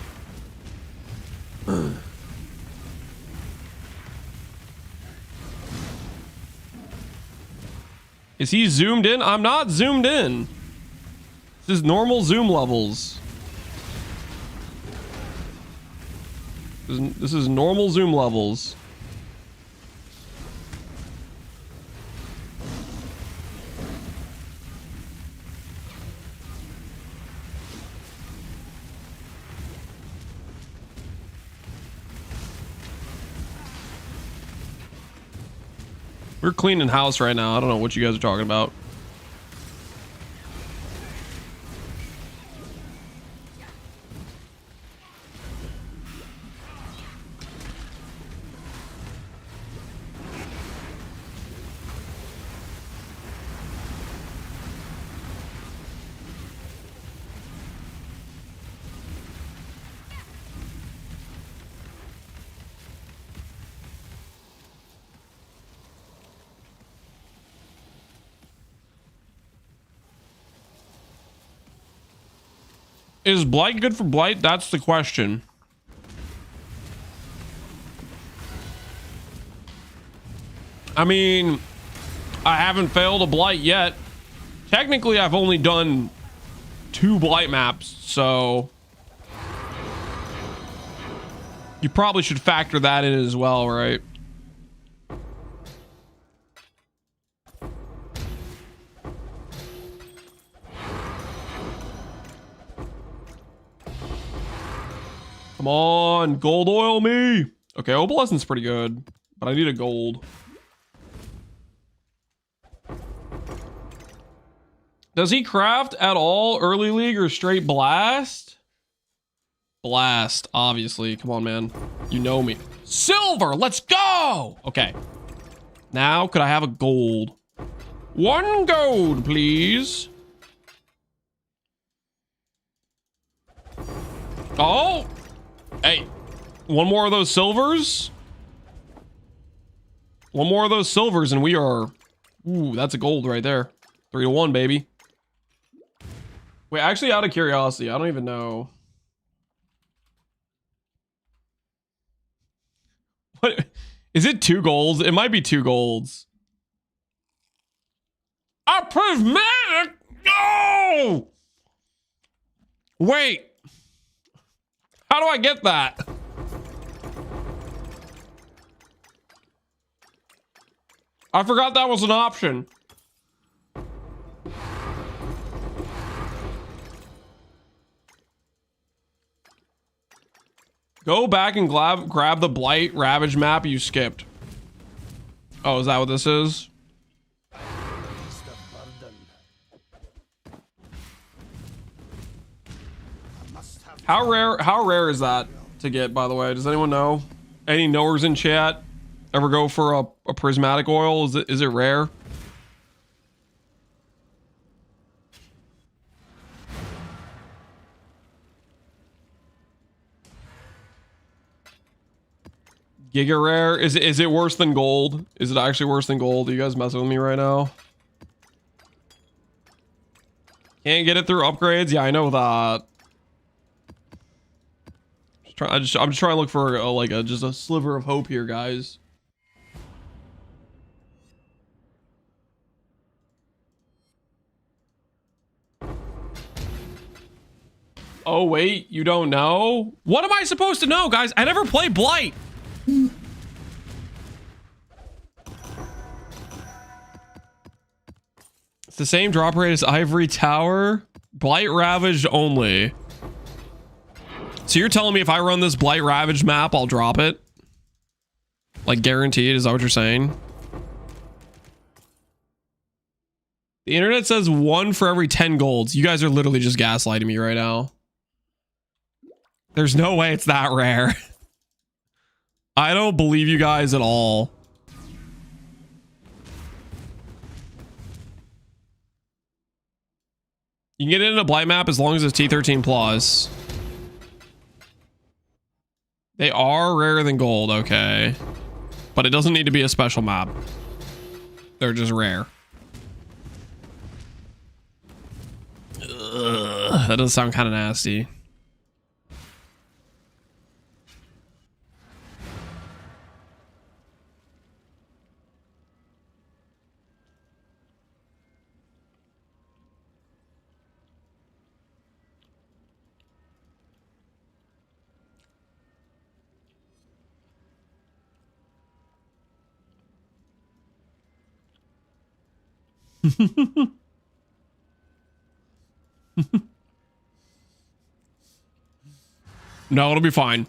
Is he zoomed in? I'm not zoomed in. This is normal zoom levels. This is normal zoom levels. We're cleaning house right now. I don't know what you guys are talking about. Is blight good for blight? That's the question. I mean, I haven't failed a blight yet. Technically, I've only done 2 blight maps, so You probably should factor that in as well, right? Come on, gold oil me. Okay, opalescent's pretty good, but I need a gold. Does he craft at all early league or straight blast? Blast, obviously. Come on, man. You know me. Silver, let's go. Okay. Now, could I have a gold? 1 gold, please. Oh. Hey, 1 more of those silvers. 1 more of those silvers and we are... Ooh, that's a gold right there. 3 to 1, baby. Wait, actually, out of curiosity, I don't even know. What? Is it 2 golds? It might be 2 golds. A prismatic? No! Wait. How do I get that? I forgot that was an option. Go back and grab the Blight Ravage map you skipped. Oh, is that what this is? How rare is that to get, by the way? Does anyone know? Any knowers in chat ever go for a prismatic oil? Is it rare? Giga rare? Is it worse than gold? Is it actually worse than gold? Are you guys messing with me right now? Can't get it through upgrades? Yeah, I know that. I'm just trying to look for just a sliver of hope here, guys. Oh wait, you don't know? What am I supposed to know, guys? I never played Blight. It's the same drop rate as Ivory Tower. Blight Ravaged only. So you're telling me if I run this Blight Ravaged map, I'll drop it? Like guaranteed, is that what you're saying? The internet says 1 for every 10 golds. You guys are literally just gaslighting me right now. There's no way it's that rare. I don't believe you guys at all. You can get it in a Blight map as long as it's T13 plus. They are rarer than gold, okay. But it doesn't need to be a special map. They're just rare. Ugh, that does sound kind of nasty. No, it'll be fine.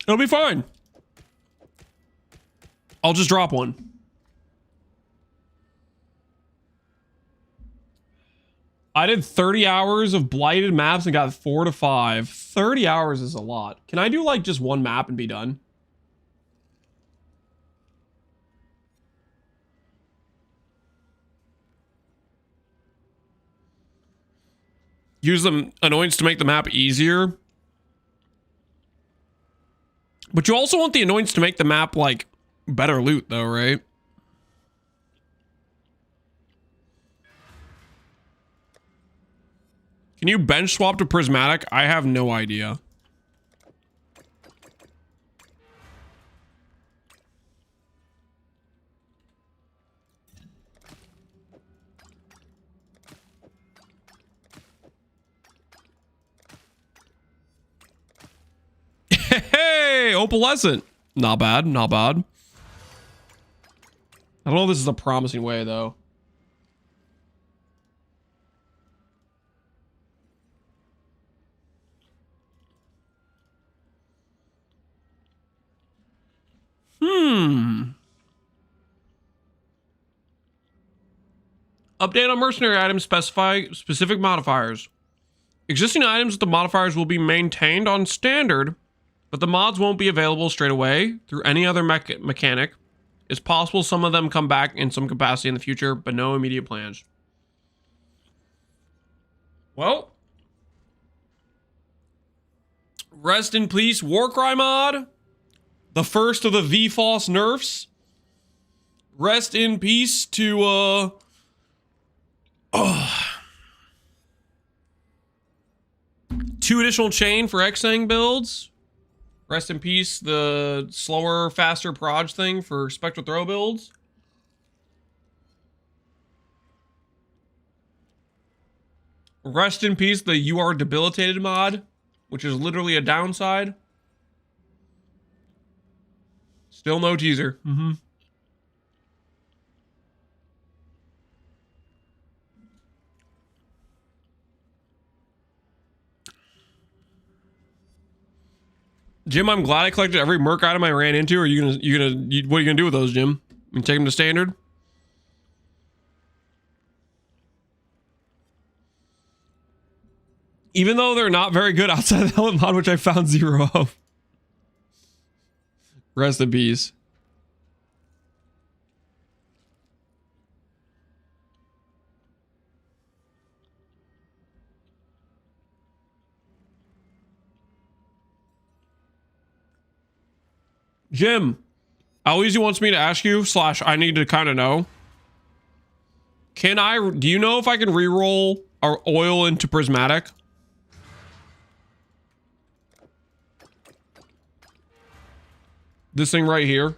It'll be fine. I'll just drop one. I did 30 hours of blighted maps and got 4 to 5. 30 hours is a lot. Can I do like just one map and be done? Use the annoyance to make the map easier. But you also want the annoyance to make the map like better loot though, right? Can you bench swap to prismatic? I have no idea. Hey, opalescent. Not bad, not bad. I don't know if this is a promising way, though. Update on mercenary items, specify specific modifiers. Existing items with the modifiers will be maintained on standard, but the mods won't be available straight away through any other mechanic. It's possible some of them come back in some capacity in the future, but no immediate plans. Well, rest in peace, Warcry mod. The first of the VFOS nerfs. Rest in peace to, 2 additional chain for Xang builds. Rest in peace, the slower, faster proj thing for Spectral Throw builds. Rest in peace, the You Are Debilitated mod, which is literally a downside. Still no teaser. Jim, I'm glad I collected every merc item I ran into. Are you gonna what are you gonna do with those, Jim? You take them to standard? Even though they're not very good outside of the helmet mod, which I found 0 of. Rest in peace. Jim, Aloysi wants me to ask you, / I need to kind of know. Do you know if I can reroll our oil into prismatic? This thing right here.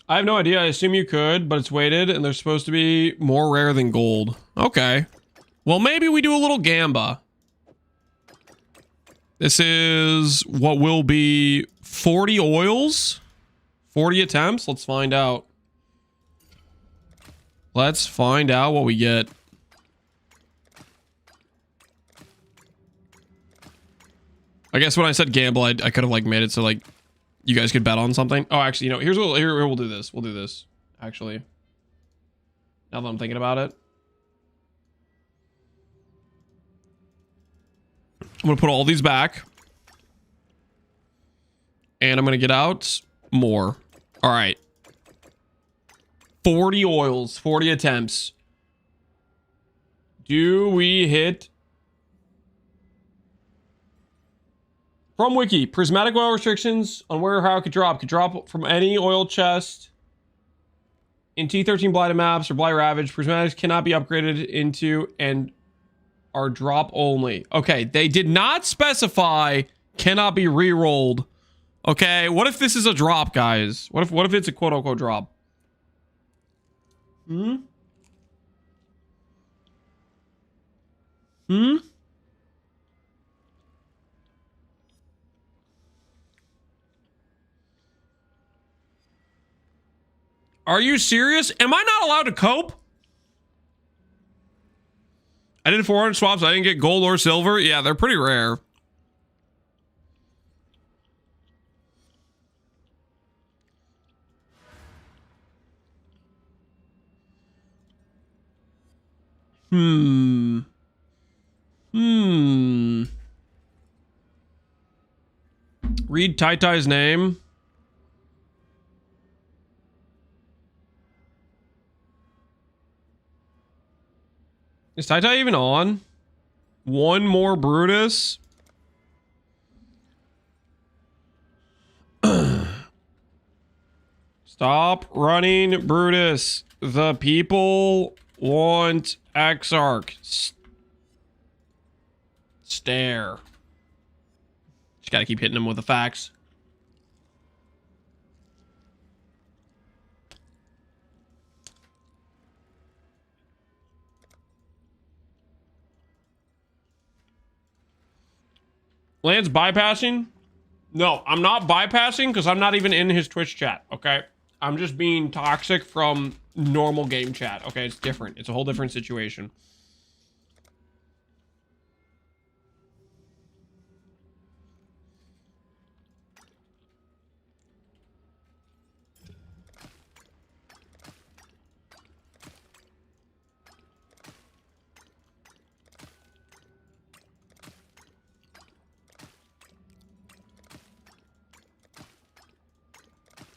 I have no idea. I assume you could, but it's weighted and they're supposed to be more rare than gold. Okay. Well, maybe we do a little gamba. This is what will be 40 oils, 40 attempts. Let's find out. Let's find out what we get. I guess when I said gamble, I could have like made it so like you guys could bet on something. Oh, actually, you know, here we'll do this. We'll do this. Actually, now that I'm thinking about it, I'm gonna put all these back, and I'm gonna get out more. All right, 40 oils, 40 attempts. Do we hit? From Wiki, prismatic oil restrictions on where or how it could drop from any oil chest in T13 Blighted maps or Blight Ravage. Prismatics cannot be upgraded into and are drop only. Okay, they did not specify cannot be re-rolled. Okay, what if this is a drop, guys? What if it's a quote unquote drop? Are you serious? Am I not allowed to cope? I did 400 swaps. I didn't get gold or silver. Yeah, they're pretty rare. Read Tai Tai's name. Is Tai Tai even on? One more Brutus. Stop running, Brutus. The people want Exarch. Stare. Just gotta keep hitting him with the facts. Lance bypassing? No, I'm not bypassing because I'm not even in his Twitch chat, okay? I'm just being toxic from normal game chat, okay? It's different. It's a whole different situation.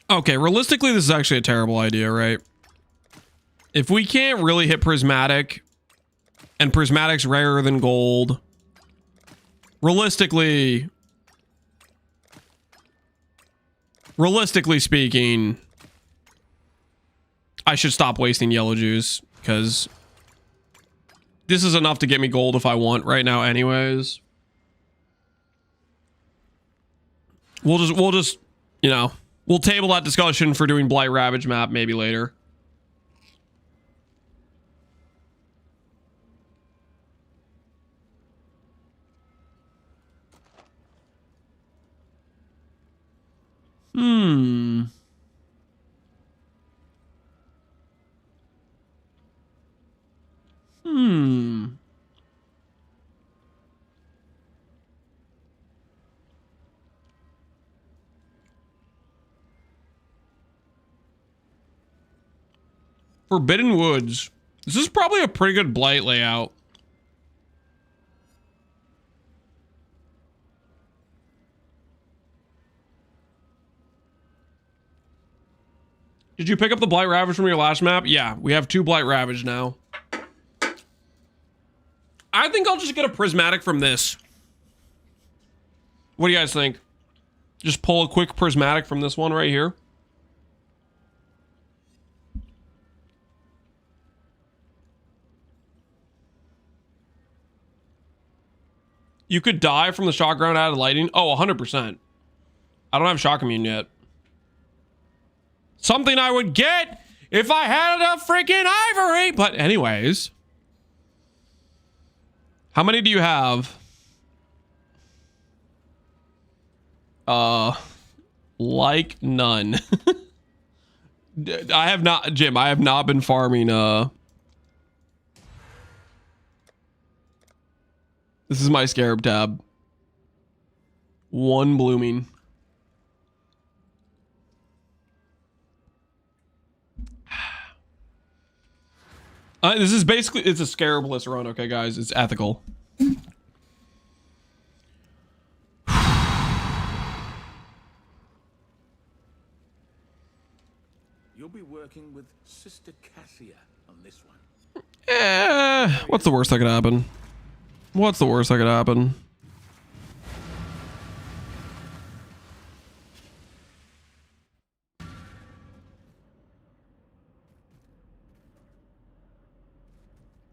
Okay, realistically, this is actually a terrible idea, right? If we can't really hit Prismatic, and Prismatic's rarer than gold, realistically speaking, I should stop wasting yellow juice, because this is enough to get me gold if I want right now anyways. We'll just, you know, we'll table that discussion for doing Blight Ravage map maybe later. Forbidden Woods. This is probably a pretty good Blight layout. Did you pick up the Blight Ravage from your last map? Yeah, we have 2 Blight Ravage now. I think I'll just get a Prismatic from this. What do you guys think? Just pull a quick Prismatic from this one right here. You could die from the shock ground out of lightning. Oh, 100%. I don't have shock immune yet. Something I would get if I had a freaking ivory. But anyways. How many do you have? Like none. I have not, Jim, I have not been farming, this is my Scarab tab. 1 blooming. This is basically, it's a Scarabless run, okay, guys? It's ethical. You'll be working with Sister Cassia on this one. What's the worst that could happen? What's the worst that could happen?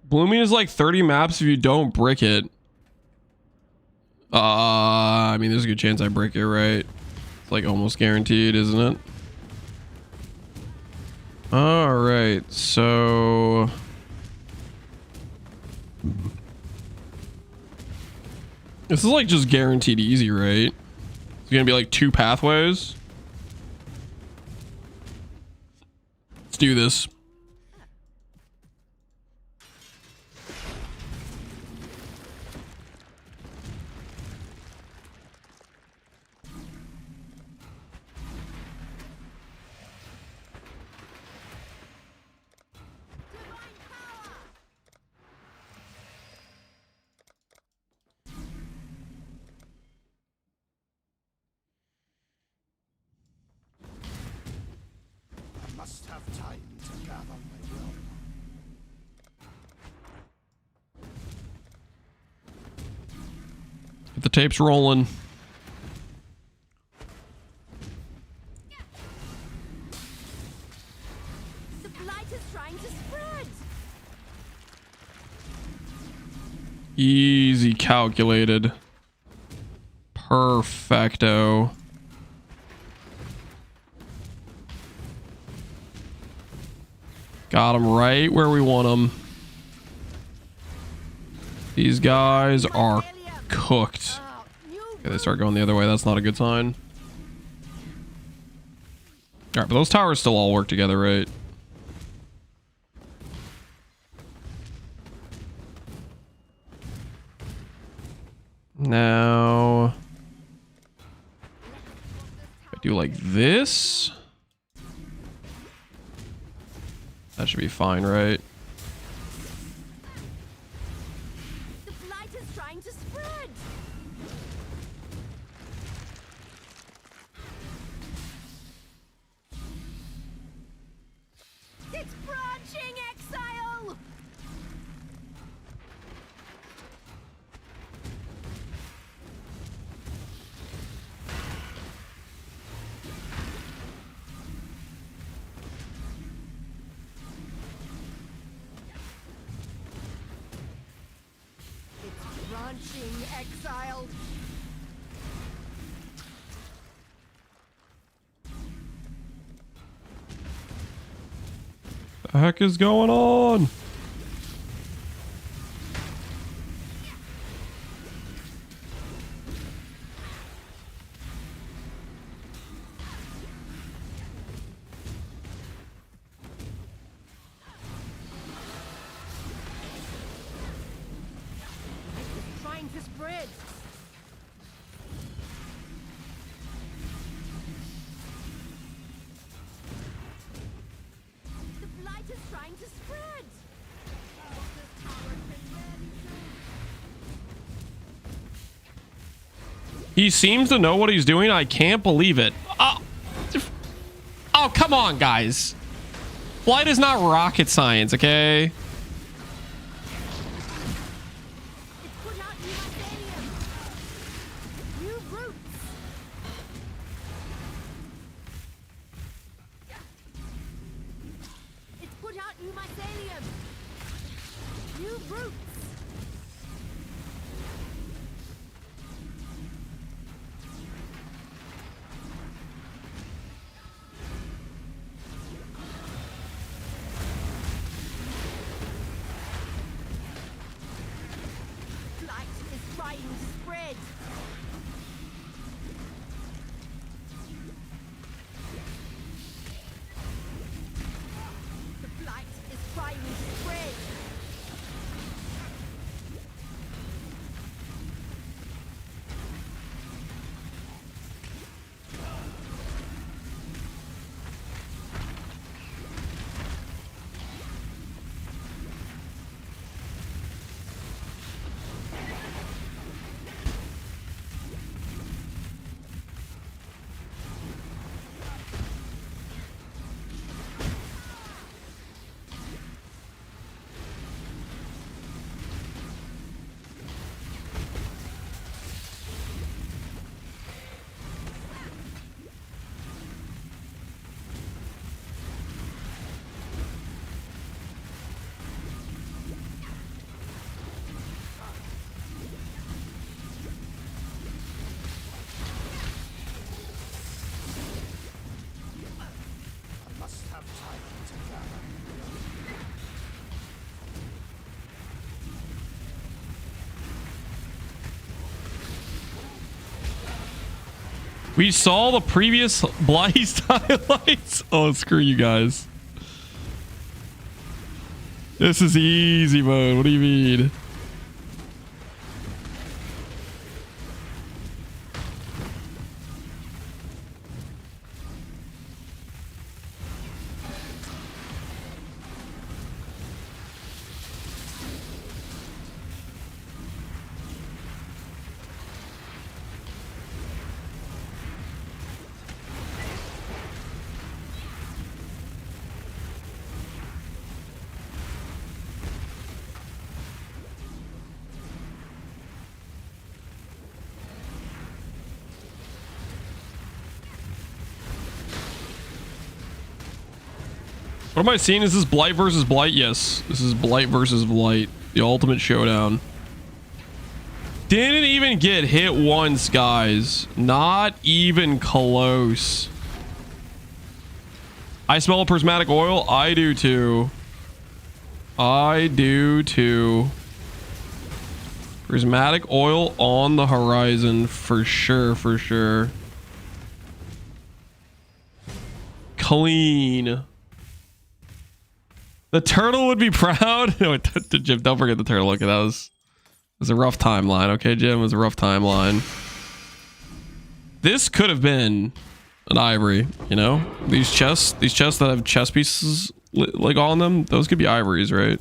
Blooming is like 30 maps if you don't brick it. I mean, there's a good chance I brick it, right? It's like almost guaranteed, isn't it? All right, so... This is like just guaranteed easy, right? It's gonna be like 2 pathways. Let's do this. Must have time to gather my will. Get the tapes rolling. The blight is trying to spread. Easy calculated. Perfecto. Got them right where we want them. These guys are cooked. Okay, they start going the other way. That's not a good sign. Alright, but those towers still all work together, right? Now, I do like this. That should be fine, right? The blight is trying to spread. It's branching, Exile. Branching, Exile. The heck is going on? Trying to spread. The blight is trying to spread. This tower can barely He seems to know what he's doing. I can't believe it. Oh, come on, guys. Blight is not rocket science, okay? It's put out new mycelium. New roots. Blight is trying to spread. The blight is trying to spread. We saw the previous Blight highlights. Oh, screw you guys. This is easy mode. What do you mean? What am I seeing? Is this Blight versus Blight? Yes, this is Blight versus Blight. The ultimate showdown. Didn't even get hit once, guys. Not even close. I smell a prismatic oil. I do too. I do too. Prismatic oil on the horizon for sure, for sure. Clean. The turtle would be proud. No, Jim, don't forget the turtle. Okay, that was a rough timeline. Okay, Jim, it was a rough timeline. This could have been an ivory, you know? These chests that have chest pieces like on them, those could be ivories, right?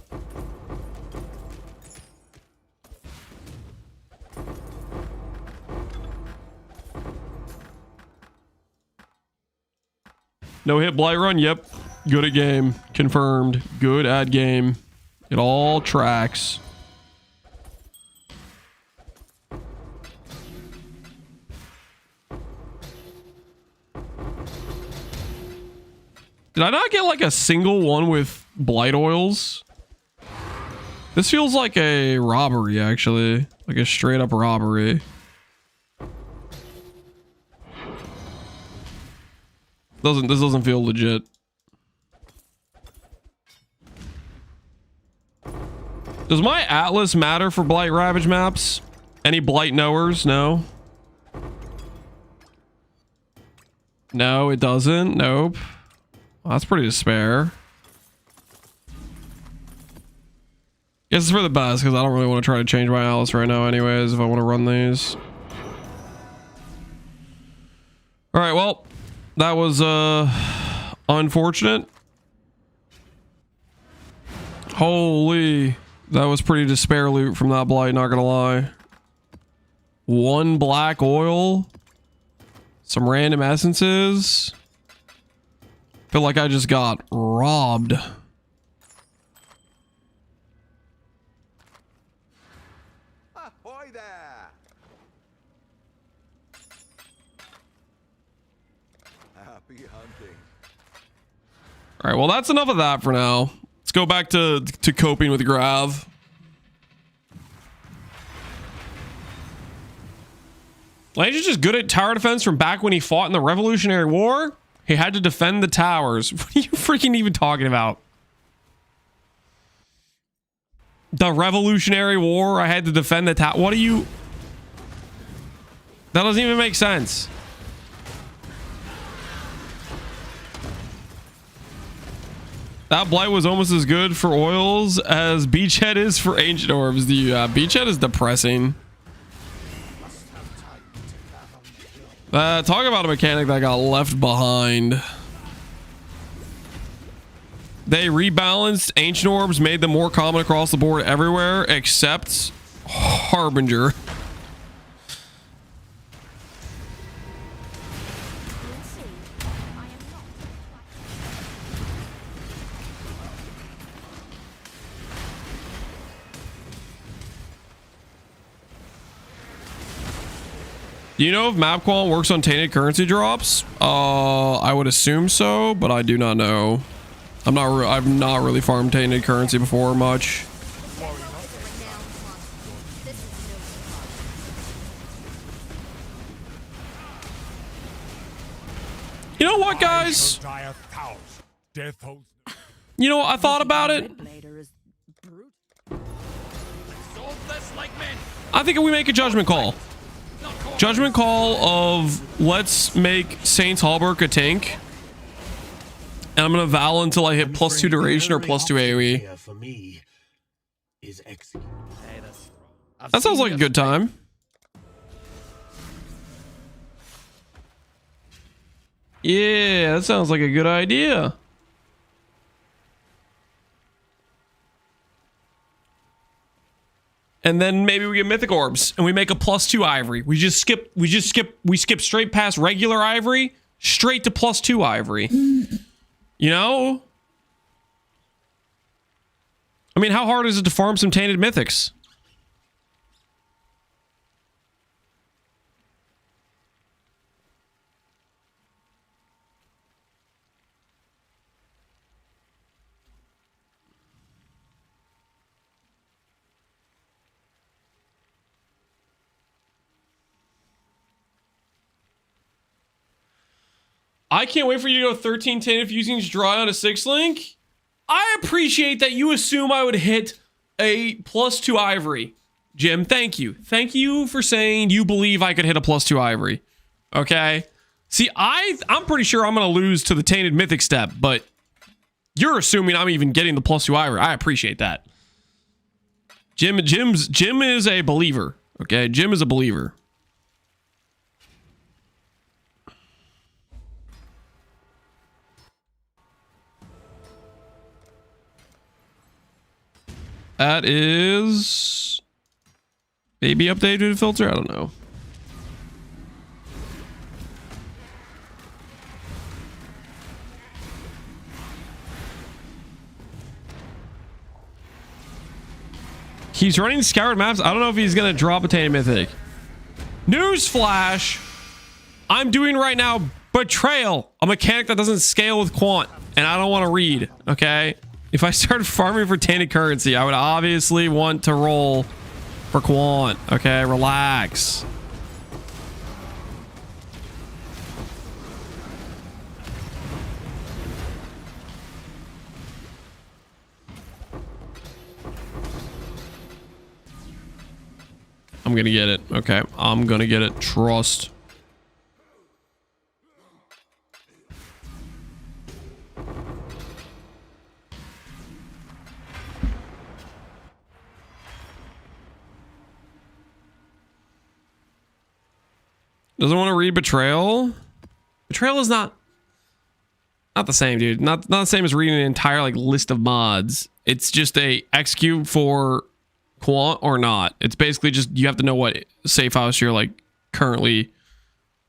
No hit blight run. Yep. Good at game. Confirmed. Good at game. It all tracks. Did I not get like a single one with blight oils? This feels like a robbery, actually. Like a straight up robbery. This doesn't feel legit. Does my atlas matter for blight ravage maps? Any blight knowers? No. No, it doesn't. Nope. Well, that's pretty despair. Guess it's for the best because I don't really want to try to change my atlas right now anyways if I want to run these. All right, well, that was unfortunate. Holy, that was pretty despair loot from that blight, not gonna lie. One black oil, some random essences. Feel like I just got robbed. Ahoy there! Happy hunting. All right, well, that's enough of that for now. Let's go back to coping with Grav. Lange is just good at tower defense from back when he fought in the Revolutionary War. He had to defend the towers. What are you freaking even talking about? The Revolutionary War. I had to defend the tower. What are you? That doesn't even make sense. That blight was almost as good for oils as Beachhead is for ancient orbs. The Beachhead is depressing. Talk about a mechanic that got left behind. They rebalanced ancient orbs, made them more common across the board everywhere except Harbinger. Do you know if map qual works on tainted currency drops? I would assume so, but I do not know. I've not really farmed tainted currency before much. You know what, guys? You know, I thought about it. I think if we make a judgment call. Judgment call of let's make Saints Hallberg a tank. And I'm going to Val until I hit +2 duration or +2 AoE. For me is Exile. That sounds like a good time. Yeah, that sounds like a good idea. And then maybe we get mythic orbs and we make a +2 ivory. We skip straight past regular ivory, straight to +2 ivory. You know? I mean, how hard is it to farm some tainted mythics? I can't wait for you to go 13-10 if Fusing's dry on a 6-link. I appreciate that you assume I would hit a +2 ivory. Jim, thank you. Thank you for saying you believe I could hit a +2 ivory. Okay? See, I'm pretty sure I'm going to lose to the Tainted Mythic step, but you're assuming I'm even getting the +2 ivory. I appreciate that. Jim is a believer. Okay? Jim is a believer. That is maybe updated filter. I don't know. He's running scoured maps. I don't know if he's going to drop a Tainted Mythic. Newsflash. I'm doing right now Betrayal, a mechanic that doesn't scale with quant, and I don't want to read. Okay. If I started farming for tainted currency, I would obviously want to roll for quant. Okay, relax. I'm gonna get it. Okay, I'm gonna get it. Trust. Doesn't want to read Betrayal. Betrayal is not the same, dude. Not the same as reading an entire like list of mods. It's just a execute for quant or not. It's basically just you have to know what safe house you're like currently.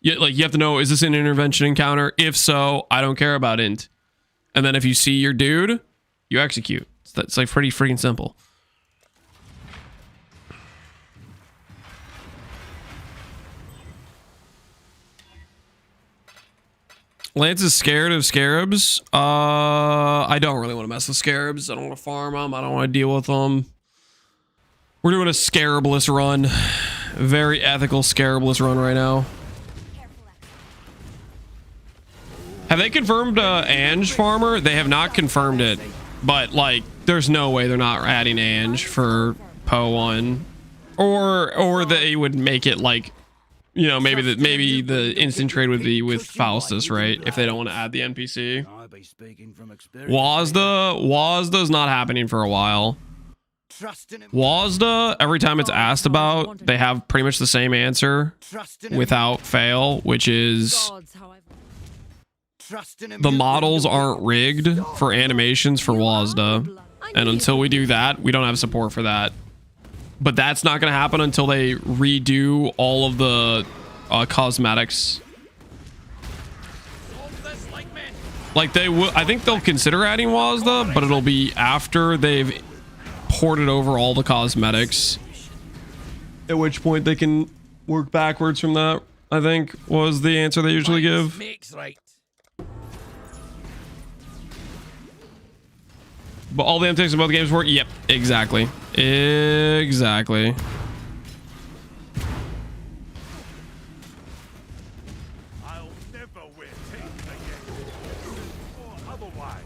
You have to know, is this an intervention encounter? If so, I don't care about int. And then if you see your dude, you execute. That's like pretty freaking simple. Lance is scared of scarabs. I don't really want to mess with scarabs. I don't want to farm them. I don't want to deal with them. We're doing a scarabless run. Very ethical scarabless run right now. Have they confirmed Ange farmer? They have not confirmed it. But like, there's no way they're not adding Ange for Po 1. Or they would make it like, you know, maybe the instant trade would be with Faustus, right? If they don't want to add the NPC. Wazda's not happening for a while. Wazda, every time it's asked about, they have pretty much the same answer without fail, which is the models aren't rigged for animations for Wazda. And until we do that, we don't have support for that. But that's not going to happen until they redo all of the cosmetics. Like they will, I think they'll consider adding Wazda, but it'll be after they've ported over all the cosmetics. At which point they can work backwards from that, I think, was the answer they usually give. But all the antics about the games work? Yep, exactly. Exactly. I'll never wear tape again. Or otherwise.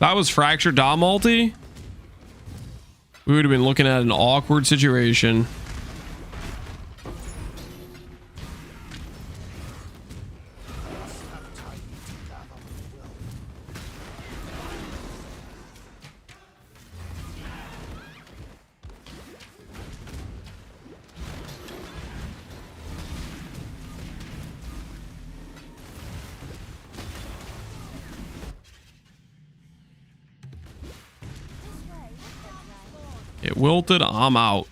That was Fractured Dom multi. We would have been looking at an awkward situation. It wilted. I'm out.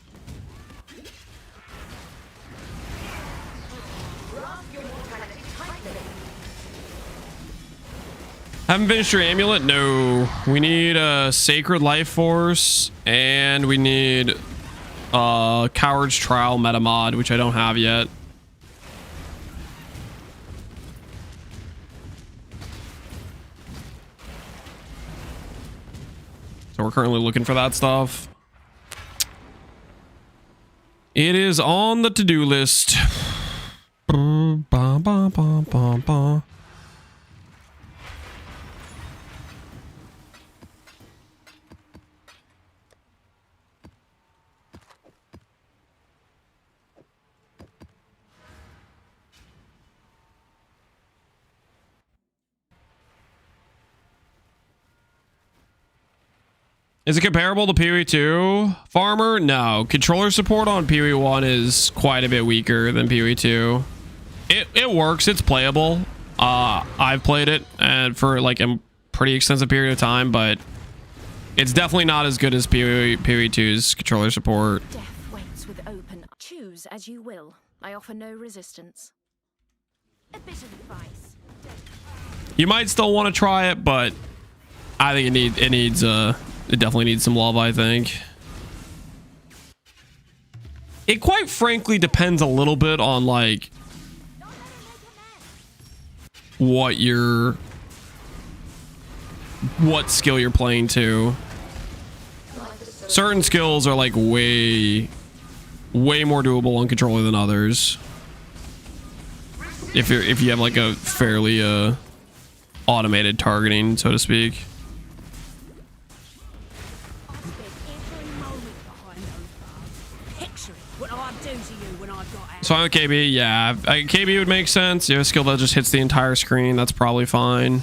Haven't finished your amulet? No. We need a Sacred Life Force, and we need Coward's Trial meta mod, which I don't have yet. So we're currently looking for that stuff. It is on the to-do list. Is it comparable to PoE 2? Farmer? No. Controller support on PoE 1 is quite a bit weaker than PoE 2. It works. It's playable. I've played it and for like a pretty extensive period of time, but it's definitely not as good as PoE 2's controller support. Death waits with open. Choose as you will. I offer no resistance. A bit of advice. You might still want to try it, but I think it definitely needs some love, I think. It quite frankly depends a little bit on like what skill you're playing to. Certain skills are like way more doable on controller than others. If you have like a fairly automated targeting, so to speak. So I'm a KB, yeah. KB would make sense. You have a skill that just hits the entire screen. That's probably fine.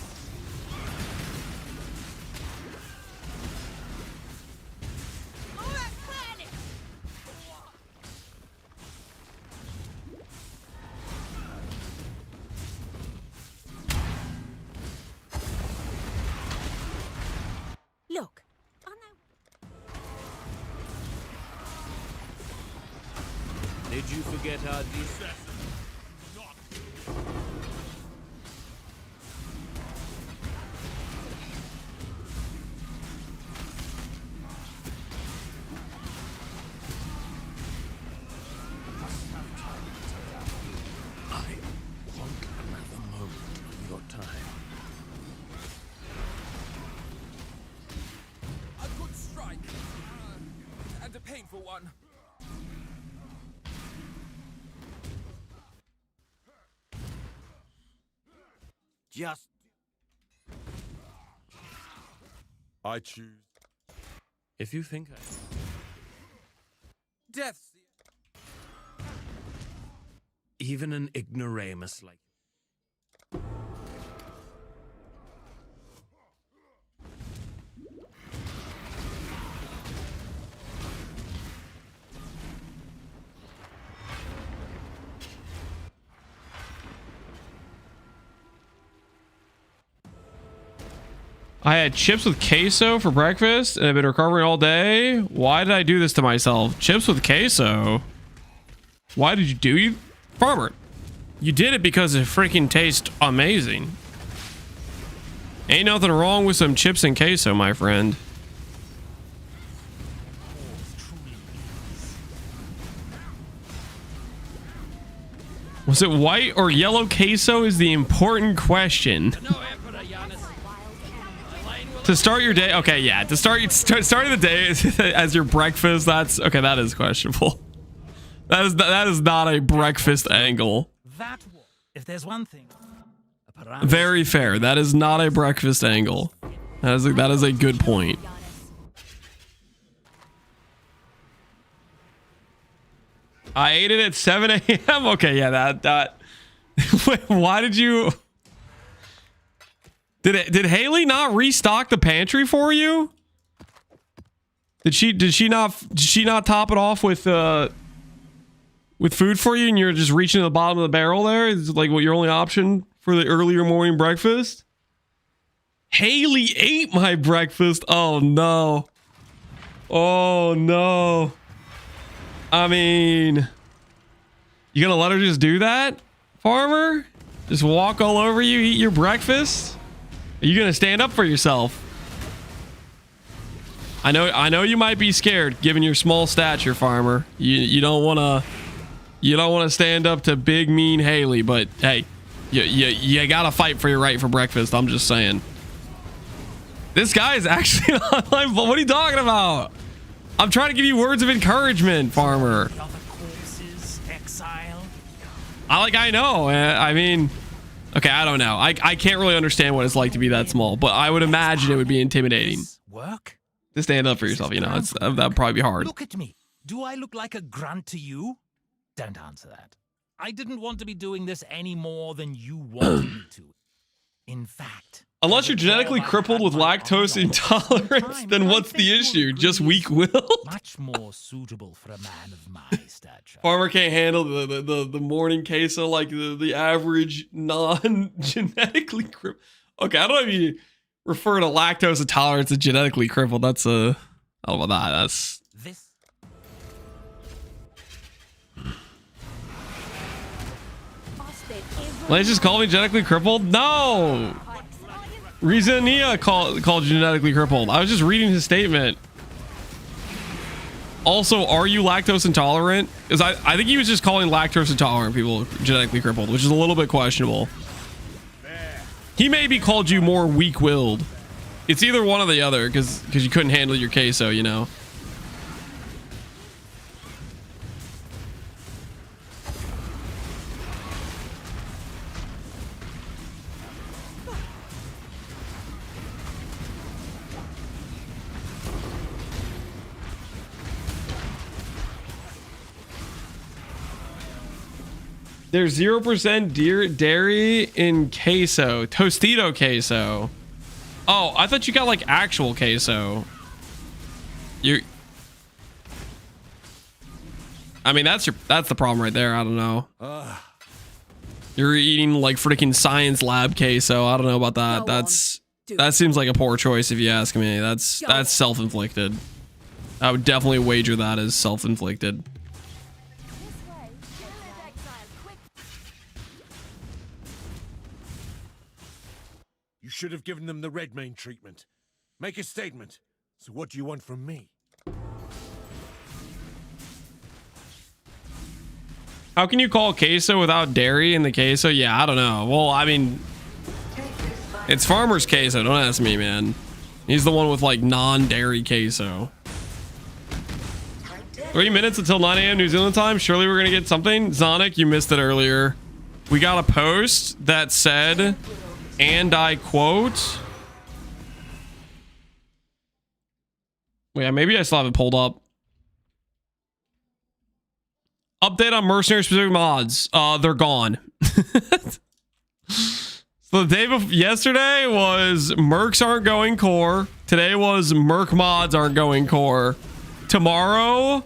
Look. Did you forget our distress? I want another moment of your time. A good strike. And a painful one. Just... I choose. If you think Death. even an ignoramus like I had chips with queso for breakfast and I've been recovering all day. Why did I do this to myself? Chips with queso? Why did you do you? Farmer, you did it because it freaking tastes amazing. Ain't nothing wrong with some chips and queso, my friend. Was it white or yellow queso is the important question. To start your day, okay, yeah. To starting the day as your breakfast, that's okay. That is questionable. That is not a breakfast angle. That, if there's one thing. Very fair. That is not a breakfast angle. That is a good point. I ate it at 7 a.m. Okay, yeah, that. Why did you? Did Haley not restock the pantry for you? Did she not top it off with food for you, and you're just reaching to the bottom of the barrel there? Is it like what your only option for the earlier morning breakfast? Haley ate my breakfast. Oh no. Oh no. I mean, you gonna let her just do that, Farmer? Just walk all over you, eat your breakfast? Are you gonna stand up for yourself? I know you might be scared given your small stature, farmer. You don't want to stand up to big mean Haley, but hey, you got to fight for your right for breakfast. I'm just saying. This guy is actually online. What are you talking about? I'm trying to give you words of encouragement, farmer. Exile. I know. I mean, okay, I don't know. I can't really understand what it's like to be that small, but I would imagine it would be intimidating. Work? To stand up for yourself, you know, that'd probably be hard. Look at me. Do I look like a grunt to you? Don't answer that. I didn't want to be doing this any more than you wanted me to. In fact, unless you're genetically crippled with lactose intolerance, then what's the issue? Just weak will? Much more suitable for a man of my stature. Farmer can't handle the morning queso like the average non-genetically crippled. Okay, I don't know if you refer to lactose intolerance as genetically crippled. That's I don't know about that. That's this. They just call me genetically crippled? No! NieNie called genetically crippled. I was just reading his statement. Also, are you lactose intolerant? Because I think he was just calling lactose intolerant people genetically crippled, which is a little bit questionable. He maybe called you more weak-willed. It's either one or the other, because you couldn't handle your queso, you know. There's 0% dairy in queso. Tostito queso. Oh, I thought you got like actual queso. I mean, that's the problem right there. I don't know. You're eating like freaking science lab queso. I don't know about that. That seems like a poor choice if you ask me. That's self-inflicted. I would definitely wager that is self-inflicted. You should have given them the red mane treatment. Make a statement. So what do you want from me? How can you call queso without dairy in the queso? Yeah, I don't know. Well, I mean, it's farmer's queso. Don't ask me, man. He's the one with like non-dairy queso. 3 minutes until 9 a.m. New Zealand time. Surely we're going to get something. Zonic, you missed it earlier. We got a post that said, and I quote, wait, maybe I still have it pulled up. Update on mercenary specific mods. They're gone. So the day before, yesterday was mercs aren't going core. Today was merc mods aren't going core. Tomorrow's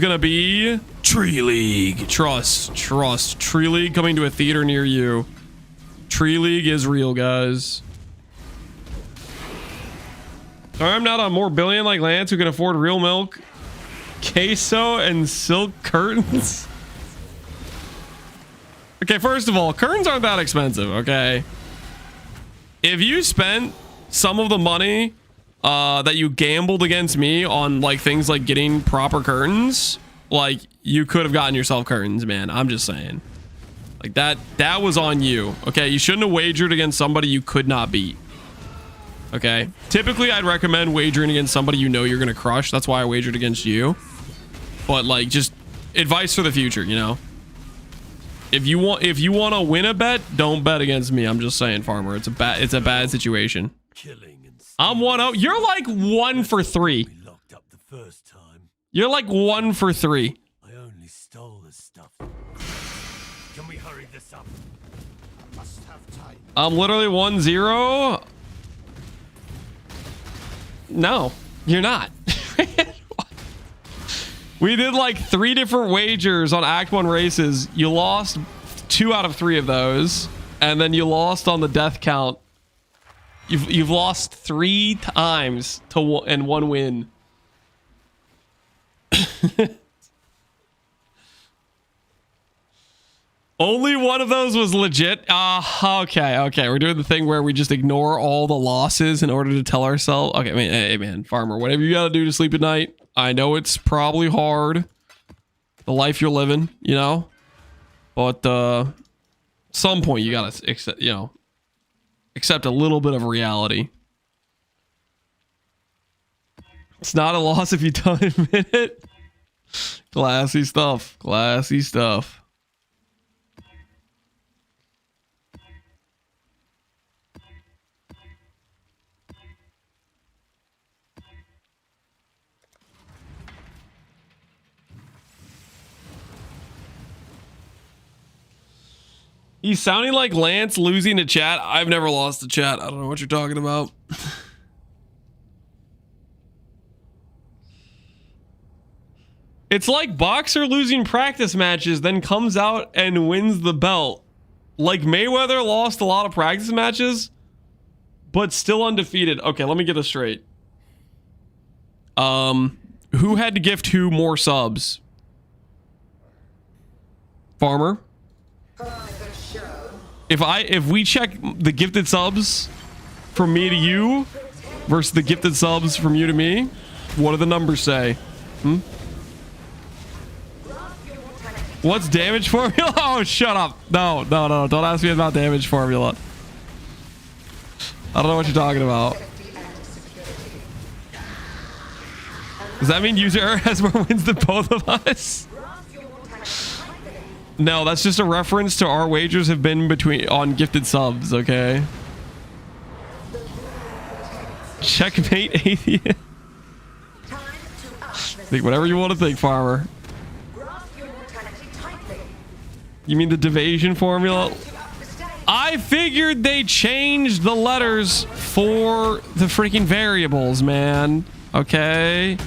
gonna be Tree League. Trust. Tree League coming to a theater near you. Tree League is real, guys. Sorry, I'm not a more billion like Lance who can afford real milk, queso, and silk curtains. Okay, first of all, curtains aren't that expensive, okay? If you spent some of the money that you gambled against me on like things like getting proper curtains, like you could have gotten yourself curtains, man. I'm just saying. Like that was on you. Okay, you shouldn't have wagered against somebody you could not beat. Okay, typically I'd recommend wagering against somebody you know you're gonna crush. That's why I wagered against you. But like, just advice for the future, you know. If you want to win a bet, don't bet against me. I'm just saying, farmer. It's a bad situation. I'm 1-0. You're like 1 for 3. You're like 1 for 3. I only stole the stuff. Can we hurry this up? I must have time. I'm literally 1-0. No, you're not. We did like 3 different wagers on Act 1 races. You lost 2 out of 3 of those, and then you lost on the death count. You've lost 3 times and 1 win. Only one of those was legit. Okay. We're doing the thing where we just ignore all the losses in order to tell ourselves. Okay, I mean, hey man, farmer, whatever you gotta do to sleep at night. I know it's probably hard, the life you're living, you know, but some point you gotta accept, you know, accept a little bit of reality. It's not a loss if you don't admit it. Classy stuff. Classy stuff. He's sounding like Lance losing to chat. I've never lost to chat. I don't know what you're talking about. It's like Boxer losing practice matches, then comes out and wins the belt. Like Mayweather lost a lot of practice matches, but still undefeated. Okay, let me get this straight. Who had to gift who more subs? Farmer? If we check the gifted subs from me to you versus the gifted subs from you to me, what do the numbers say? What's damage formula? Oh, shut up. No. Don't ask me about damage formula. I don't know what you're talking about. Does that mean user error has more wins than both of us? No, that's just a reference to our wagers have been on gifted subs, okay? Checkmate atheist. Think whatever you want to think, farmer. You mean the division formula? I figured they changed the letters for the freaking variables, man. Okay.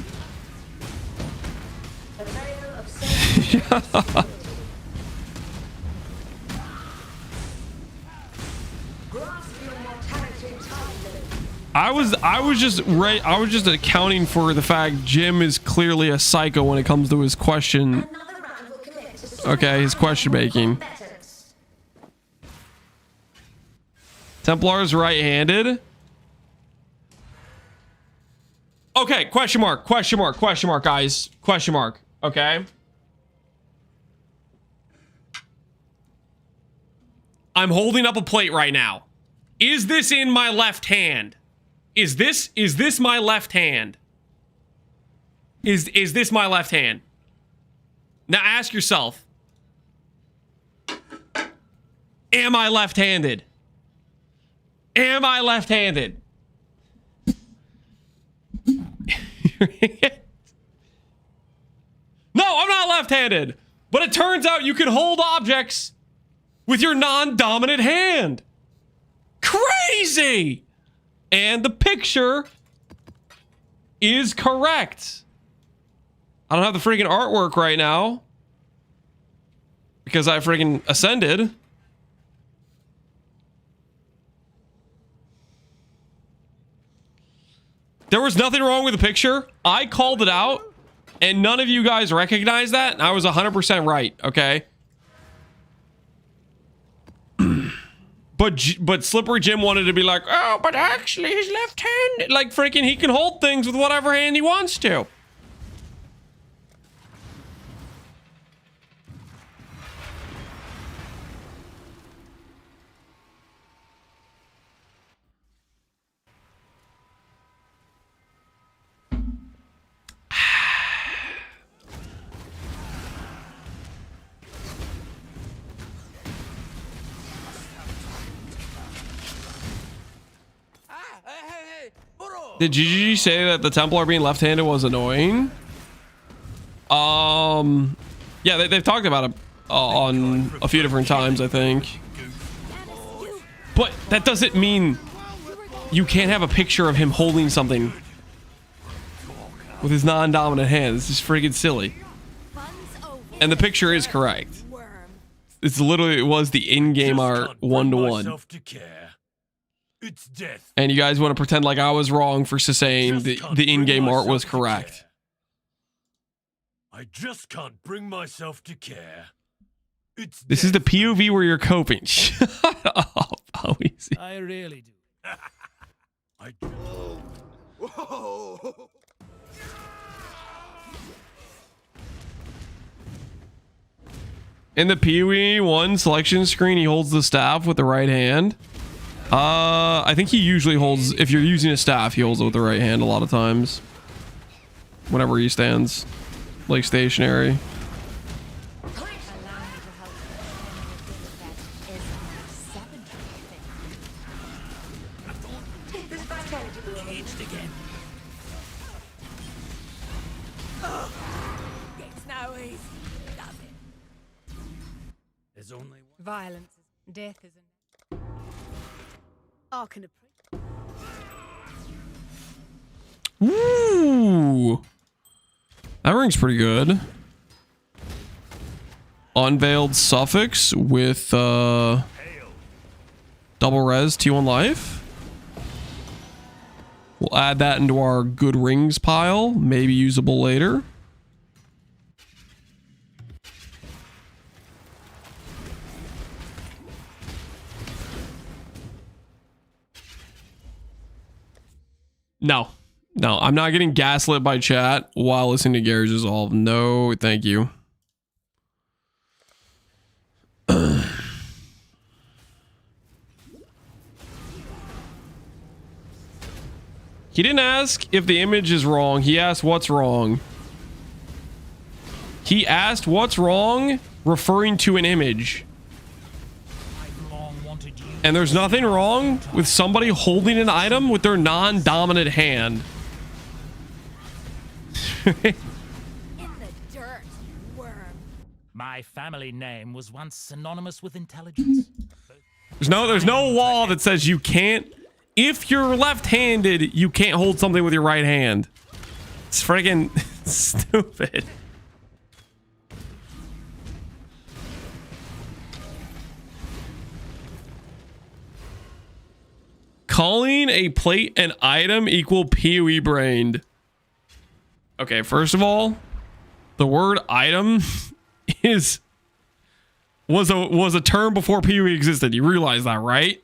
I was just accounting for the fact Jim is clearly a psycho when it comes to his question. Okay, his question making. Templar's right-handed. Okay, question mark, guys. Question mark, okay? I'm holding up a plate right now. Is this in my left hand? Is this my left hand? Is this my left hand? Now ask yourself. Am I left-handed? Am I left-handed? No, I'm not left-handed. But it turns out you can hold objects with your non-dominant hand. Crazy! And the picture is correct. I don't have the freaking artwork right now because I freaking ascended. There was nothing wrong with the picture. I called it out and none of you guys recognized that. And I was 100% right. Okay. But Slippery Jim wanted to be like, oh, but actually he's left-handed. Like freaking he can hold things with whatever hand he wants to. Did GG say that the Templar being left-handed was annoying? Yeah, they've talked about it on a few different times, I think. But that doesn't mean you can't have a picture of him holding something with his non-dominant hand. This is freaking silly. And the picture is correct. It's literally, it was the in-game art 1-to-1. It's death. And you guys want to pretend like I was wrong for saying the in-game art was correct. I just can't bring myself to care. This is the POV where you're coping. Shut up. How easy. I really do. Whoa! In the PoE 1 selection screen, he holds the staff with the right hand. I think he usually holds, if you're using a staff, he holds it with the right hand a lot of times. Whenever he stands, like, stationary. Caged again. It's no easy, does it? There's only one. Violence, death is an. I can appreciate. Ooh. That ring's pretty good. Unveiled suffix with double res T1 life. We'll add that into our good rings pile, maybe usable later. No, I'm not getting gaslit by chat while listening to Gary's Resolve. No, thank you. He didn't ask if the image is wrong. He asked what's wrong. He asked what's wrong, referring to an image. And there's nothing wrong with somebody holding an item with their non-dominant hand. In the dirt, worm. My family name was once synonymous with intelligence. There's no law that says you can't. If you're left-handed, you can't hold something with your right hand. It's friggin' stupid. Calling a plate an item equal PoE brained. Okay, first of all, the word item was a term before PoE existed. You realize that, right?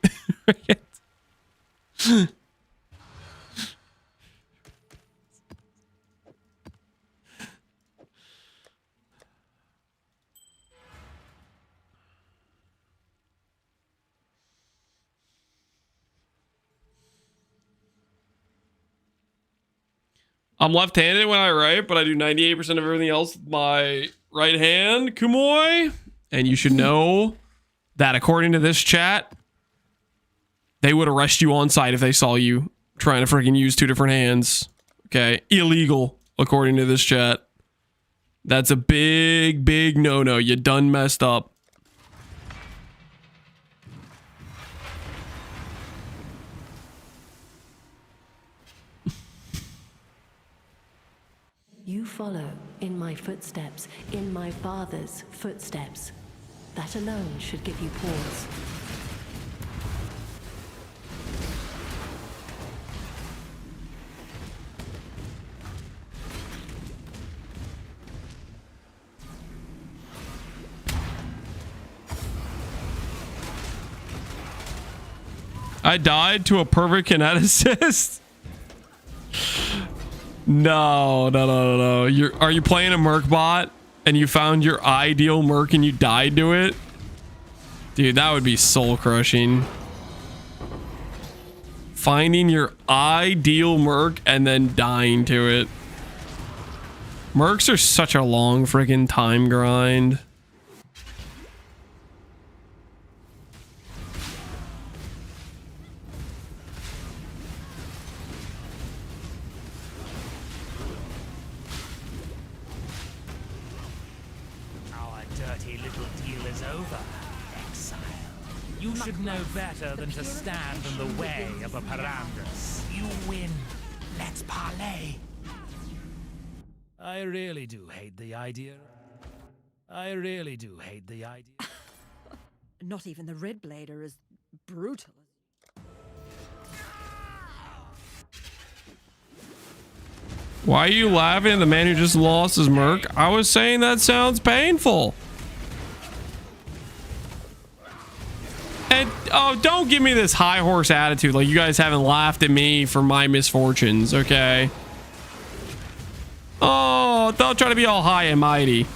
I'm left-handed when I write, but I do 98% of everything else with my right hand, Kumoy. And you should know that according to this chat, they would arrest you on site if they saw you trying to freaking use two different hands. Okay, illegal according to this chat. That's a big, big no-no. You done messed up. You follow in my footsteps, in my father's footsteps. That alone should give you pause. I died to a perfect kineticist. No. Are you playing a merc bot and you found your ideal merc and you died to it? Dude, that would be soul crushing. Finding your ideal merc and then dying to it. Mercs are such a long friggin' time grind. You should know better than to stand in the way of a Parandras. You win. Let's parlay. I really do hate the idea. Not even the Red Blade are as brutal. Why are you laughing at the man who just lost his merc? I was saying that sounds painful. And oh, don't give me this high horse attitude like you guys haven't laughed at me for my misfortunes, okay? Oh, don't try to be all high and mighty. To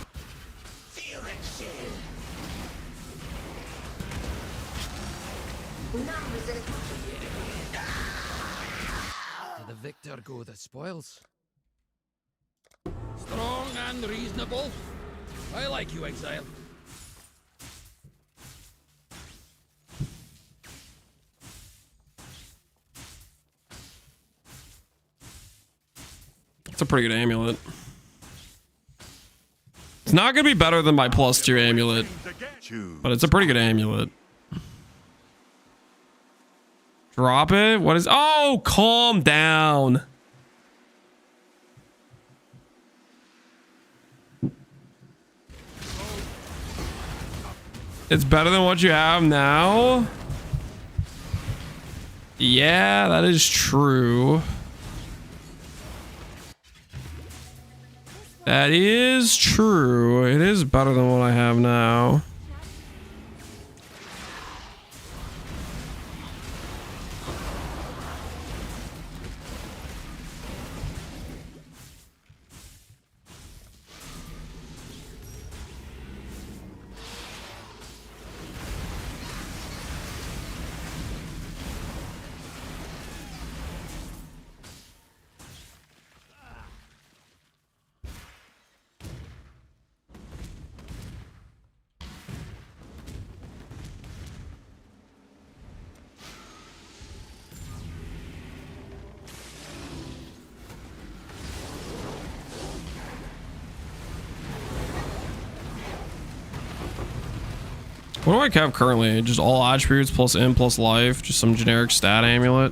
the victor go the spoils. Strong and reasonable. I like you, Exile. It's a pretty good amulet. It's not gonna be better than my +2 amulet, but it's a pretty good amulet. Drop it? What is... Oh, calm down. It's better than what you have now? Yeah, that is true. That is true. It is better than what I have now. What do I have currently? Just all attributes plus in plus life. Just some generic stat amulet.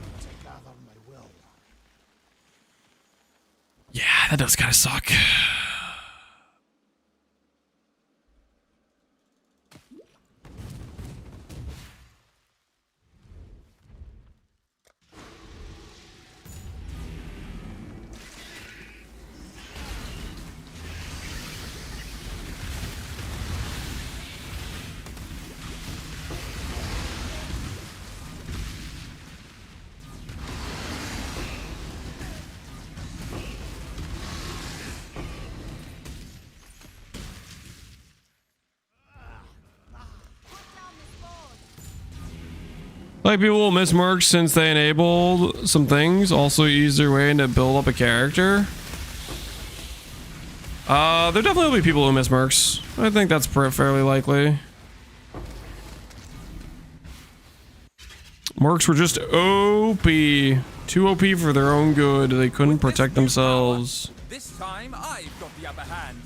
Yeah, that does kind of suck. Like, people will miss mercs since they enabled some things. Also easier way to build up a character. There definitely will be people who miss mercs. I think that's fairly likely. Mercs were just OP. Too OP for their own good. They couldn't protect themselves. This time I've got the upper hand.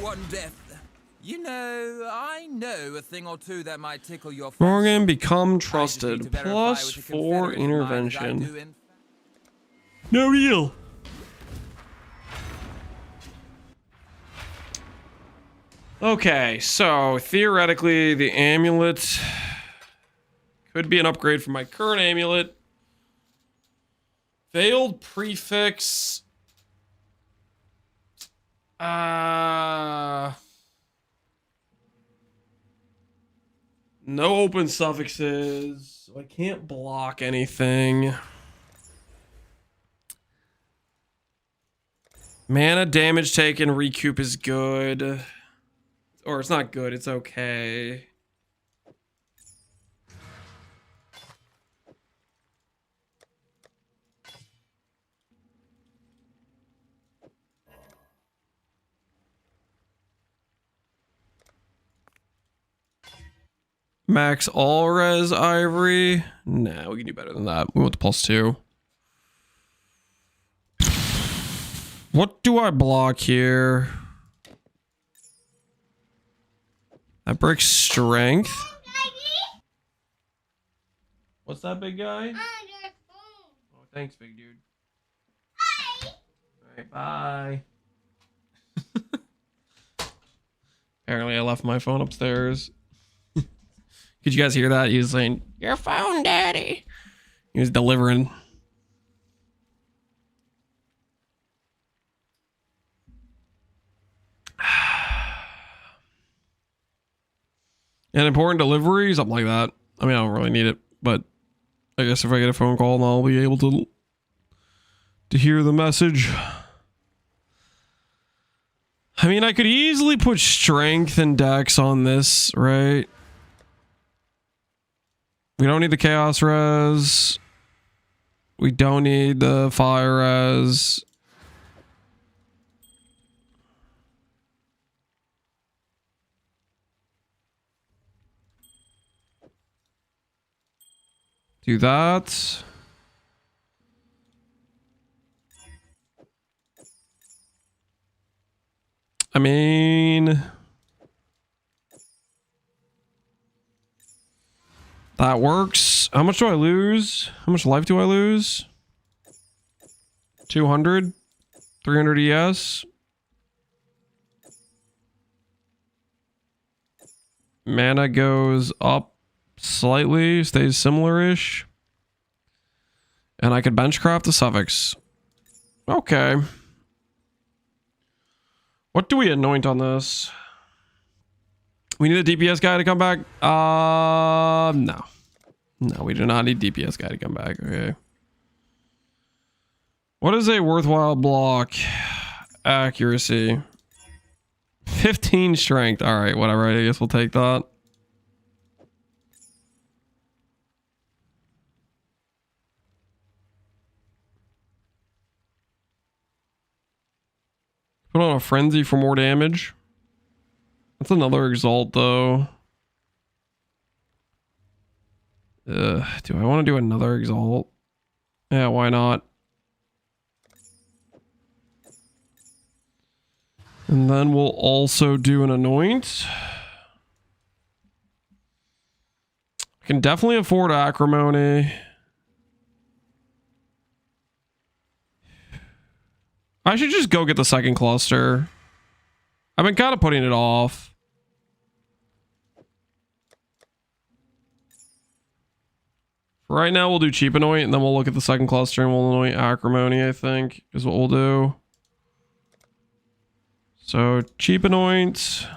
One death. You know, I know a thing or two that might tickle your fancy. Morgan, become trusted. +4 intervention. No deal. Okay, so theoretically, the amulet could be an upgrade from my current amulet. Veiled prefix. No open suffixes, so I can't block anything. Mana damage taken, recoup is good. Or it's not good, it's okay. Max all res ivory. Nah, we can do better than that. We want the +2. What do I block here? That breaks strength. What's that, big guy? Oh, thanks, big dude. Alright, bye. Apparently I left my phone upstairs. Could you guys hear that? He was saying, "Your phone, daddy." He was delivering. An important delivery, something like that. I mean, I don't really need it, but I guess if I get a phone call, then I'll be able to hear the message. I mean, I could easily put strength and dex on this, right? We don't need the chaos res. We don't need the fire res. Do that. I mean, that works. How much do I lose? How much life do I lose? 200? 300 ES? Mana goes up slightly, stays similar-ish. And I could benchcraft the suffix. Okay. What do we anoint on this? We need a DPS guy to come back? No. No, we do not need DPS guy to come back. Okay. What is a worthwhile block? Accuracy. 15 strength. All right, whatever. I guess we'll take that. Put on a frenzy for more damage. That's another exalt though. Do I want to do another exalt? Yeah, why not? And then we'll also do an anoint. I can definitely afford acrimony. I should just go get the second cluster. I've been kind of putting it off. For right now, we'll do cheap anoint, and then we'll look at the second cluster, and we'll anoint acrimony, I think, is what we'll do. So, cheap anoint.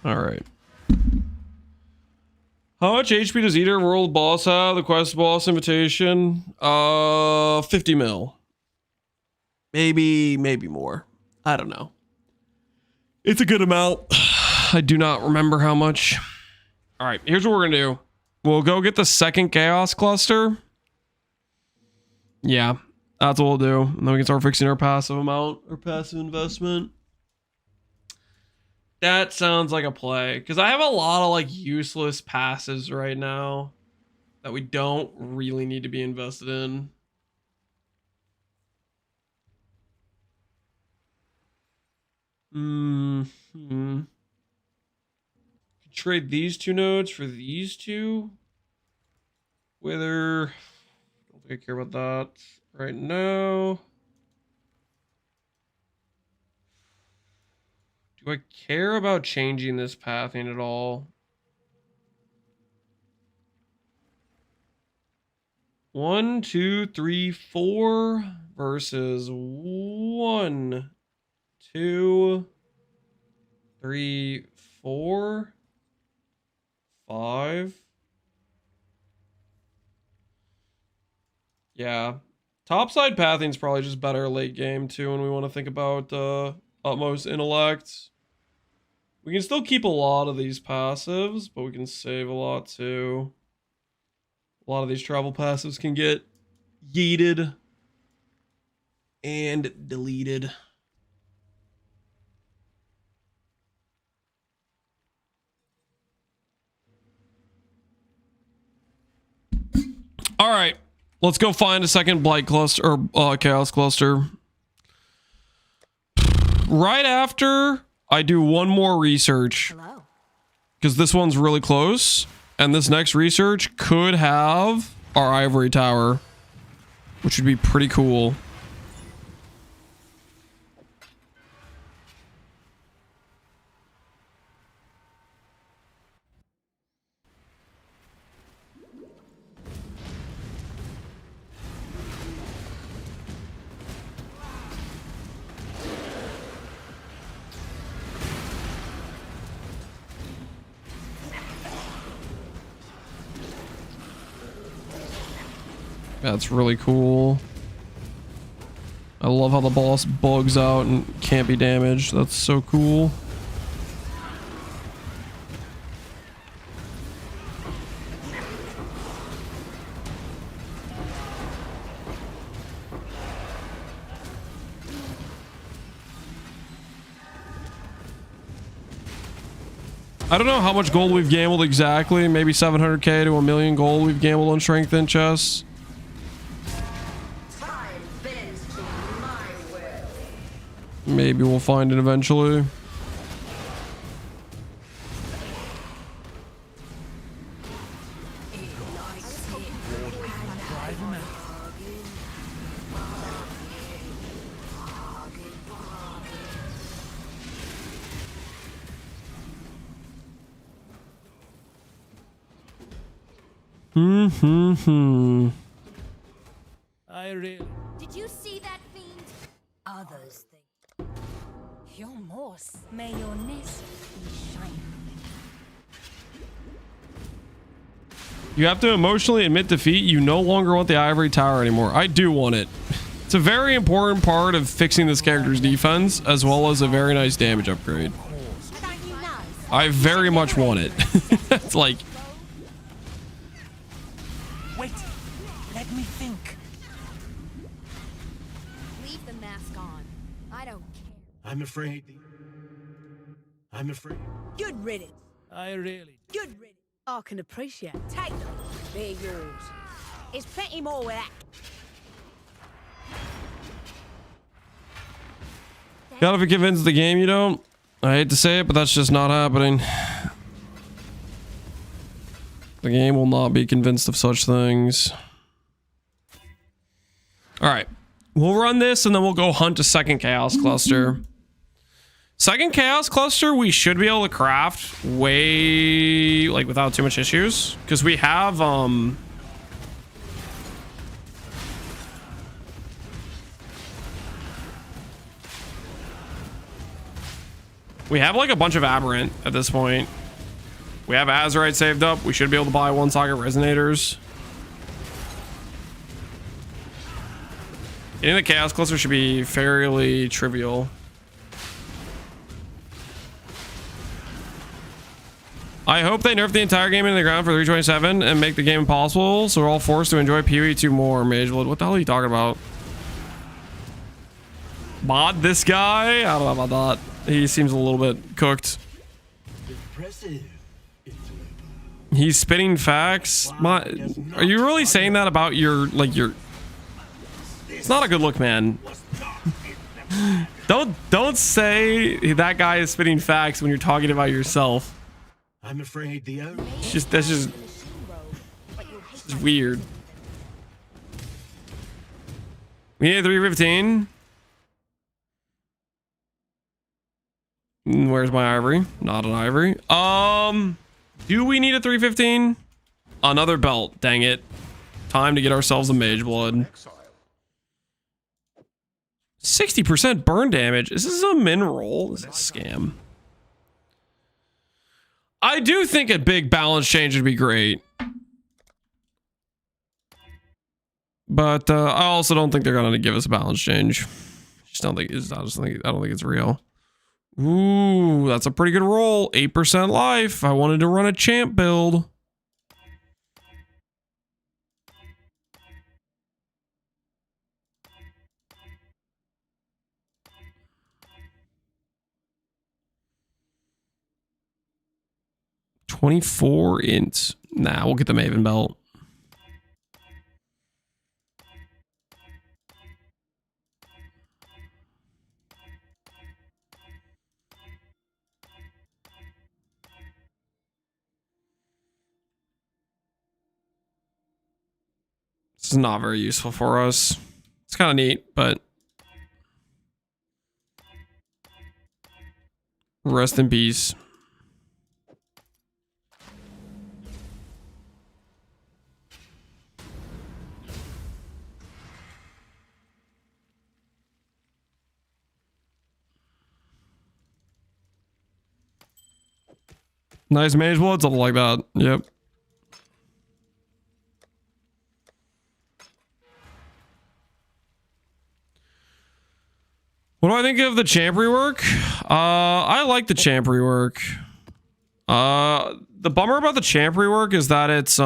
All right. How much HP does Eater World Boss have? The Quest Boss Invitation? 50 mil. Maybe more. I don't know. It's a good amount. I do not remember how much. All right, here's what we're gonna do. We'll go get the second Chaos Cluster. Yeah, that's what we'll do. And then we can start fixing our passive amount, or passive investment. That sounds like a play. Because I have a lot of like useless passives right now that we don't really need to be invested in. Trade these two nodes for these two. Whether I don't think I care about that right now. Do I care about changing this pathing at all? 1, 2, 3, 4 versus 1, 2, 3, 4, 5. Yeah. Topside pathing is probably just better late game too when we want to think about utmost intellect. We can still keep a lot of these passives, but we can save a lot too. A lot of these travel passives can get yeeted and deleted. All right, let's go find a second Blight cluster or Chaos cluster. Right after I do one more research, because this one's really close, and this next research could have our ivory tower, which would be pretty cool. That's really cool. I love how the boss bugs out and can't be damaged. That's so cool. I don't know how much gold we've gambled exactly. Maybe 700k to 1 million gold we've gambled on strengthened chests. Maybe we'll find it eventually. I really... Did you see that fiend? Others think. Your morse. May your nest be shining. You have to emotionally admit defeat. You no longer want the ivory tower anymore. I do want it. It's a very important part of fixing this character's defense, as well as a very nice damage upgrade. I very much want it. It's like... Wait, let me think. Leave the mask on. I don't care. I'm afraid. Good riddance. I really... Good riddance. I can appreciate it. Take them. They're yours. There's plenty more where that. Gotta be convinced of the game, you don't? I hate to say it, but that's just not happening. The game will not be convinced of such things. Alright. We'll run this and then we'll go hunt a second Chaos Cluster. Second Chaos Cluster, we should be able to craft way, like, without too much issues. Because we have, like a bunch of Aberrant at this point. We have Azurite saved up. We should be able to buy one socket Resonators. Getting the Chaos Cluster should be fairly trivial. I hope they nerf the entire game into the ground for 327 and make the game impossible, so we're all forced to enjoy PoE 2 more. Mageblood, what the hell are you talking about? Mod this guy? I don't know about that. He seems a little bit cooked. Impressive. He's spitting facts. Are you really saying that about your, like, your... It's not a good look, man. Don't say that guy is spitting facts when you're talking about yourself. I'm afraid the only... That's just weird. We need a 315. Where's my ivory? Not an ivory. Do we need a 315? Another belt. Dang it. Time to get ourselves a mage blood. 60% burn damage. Is this a mineral? This is a scam. I do think a big balance change would be great. But I also don't think they're gonna give us a balance change. I don't think it's real. Ooh, that's a pretty good roll. 8% life. I wanted to run a champ build. $24 int. Nah, we'll get the Maven belt. This is not very useful for us. It's kind of neat, but rest in peace. Nice mage blood, something like that. Yep. What do I think of the champ rework? I like the champ rework. The bummer about the champ rework is that it's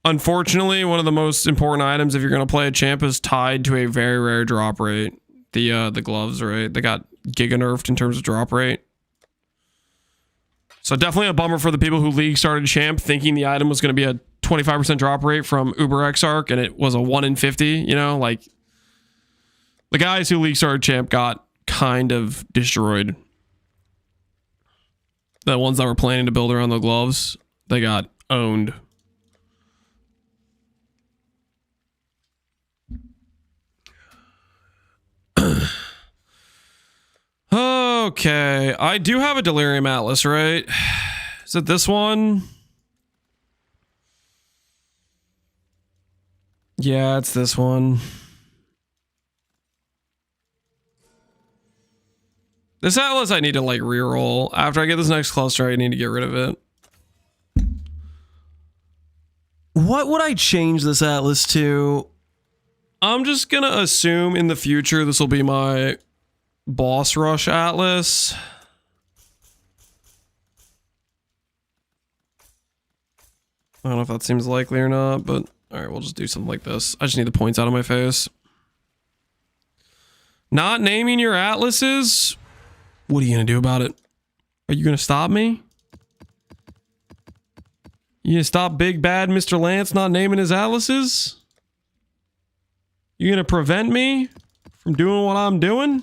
unfortunately one of the most important items if you're gonna play a champ is tied to a very rare drop rate. The gloves, right? They got giga nerfed in terms of drop rate. So definitely a bummer for the people who league started champ thinking the item was gonna be a 25% drop rate from Uber X Arc and it was a 1 in 50, you know, like the guys who league started champ got kind of destroyed. The ones that were planning to build around the gloves, they got owned. Okay, I do have a Delirium Atlas, right? Is it this one? Yeah, it's this one. This Atlas I need to like reroll. After I get this next cluster, I need to get rid of it. What would I change this Atlas to? I'm just gonna assume in the future this will be my boss rush Atlas. I don't know if that seems likely or not, but all right, we'll just do something like this. I just need the points out of my face. Not naming your Atlases? What are you going to do about it? Are you going to stop me? You going to stop big bad Mr. Lance not naming his Atlases? You going to prevent me from doing what I'm doing?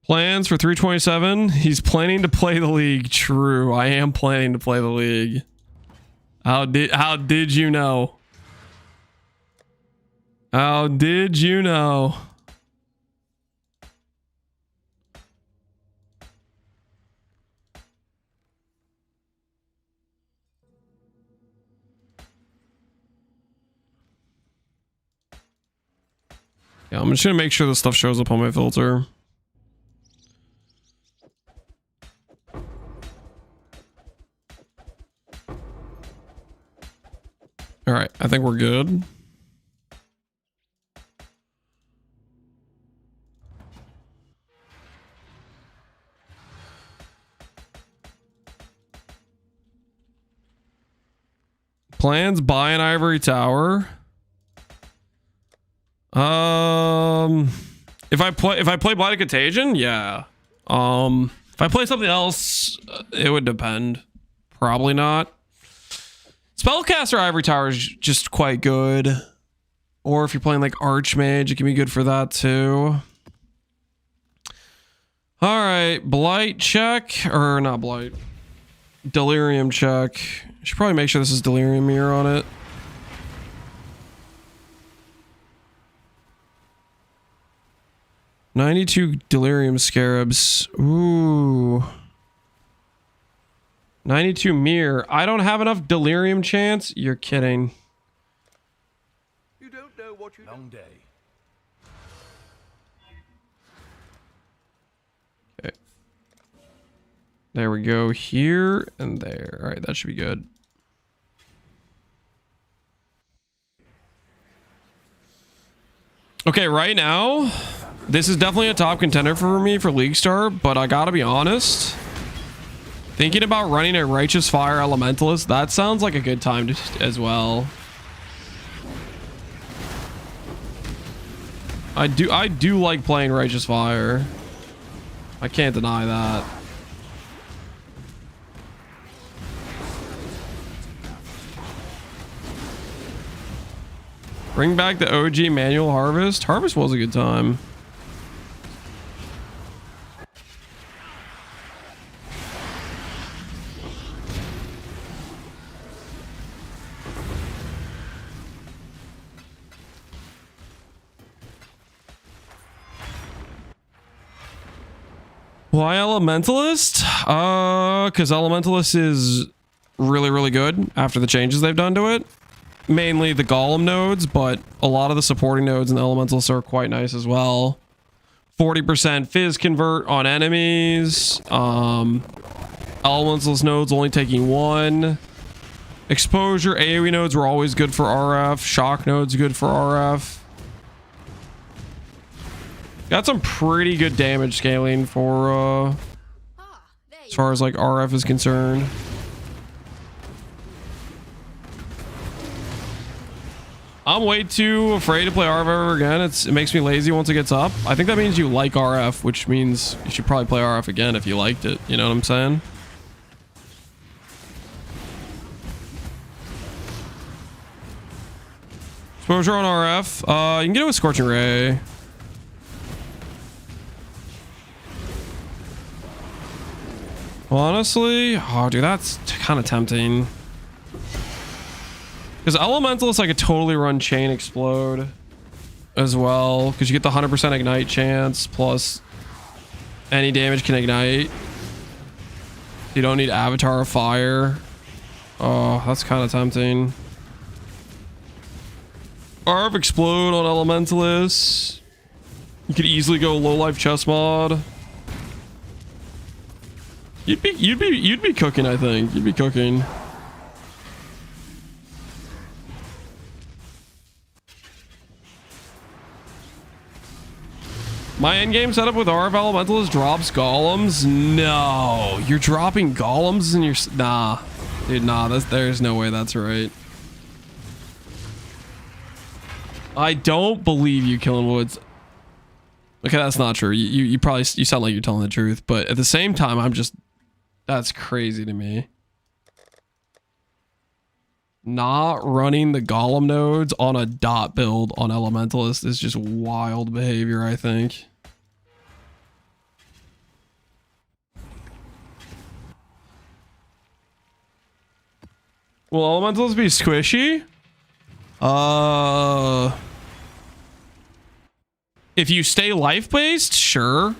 Plans for 327. He's planning to play the league. True. I am planning to play the league. How did you know? How did you know? Yeah, I'm just gonna make sure this stuff shows up on my filter. All right, I think we're good. Plans buy an ivory tower. If I play Blighted Contagion, yeah. If I play something else, it would depend. Probably not. Spellcaster Ivory Tower is just quite good. Or if you're playing like Archmage, it can be good for that too. Alright, Blight check. Or not Blight. Delirium check. I should probably make sure this is Delirium Mirror on it. $92 Delirium Scarabs. Ooh. 92 Mirror. I don't have enough Delirium chance? You're kidding. You don't know what you long day. Okay. There we go. Here and there. All right, that should be good. Okay, right now, this is definitely a top contender for me for League Start, but I gotta be honest. Thinking about running a Righteous Fire Elementalist, that sounds like a good time to, as well. I do like playing Righteous Fire. I can't deny that. Bring back the OG manual Harvest. Harvest was a good time. Why Elementalist? Because Elementalist is really, really good after the changes they've done to it. Mainly the Golem nodes, but a lot of the supporting nodes in the Elementalist are quite nice as well. 40% Fizz convert on enemies. Elementalist nodes only taking 1. Exposure, AoE nodes were always good for RF. Shock nodes good for RF. Got some pretty good damage scaling for as far as like RF is concerned. I'm way too afraid to play RF ever again. It makes me lazy once it gets up. I think that means you like RF, which means you should probably play RF again if you liked it. You know what I'm saying? Exposure on RF. You can get it with Scorching Ray. Honestly, oh dude, that's kind of tempting. Because Elementalist, I could totally run Chain Explode as well. Because you get the 100% ignite chance, plus any damage can ignite. You don't need Avatar of Fire. Oh, that's kind of tempting. RF Explode on Elementalist. You could easily go low life chest mod. You'd be cooking, I think. You'd be cooking. My endgame setup with RF Elementalist drops golems. No, you're dropping golems in your nah, dude. Nah, there's no way that's right. I don't believe you, Killing Woods. Okay, that's not true. You probably sound like you're telling the truth, but at the same time, I'm just that's crazy to me. Not running the golem nodes on a dot build on Elementalist is just wild behavior, I think. Will Elementalist be squishy? If you stay life-based, sure.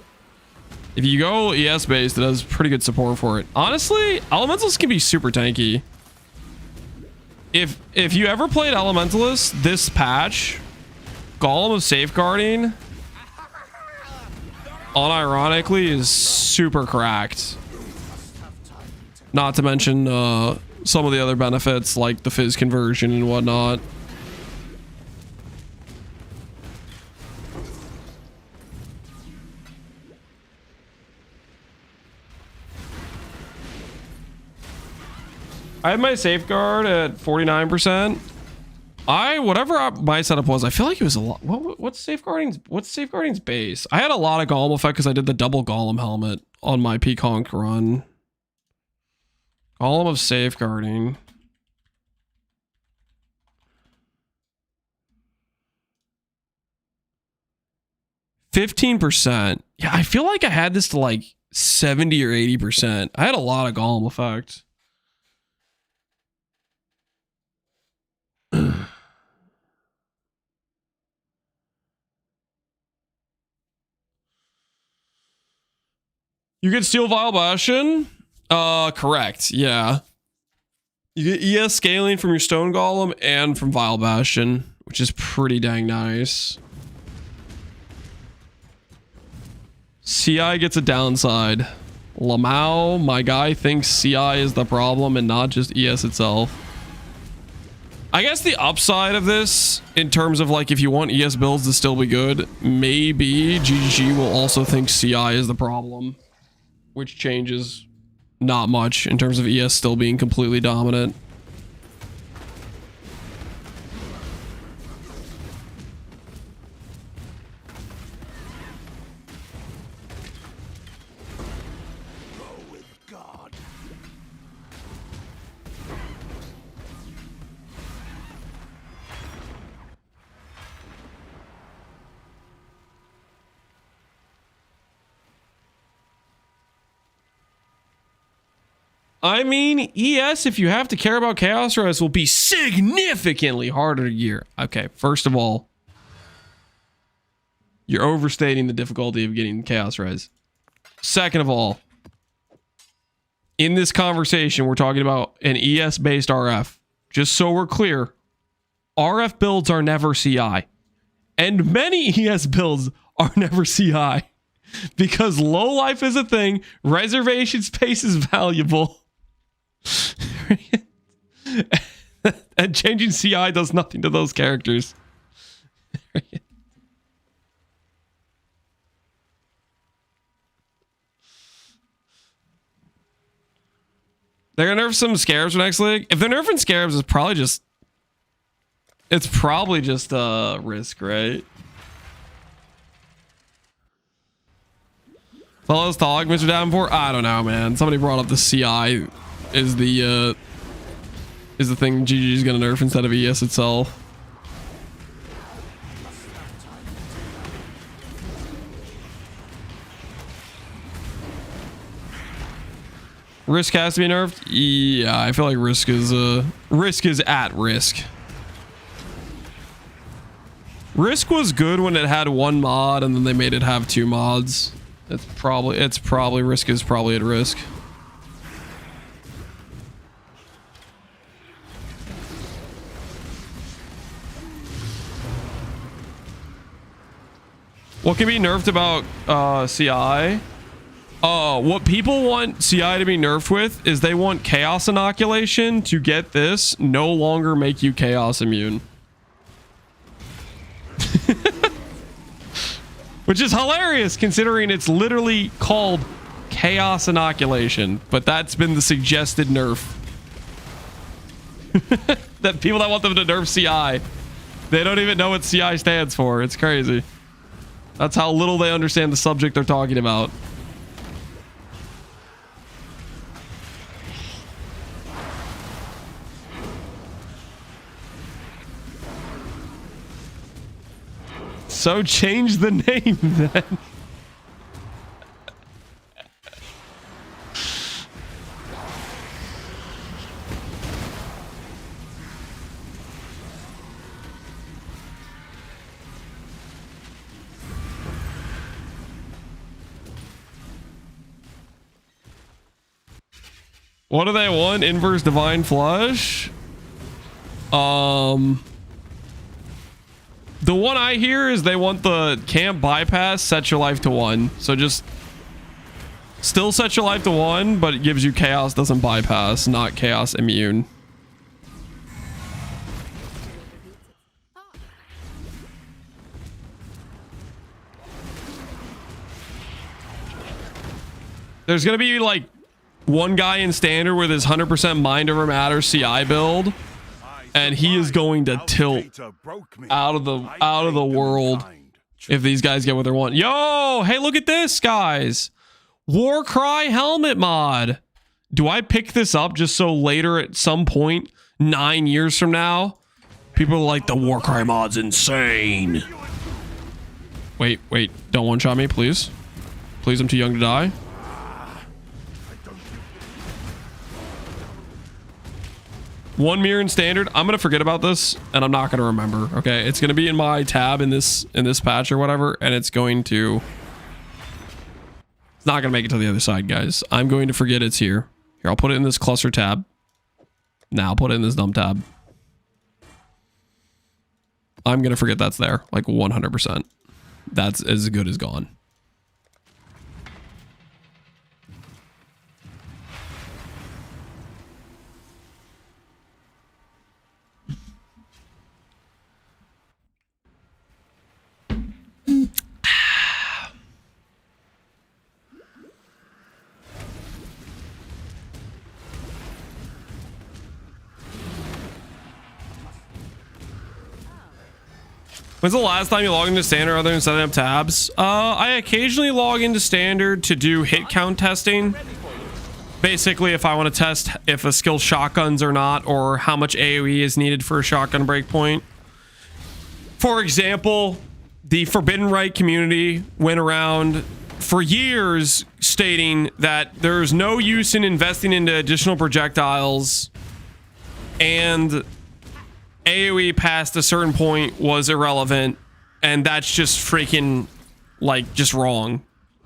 If you go ES-based, it has pretty good support for it. Honestly, Elementalist can be super tanky. If you ever played Elementalist, this patch, Golem of Safeguarding, unironically, is super cracked. Not to mention some of the other benefits like the Fizz conversion and whatnot. I have my safeguard at 49%. Whatever my setup was, I feel like it was a lot. What's safeguarding's base? I had a lot of golem effect because I did the double golem helmet on my Peaconk run. Golem of safeguarding. %. Yeah, I feel like I had this to like 70 or 80%. I had a lot of golem effect. You get Steel Vile Bastion? Correct. Yeah. You get ES scaling from your Stone Golem and from Vile Bastion, which is pretty dang nice. CI gets a downside. Lamau, my guy, thinks CI is the problem and not just ES itself. I guess the upside of this, in terms of like if you want ES builds to still be good, maybe GGG will also think CI is the problem, which changes not much in terms of ES still being completely dominant. I mean, ES, if you have to care about Chaos Res, will be significantly harder to gear. Okay, first of all, you're overstating the difficulty of getting Chaos Res. Second of all, in this conversation, we're talking about an ES-based RF. Just so we're clear, RF builds are never CI. And many ES builds are never CI. Because low life is a thing, reservation space is valuable. And changing CI does nothing to those characters. They're gonna nerf some scarabs for next league. If they're nerfing scarabs, it's probably just risk, right? Fellows talk, Mr. Davenport. I don't know, man. Somebody brought up the CI is the thing GG's gonna nerf instead of ES itself. Risk has to be nerfed. Yeah, I feel like risk is at risk. Risk was good when it had one mod and then they made it have 2 mods. It's probably risk is probably at risk. What can be nerfed about CI? What people want CI to be nerfed with is they want chaos inoculation to get this no longer make you chaos immune. Which is hilarious considering it's literally called chaos inoculation, but that's been the suggested nerf. That people that want them to nerf CI, they don't even know what CI stands for. It's crazy. That's how little they understand the subject they're talking about. So change the name then. What do they want? Inverse Divine Flush? The one I hear is they want the camp bypass, set your life to 1. So just still set your life to 1, but it gives you chaos doesn't bypass, not chaos immune. There's going to be like one guy in standard with his 100% mind over matter CI build. And he is going to tilt out of the world if these guys get what they want. Yo, hey, look at this, guys. Warcry helmet mod. Do I pick this up just so later at some point, 9 years from now, people are like, the Warcry mod's insane. Wait, don't one-shot me, please. Please, I'm too young to die. One mirror in standard. I'm gonna forget about this and I'm not gonna remember. Okay, it's gonna be in my tab in this patch or whatever, and it's not gonna make it to the other side, guys. I'm going to forget it's here. Here, I'll put it in this cluster tab. Now I'll put it in this dump tab. I'm gonna forget that's there, like 100%. That's as good as gone. When's the last time you logged into standard other than setting up tabs? I occasionally log into standard to do hit count testing. Basically, if I want to test if a skill shotguns or not, or how much AoE is needed for a shotgun breakpoint. For example, the Forbidden Right community went around for years stating that there's no use in investing into additional projectiles, and AoE past a certain point was irrelevant, and that's just freaking, like, just wrong.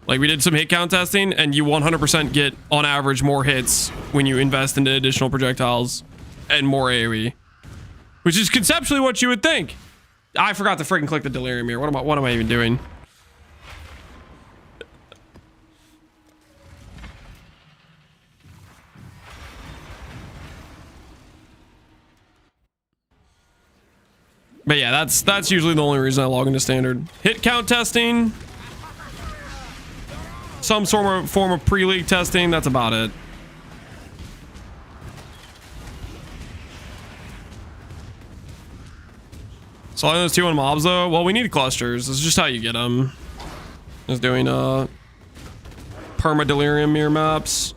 Like we did some hit count testing, and you 100% get on average more hits when you invest into additional projectiles and more AoE, which is conceptually what you would think. I forgot to freaking click the delirium here. What am I even doing? But yeah, that's usually the only reason I log into standard. Hit count testing, some form of pre-league testing. That's about it. So on those 2-1 mobs though, well, we need clusters. This is just how you get them. Just doing perma delirium mirror maps.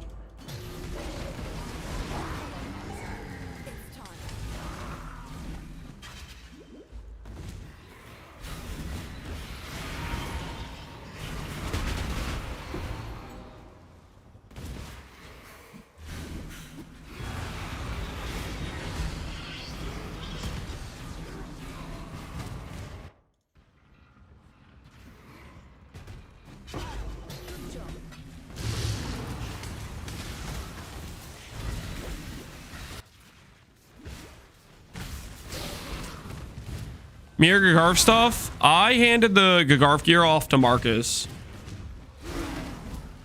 Mir Gagarf stuff. I handed the Gagarf gear off to Marcus.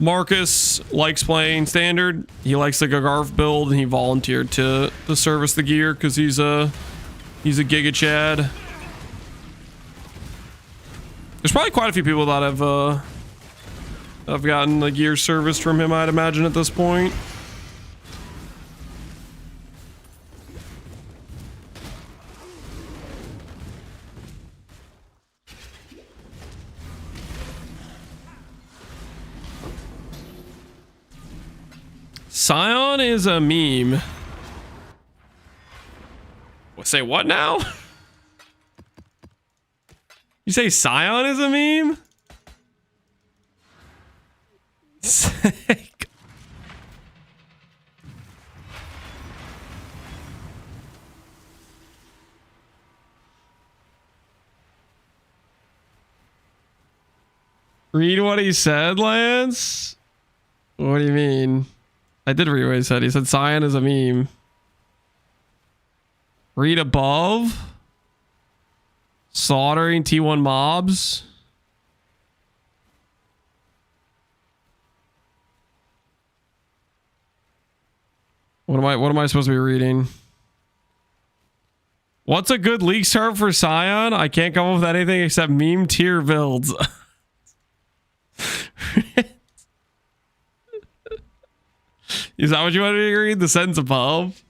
Marcus likes playing standard. He likes the Gagarf build, and he volunteered to service the gear because he's a Giga Chad. There's probably quite a few people that have gotten the gear serviced from him, I'd imagine, at this point. Scion is a meme. Say what now? You say Scion is a meme? Sick. Read what he said, Lance? What do you mean? I did read what he said. He said Scion is a meme. Read above. Slaughtering T1 mobs. What am I supposed to be reading? What's a good league start for Scion? I can't come up with anything except meme tier builds. Is that what you wanted me to read? The sentence above?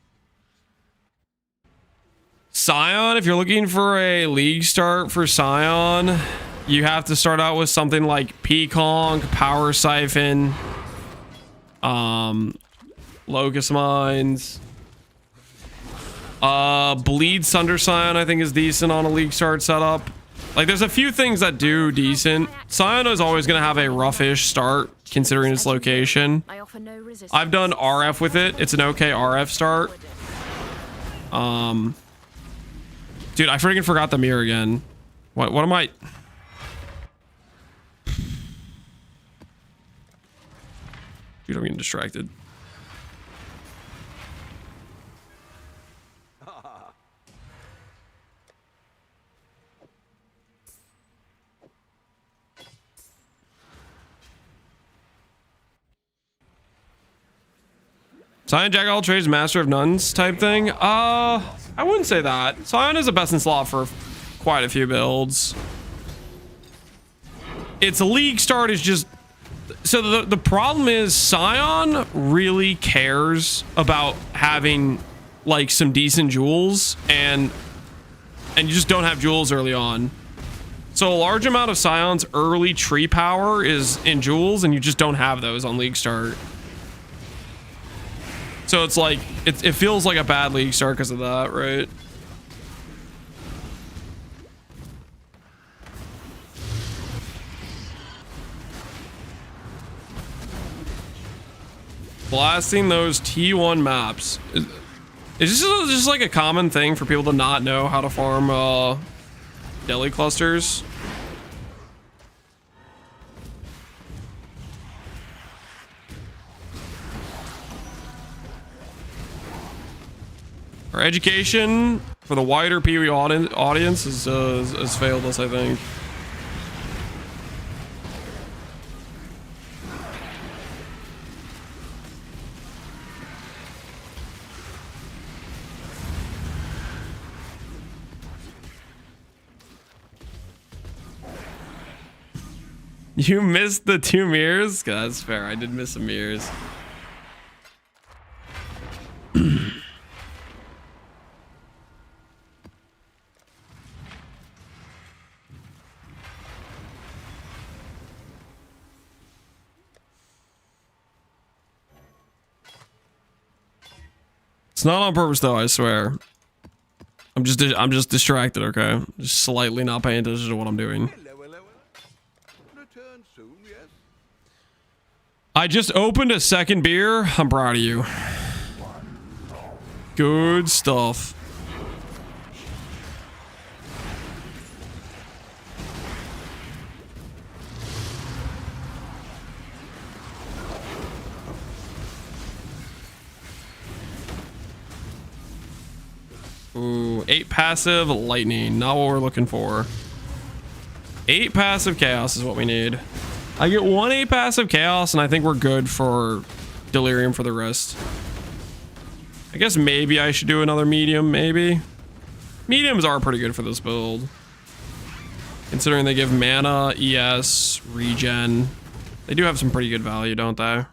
Scion, if you're looking for a league start for Scion, you have to start out with something like Peaconk, Power Siphon, Locust Mines. Bleed Sunder Scion, I think, is decent on a league start setup. Like, there's a few things that do decent. Scion is always going to have a roughish start, considering its location. I've done RF with it. It's an okay RF start. Dude, I freaking forgot the mirror again. What am I... Dude, I'm getting distracted. Scion Jack all trades master of nuns type thing. I wouldn't say that. Scion is a best in slot for quite a few builds. Its league start is just... So the problem is Scion really cares about having like some decent jewels, and you just don't have jewels early on. So a large amount of Scion's early tree power is in jewels, and you just don't have those on league start. So it's like, it feels like a bad league start because of that, right? Blasting those T1 maps. Is this just like a common thing for people to not know how to farm deli clusters? Our education for the wider PoE audience has failed us, I think. You missed the 2 mirrors? That's fair. I did miss some mirrors. It's not on purpose though, I swear. I'm just distracted, okay? Just slightly not paying attention to what I'm doing. I just opened a second beer. I'm proud of you. Good stuff. Ooh, 8 passive lightning. Not what we're looking for. 8 passive chaos is what we need. I get 1 8 passive chaos, and I think we're good for delirium for the rest. I guess maybe I should do another medium, maybe. Mediums are pretty good for this build. Considering they give mana, ES, regen. They do have some pretty good value, don't they?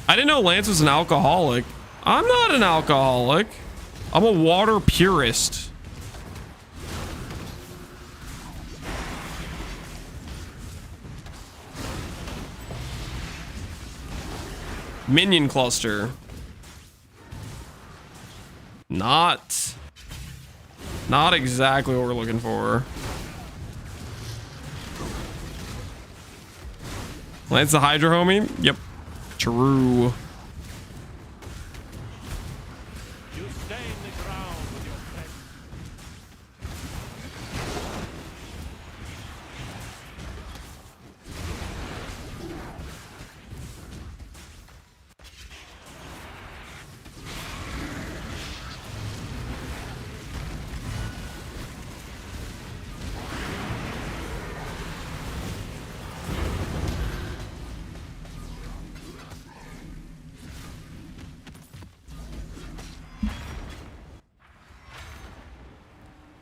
I didn't know Lance was an alcoholic. I'm not an alcoholic. I'm a water purist. Minion cluster. Not exactly what we're looking for. Lance the Hydra homie? Yep. True.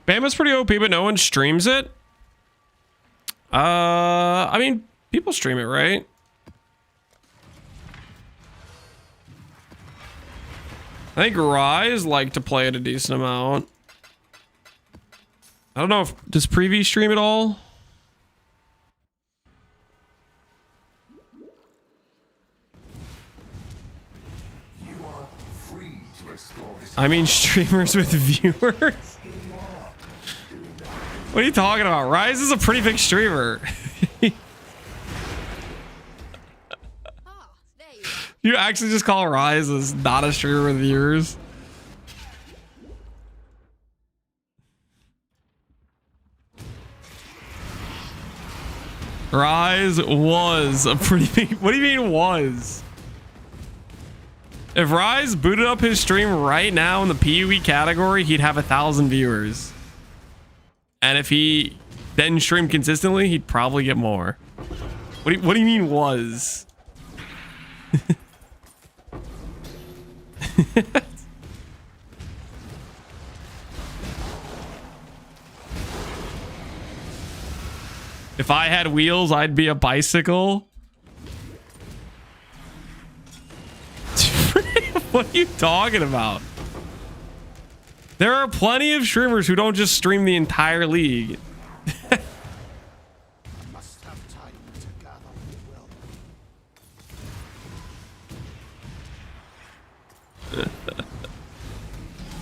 Bama's pretty OP, but no one streams it. I mean, people stream it, right? I think Rise like to play it a decent amount. I don't know if does Preview stream at all. I mean, streamers with viewers. What are you talking about? Rise is a pretty big streamer. You actually just call Rise as not a streamer with viewers? Rise was a pretty big... What do you mean was? If Rise booted up his stream right now in the PoE category, he'd have 1,000 viewers. And if he then streamed consistently, he'd probably get more. What do you mean was? If I had wheels, I'd be a bicycle. What are you talking about? There are plenty of streamers who don't just stream the entire league. Must have time to gather will.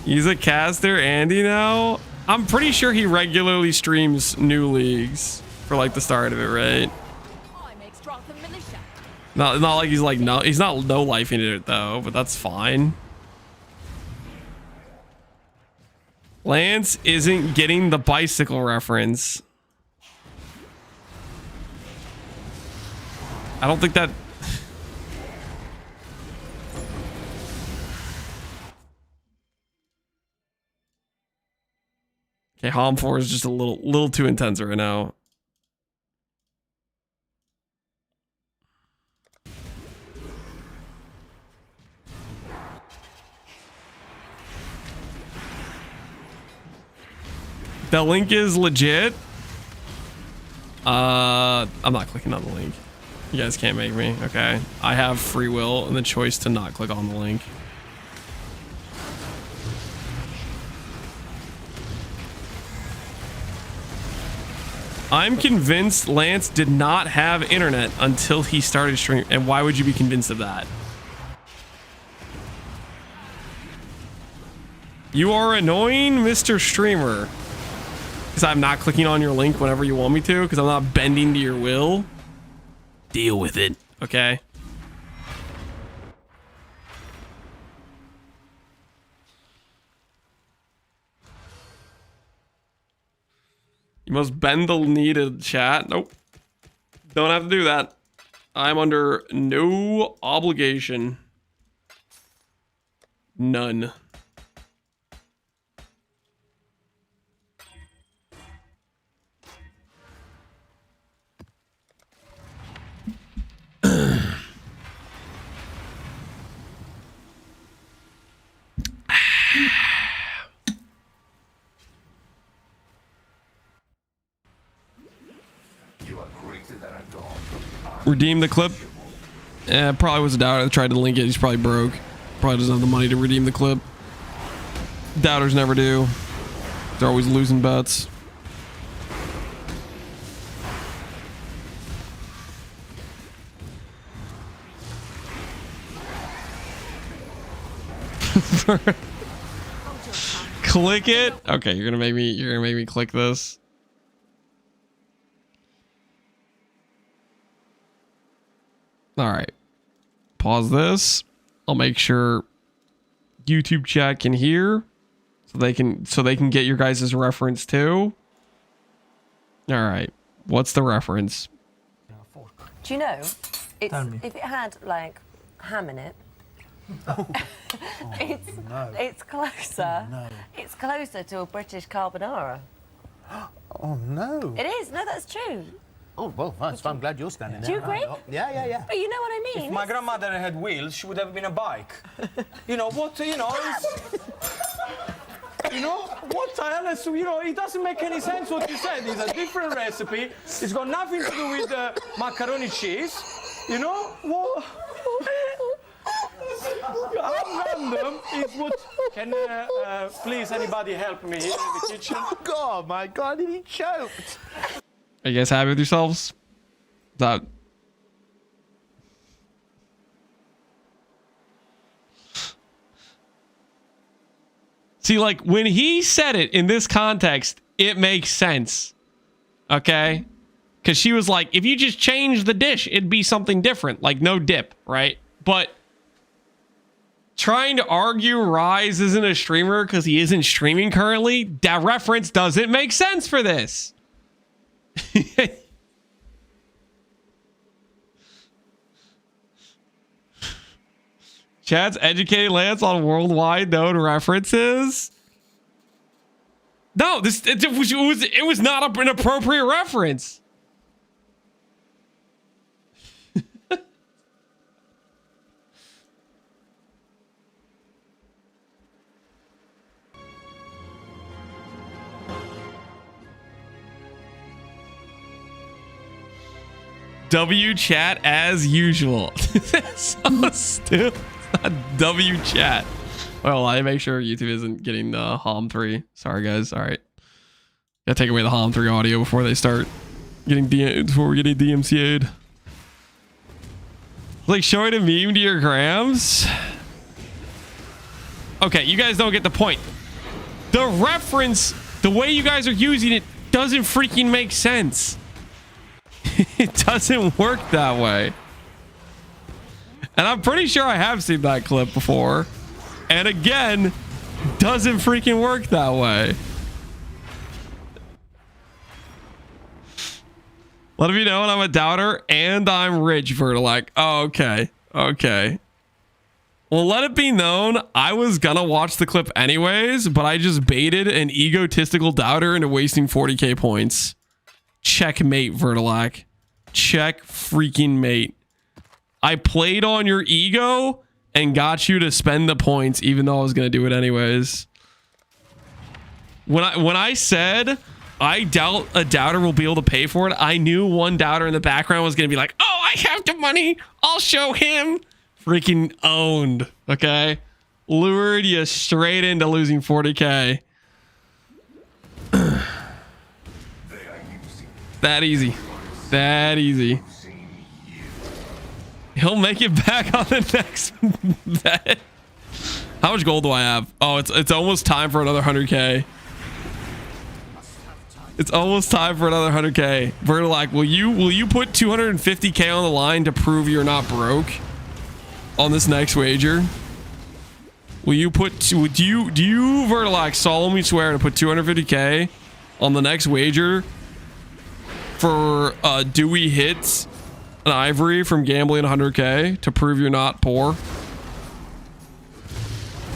He's a caster, Andy, now? I'm pretty sure he regularly streams new leagues for like the start of it, right? Not like he's like no, he's not no lifing it though, but that's fine. Lance isn't getting the bicycle reference. I don't think that... Okay, Hom 4 is just a little too intense right now. The link is legit. I'm not clicking on the link. You guys can't make me. Okay. I have free will and the choice to not click on the link. I'm convinced Lance did not have internet until he started streaming. And why would you be convinced of that? You are annoying, Mr. Streamer. Because I'm not clicking on your link whenever you want me to, because I'm not bending to your will. Deal with it, okay? You must bend the knee to chat. Nope. Don't have to do that. I'm under no obligation. None. Redeem the clip. Yeah, probably was a doubter that tried to link it. He's probably broke. Probably doesn't have the money to redeem the clip. Doubters never do. They're always losing bets. Click it. Okay, you're gonna make me click this. All right. Pause this. I'll make sure YouTube chat can hear so they can get your guys' reference too. All right. What's the reference? Do you know, it's if it had like ham in it, it's closer. No. It's closer to a British carbonara. Oh no. It is. No, that's true. Oh well, fine. So I'm glad you're standing there. Do you agree? Yeah. But you know what I mean. If my grandmother had wheels, she would have been a bike. You know what? You know. You know what? You know, it doesn't make any sense what you said. It's a different recipe. It's got nothing to do with macaroni cheese. You know what? How random is what? Can please anybody help me here in the kitchen? Oh my God! He choked. Are you guys happy with yourselves? That. See, like when he said it in this context, it makes sense. Okay? Because she was like, if you just change the dish, it'd be something different. Like no dip, right? But trying to argue Rise isn't a streamer because he isn't streaming currently, that reference doesn't make sense for this. Chat's educating Lance on worldwide known references. No, it was not an appropriate reference. W chat as usual. That's so stupid. It's not W chat. Well, I make sure YouTube isn't getting the HOM 3. Sorry guys. All right. Gotta take away the HOM 3 audio before they start getting before we're getting DMCA'd. Like showing a meme to your grams. Okay, you guys don't get the point. The reference, the way you guys are using it doesn't freaking make sense. It doesn't work that way. And I'm pretty sure I have seen that clip before. And again, doesn't freaking work that way. Let me know when I'm a doubter and I'm rich, Vertilac. Oh, okay. Okay. Well, let it be known, I was gonna watch the clip anyways, but I just baited an egotistical doubter into wasting 40k points. Checkmate, Vertilac. Check freaking mate. I played on your ego and got you to spend the points, even though I was gonna do it anyways. When I said I doubt a doubter will be able to pay for it, I knew one doubter in the background was gonna be like, "Oh, I have the money. I'll show him." Freaking owned, okay? Lured you straight into losing 40k. That easy. That easy. He'll make it back on the next bet. How much gold do I have? Oh, it's almost time for another 100k. It's almost time for another 100k. Vertilac, will you put 250k on the line to prove you're not broke? On this next wager, will you do you Vertilac solemnly swear to put 250k on the next wager for Dewey hits an ivory from gambling 100k to prove you're not poor?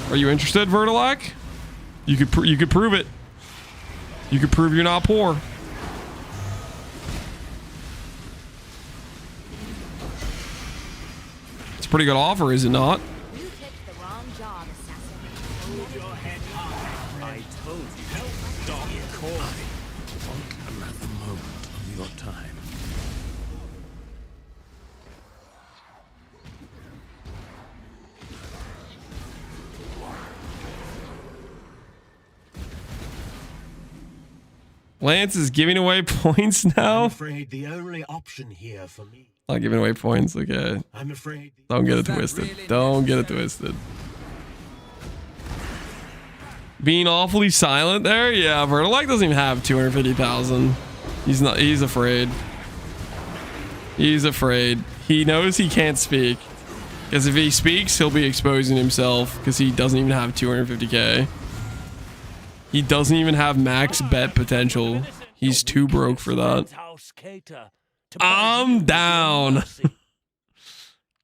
Are you interested, Vertilac? You could prove it. You could prove you're not poor. Pretty good offer, is it not? You picked the wrong job, assassin. Hold your head high. I told you. Stop calling. Another moment of your time. Lance is giving away points now. I'm afraid the only option here for me. Not giving away points. Okay. I'm afraid. Don't get it twisted. Don't get it twisted. Being awfully silent there. Yeah, Vertilac doesn't even have 250,000. He's not. He's afraid. He's afraid. He knows he can't speak. Because if he speaks, he'll be exposing himself. Because he doesn't even have 250k. He doesn't even have max bet potential. He's too broke for that. I'm down.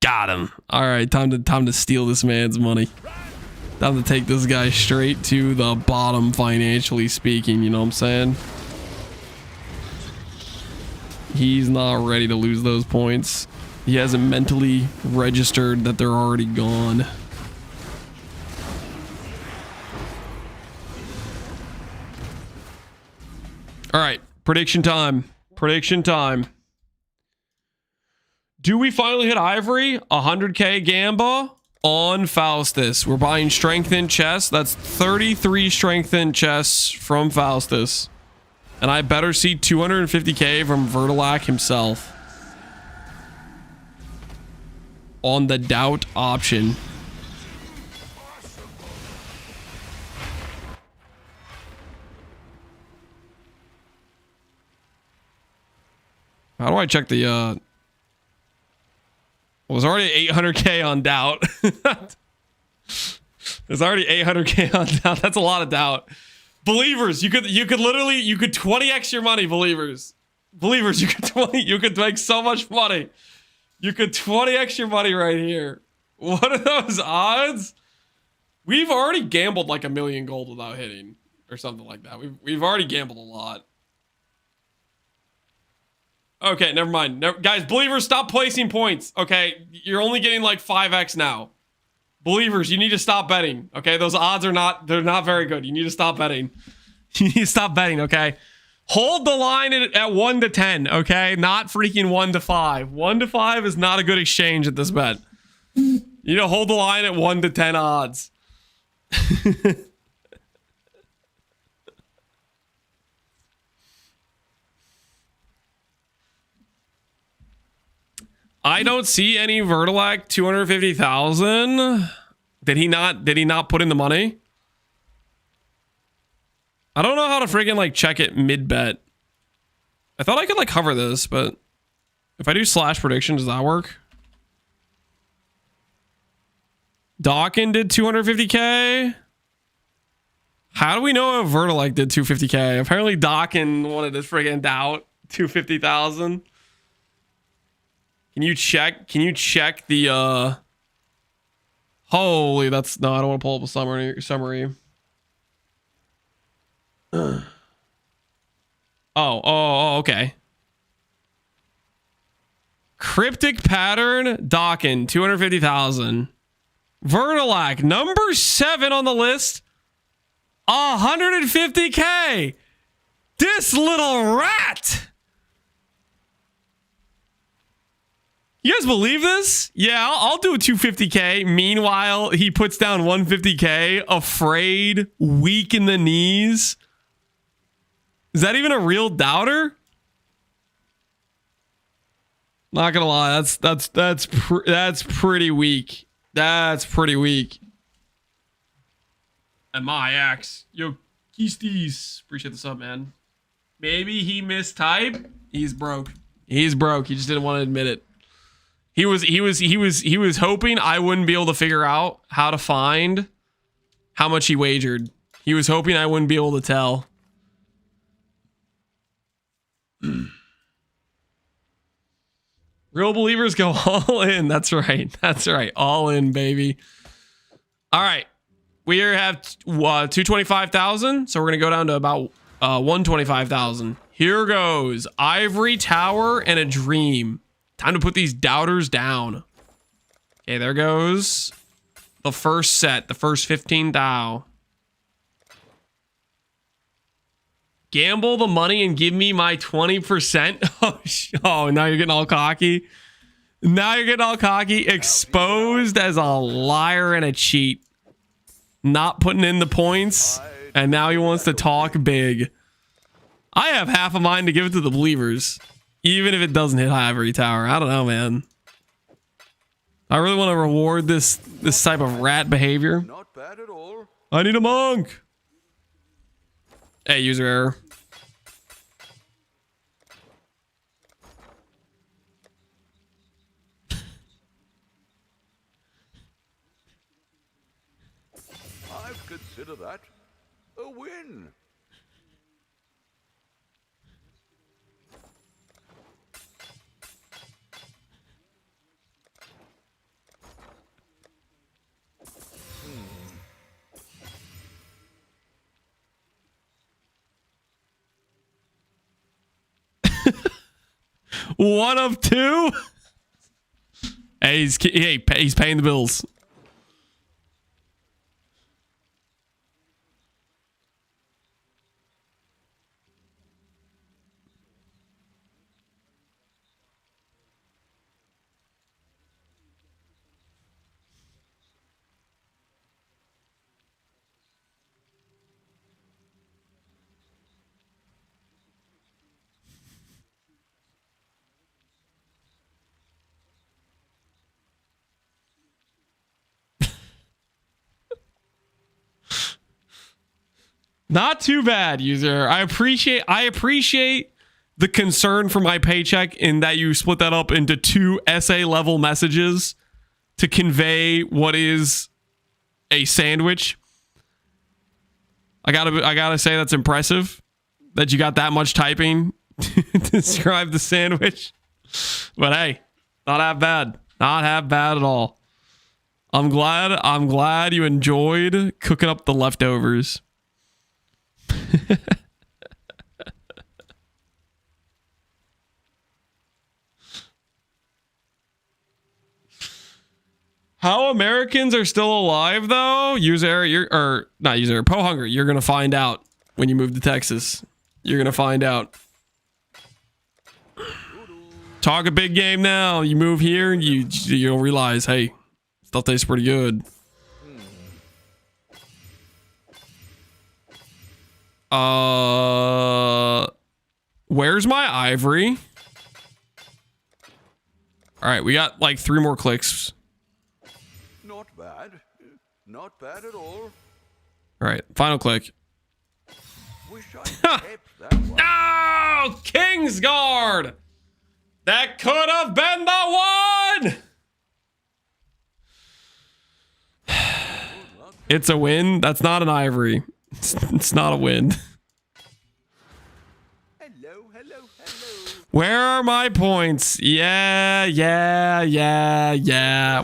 Got him. All right, time to steal this man's money. Time to take this guy straight to the bottom financially speaking, you know what I'm saying? He's not ready to lose those points. He hasn't mentally registered that they're already gone. All right, prediction time. Prediction time. Do we finally hit Ivory? 100k Gamba on Faustus. We're buying strengthened chests. That's 33 strengthened chests from Faustus. And I better see 250k from Vertilac himself. On the doubt option. How do I check the well, there's already 800k on doubt. There's already 800k on doubt. That's a lot of doubt. Believers, you could 20x your money, believers. Believers, you could make so much money. You could 20x your money right here. What are those odds? We've already gambled like 1 million gold without hitting or something like that. We've already gambled a lot. Okay, never mind. Guys, believers, stop placing points. Okay, you're only getting like 5x now. Believers, you need to stop betting. Okay, those odds are they're not very good. You need to stop betting. You need to stop betting, okay? Hold the line at 1 to 10, okay? Not freaking 1 to 5. 1 to 5 is not a good exchange at this bet. You need to hold the line at 1 to 10 odds. I don't see any Vertilac 250,000. Did he not put in the money? I don't know how to freaking like check it mid bet. I thought I could like cover this, but if I do slash prediction, does that work? Dawkin did 250k. How do we know if Vertilac did 250k? Apparently Dawkin wanted to freaking doubt 250,000. Can you check the Holy, that's no. I don't want to pull up a summary. Oh, okay. Cryptic pattern, Dawkin, 250,000. Vertilac, number 7 on the list, 150K. This little rat. You guys believe this? Yeah, I'll do a 250K. Meanwhile, he puts down 150K, afraid, weak in the knees. Is that even a real doubter? Not gonna lie, that's pretty weak. That's pretty weak. And my axe, yo, Keysties, appreciate the sub, man. Maybe he mistyped. He's broke. He's broke. He just didn't want to admit it. He was hoping I wouldn't be able to figure out how to find how much he wagered. He was hoping I wouldn't be able to tell. Real believers go all in. That's right. That's right. All in, baby. All right. We have 225,000. So we're going to go down to about 125,000. Here goes. Ivory Tower and a Dream. Time to put these doubters down. Okay, there goes the first set. The first 15 thou. Gamble the money and give me my 20%. Oh, now you're getting all cocky. Now you're getting all cocky. Exposed as a liar and a cheat. Not putting in the points. And now he wants to talk big. I have half a mind to give it to the believers. Even if it doesn't hit Ivory Tower. I don't know, man. I really want to reward this type of rat behavior. Not bad at all. I need a monk. Hey, user error. I'd consider that a win. One of two. Hey, he's paying the bills. Not too bad, user. I appreciate the concern for my paycheck in that you split that up into 2 essay level messages to convey what is a sandwich. I gotta say that's impressive that you got that much typing to describe the sandwich. But hey, not half bad. Not half bad at all. I'm glad you enjoyed cooking up the leftovers. How Americans are still alive though? Po Hunger, you're gonna find out when you move to Texas. You're gonna find out. Talk a big game now. You move here and you'll realize, hey, stuff tastes pretty good. Where's my ivory? All right, we got like 3 more clicks. Not bad. Not bad at all. All right, final click. Wish I kept that one. No! Kingsguard! That could have been the one! It's a win. That's not an ivory. It's not a win. Hello, hello, hello. Where are my points? Yeah.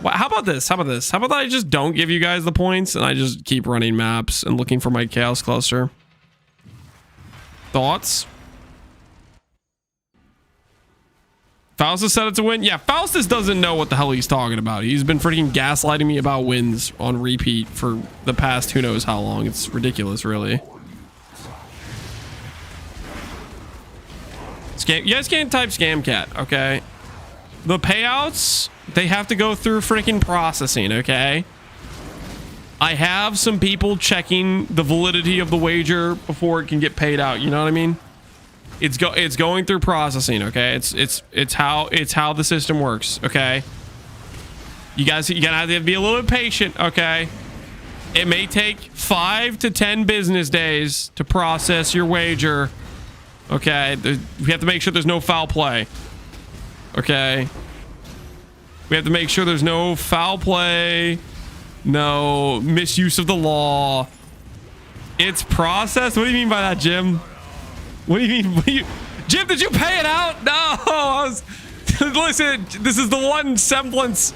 How about this? How about I just don't give you guys the points and I just keep running maps and looking for my chaos cluster? Thoughts? Faustus said it's a win. Yeah, Faustus doesn't know what the hell he's talking about. He's been freaking gaslighting me about wins on repeat for the past who knows how long. It's ridiculous, really. Scam. You guys can't type scam cat, okay? The payouts, they have to go through freaking processing, okay? I have some people checking the validity of the wager before it can get paid out. You know what I mean? It's going through processing, okay? It's how the system works, okay? You guys, you're gonna have to be a little bit patient, okay? It may take 5 to 10 business days to process your wager, okay? We have to make sure there's no foul play, okay? We have to make sure there's no foul play, no misuse of the law. It's processed. What do you mean by that, Jim? What do you mean? Jim, did you pay it out? No, listen, this is the one semblance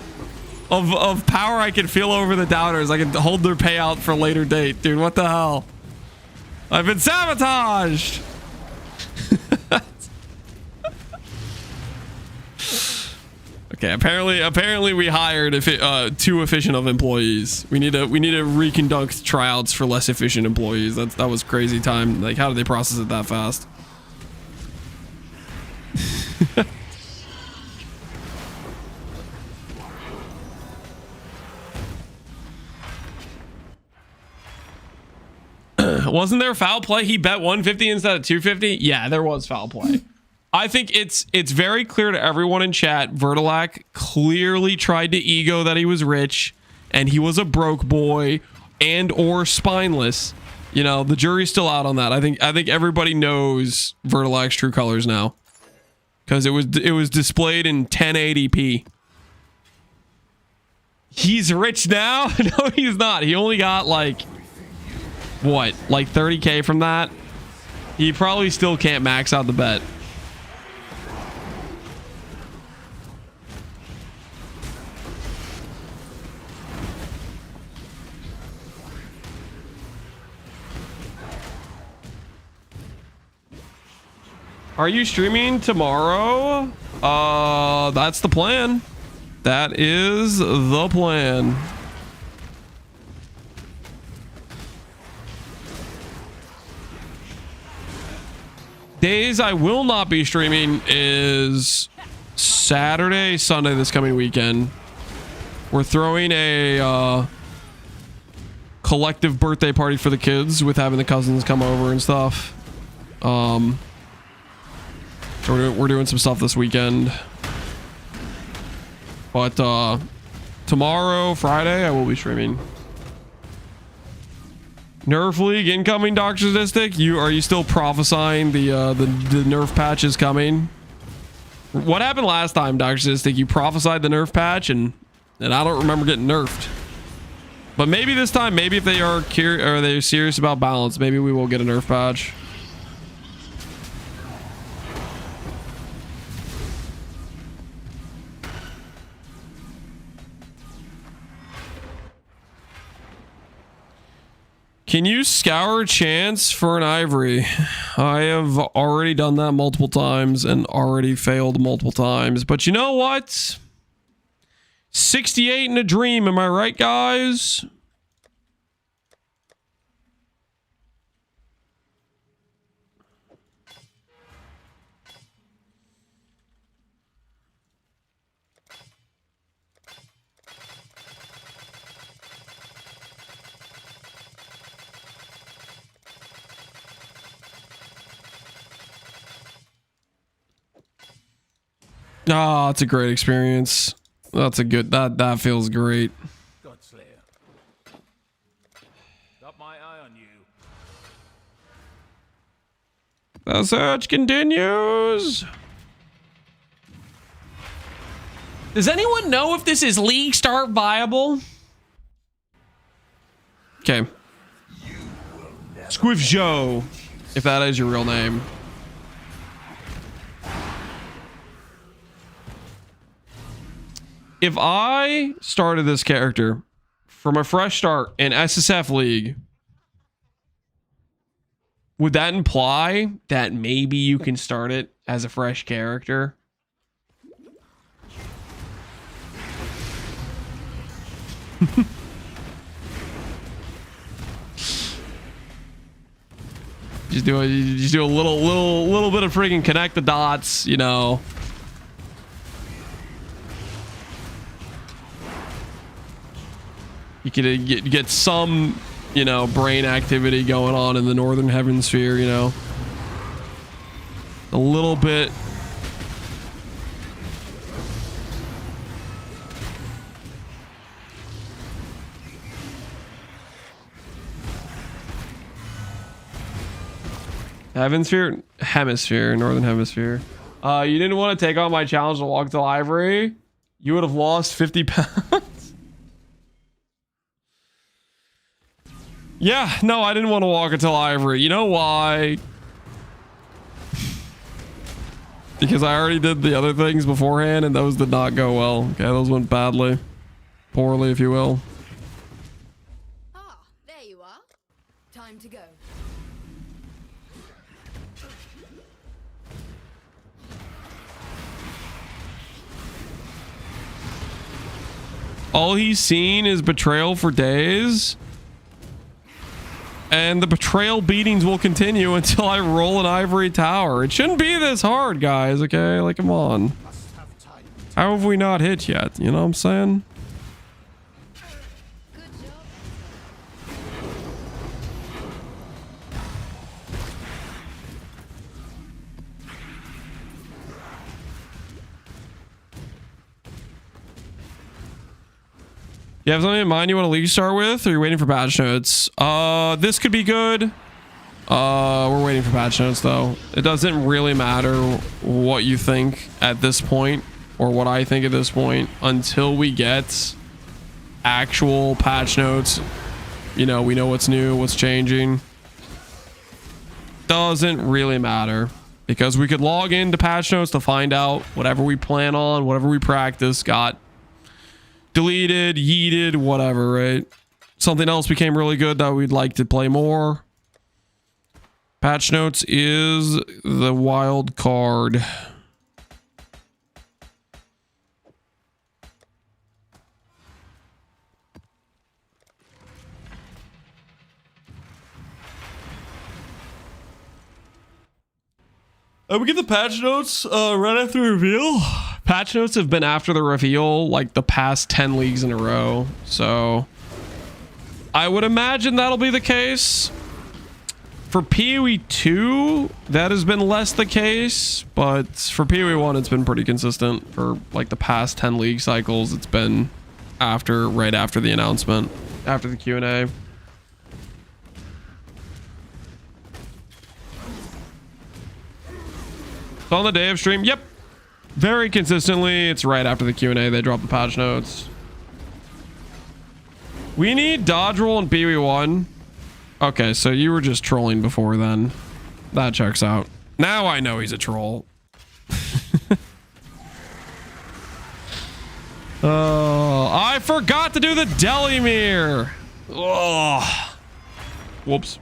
of power I can feel over the doubters. I can hold their payout for a later date. Dude, what the hell? I've been sabotaged. Okay, apparently we hired too efficient of employees. We need to reconduct tryouts for less efficient employees. That was crazy time. Like, how did they process it that fast? Wasn't there foul play? He bet 150 instead of 250? Yeah, there was foul play. I think it's very clear to everyone in chat. Vertilac clearly tried to ego that he was rich and he was a broke boy and or spineless. You know, the jury's still out on that. I think everybody knows Vertilac's true colors now, because it was displayed in 1080p. He's rich now? No, he's not. He only got like what, like 30K from that. He probably still can't max out the bet. Are you streaming tomorrow? That's the plan. That is the plan. Days I will not be streaming is Saturday, Sunday this coming weekend. We're throwing a collective birthday party for the kids with having the cousins come over and stuff. We're doing some stuff this weekend, but tomorrow, Friday, I will be streaming. Nerf League incoming, Dr. Statistic. Are you still prophesying the nerf patch is coming? What happened last time, Dr. Statistic? You prophesied the nerf patch, and I don't remember getting nerfed. But maybe this time, maybe if they are they're serious about balance, maybe we will get a nerf patch. Can you scour chance for an ivory? I have already done that multiple times and already failed multiple times. But you know what? 68 in a dream. Am I right, guys? Oh, it's a great experience. That's a good, that feels great. Godslayer. Got my eye on you. The search continues. Does anyone know if this is League Start viable? Okay. Squiff Joe, if that is your real name. if I started this character from a fresh start in SSF League, would that imply that maybe you can start it as a fresh character? Just do a little bit of freaking connect the dots, you know. You could get some, you know, brain activity going on in the northern hemisphere, you know. A little bit. Hemisphere, northern hemisphere. You didn't want to take on my challenge to walk to Ivory. You would have lost 50 pounds. Yeah, no, I didn't want to walk until Ivory. You know why? Because I already did the other things beforehand and those did not go well. Okay, those went badly. Poorly, if you will. Ah, there you are. Time to go. All he's seen is betrayal for days. And the betrayal beatings will continue until I roll an ivory tower. It shouldn't be this hard, guys, okay? Like, come on. How have we not hit yet? You know what I'm saying? You have something in mind you want to league start with, or you're waiting for patch notes? This could be good. We're waiting for patch notes though. It doesn't really matter what you think at this point, or what I think at this point, until we get actual patch notes. You know, we know what's new, what's changing. Doesn't really matter, because we could log into patch notes to find out whatever we plan on, whatever we practice got deleted, yeeted, whatever, right? Something else became really good that we'd like to play more. Patch notes is the wild card. We get the patch notes right after the reveal. Patch notes have been after the reveal like the past 10 leagues in a row. So I would imagine that'll be the case. For PoE 2, that has been less the case. But for PoE 1, it's been pretty consistent. For like the past 10 league cycles, it's been right after the announcement, after the Q&A. So on the day of stream, yep, very consistently, it's right after the Q&A they drop the patch notes. We need dodge roll in PoE 1. Okay, so you were just trolling before then. That checks out. Now I know he's a troll. Oh, I forgot to do the deli mirror. Oh, whoops.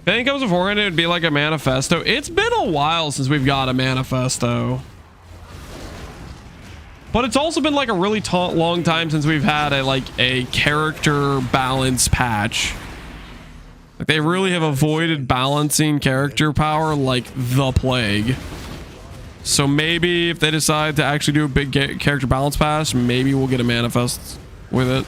If anything comes beforehand, it would be like a manifesto. It's been a while since we've got a manifesto. But it's also been like a really long time since we've had a character balance patch. Like, they really have avoided balancing character power like the plague. So maybe if they decide to actually do a big character balance patch, maybe we'll get a manifest with it.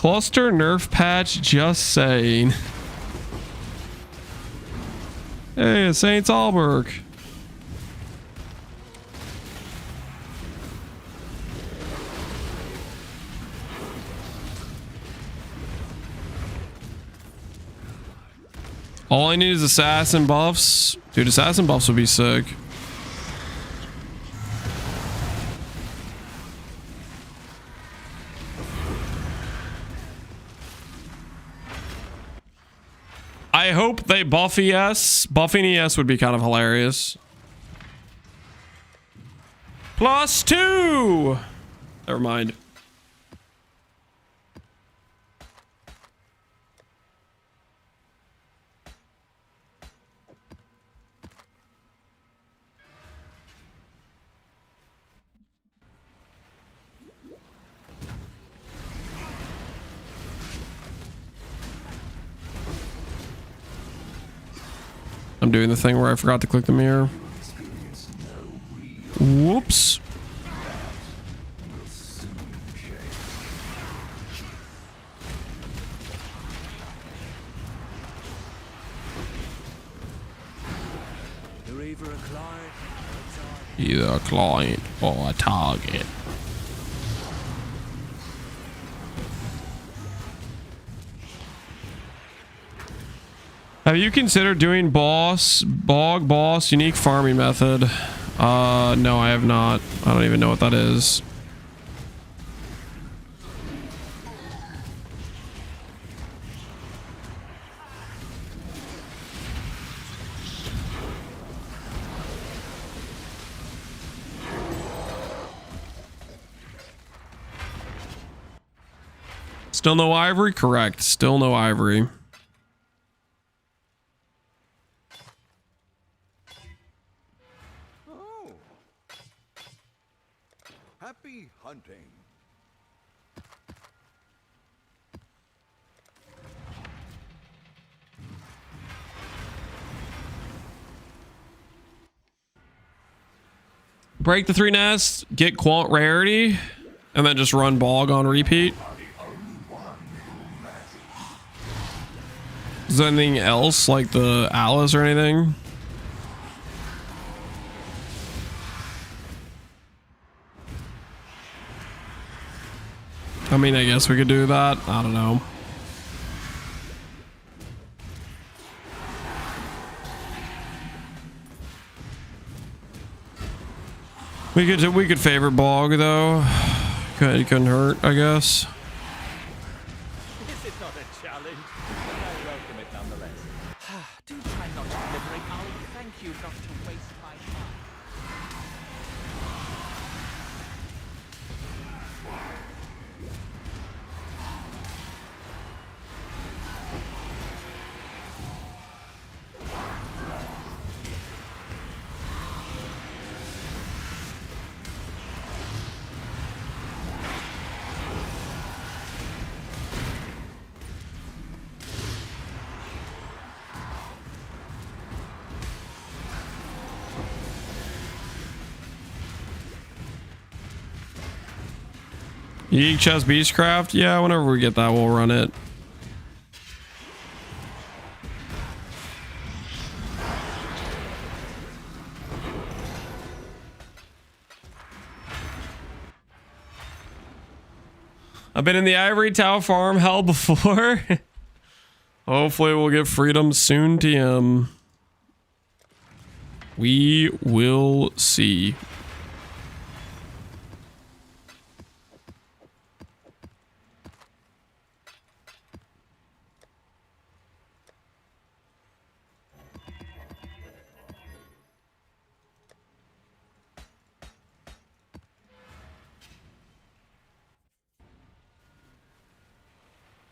Cluster nerf patch, just saying. Hey, it's Saint Alberg. All I need is assassin buffs. Dude, assassin buffs would be sick. I hope they buff ES. Buffing ES would be kind of hilarious. +2! Never mind. I'm doing the thing where I forgot to click the mirror. Whoops. Either a client or a target. Have you considered doing bog boss unique farming method? No, I have not. I don't even know what that is. Still no ivory? Correct. Still no ivory. Happy hunting. Break the 3 nests, get quant rarity, and then just run bog on repeat. Is there anything else like the Alice or anything? I mean, I guess we could do that. I don't know. We could favor bog though. Couldn't hurt, I guess. This is not a challenge, but I welcome it nonetheless. Do try not to deliberate. I'll thank you not to waste my time. Yeek chest beastcraft? Yeah, whenever we get that, we'll run it. I've been in the ivory tower farm hell before. Hopefully we'll get freedom soon, TM. We will see.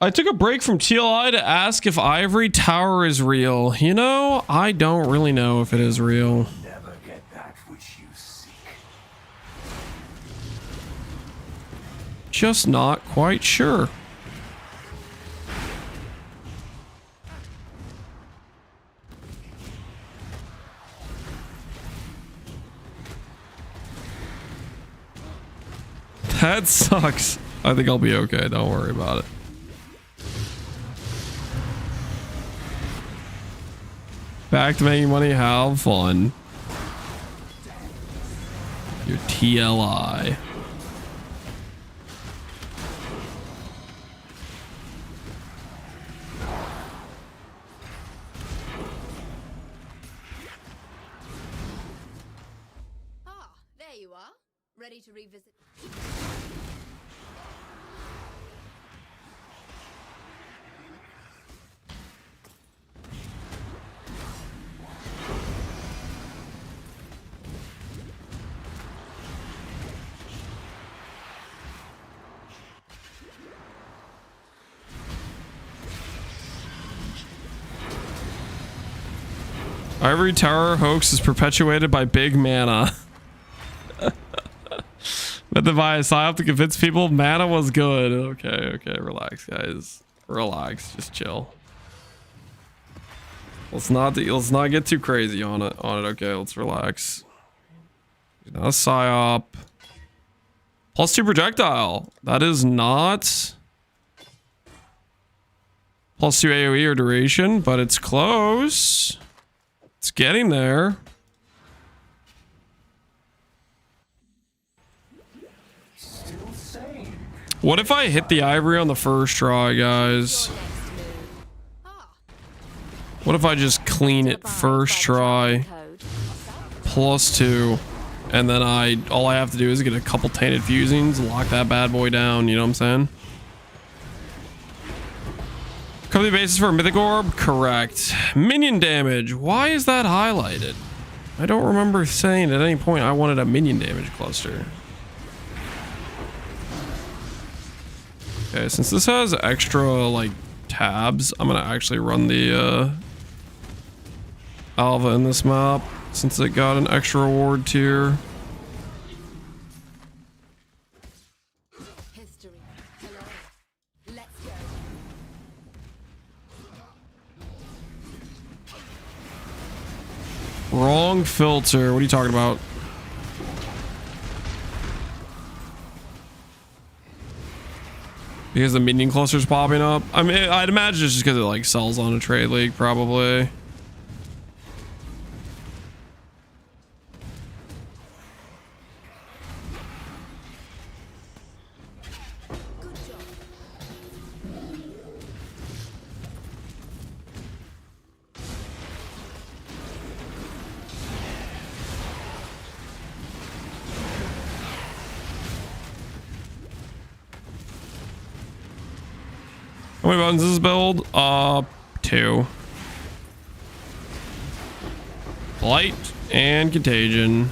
I took a break from TLI to ask if Ivory Tower is real. You know, I don't really know if it is real. Never get that which you seek. Just not quite sure. That sucks. I think I'll be okay. Don't worry about it. Back to making money. Have fun. Your TLI. Ah, there you are. Ready to revisit. Every tower hoax is perpetuated by big mana. But the bias, I have to convince people mana was good. Okay, relax, guys. Relax, just chill. Let's not get too crazy on it. Okay, let's relax. Not a psyop. +2 projectile. That is not +2 AoE or duration, but it's close. It's getting there. What if I hit the ivory on the first try, guys? What if I just clean it first try? +2. And then all I have to do is get a couple tainted fusings, lock that bad boy down, you know what I'm saying? Cover the basis for a mythic orb? Correct. Minion damage. Why is that highlighted? I don't remember saying at any point I wanted a minion damage cluster. Okay, since this has extra like tabs, I'm gonna actually run the Alva in this map since it got an extra reward tier. Wrong filter. What are you talking about? Because the minion cluster's popping up? I mean, I'd imagine it's just because it like sells on a trade league, probably. How many buttons is this build? 2. Blight and Contagion.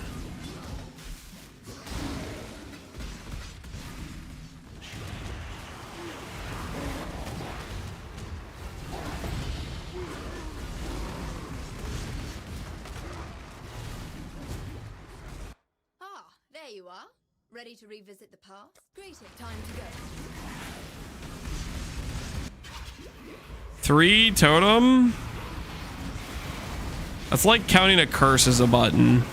Ah, there you are. Ready to revisit the past? Greeting. Time to go. 3 totem? That's like counting a curse as a button.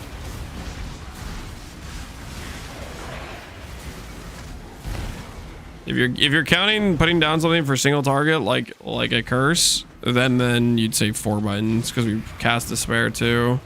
If you're counting putting down something for single target like a curse, then you'd say 4 buttons because we cast Despair too.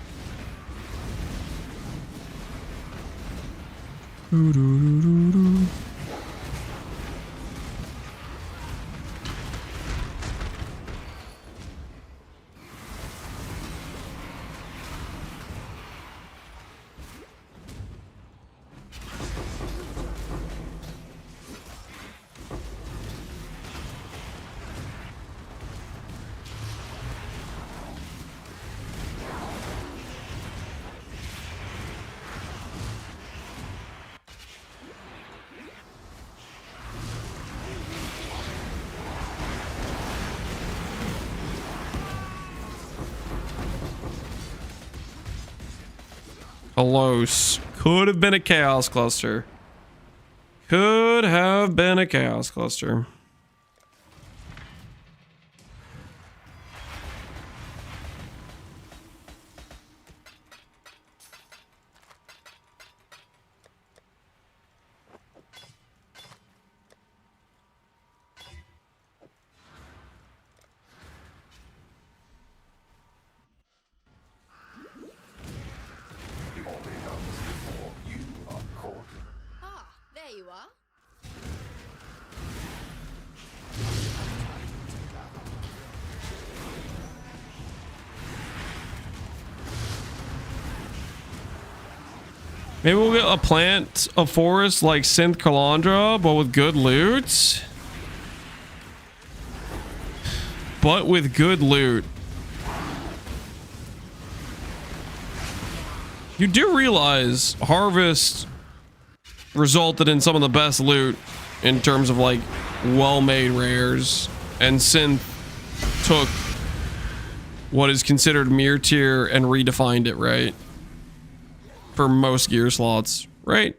Close. Could have been a chaos cluster. Could have been a chaos cluster. Maybe we'll get a plant, a forest like Synth Calandra, but with good loot. But with good loot. You do realize Harvest resulted in some of the best loot in terms of like well-made rares, and Synth took what is considered Mir tier and redefined it, right? For most gear slots, right?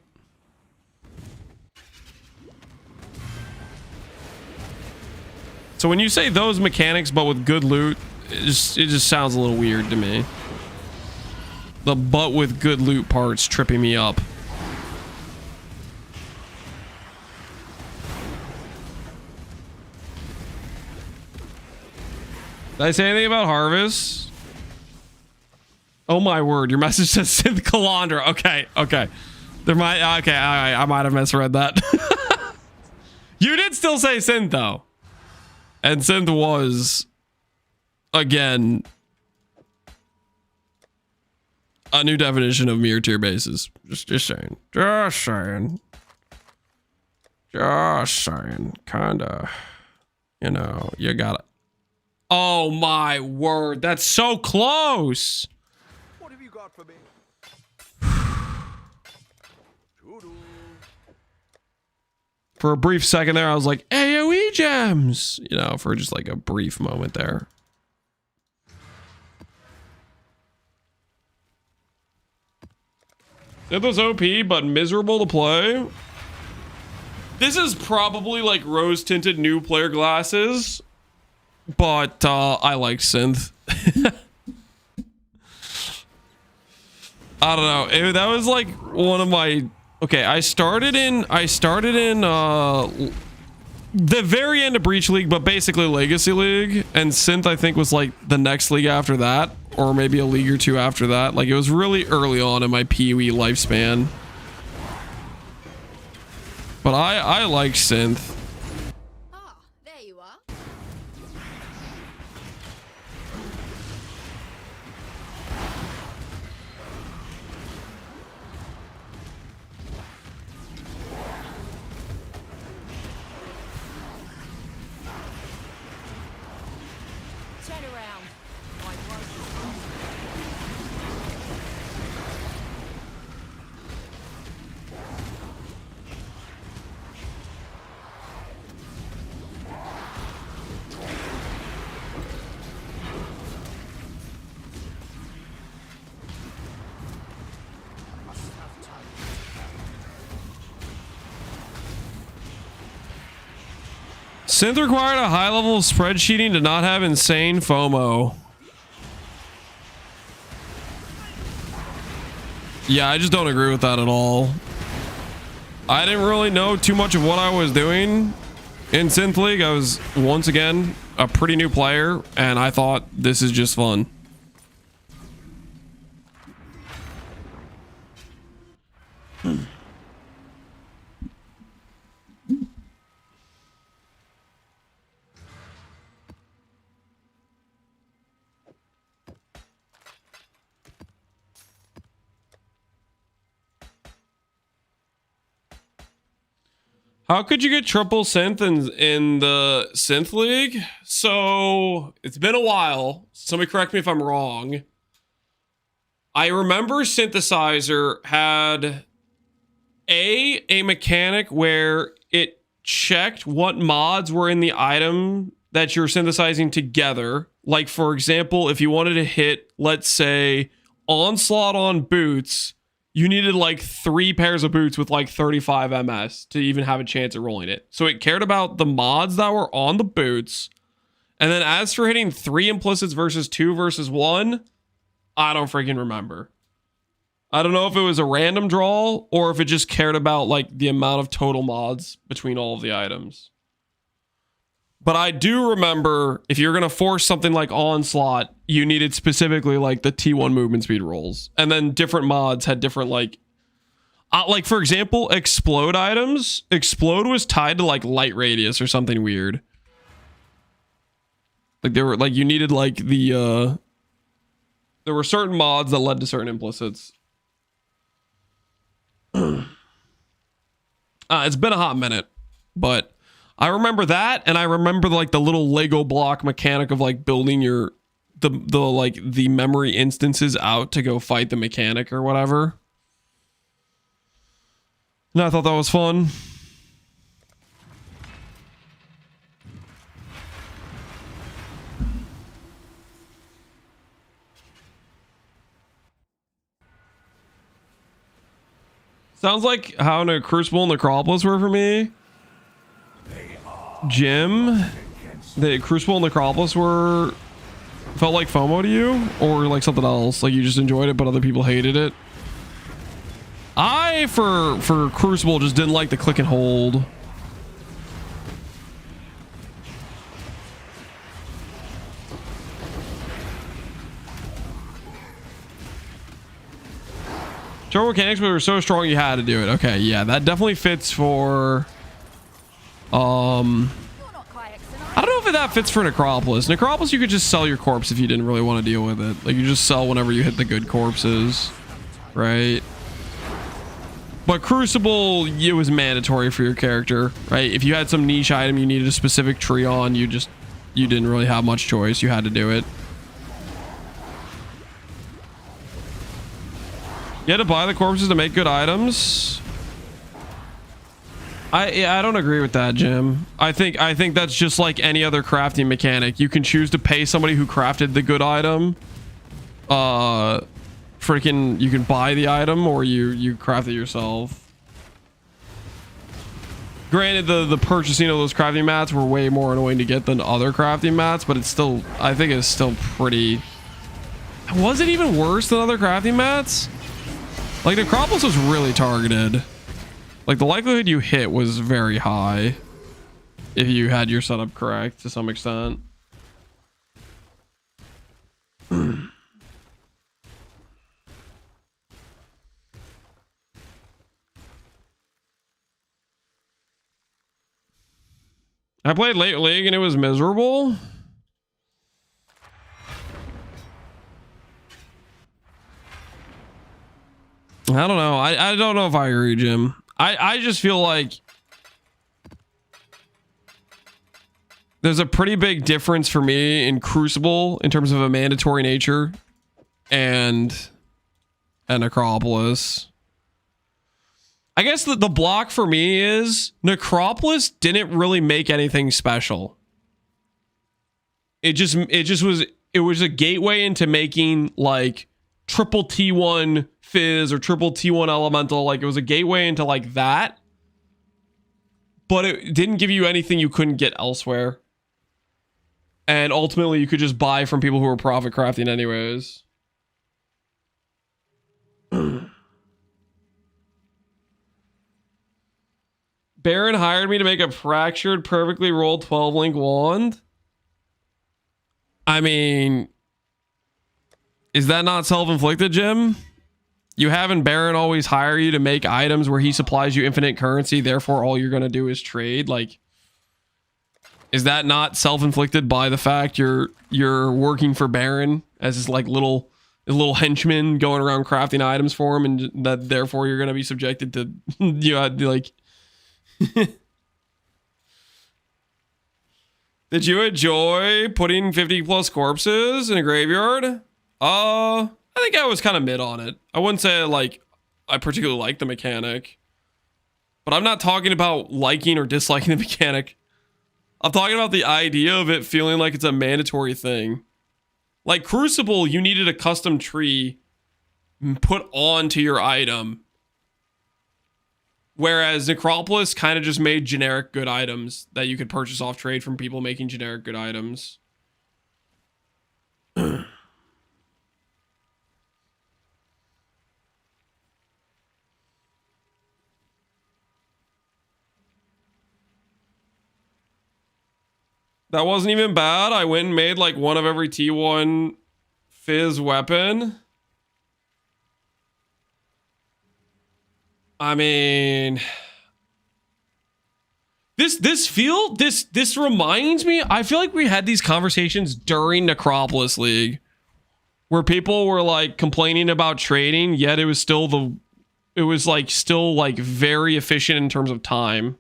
So when you say those mechanics but with good loot, it just sounds a little weird to me. The but with good loot part's tripping me up. Did I say anything about Harvest? Oh my word, your message says Synth Calandra. Okay. There might, okay, alright, I might have misread that. You did still say Synth though. And Synth was, again, a new definition of Mir tier bases. Just saying. Kinda. You know, you gotta. Oh my word, that's so close. What have you got for me? For a brief second there, I was like, AoE gems, you know, for just like a brief moment there. It was OP, but miserable to play. This is probably like rose-tinted new player glasses, but I like Synth. I don't know. That was like one of my... Okay, I started in the very end of Breach League, but basically Legacy League, and Synth I think was like the next league after that, or maybe a league or two after that. Like it was really early on in my PoE lifespan. But I like Synth. Synth required a high level of spreadsheeting to not have insane FOMO. Yeah, I just don't agree with that at all. I didn't really know too much of what I was doing in Synth League. I was, once again, a pretty new player, and I thought this is just fun. How could you get triple synth in the Synth League? So it's been a while. Somebody correct me if I'm wrong. I remember Synthesizer had a mechanic where it checked what mods were in the item that you're synthesizing together. Like, for example, if you wanted to hit, let's say, Onslaught on boots, you needed like 3 pairs of boots with like 35 MS to even have a chance at rolling it. So it cared about the mods that were on the boots. And then as for hitting 3 implicits versus 2 versus 1, I don't freaking remember. I don't know if it was a random draw or if it just cared about like the amount of total mods between all of the items. But I do remember if you're going to force something like Onslaught, you needed specifically like the T1 movement speed rolls. And then different mods had different like... Like, for example, explode items. Explode was tied to, like, light radius or something weird. Like, they were, like, you needed, like, the, there were certain mods that led to certain implicits. It's been a hot minute, but I remember that, and I remember, like, the little Lego block mechanic of, like, building your, the memory instances out to go fight the mechanic or whatever. And I thought that was fun. Sounds like how a Crucible and Necropolis were for me. Jim, the Crucible and Necropolis were felt like FOMO to you, or like something else, like you just enjoyed it but other people hated it. I for Crucible just didn't like the click and hold. Turbo mechanics were so strong you had to do it. Okay, yeah, that definitely fits for I don't know if that fits for Necropolis. Necropolis, you could just sell your corpse if you didn't really want to deal with it. Like, you just sell whenever you hit the good corpses, right? But Crucible, it was mandatory for your character, right? If you had some niche item you needed a specific tree on, you didn't really have much choice. You had to do it. You had to buy the corpses to make good items. I don't agree with that, Jim. I think that's just like any other crafting mechanic. You can choose to pay somebody who crafted the good item. Freaking, you can buy the item, or you craft it yourself. Granted, the purchasing of those crafting mats were way more annoying to get than other crafting mats, but it's still, I think it's still pretty. Was it even worse than other crafting mats? Like, Necropolis was really targeted. Like, the likelihood you hit was very high if you had your setup correct to some extent. I played Late League and it was miserable. I don't know. I don't know if I agree, Jim. I just feel like there's a pretty big difference for me in Crucible in terms of a mandatory nature and Necropolis. I guess the block for me is Necropolis didn't really make anything special. It was a gateway into making like triple T1 Fizz or triple T1 Elemental. Like, it was a gateway into like that, but it didn't give you anything you couldn't get elsewhere. And ultimately you could just buy from people who were profit crafting anyways. Baron hired me to make a fractured, perfectly rolled 12 link wand. I mean, is that not self-inflicted, Jim? You having Baron always hire you to make items where he supplies you infinite currency, therefore all you're going to do is trade? Like, is that not self-inflicted by the fact you're working for Baron as his like little henchman going around crafting items for him, and that therefore you're going to be subjected to like Did you enjoy putting 50 plus corpses in a graveyard? I think I was kind of mid on it. I wouldn't say like I particularly like the mechanic, but I'm not talking about liking or disliking the mechanic. I'm talking about the idea of it feeling like it's a mandatory thing. Like Crucible, you needed a custom tree put onto your item. Whereas Necropolis kind of just made generic good items that you could purchase off trade from people making generic good items. That wasn't even bad. I went and made like one of every T1 Fizz weapon. I mean, this reminds me. I feel like we had these conversations during Necropolis League, where people were like complaining about trading, yet it was still very efficient in terms of time.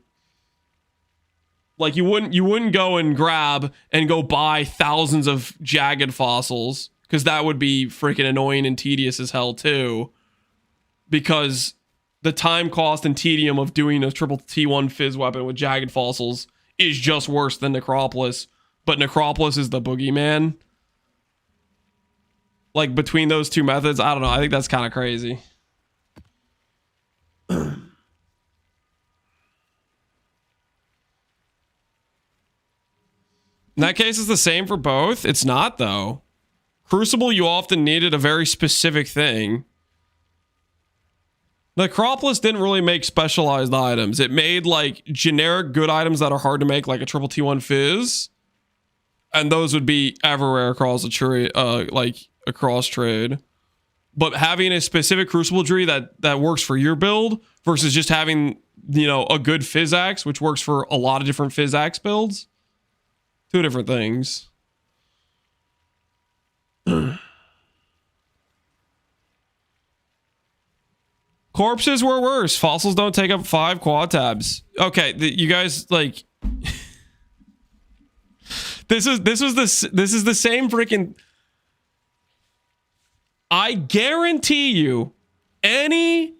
Like you wouldn't go and grab and go buy thousands of jagged fossils, because that would be freaking annoying and tedious as hell too. Because the time cost and tedium of doing a triple T1 fizz weapon with jagged fossils is just worse than Necropolis. But Necropolis is the boogeyman. Like between those two methods, I don't know. I think that's kind of crazy. In that case, it's the same for both. It's not, though. Crucible, you often needed a very specific thing. Necropolis didn't really make specialized items. It made like generic good items that are hard to make, like a triple T1 fizz, and those would be everywhere across the trade, across trade. But having a specific crucible tree that works for your build versus just having, you know, a good fizz axe, which works for a lot of different fizz axe builds, two different things. Corpses were worse. Fossils don't take up 5 quad tabs. Okay, you guys like this is the same freaking. I guarantee you, anyone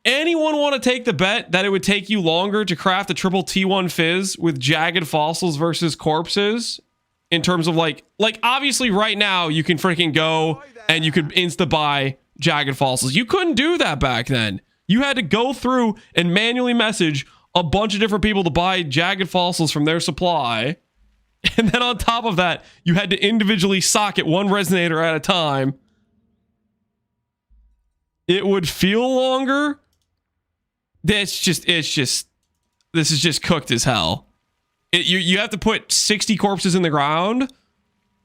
want to take the bet that it would take you longer to craft a triple T1 fizz with jagged fossils versus corpses? In terms of like obviously right now you can freaking go and you could insta buy jagged fossils. You couldn't do that back then. You had to go through and manually message a bunch of different people to buy jagged fossils from their supply. And then on top of that, you had to individually socket one resonator at a time. It would feel longer. This is just cooked as hell. You have to put 60 corpses in the ground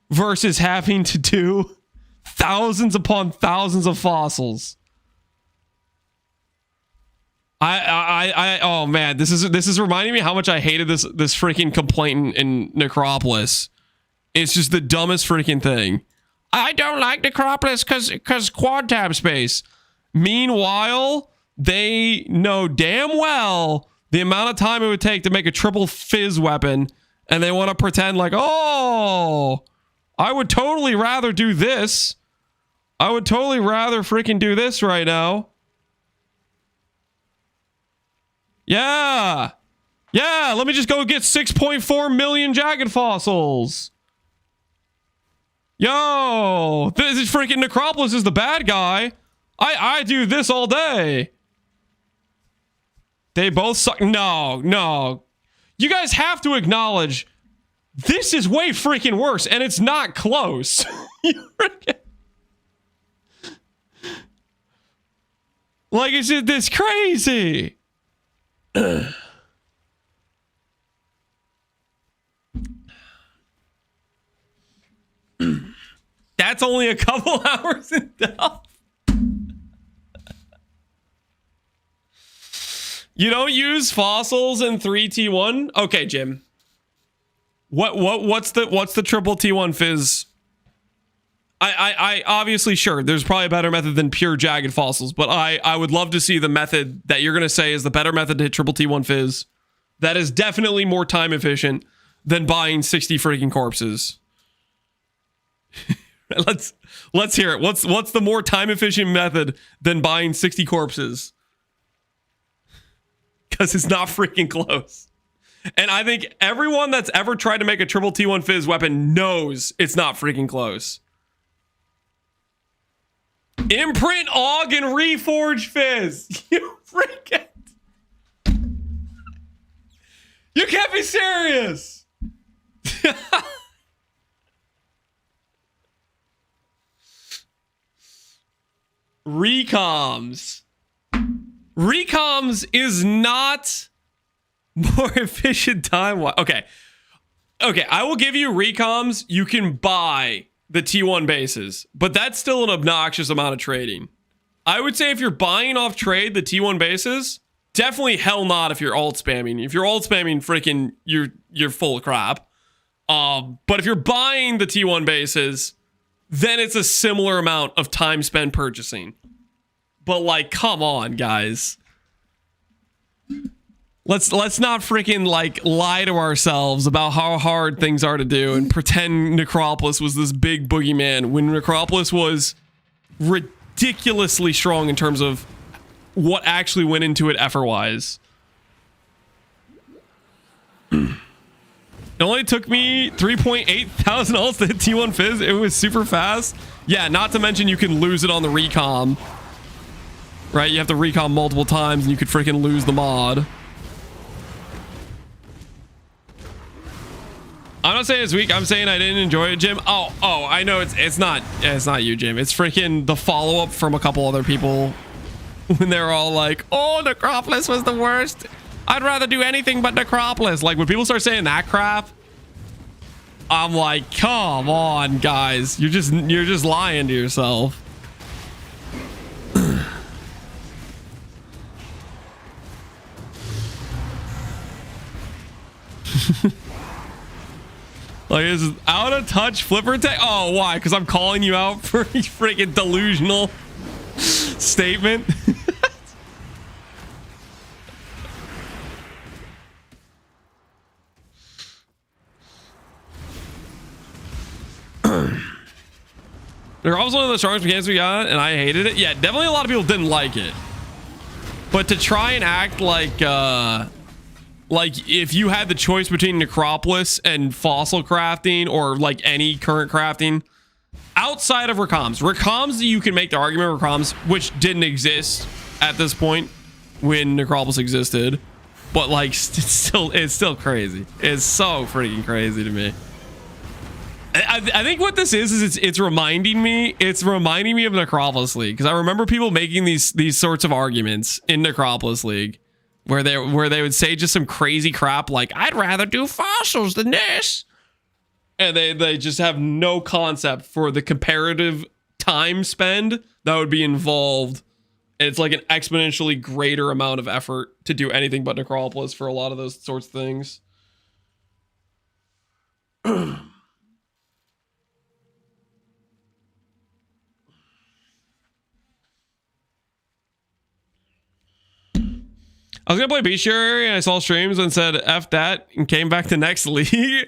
versus having to do thousands upon thousands of fossils. Oh man, this is reminding me how much I hated this freaking complaint in Necropolis. It's just the dumbest freaking thing. I don't like Necropolis because quad tab space. Meanwhile, they know damn well the amount of time it would take to make a triple fizz weapon, and they want to pretend like, oh, I would totally rather do this. I would totally rather freaking do this right now. Yeah. Yeah, let me just go get 6.4 million jagged fossils. Yo, this is freaking Necropolis is the bad guy. I do this all day. They both suck. No. You guys have to acknowledge this is way freaking worse, and it's not close. Like, it's just this crazy. That's only a couple hours in depth. You don't use fossils in 3T1? Okay, Jim. What's the triple T1 fizz? I obviously, sure, there's probably a better method than pure jagged fossils, but I would love to see the method that you're gonna say is the better method to hit triple T1 fizz. That is definitely more time efficient than buying 60 freaking corpses. Let's hear it. What's the more time efficient method than buying 60 corpses? Because it's not freaking close. And I think everyone that's ever tried to make a triple T1 fizz weapon knows it's not freaking close. Imprint, aug, and reforge fizz. You freaking... You can't be serious. Recoms. Recoms is not more efficient time-wise. Okay, I will give you recoms. You can buy the T1 bases, but that's still an obnoxious amount of trading. I would say if you're buying off trade the T1 bases, definitely hell not if you're alt spamming. If you're alt spamming, freaking, you're full of crap. But if you're buying the T1 bases, then it's a similar amount of time spent purchasing. But like, come on, guys. Let's not freaking like lie to ourselves about how hard things are to do and pretend Necropolis was this big boogeyman when Necropolis was ridiculously strong in terms of what actually went into it effort-wise. It only took me 3.8 thousand ults to hit T1 Fizz. It was super fast. Yeah, not to mention you can lose it on the recom. Right? You have to recom multiple times and you could freaking lose the mod. I'm not saying it's weak. I'm saying I didn't enjoy it, Jim. Oh, I know it's not you, Jim. It's freaking the follow-up from a couple other people when they're all like, oh, Necropolis was the worst. I'd rather do anything but Necropolis. Like when people start saying that crap, I'm like, come on, guys. You're just lying to yourself. Like, this is out of touch flipper tech. Oh, why? Because I'm calling you out for a freaking delusional statement. They're also one of the strongest mechanics we got, and I hated it. Yeah, definitely a lot of people didn't like it. But to try and act like if you had the choice between Necropolis and fossil crafting or like any current crafting outside of Recoms, you can make the argument Recoms, which didn't exist at this point when Necropolis existed, but like it's still crazy. It's so freaking crazy to me. I think what this is it's reminding me of Necropolis League, because I remember people making these sorts of arguments in Necropolis League where they would say just some crazy crap like, I'd rather do fossils than this, and they just have no concept for the comparative time spend that would be involved, and it's like an exponentially greater amount of effort to do anything but Necropolis for a lot of those sorts of things. I was gonna play Bestiary and I saw streams and said F that and came back to next league.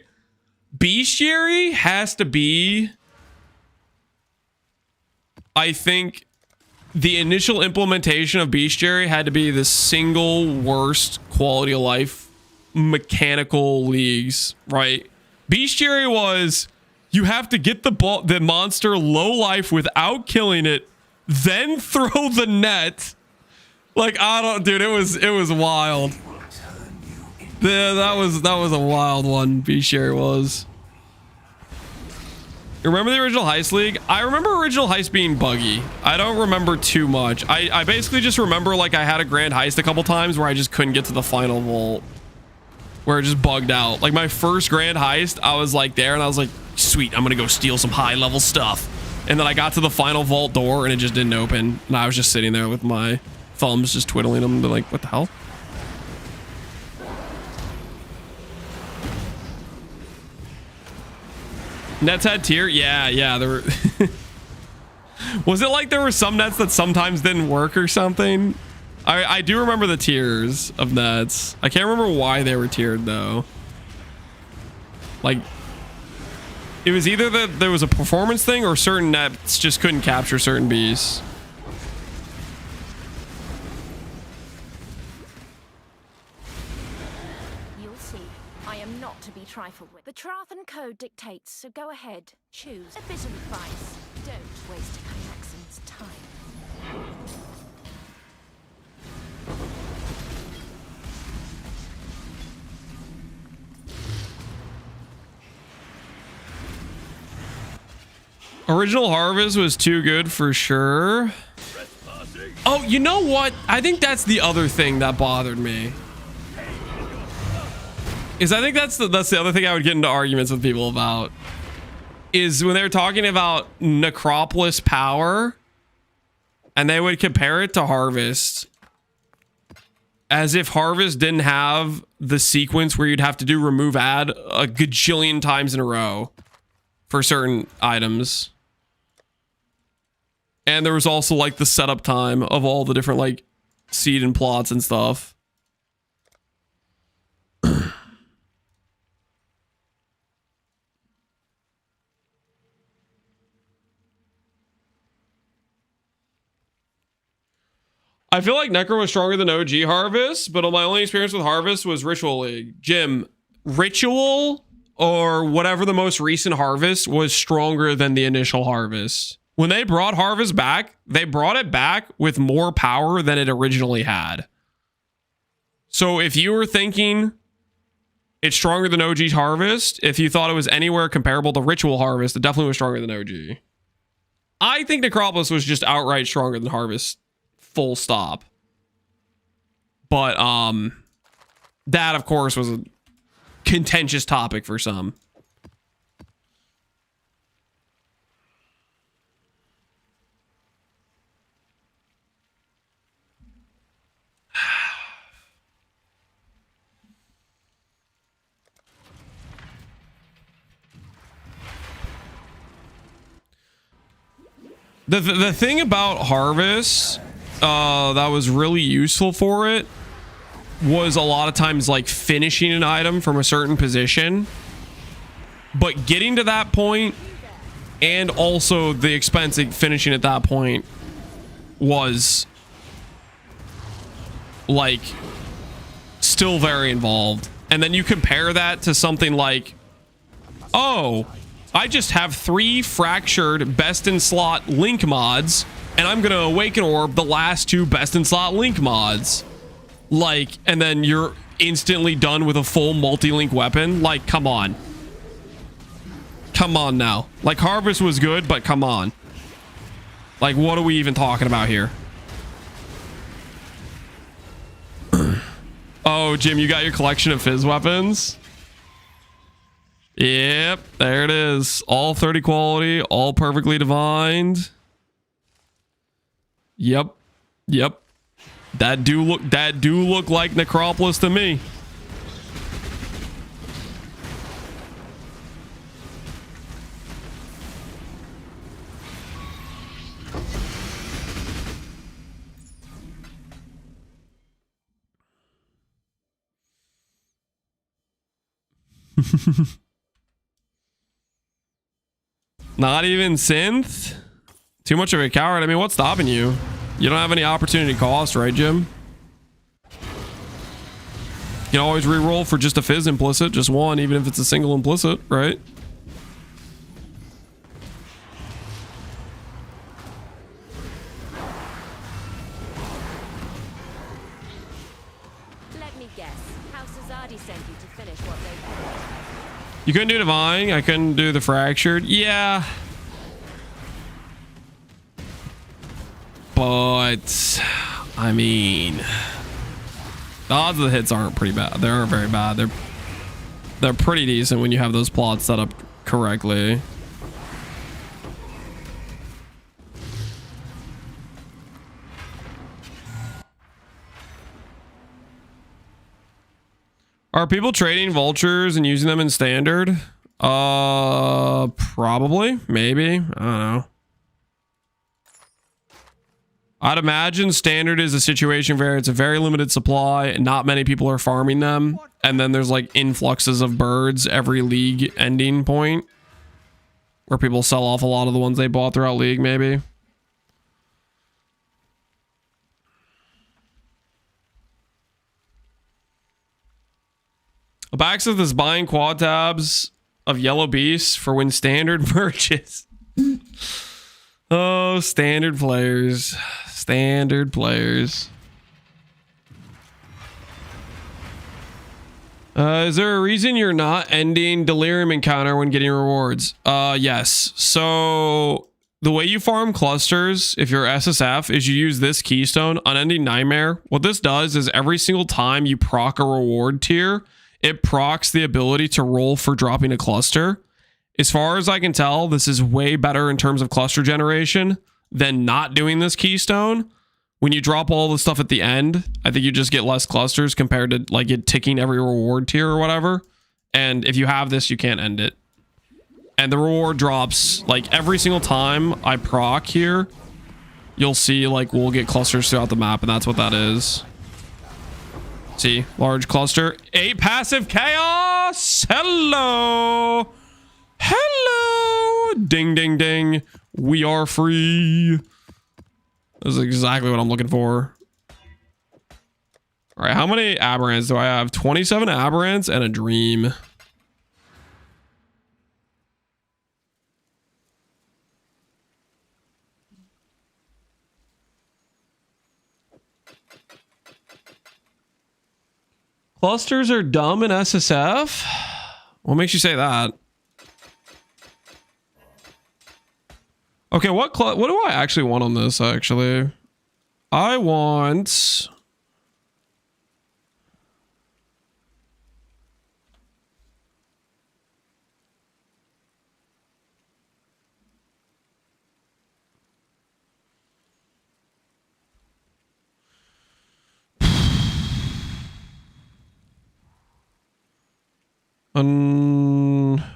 Bestiary has to be, I think the initial implementation of Bestiary had to be the single worst quality of life mechanical leagues, right? Bestiary was, you have to get the monster low life without killing it, then throw the net. Like, I don't, dude, it was wild. Yeah, that was a wild one. Bestiary was. You remember the original Heist League? I remember original Heist being buggy. I don't remember too much. I basically just remember like I had a grand heist a couple times where I just couldn't get to the final vault, where it just bugged out. Like my first grand heist, I was like there and I was like, sweet, I'm gonna go steal some high level stuff. And then I got to the final vault door and it just didn't open. And I was just sitting there with my thumbs just twiddling them, like, what the hell? Nets had tier? Yeah, there were was it like there were some nets that sometimes didn't work or something? I do remember the tiers of nets. I can't remember why they were tiered though. Like, it was either that there was a performance thing or certain nets just couldn't capture certain beasts. Trifle with. The Trathan Code dictates, so go ahead. Choose a bit of advice. Don't waste a Kyaxan's time. Original Harvest was too good for sure. Oh, you know what? I think that's the other thing that bothered me. Is I think that's the other thing I would get into arguments with people about, is when they were talking about Necropolis power and they would compare it to Harvest, as if Harvest didn't have the sequence where you'd have to do remove add a gajillion times in a row for certain items. And there was also like the setup time of all the different like seed and plots and stuff. I feel like Necro was stronger than OG Harvest, but my only experience with Harvest was Ritual League. Jim, Ritual or whatever the most recent Harvest was stronger than the initial Harvest. When they brought Harvest back, they brought it back with more power than it originally had. So if you were thinking it's stronger than OG Harvest, if you thought it was anywhere comparable to Ritual Harvest, it definitely was stronger than OG. I think Necropolis was just outright stronger than Harvest. Full stop. But that of course was a contentious topic for some. The thing about Harvest that was really useful for it was a lot of times like finishing an item from a certain position, but getting to that point and also the expense of finishing at that point was like still very involved. And then you compare that to something like, oh, I just have 3 fractured best in slot link mods, and I'm gonna awaken orb the last 2 best in slot link mods. Like, and then you're instantly done with a full multi-link weapon. Like, come on. Come on now. Like, Harvest was good, but come on. Like, what are we even talking about here? Oh, Jim, you got your collection of fizz weapons? Yep, there it is. All 30 quality, all perfectly divined. Yep. Yep. That do look like Necropolis to me. Not even synth? Too much of a coward. I mean, what's stopping you? You don't have any opportunity cost, right, Jim? You can always reroll for just a fizz implicit, just one, even if it's a single implicit, right? Let me guess. House Azadi sent you to finish what they did. You couldn't do divine. I couldn't do the fractured. Yeah. But I mean, the odds of the hits aren't pretty bad. They aren't very bad. They're pretty decent when you have those plots set up correctly. Are people trading vultures and using them in standard? Probably, maybe. I don't know. I'd imagine standard is a situation where it's a very limited supply and not many people are farming them. And then there's like influxes of birds every league ending point where people sell off a lot of the ones they bought throughout league, maybe. Abaxith is buying quad tabs of yellow beasts for when standard merges. Oh, standard players. Standard players. Is there a reason you're not ending Delirium Encounter when getting rewards? Yes. So the way you farm clusters, if you're SSF, is you use this keystone, Unending Nightmare. What this does is every single time you proc a reward tier, it procs the ability to roll for dropping a cluster. As far as I can tell, this is way better in terms of cluster generation than not doing this keystone. When you drop all the stuff at the end, I think you just get less clusters compared to like it ticking every reward tier or whatever. And if you have this, you can't end it. And the reward drops like every single time I proc here. You'll see like we'll get clusters throughout the map, and that's what that is. See, large cluster, 8 passive chaos. Hello. Hello. Ding, ding, ding. We are free. This is exactly what I'm looking for. All right, how many aberrants do I have? 27 aberrants and a dream. Clusters are dumb in SSF? What makes you say that? Okay, what do I actually want on this, actually? I want...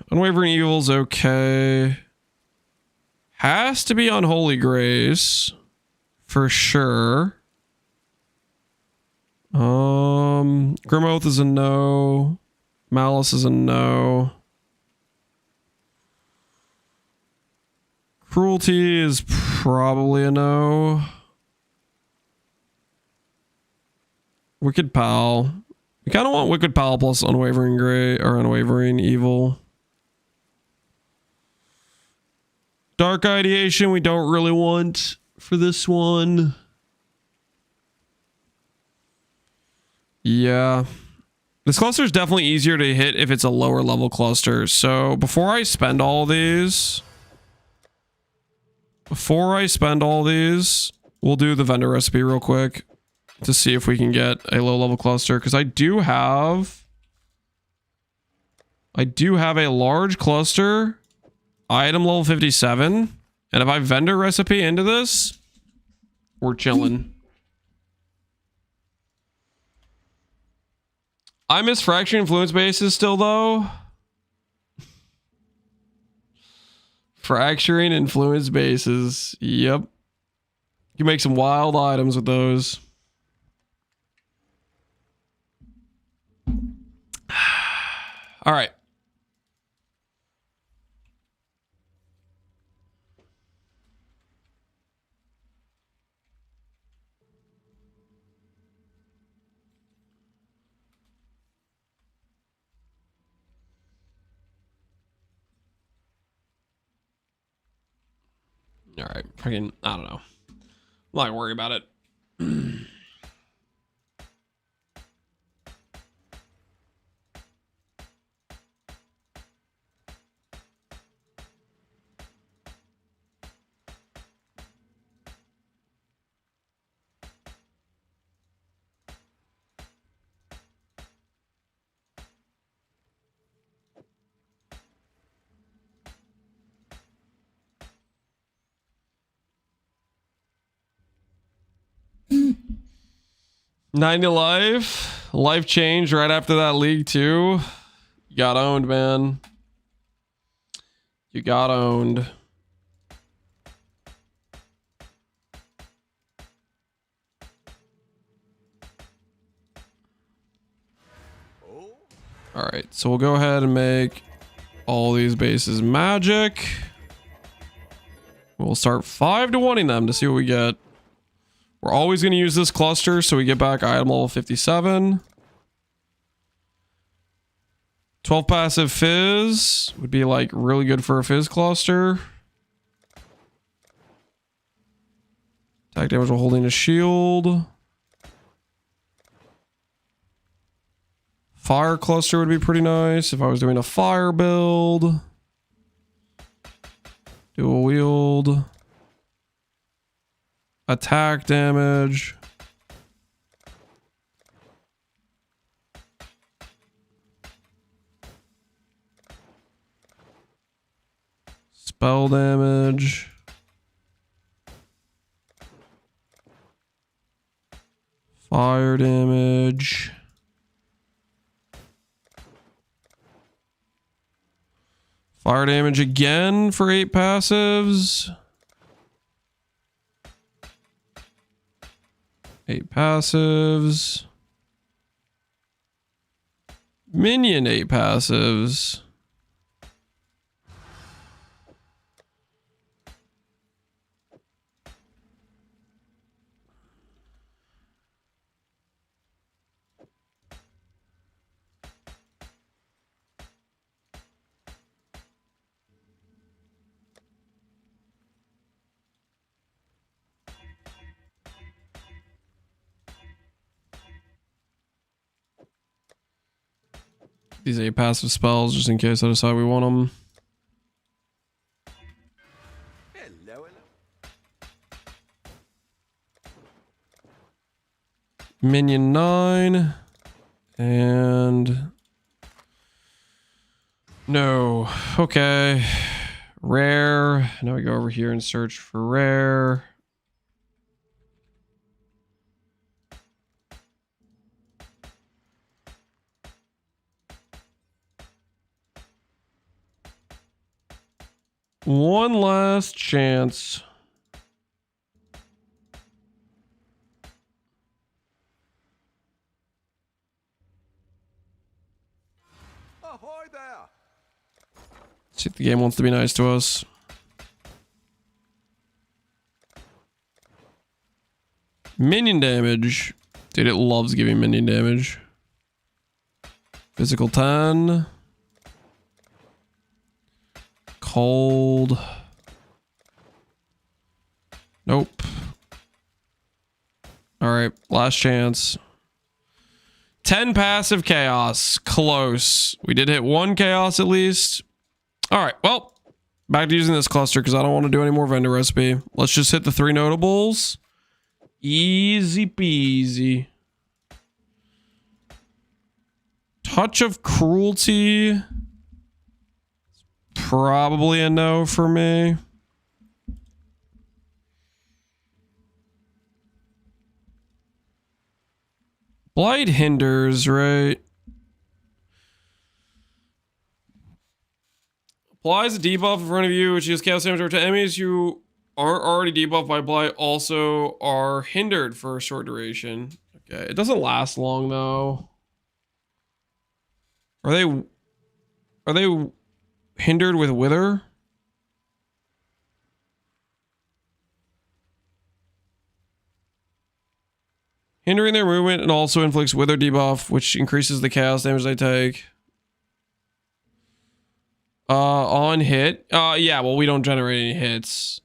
Unwavering Evil's okay. Has to be Unholy Grace for sure. Grim Oath is a no. Malice is a no. Cruelty is probably a no. Wicked Pal. We kind of want Wicked Pal plus Unwavering Gray or Unwavering Evil. Dark Ideation we don't really want for this one. Yeah. This cluster is definitely easier to hit if it's a lower level cluster. So before I spend all these, we'll do the vendor recipe real quick to see if we can get a low level cluster. Because I do have a large cluster, item level 57. And if I vendor recipe into this, we're chilling. I miss fracturing influence bases still though. Fracturing influence bases. Yep. You can make some wild items with those. All right. All right. I don't know. I'm not gonna worry about it. NieNie life changed right after that league too. You got owned, man. You got owned. All right, so we'll go ahead and make all these bases magic. We'll start 5-1ing them to see what we get. We're always going to use this cluster so we get back item level 57. 12 passive fizz would be like really good for a fizz cluster. Attack damage while holding a shield. Fire cluster would be pretty nice if I was doing a fire build. Dual wield. Attack damage. Spell damage. Fire damage. Fire damage again for 8 passives. 8 passives. Minion 8 passives. These 8 passive spells just in case I decide we want them. Hello, hello. Minion 9. And... no. Okay. Rare. Now we go over here and search for rare. One last chance. Ahoy there. See if the game wants to be nice to us. Minion damage. Dude, it loves giving minion damage. Physical 10. Cold. Nope. Alright, last chance. 10 passive chaos. Close. We did hit 1 chaos at least. Alright, well, back to using this cluster because I don't want to do any more vendor recipe. Let's just hit the 3 notables. Easy peasy. Touch of Cruelty. Probably a no for me. Blight hinders, right? Applies a debuff in front of you, which is chaos damage over to enemies you aren't already debuffed by Blight, also are hindered for a short duration. Okay, it doesn't last long though. Are they hindered with Wither? Hindering their movement and also inflicts Wither debuff, which increases the chaos damage they take. On hit. Yeah, well, we don't generate any hits.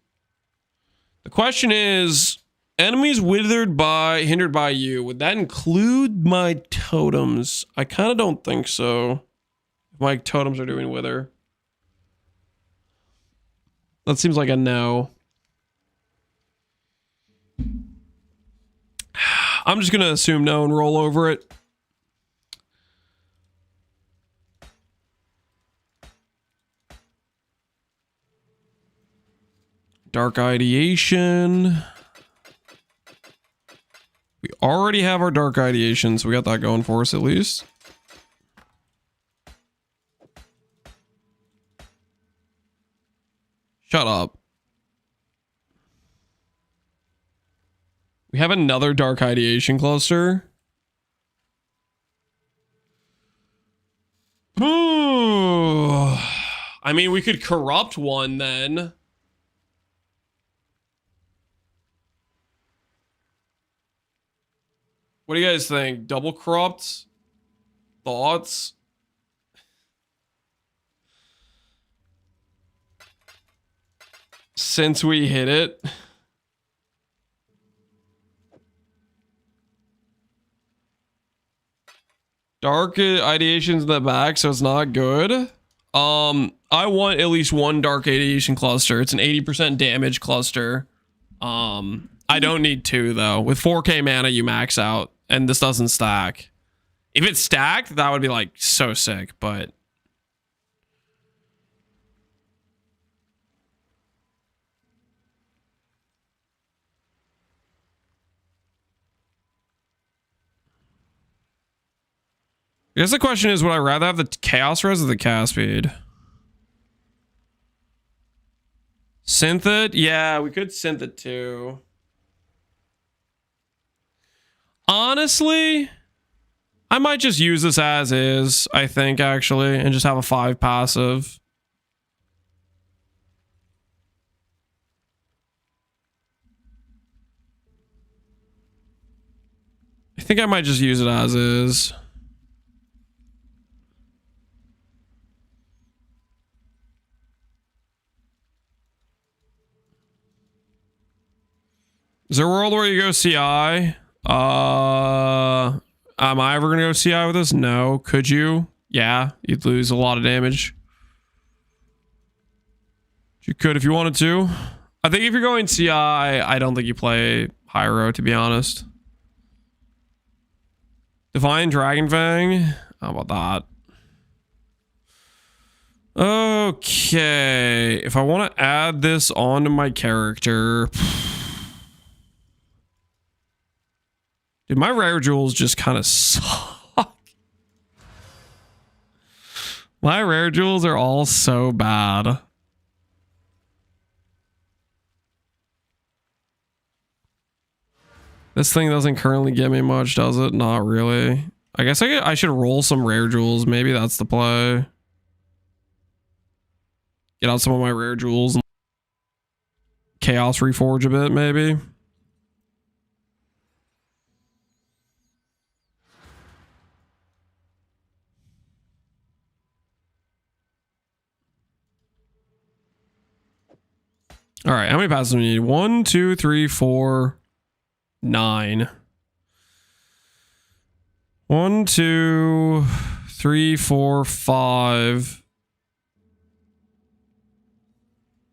The question is, enemies hindered by you, would that include my totems? I kind of don't think so. My totems are doing Wither. That seems like a no. I'm just going to assume no and roll over it. Dark Ideation. We already have our Dark Ideation, so we got that going for us at least. Shut up. We have another Dark Ideation cluster. Ooh. I mean, we could corrupt one then. What do you guys think? Double corrupt? Thoughts? Since we hit it. Dark Ideation's in the back, so it's not good. I want at least one Dark Ideation cluster. It's an 80% damage cluster. I don't need 2 though. With 4k mana, you max out, and this doesn't stack. If it's stacked, that would be like so sick, but I guess the question is, would I rather have the chaos res or the cast speed? Synth it? Yeah, we could synth it too. Honestly, I might just use this as is, I think, actually, and just have a 5 passive. I think I might just use it as is. Is there a world where you go CI? Am I ever gonna go CI with this? No. Could you? Yeah, you'd lose a lot of damage. You could if you wanted to. I think if you're going CI, I don't think you play Hiero, to be honest. Divine Dragonfang? How about that? Okay. If I want to add this onto my character... Dude, my rare jewels just kind of suck. My rare jewels are all so bad. This thing doesn't currently get me much, does it? Not really. I guess I should roll some rare jewels. Maybe that's the play. Get out some of my rare jewels and chaos reforge a bit, maybe. All right, how many passes do we need? 1, 2, 3, 4, 9. 1, 2, 3, 4, 5,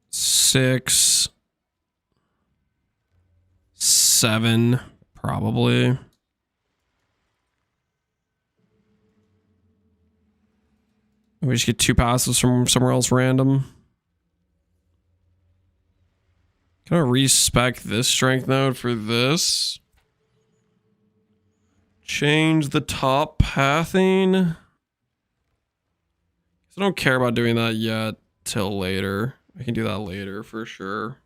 6, 7, probably. We just get 2 passes from somewhere else random. Can I respec this strength node for this? Change the top pathing. I don't care about doing that yet till later. I can do that later for sure.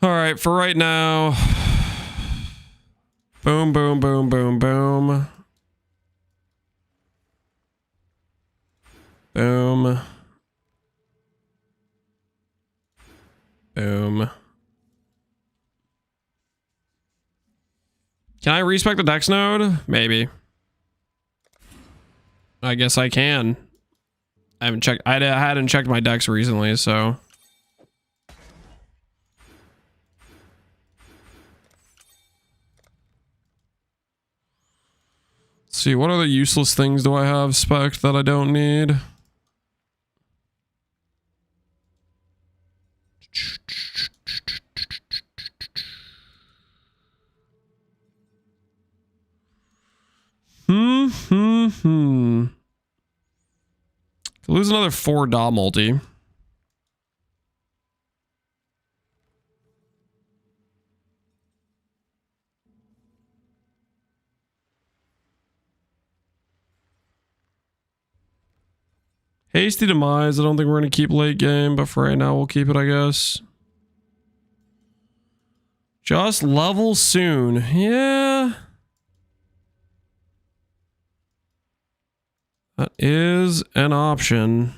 All right, for right now. Boom, boom, boom, boom, boom. Boom. Boom. Can I respec the dex node? Maybe. I guess I can. I haven't checked. I hadn't checked my dex recently, so. Let's see, what other useless things do I have spec that I don't need? Lose another 4 DA multi. Hasty Demise. I don't think we're going to keep late game, but for right now, we'll keep it, I guess. Just level soon. Yeah. That is an option.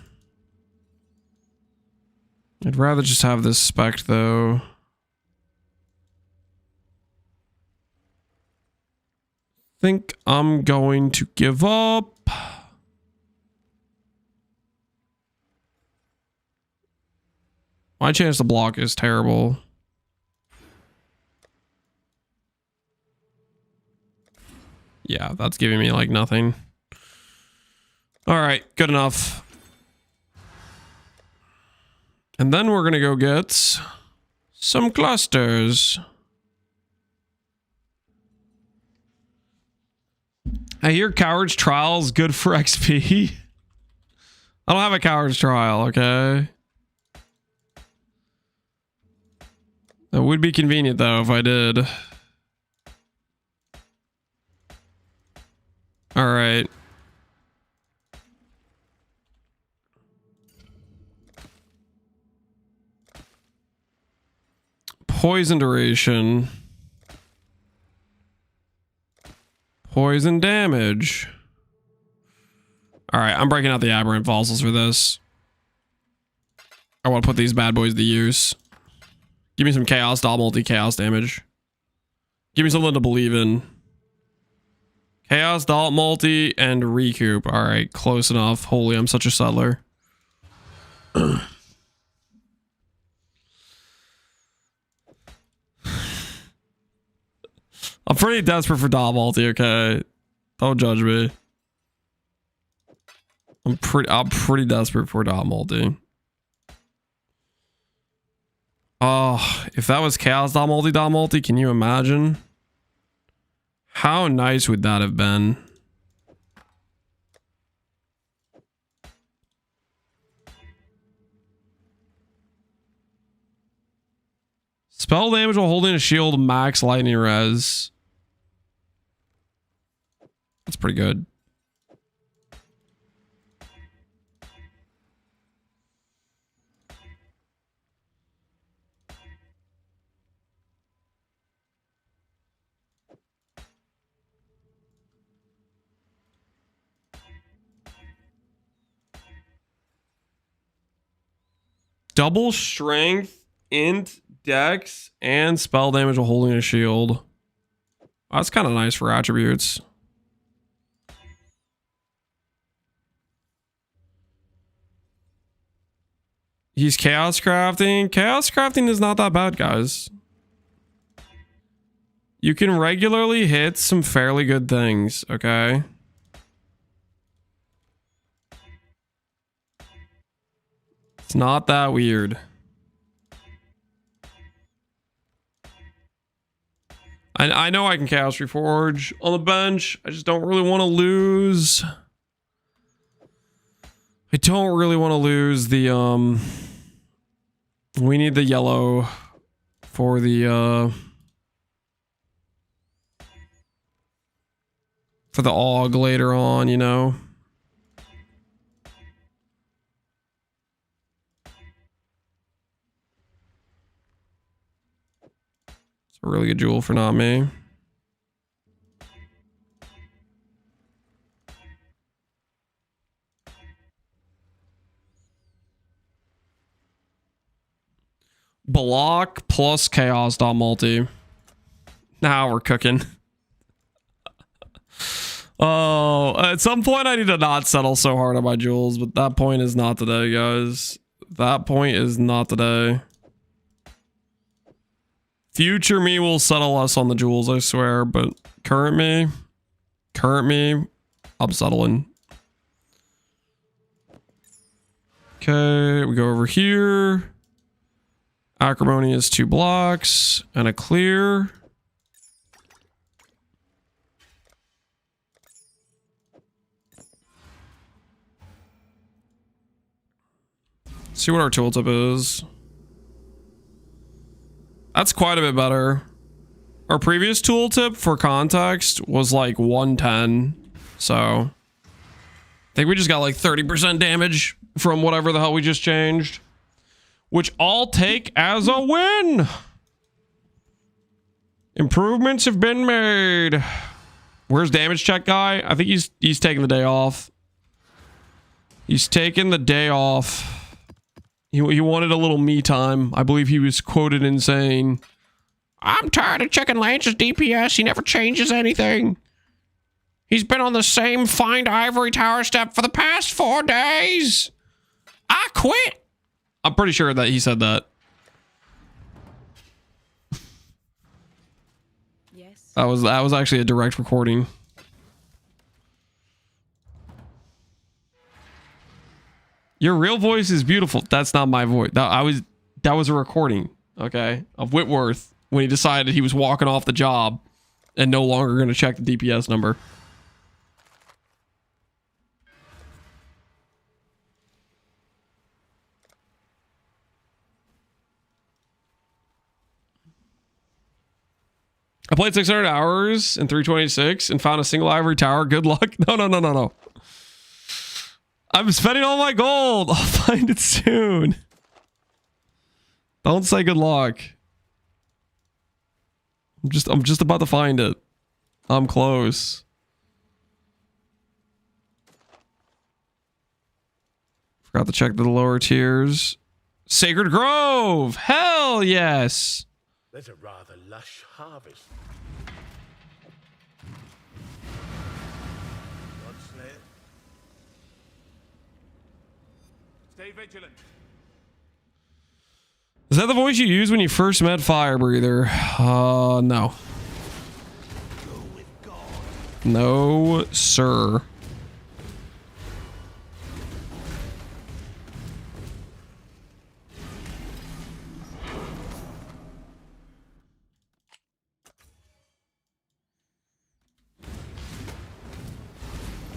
I'd rather just have this spec though. Think I'm going to give up. My chance to block is terrible. Yeah, that's giving me like nothing. All right, good enough. And then we're going to go get some clusters. I hear Coward's Trial is good for XP. I don't have a Coward's Trial, okay? That would be convenient, though, if I did. All right. Poison duration. Poison damage. All right, I'm breaking out the aberrant fossils for this. I want to put these bad boys to use. Give me some chaos, dot multi chaos damage. Give me something to believe in. Chaos, dot multi, and recoup. All right, close enough. Holy, I'm such a settler. I'm pretty desperate for dot multi, okay? Don't judge me. I'm pretty desperate for dot multi. Oh, if that was chaos dot multi, can you imagine? How nice would that have been? Spell damage while holding a shield, max lightning res. That's pretty good. Double strength, int, dex, and spell damage while holding a shield. That's kind of nice for attributes. He's chaos crafting. Chaos crafting is not that bad, guys. You can regularly hit some fairly good things, okay? It's not that weird. I know I can Chaos Reforge on the bench. I just don't really want to lose. I don't really want to lose the we need the yellow for the AUG later on, you know. A really good jewel for not me. Block plus chaos dot multi. Now we're cooking. Oh, at some point I need to not settle so hard on my jewels, but that point is not today, guys. That point is not today. Future me will settle us on the jewels, I swear, but current me, I'm settling. Okay, we go over here. Acrimony is 2 blocks and a clear. See what our tooltip is. That's quite a bit better. Our previous tooltip, for context, was like 110. So I think we just got like 30% damage from whatever the hell we just changed, which I'll take as a win. Improvements have been made. Where's damage check guy? I think he's taking the day off. He's taking the day off. He wanted a little me time. I believe he was quoted in saying, "I'm tired of checking Lance's DPS. He never changes anything. He's been on the same Find Ivory Tower step for the past 4 days. I quit." I'm pretty sure that he said that. Yes. That was actually a direct recording. Your real voice is beautiful. That's not my voice. That was a recording, okay, of Whitworth when he decided he was walking off the job and no longer going to check the DPS number. I played 600 hours in 326 and found a single ivory tower. Good luck. No. I'm spending all my gold. I'll find it soon. Don't say good luck. I'm just about to find it. I'm close. Forgot to check the lower tiers. Sacred Grove. Hell yes. There's a rather lush harvest. Stay vigilant. Is that the voice you used when you first met Fire Breather? No. No, sir.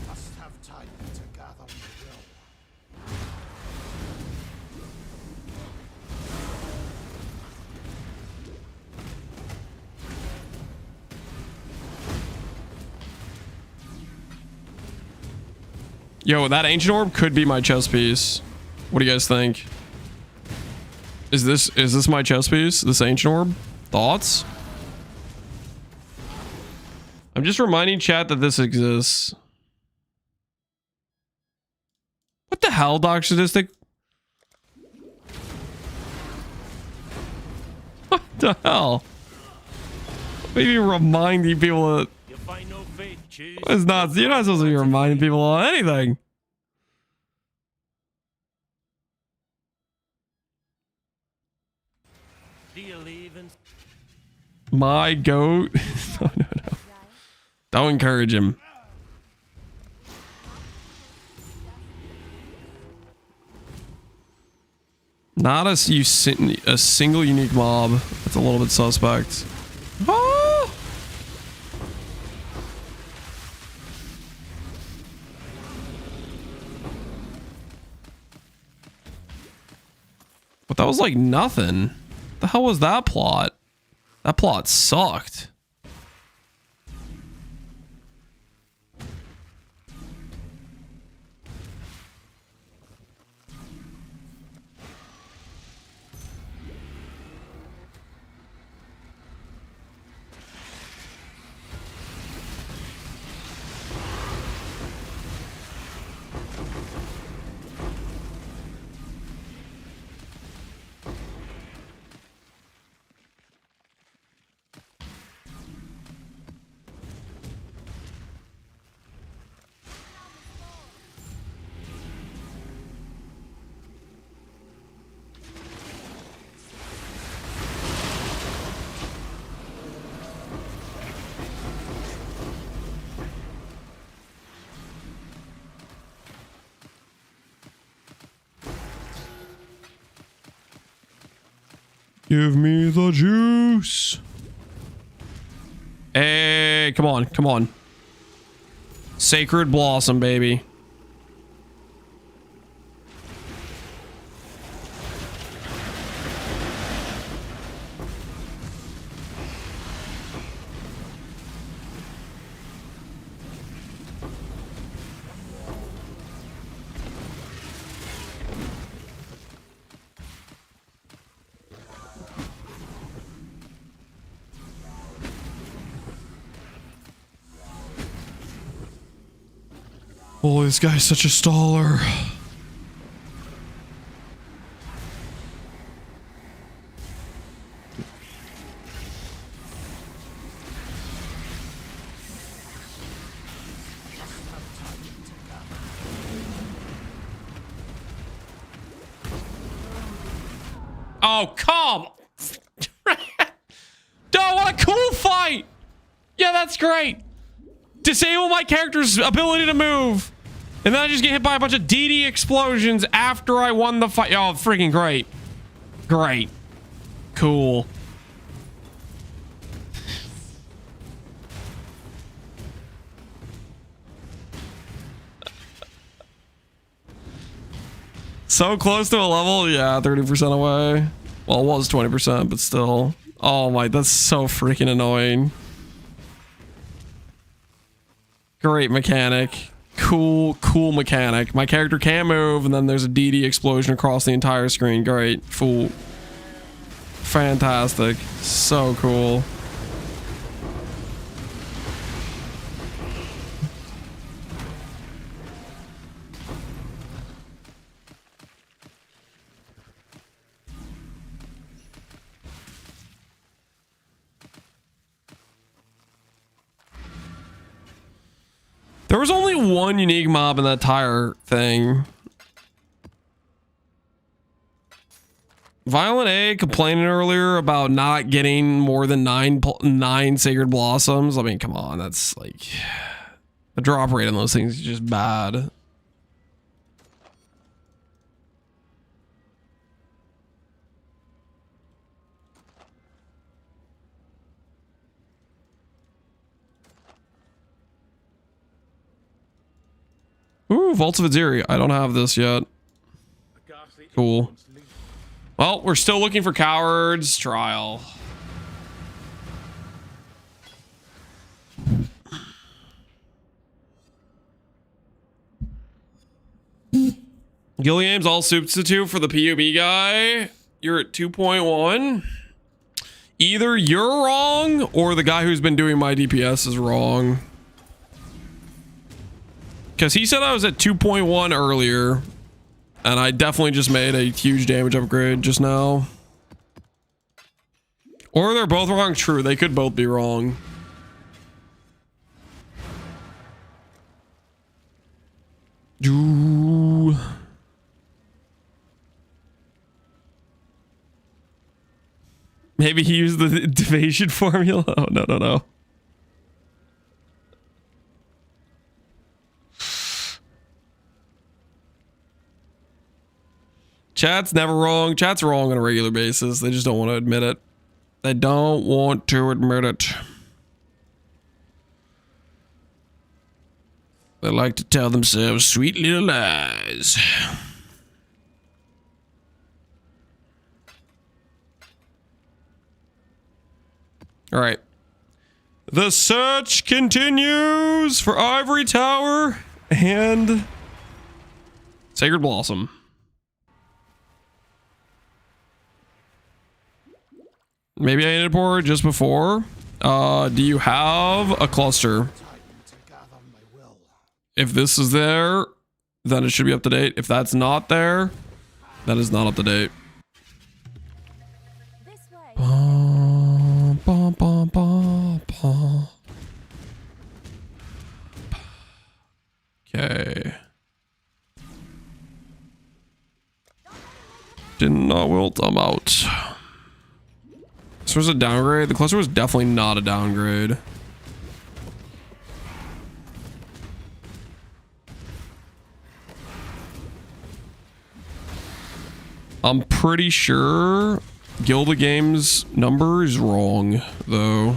Must have time to gather my will. Yo, that ancient orb could be my chess piece. What do you guys think? Is this my chess piece? This ancient orb? Thoughts? I'm just reminding chat that this exists. What the hell, Doc Statistic? What the hell? Maybe reminding people that it's not. You're not supposed to be reminding people of anything. My goat. No. Don't encourage him. Not a single unique mob. That's a little bit suspect. Oh! But that was like nothing. The hell was that plot? That plot sucked. Give me the juice. Hey, come on, come on. Sacred Blossom, baby. Oh, this guy's such a staller. Oh, come! Duh, what a cool fight! Yeah, that's great! Disable my character's ability to move! And then I just get hit by a bunch of DD explosions after I won the fight. Oh, freaking great. Great. Cool. So close to a level? Yeah, 30% away. Well, it was 20%, but still. Oh my, that's so freaking annoying. Great mechanic. Cool mechanic. My character can't move, and then there's a DD explosion across the entire screen. Great. Fool. Fantastic. So cool. There was only one unique mob in that tire thing. Violent A complaining earlier about not getting more than nine Sacred Blossoms. I mean, come on, that's like the drop rate on those things is just bad. Ooh, Vaults of Aziri. I don't have this yet. Cool. Well, we're still looking for cowards. Trial. Gilliam's all substitute for the PUB guy. You're at 2.1. Either you're wrong or the guy who's been doing my DPS is wrong. Because he said I was at 2.1 earlier, and I definitely just made a huge damage upgrade just now. Or they're both wrong. True, they could both be wrong. Ooh. Maybe he used the evasion formula. Oh, no. Chat's never wrong. Chat's wrong on a regular basis. They just don't want to admit it. They don't want to admit it. They like to tell themselves sweet little lies. All right. The search continues for Ivory Tower and Sacred Blossom. Maybe I ended pour just before. Do you have a cluster? If this is there, then it should be up to date. If that's not there, that is not up to date. Okay. Did not wilt, I'm out. This was a downgrade. The cluster was definitely not a downgrade. I'm pretty sure Gilda Games number is wrong, though.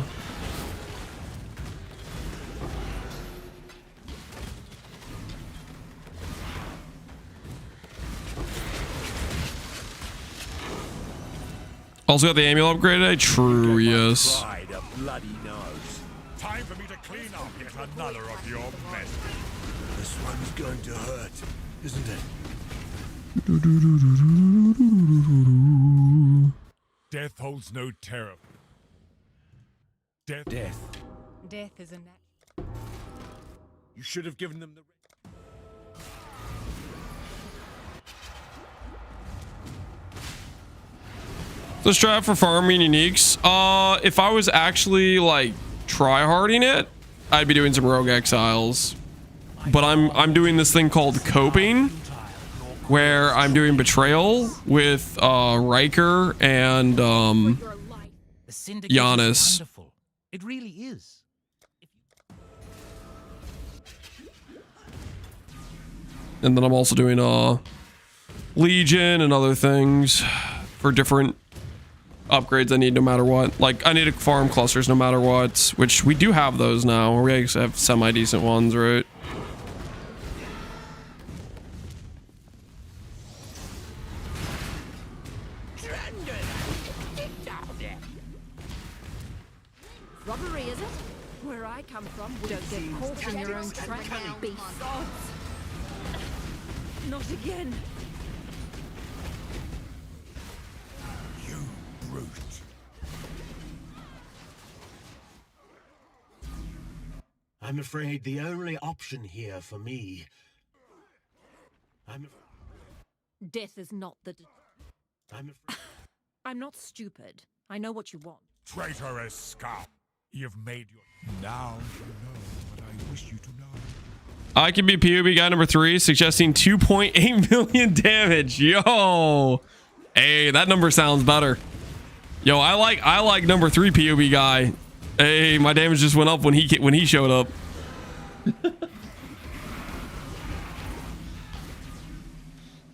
Also got the amulet upgraded. True, yes. Time for me to clean up yet another of your mess. This one's going to hurt, isn't it? Death holds no terror. Death. Death is a net. You should have given them the... Let's try it for farming uniques. If I was actually like try-harding it, I'd be doing some rogue exiles. But I'm doing this thing called coping, where I'm doing Betrayal with Riker and Giannis. It really is. And then I'm also doing Legion and other things for different upgrades I need no matter what. Like I need to farm clusters no matter what, which we do have those now. We actually have semi-decent ones, right? Robbery, is it? Where I I come from, don't get caught in your own trap, beast. Not again. You brute. I'm afraid the only option here for me. Death is not the. I'm not stupid. I know what you want. Traitorous scum. You've made your... Now you know what I wish you to know. I can be POB guy number 3, suggesting 2.8 million damage. Yo, hey, that number sounds better. Yo, I like number 3 POB guy. Hey, my damage just went up when he showed up.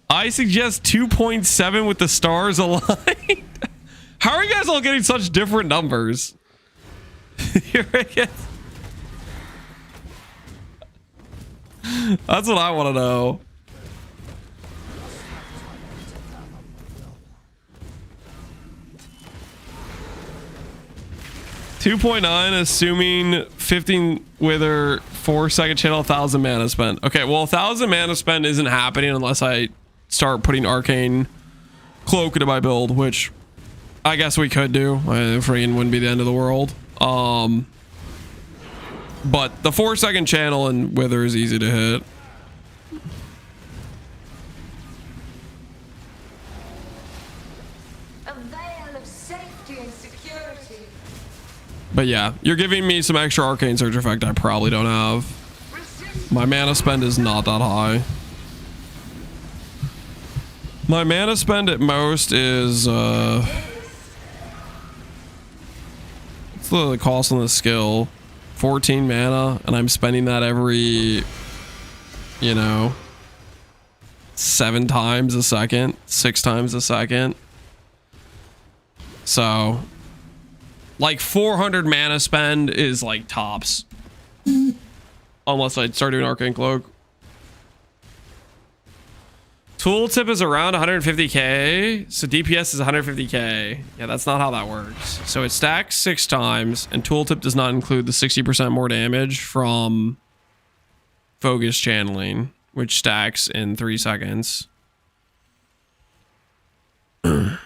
I suggest 2.7 with the stars aligned. How are you guys all getting such different numbers? That's what I want to know. $2.9, assuming 15 wither, 4-second channel, 1,000 mana spent. Okay, well, 1,000 mana spent isn't happening unless I start putting arcane cloak into my build, which I guess we could do. Freaking wouldn't be the end of the world. But the 4-second channel and wither is easy to hit. A veil of safety and security. But yeah, you're giving me some extra arcane surge effect I probably don't have. My mana spend is not that high. My mana spend at most is what's the cost on the skill? 14 mana, and I'm spending that every, you know, 7 times a second, 6 times a second. So like 400 mana spend is like tops, unless I start doing arcane cloak. Tooltip is around 150k, so DPS is 150k. Yeah, that's not how that works. So it stacks 6 times, and tooltip does not include the 60% more damage from focus channeling, which stacks in 3 seconds. And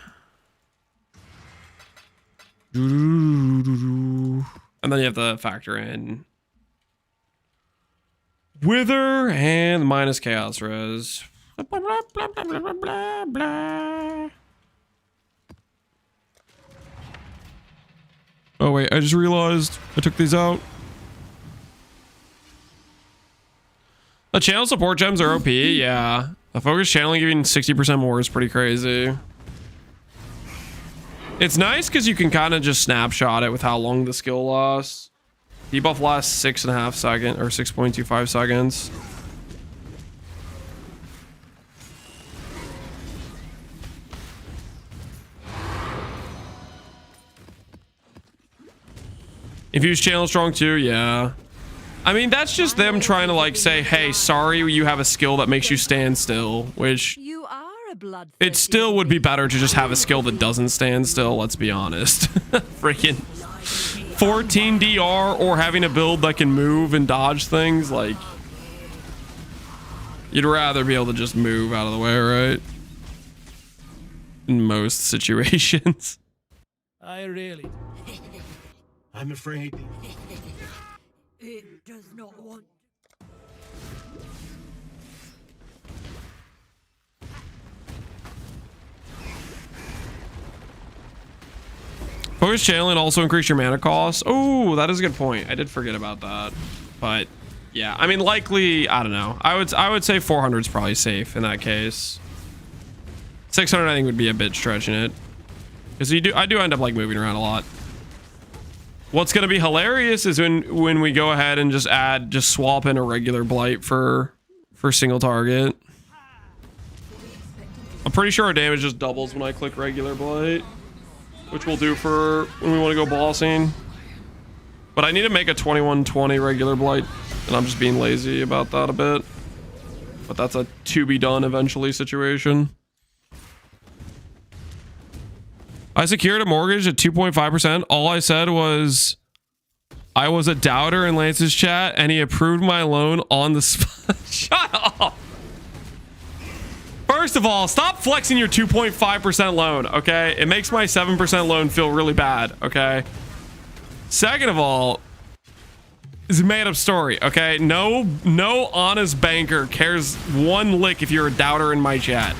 then you have to factor in wither and minus chaos res. Blah, blah, blah, blah, blah, blah, blah. Oh wait, I just realized I took these out. The channel support gems are OP, yeah. The focus channeling giving 60% more is pretty crazy. It's nice because you can kind of just snapshot it with how long the skill lasts. Debuff lasts 6.5 seconds or 6.25 seconds. Infused channel strong too, yeah. I mean, that's just them trying to like say, hey, sorry, you have a skill that makes you stand still, which it still would be better to just have a skill that doesn't stand still, let's be honest. Freaking 14 DR or having a build that can move and dodge things, like you'd rather be able to just move out of the way, right? In most situations. I really... I'm afraid. It does not want. Focus channeling also increase your mana cost. Oh, that is a good point. I did forget about that. But yeah, I mean, likely, I don't know. I would say 400 is probably safe in that case. 600 I think would be a bit stretching it, because I do end up like moving around a lot. What's going to be hilarious is when we go ahead and just swap in a regular blight for single target. I'm pretty sure our damage just doubles when I click regular blight, which we'll do for when we want to go bossing. But I need to make a 2120 regular blight, and I'm just being lazy about that a bit. But that's a to be done eventually situation. I secured a mortgage at 2.5%. All I said was I was a doubter in Lance's chat and he approved my loan on the spot. Shut up. First of all, stop flexing your 2.5% loan, okay? It makes my 7% loan feel really bad, okay? Second of all, it's a made up story, okay? No honest banker cares one lick if you're a doubter in my chat.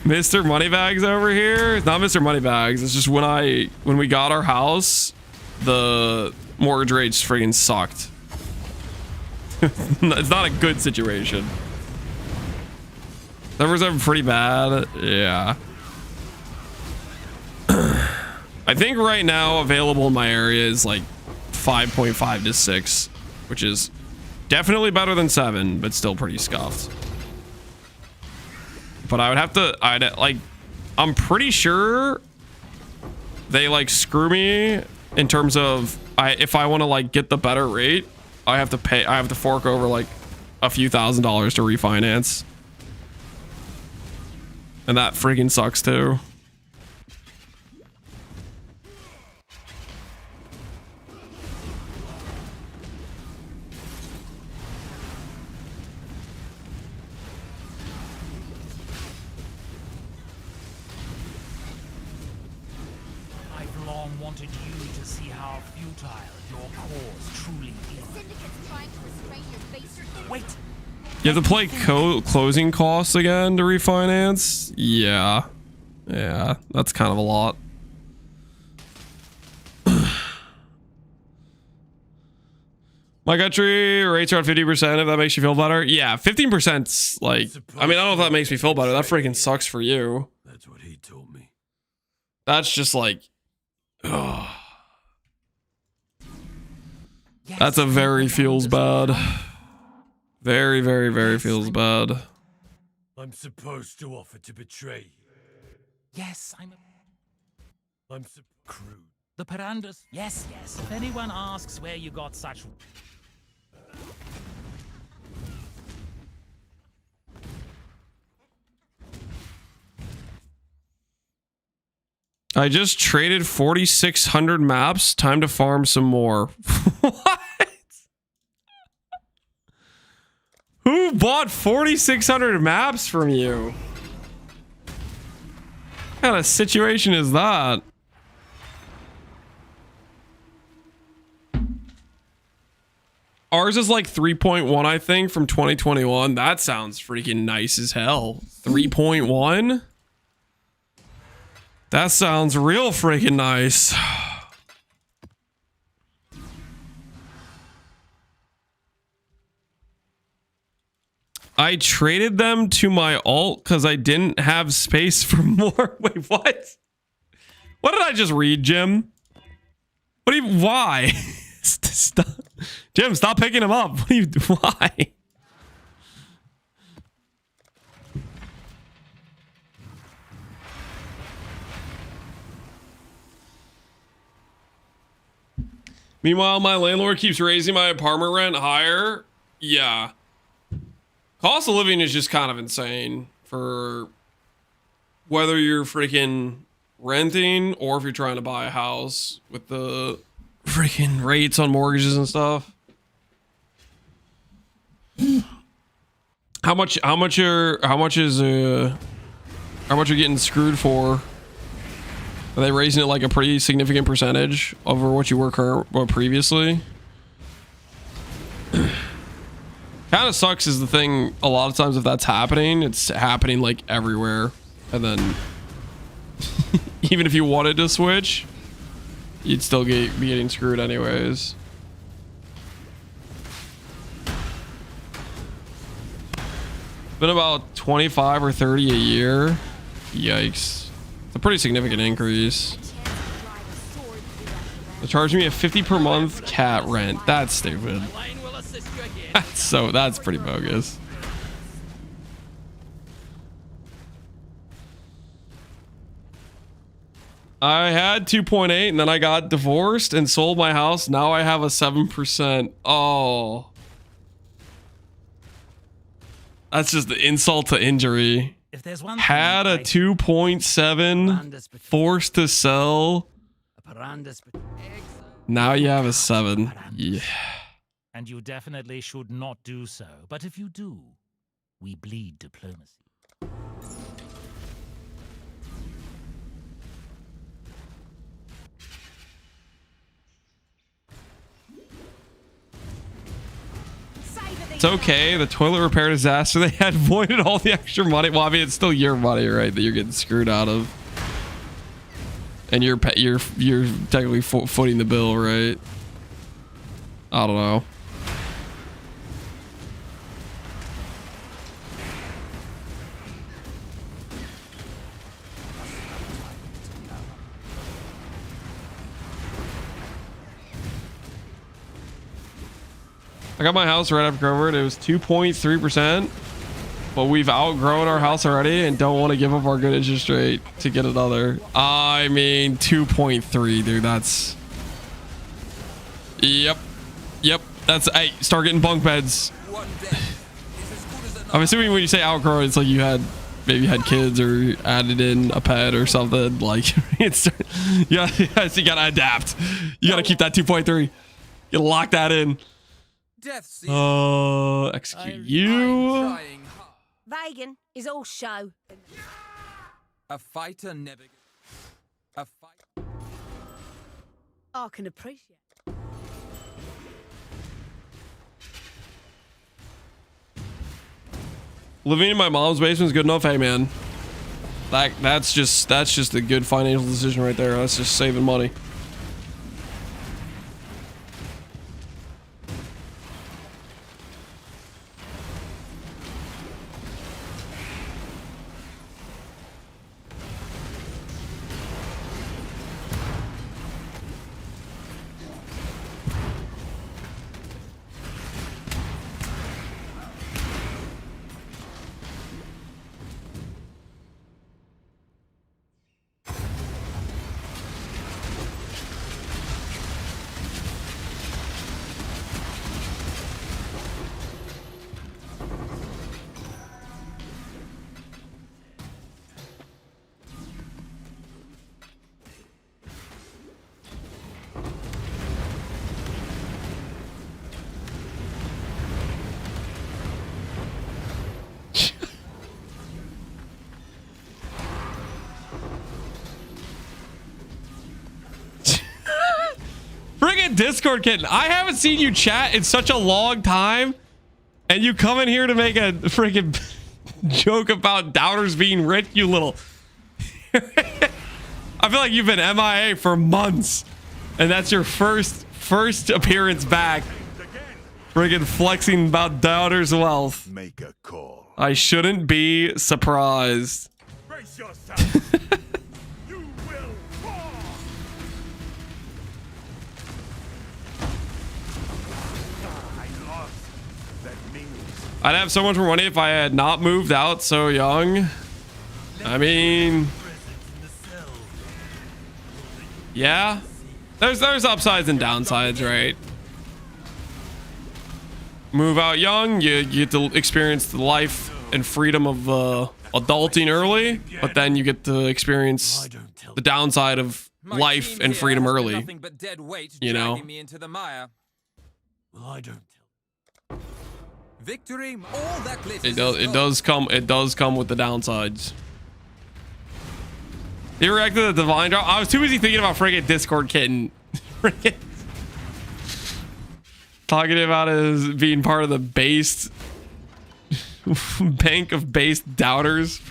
Mr. Moneybags over here. It's not Mr. Moneybags. It's just when we got our house, the mortgage rates friggin' sucked. It's not a good situation. Numbers are pretty bad. Yeah. I think right now available in my area is like 5.5 to 6, which is definitely better than 7, but still pretty scuffed. But I would have to, I'm pretty sure they like screw me in terms of if I want to like get the better rate, I have to fork over like a few $1,000s to refinance. And that freaking sucks too. I've long wanted you to see how futile your cause truly is. Syndicate's trying to restrain your base. Wait. You have to play closing costs again to refinance? Yeah. Yeah, that's kind of a lot. My country rates are at 50% if that makes you feel better. Yeah, 15%'s like, I mean, I don't know if that makes me feel better. That freaking sucks for you. That's what he told me. That's just like, ugh. That's a very feels bad. Very, very, very feels bad. I'm supposed to offer to betray you. Yes, I'm crude. the Pirandas. Yes, yes. If anyone asks where you got such... I just traded 4,600 maps. Time to farm some more. What? Who bought 4,600 maps from you? What kind of situation is that? Ours is like 3.1, I think, from 2021. That sounds freaking nice as hell. 3.1? That sounds real freaking nice. I traded them to my alt because I didn't have space for more. Wait, what? What did I just read, Jim? What do you, why? Stop. Jim, stop picking him up. What do you, why? Meanwhile, my landlord keeps raising my apartment rent higher. Yeah. Cost of living is just kind of insane for whether you're freaking renting or if you're trying to buy a house with the freaking rates on mortgages and stuff. How much are you getting screwed for? Are they raising it like a pretty significant percentage over what you were previously? Kind of sucks is the thing. A lot of times if that's happening, it's happening like everywhere. And then even if you wanted to switch, you'd still be getting screwed anyways. Been about 25 or 30 a year. Yikes. It's a pretty significant increase. They charge me a 50 per month cat rent. That's stupid. That's pretty bogus. I had 2.8 and then I got divorced and sold my house. Now I have a 7%. Oh. That's just the insult to injury. If there's one Had a 2.7, forced to sell. Now you have a 7. Yeah. And you definitely should not do so. But if you do, we bleed diplomacy. It's okay. The toilet repair disaster they had voided all the extra money. Well, I mean, it's still your money, right? That you're getting screwed out of, and you're technically footing the bill, right? I don't know. I got my house right after COVID. It was 2.3%, but we've outgrown our house already and don't want to give up our good interest rate to get another. I mean, 2.3, dude. That's. Yep. That's. Hey, start getting bunk beds. I'm assuming when you say outgrown, it's like you had maybe had kids or added in a pet or something. Like it's. Yeah, you gotta adapt. You gotta keep that 2.3. You gotta lock that in. Execute you. Vegan is all show. A fighter never. A fight. I can appreciate. Living in my mom's basement is good enough. Hey man, that's just a good financial decision right there. That's just saving money. Discord kitten, I haven't seen you chat in such a long time, and you come in here to make a freaking joke about doubters being rich, you little. I feel like you've been MIA for months, and that's your first appearance back. Friggin' flexing about doubters' wealth. Make a call. I shouldn't be surprised. Brace yourself. I'd have so much more money if I had not moved out so young. I mean, yeah, there's upsides and downsides, right? Move out young, you get to experience the life and freedom of adulting early, but then you get to experience the downside of life and freedom early. You know? Well, I don't. Victory, all that It does come with the downsides. You reacted to the divine drop? I was too busy thinking about friggin' Discord kitten. Talking about it as being part of the based bank of based doubters.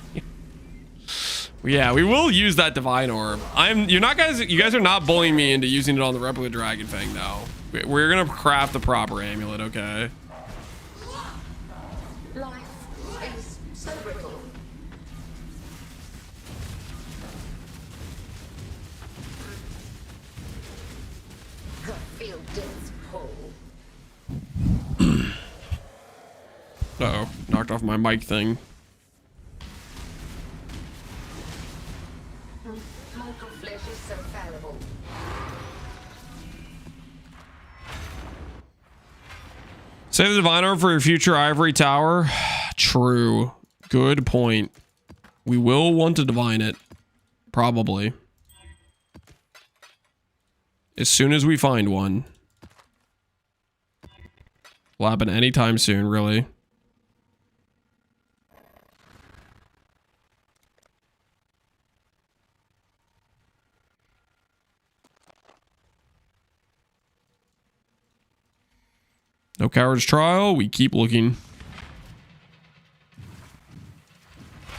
Yeah, we will use that divine orb. You guys are not bullying me into using it on the replica dragon thing though. We're gonna craft the proper amulet, okay? Life is so brittle. I feel death's pull. Uh-oh, knocked off my mic thing. Mortal flesh is so fallible. Save the divine orb for your future ivory tower. True. Good point. We will want to divine it. Probably. As soon as we find one. Will happen anytime soon, really. No coward's trial. We keep looking.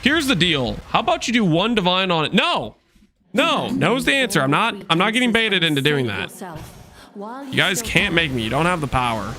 Here's the deal. How about you do one divine on it? No. No. No's the answer. I'm not getting baited into doing that. You guys can't make me. You don't have the power.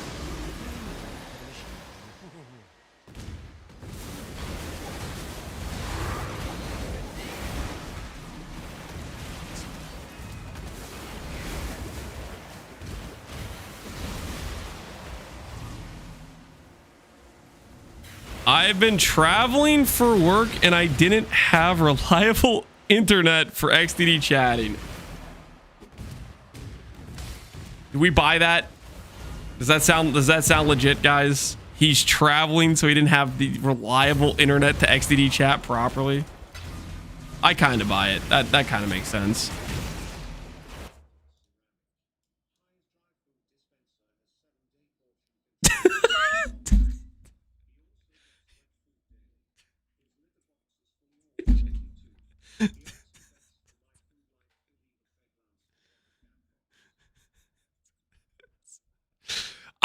I've been traveling for work and I didn't have reliable internet for XDD chatting. Did we buy that? Does that sound legit, guys? He's traveling so he didn't have the reliable internet to XDD chat properly. I kind of buy it. That kind of makes sense.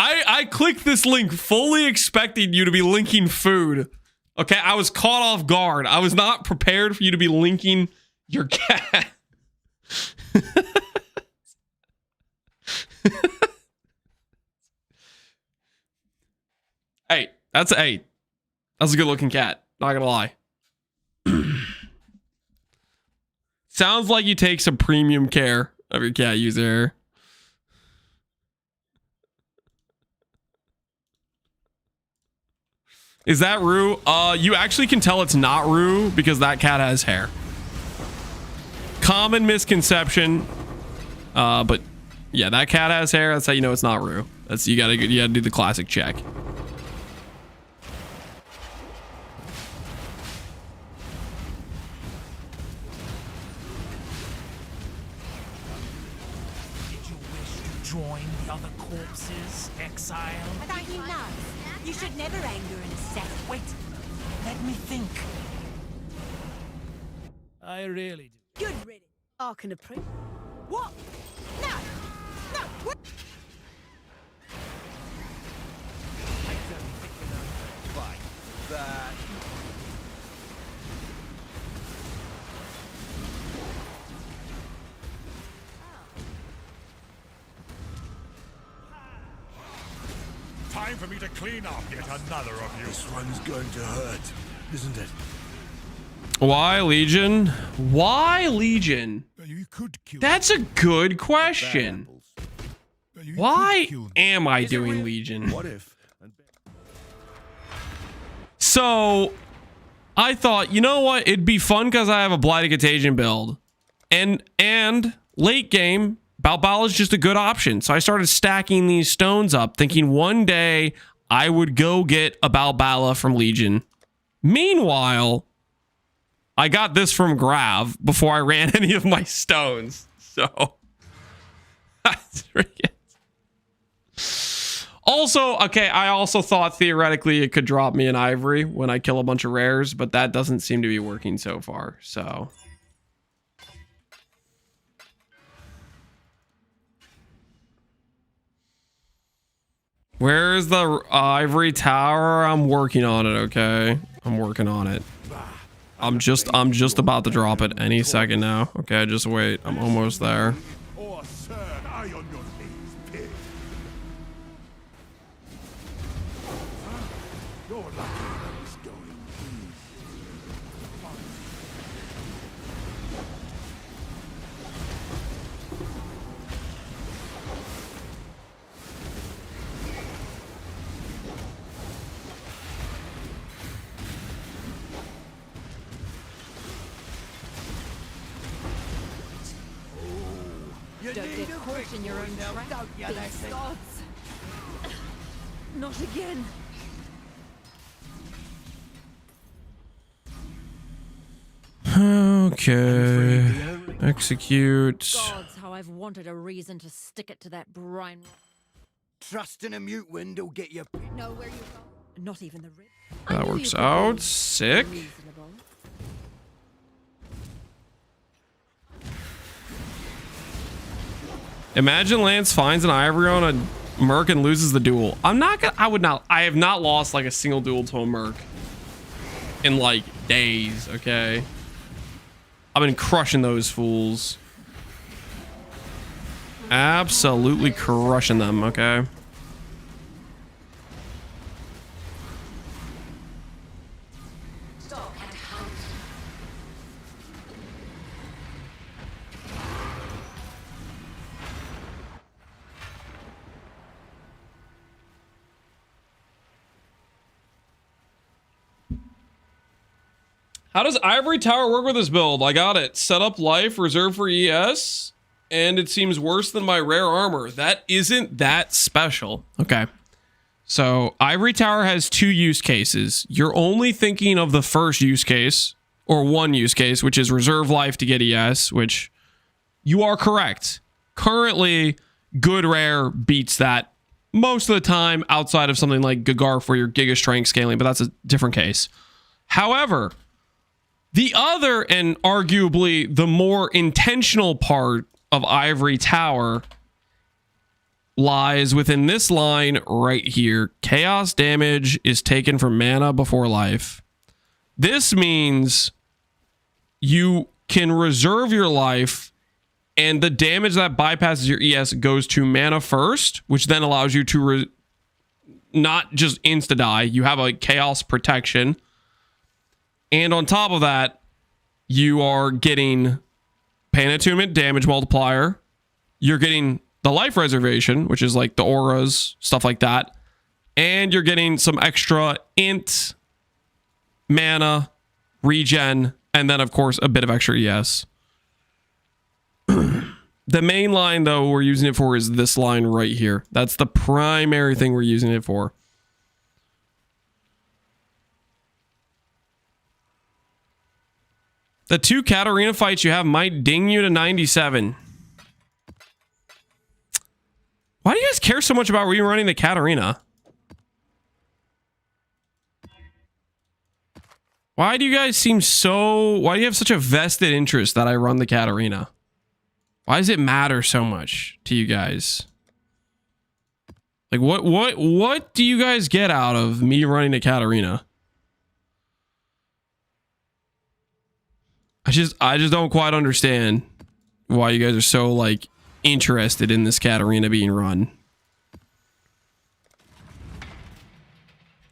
I clicked this link fully expecting you to be linking food. Okay, I was caught off guard. I was not prepared for you to be linking your cat. Hey, that's a good looking cat. Not gonna lie. Sounds like you take some premium care of your cat user. Is that Rue? You actually can tell it's not Rue because that cat has hair. Common misconception. But yeah, that cat has hair. That's how you know it's not Rue. That's you gotta do the classic check. Join the other corpses, Exile. I thought you know. You should never anger an assassin. Wait, let me think. I really do. Good riddance. I can approve. What? No! No! What? Like that. Time for me to clean up yet another of you. This one's going to hurt, isn't it? Why Legion? Why Legion? That's a good question. Why am I doing Legion? What if? So I thought, you know what? It'd be fun because I have a Blighted Contagion build. And late game, Balbala is just a good option. So I started stacking these stones up, thinking one day I would go get a Balbala from Legion. Meanwhile, I got this from Grav before I ran any of my stones. So that's ridiculous. Also, okay, I also thought theoretically it could drop me an ivory when I kill a bunch of rares, but that doesn't seem to be working so far. So where's the ivory tower? I'm working on it, okay? I'm working on it. I'm just about to drop it any second now. Okay, just wait. I'm almost there. Or sir, eye on your knees, pig. You're lucky it's going Don't get caught in your own trap, big gods. Not again. Okay. Execute. Gods, how I've wanted a reason to stick it to that brine. Trust in a mute wind will get you. Know where you go? Not even the rib. That works out. Sick. Imagine Lance finds an ivory on a merc and loses the duel. I'm not gonna. I have not lost like a single duel to a merc in like days. Okay. I've been crushing those fools. Absolutely crushing them. Okay. How does Ivory Tower work with this build? I got it. Set up life, reserve for ES, and it seems worse than my rare armor. That isn't that special. Okay. So Ivory Tower has 2 use cases. You're only thinking of the first use case, or one use case, which is reserve life to get ES, which you are correct. Currently, good rare beats that most of the time outside of something like Gagarf where you're Giga Strength scaling, but that's a different case. However, the other and arguably the more intentional part of Ivory Tower lies within this line right here. Chaos damage is taken from mana before life. This means you can reserve your life and the damage that bypasses your ES goes to mana first, which then allows you to not just insta-die. You have a chaos protection. And on top of that, you are getting Pain Attunement damage multiplier. You're getting the life reservation, which is like the auras, stuff like that. And you're getting some extra int, mana, regen, and then, of course, a bit of extra ES. The main line, though, we're using it for is this line right here. That's the primary thing we're using it for. The 2 Katarina fights you have might ding you to 97. Why do you guys care so much about rerunning the Katarina? Why do you guys seem so... Why do you have such a vested interest that I run the Katarina? Why does it matter so much to you guys? Like, what do you guys get out of me running the Katarina? I just don't quite understand why you guys are so like interested in this Katarina being run.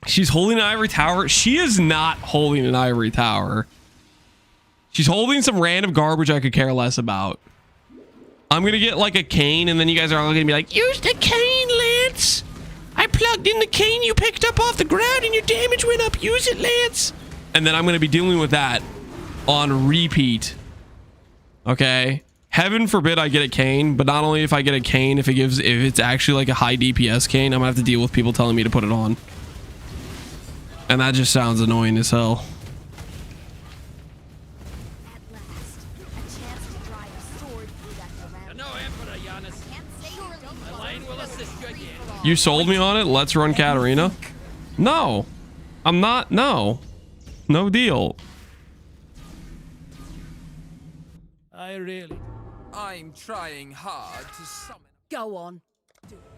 She's holding an ivory tower. She is not holding an ivory tower. She's holding some random garbage I could care less about. I'm gonna get like a cane, and then you guys are all gonna be like, use the cane, Lance. I plugged in the cane you picked up off the ground and your damage went up. Use it, Lance. And then I'm gonna be dealing with that on repeat. Okay, heaven forbid I get a cane, but not only if I get a cane, if it's actually like a high DPS cane, I'm gonna have to deal with people telling me to put it on, and that just sounds annoying as hell. You sold me on it. Let's run Katarina. No, I'm not. No deal. I'm trying hard to summon. Go on.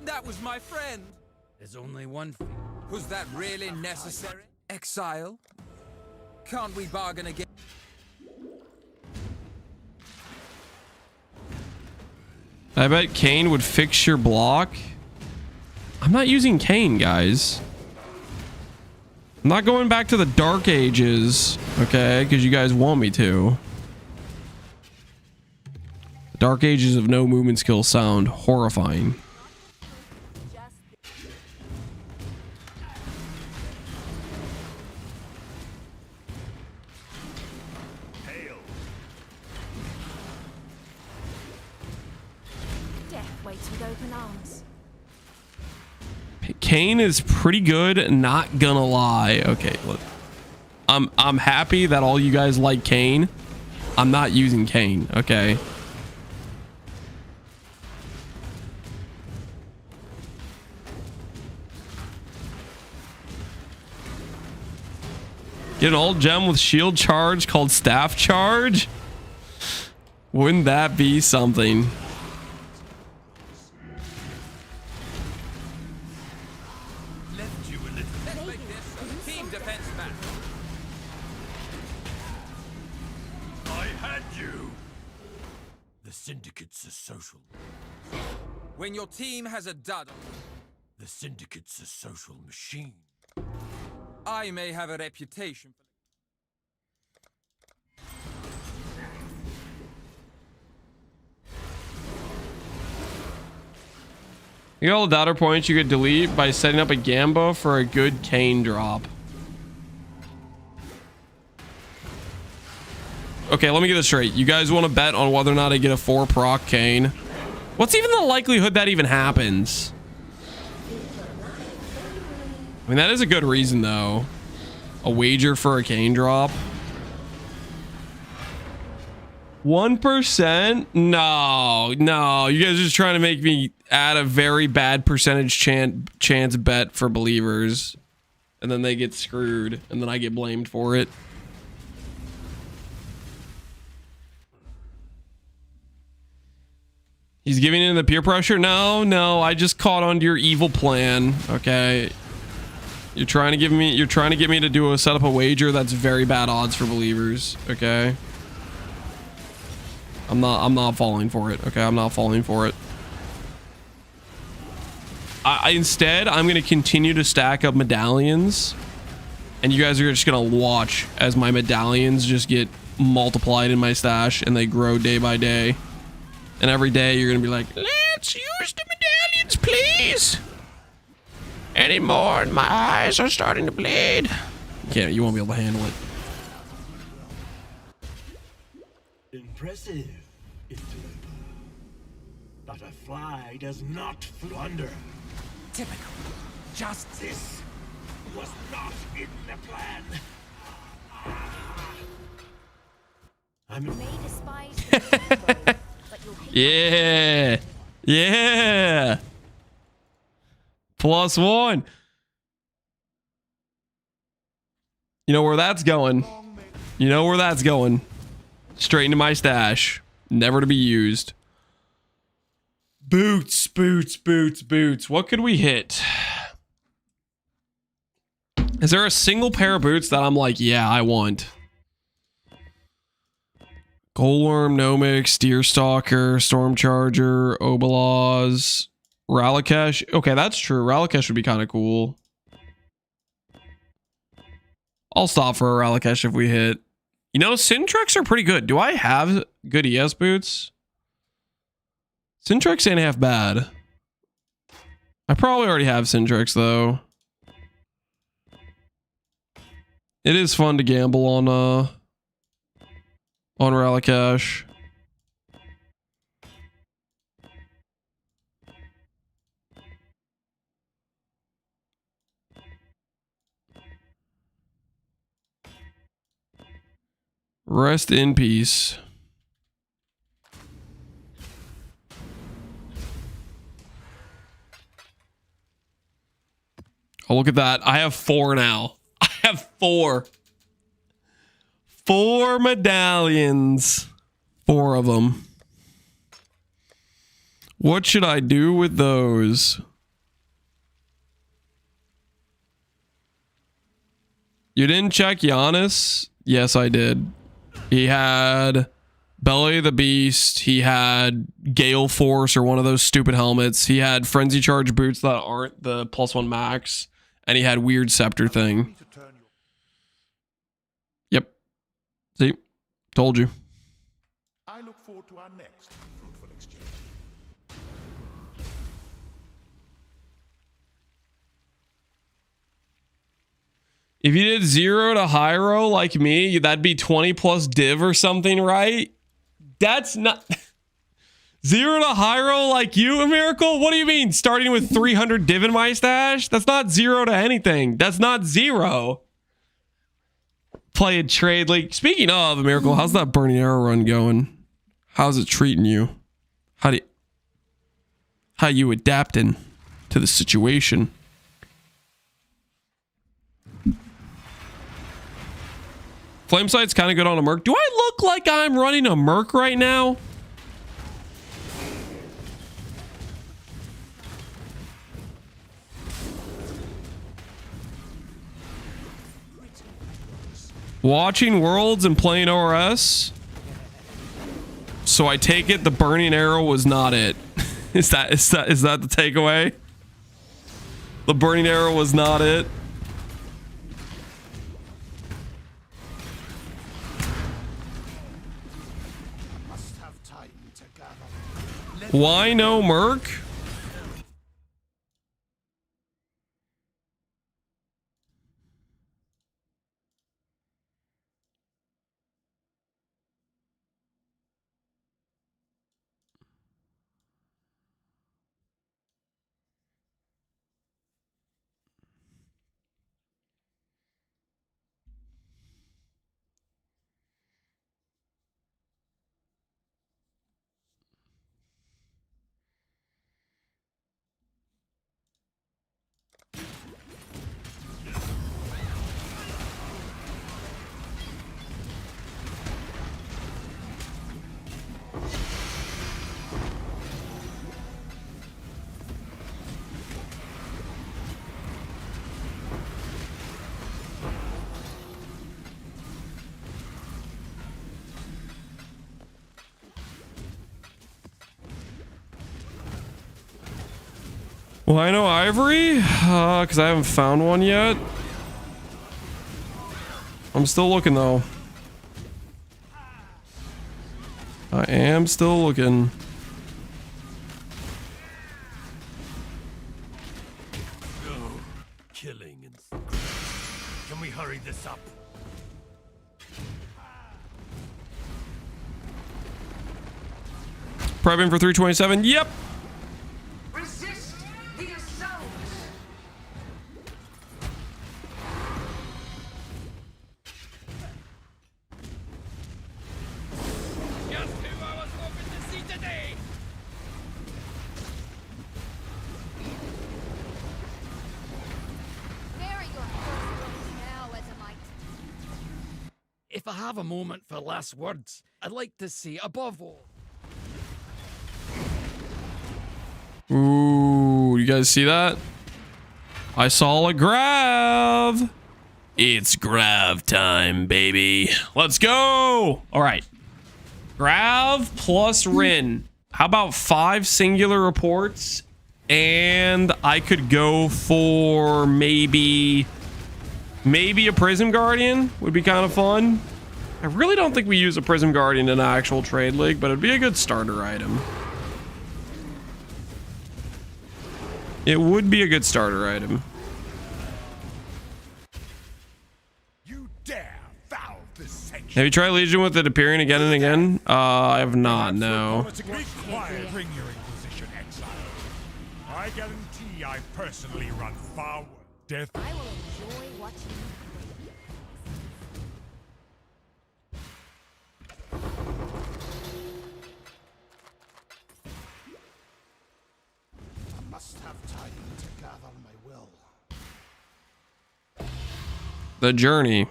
That was my friend. There's only one thing. Was that really necessary? Exile? Can't we bargain again? I bet Kane would fix your block. I'm not using Kane, guys. I'm not going back to the Dark Ages, okay? Because you guys want me to. Dark Ages of no movement skill sound horrifying. Death waits with open arms. Kane is pretty good, not gonna lie. Okay, look. I'm happy that all you guys like Kane. I'm not using Kane, okay? Get an old gem with shield charge called staff charge? Wouldn't that be something? Left you a little. Let's make this a team defense match. I had you. The Syndicate's a social. When your team has a dud, the Syndicate's a social machine. I may have a reputation for... You got all the data points you could delete by setting up a Gambo for a good Kane drop. Okay, let me get this straight. You guys want to bet on whether or not I get a 4 proc Kane? What's even the likelihood that even happens? I mean, that is a good reason, though. A wager for a Kane drop. 1%? No. You guys are just trying to make me add a very bad percentage chance bet for believers. And then they get screwed. And then I get blamed for it. He's giving in the peer pressure? No. I just caught on to your evil plan. Okay. You're trying to get me to set up a wager that's very bad odds for believers. Okay. I'm not falling for it. Okay, I'm not falling for it. Instead, I'm going to continue to stack up medallions. And you guys are just going to watch as my medallions just get multiplied in my stash and they grow day by day. And every day you're going to be like, let's use the medallions, please. Any more and my eyes are starting to bleed. You won't be able to handle it. Impressive, Interloper. But a fly does not flounder. Typical. Just This was not in the plan. I'm may despise the rainbow, but you'll hate Yeah. +1. You know where that's going. Straight into my stash. Never to be used. Boots. What could we hit? Is there a single pair of boots that I'm like, yeah, I want? Goldworm, Nomic, Steerstalker, Stormcharger, Obalaz, Ralakesh. Okay, that's true. Ralakesh would be kind of cool. I'll stop for a Ralakesh if we hit. You know, Syntrex are pretty good. Do I have good ES boots? Syntrex ain't half bad. I probably already have Syntrex, though. It is fun to gamble on Ralakesh. Rest in peace. Oh, look at that. I have 4 now. I have 4. 4 medallions. 4 of them. What should I do with those? You didn't check Giannis? Yes, I did. He had Belly of the Beast. He had Gale Force or one of those stupid helmets. He had Frenzy Charge boots that aren't the +1 max. And he had weird scepter thing. Yep. See? Told you. I look forward to our next fruitful exchange. If you did 0 to Hiero like me, that'd be 20 plus div or something, right? That's not... 0 to Hiero like you, a miracle? What do you mean? Starting with 300 div in my stash? That's not 0 to anything. That's not 0. play a trade. Like, speaking of Miracle, how's that burning arrow run going? How's it treating you? How you adapting to the situation? Flame sight's kind of good on a merc. Do I look like I'm running a merc right now? Watching Worlds and playing ORS. So I take it the burning arrow was not it. Is that the takeaway? The burning arrow was not it. Why no merc? Why no ivory? Because I haven't found one yet. I'm still looking though. I am still looking. No killing and can we hurry this up? Prepping for 327. Yep. Resist the assault. Just who I was hoping to see today. Very good. Now, Azamite. If I have a moment for last words, I'd like to say above all. Ooh, you guys see that? I saw a grav. It's grav time, baby. Let's go. All right. Grav plus Rin. How about 5 singular reports? And I could go for maybe a Prism Guardian would be kind of fun. I really don't think we use a Prism Guardian in an actual trade league, but it'd be a good starter item. It would be a good starter item. You dare foul this section. Have you tried Legion with it appearing again and again? I have not, no. Be quiet. Bring your Inquisition, Exile. I guarantee I personally run far death. I will enjoy watching you. I must have time to gather my will. The Journey.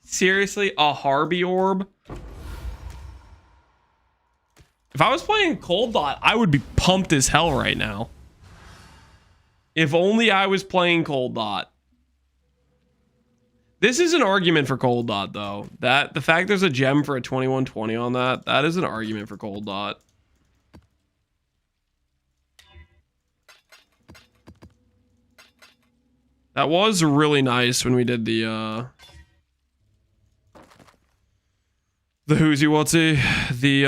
Seriously, a Harby Orb? If I was playing Cold Dot, I would be pumped as hell right now. If only I was playing Cold Dot. This is an argument for Cold Dot, though. That the fact there's a gem for a 2120 on that is an argument for Cold Dot. That was really nice when we did the who's you what's he? The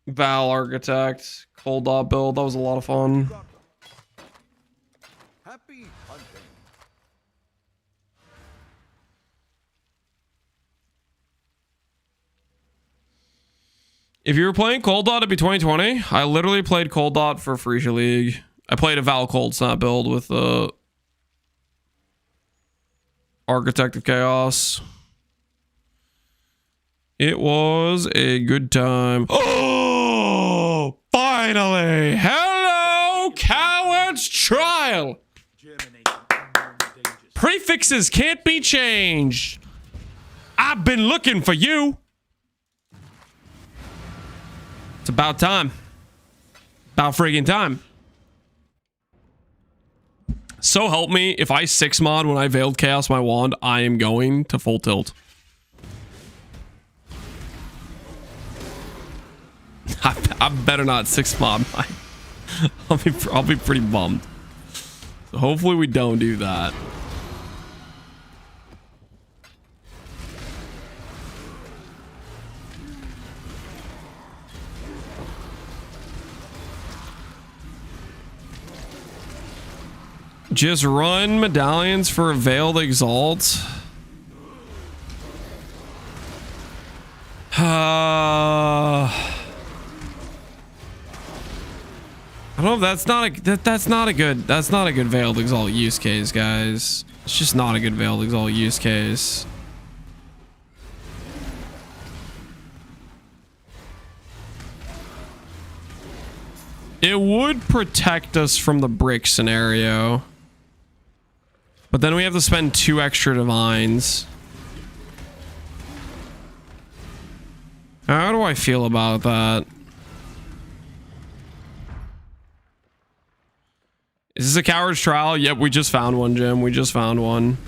Val Architect Cold Dot build. That was a lot of fun. Happy hunting. If you were playing Cold Dot, it'd be 2020. I literally played Cold Dot for Freesia League. I played a Val Cold Snap build with Architect of Chaos. It was a good time. Oh, finally! Hello, Coward's Trial! Prefixes can't be changed. I've been looking for you. It's about time. About friggin' time. So help me, if I 6-mod when I Veiled Chaos my wand, I am going to full tilt. I better not 6-mod mine. I'll be pretty bummed. So hopefully we don't do that. Just run medallions for a Veiled Exalt. I don't know if that's not a good Veiled Exalt use case, guys. It's just not a good Veiled Exalt use case. It would protect us from the brick scenario. But then we have to spend 2 extra divines. How do I feel about that? Is this a Coward's Trial? Yep, we just found one, Jim. We just found one.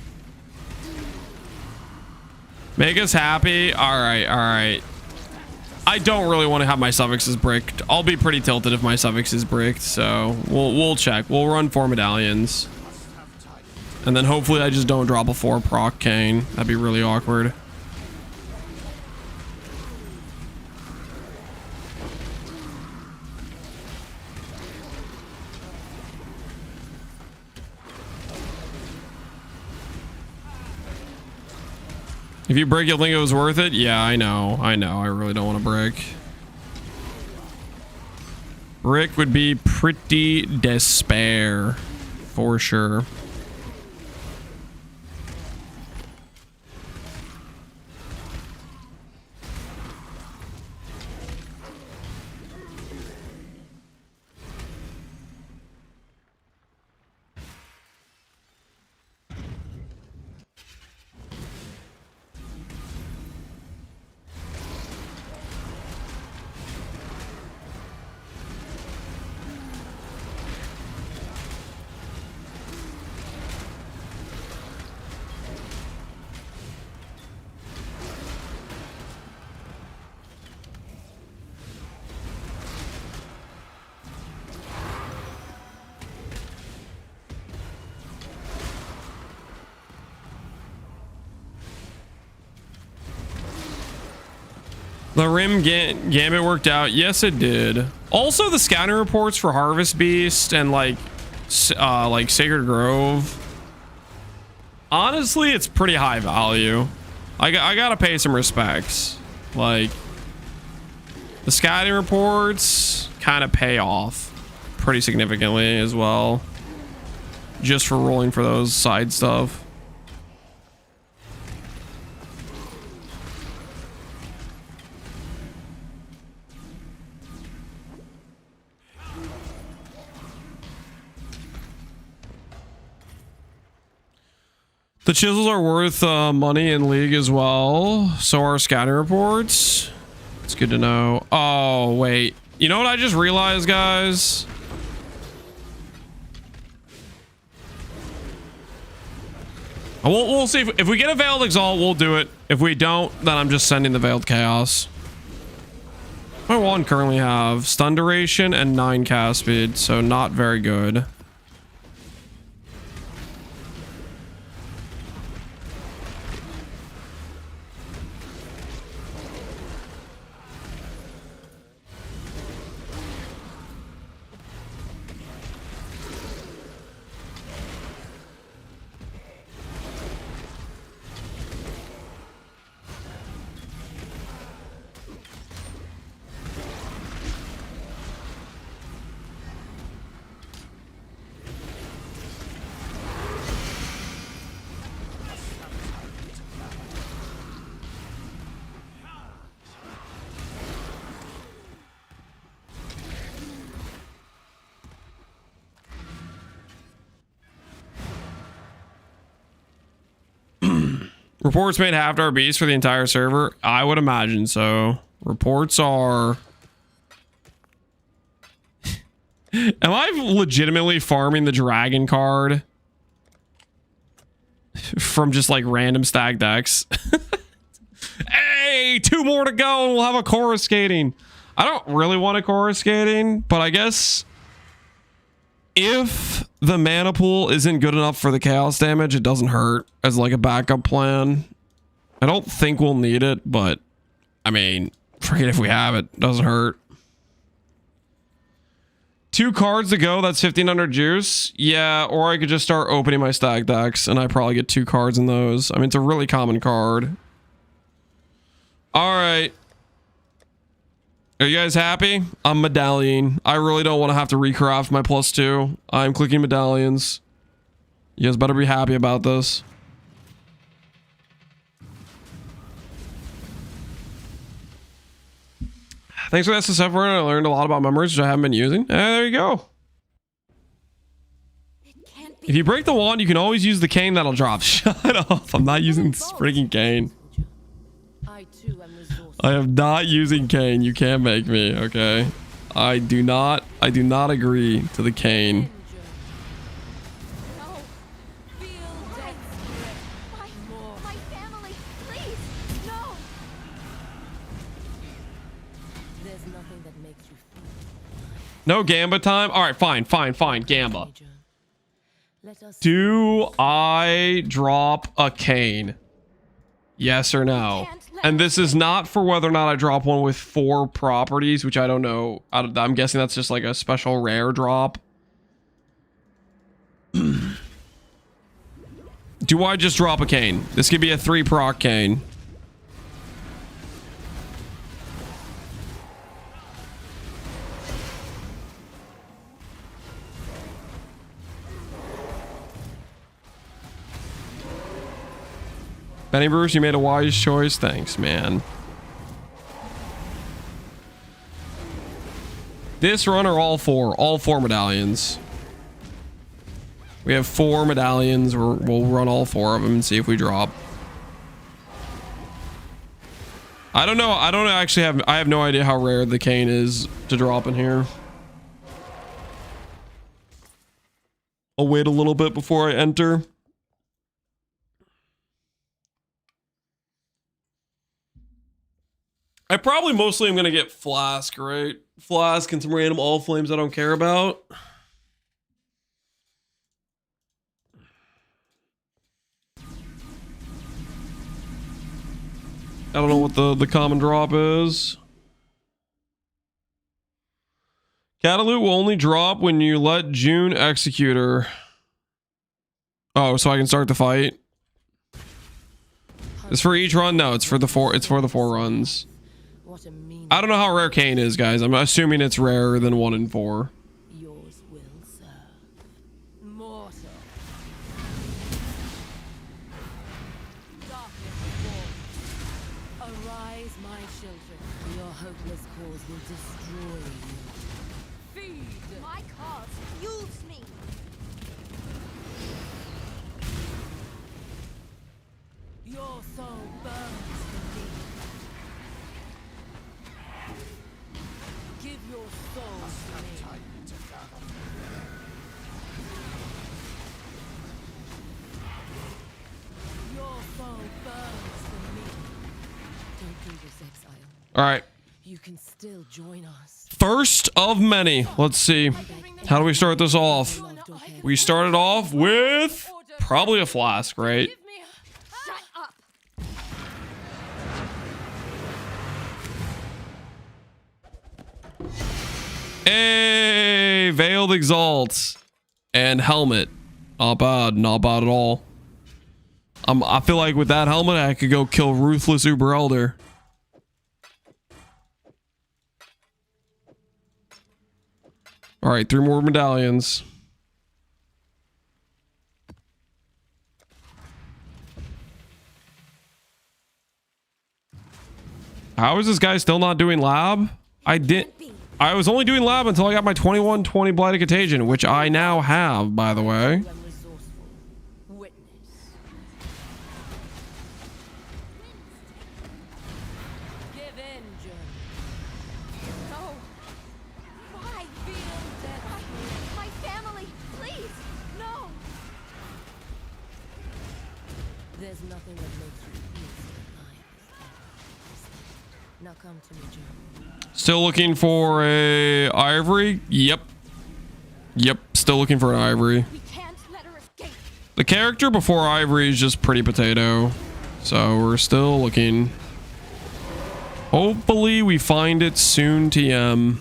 Make us happy. All right, all right. I don't really want to have my suffixes bricked. I'll be pretty tilted if my suffix is bricked, so we'll check. We'll run 4 medallions. And then hopefully I just don't drop a 4 proc cane. That'd be really awkward. If you break, you'll think it was worth it? Yeah, I know. I really don't want to break. Brick would be pretty despair. For sure. The Rim Gambit worked out. Yes, it did. Also, the scouting reports for Harvest Beast and like Sacred Grove. Honestly, it's pretty high value. I gotta pay some respects. Like, the scouting reports kind of pay off pretty significantly as well. Just for rolling for those side stuff. The chisels are worth money in League as well. So are scouting reports. It's good to know. Oh, wait. You know what I just realized, guys? We'll see. If we get a Veiled Exalt, we'll do it. If we don't, then I'm just sending the Veiled Chaos. My wand currently have stun duration and 9 cast speed, so not very good. Reports made half our beats for the entire server. I would imagine so. Reports are... Am I legitimately farming the dragon card from just like random stag decks? Hey, 2 more to go and we'll have a coruscating. I don't really want a coruscating, but I guess if the mana pool isn't good enough for the chaos damage, it doesn't hurt as like a backup plan. I don't think we'll need it, but I mean, forget if we have it. Doesn't hurt. 2 cards to go. That's 1,500 juice. Yeah, or I could just start opening my stack decks and I probably get 2 cards in those. I mean, it's a really common card. All right. Are you guys happy? I'm medallion. I really don't want to have to recraft my +2. I'm clicking medallions. You guys better be happy about this. Thanks for the SSF run. I learned a lot about memories, which I haven't been using. There you go. If you break the wand, you can always use the cane that'll drop. Shut up. I'm not using this freaking cane. I am not using cane. You can't make me, okay? I do not agree to the cane. No Gamba time? All right, fine. Gamba. Do I drop a cane? Yes or no? And this is not for whether or not I drop one with 4 properties, which I don't know. I'm guessing that's just like a special rare drop. Do I just drop a cane? This could be a 3 proc cane. Benny Bruce, you made a wise choice. Thanks, man. This run are all 4 medallions. We have 4 medallions. We'll run all 4 of them and see if we drop. I don't know. I don't actually have. I have no idea how rare the cane is to drop in here. I'll wait a little bit before I enter. I probably mostly am going to get Flask, right? Flask and some random all flames I don't care about. I don't know what the common drop is. Catalute will only drop when you let June Executor. Oh, so I can start the fight. It's for each run? No, it's for the 4. It's for the 4 runs. I don't know how rare Cane is, guys. I'm assuming it's rarer than 1 in 4. Yours will serve. Mortal. Arise, my children. Your hopeless cause will destroy you. Feed! My cause fuels me! Your soul burns for me. Give your soul to me. Your soul burns for me. Don't do this, Exile. All right. You can still join us. First of many. Let's see. How do we start this off? We started off with probably a Flask, right? Shut up! Hey, Veiled Exalt and Helmet. Not bad at all. I feel like with that helmet, I could go kill Ruthless Uber Elder. All right, 3 more medallions. How is this guy still not doing lab? I was only doing lab until I got my 2120 Blighted Contagion, which I now have, by the way. There's nothing that makes you feel so alive. Now come to me, Joe. Still looking for a ivory? Yep. Yep, still looking for an ivory. The character before ivory is just pretty potato. So we're still looking. Hopefully we find it soon, TM.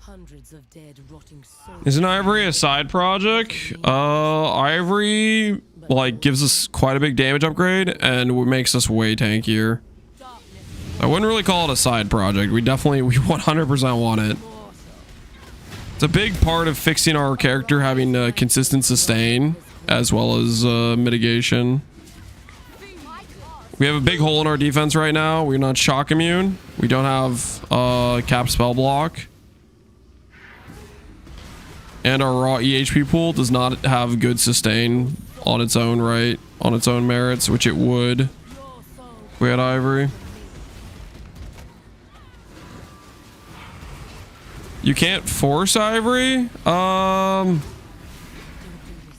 Hundreds of dead, rotting souls. Isn't ivory a side project? Ivory like gives us quite a big damage upgrade and makes us way tankier. I wouldn't really call it a side project. We 100% want it. It's a big part of fixing our character having consistent sustain as well as mitigation. We have a big hole in our defense right now. We're not shock immune. We don't have cap spell block. And our raw EHP pool does not have good sustain on its own right, on its own merits, which it would if we had ivory. You can't force ivory? Like,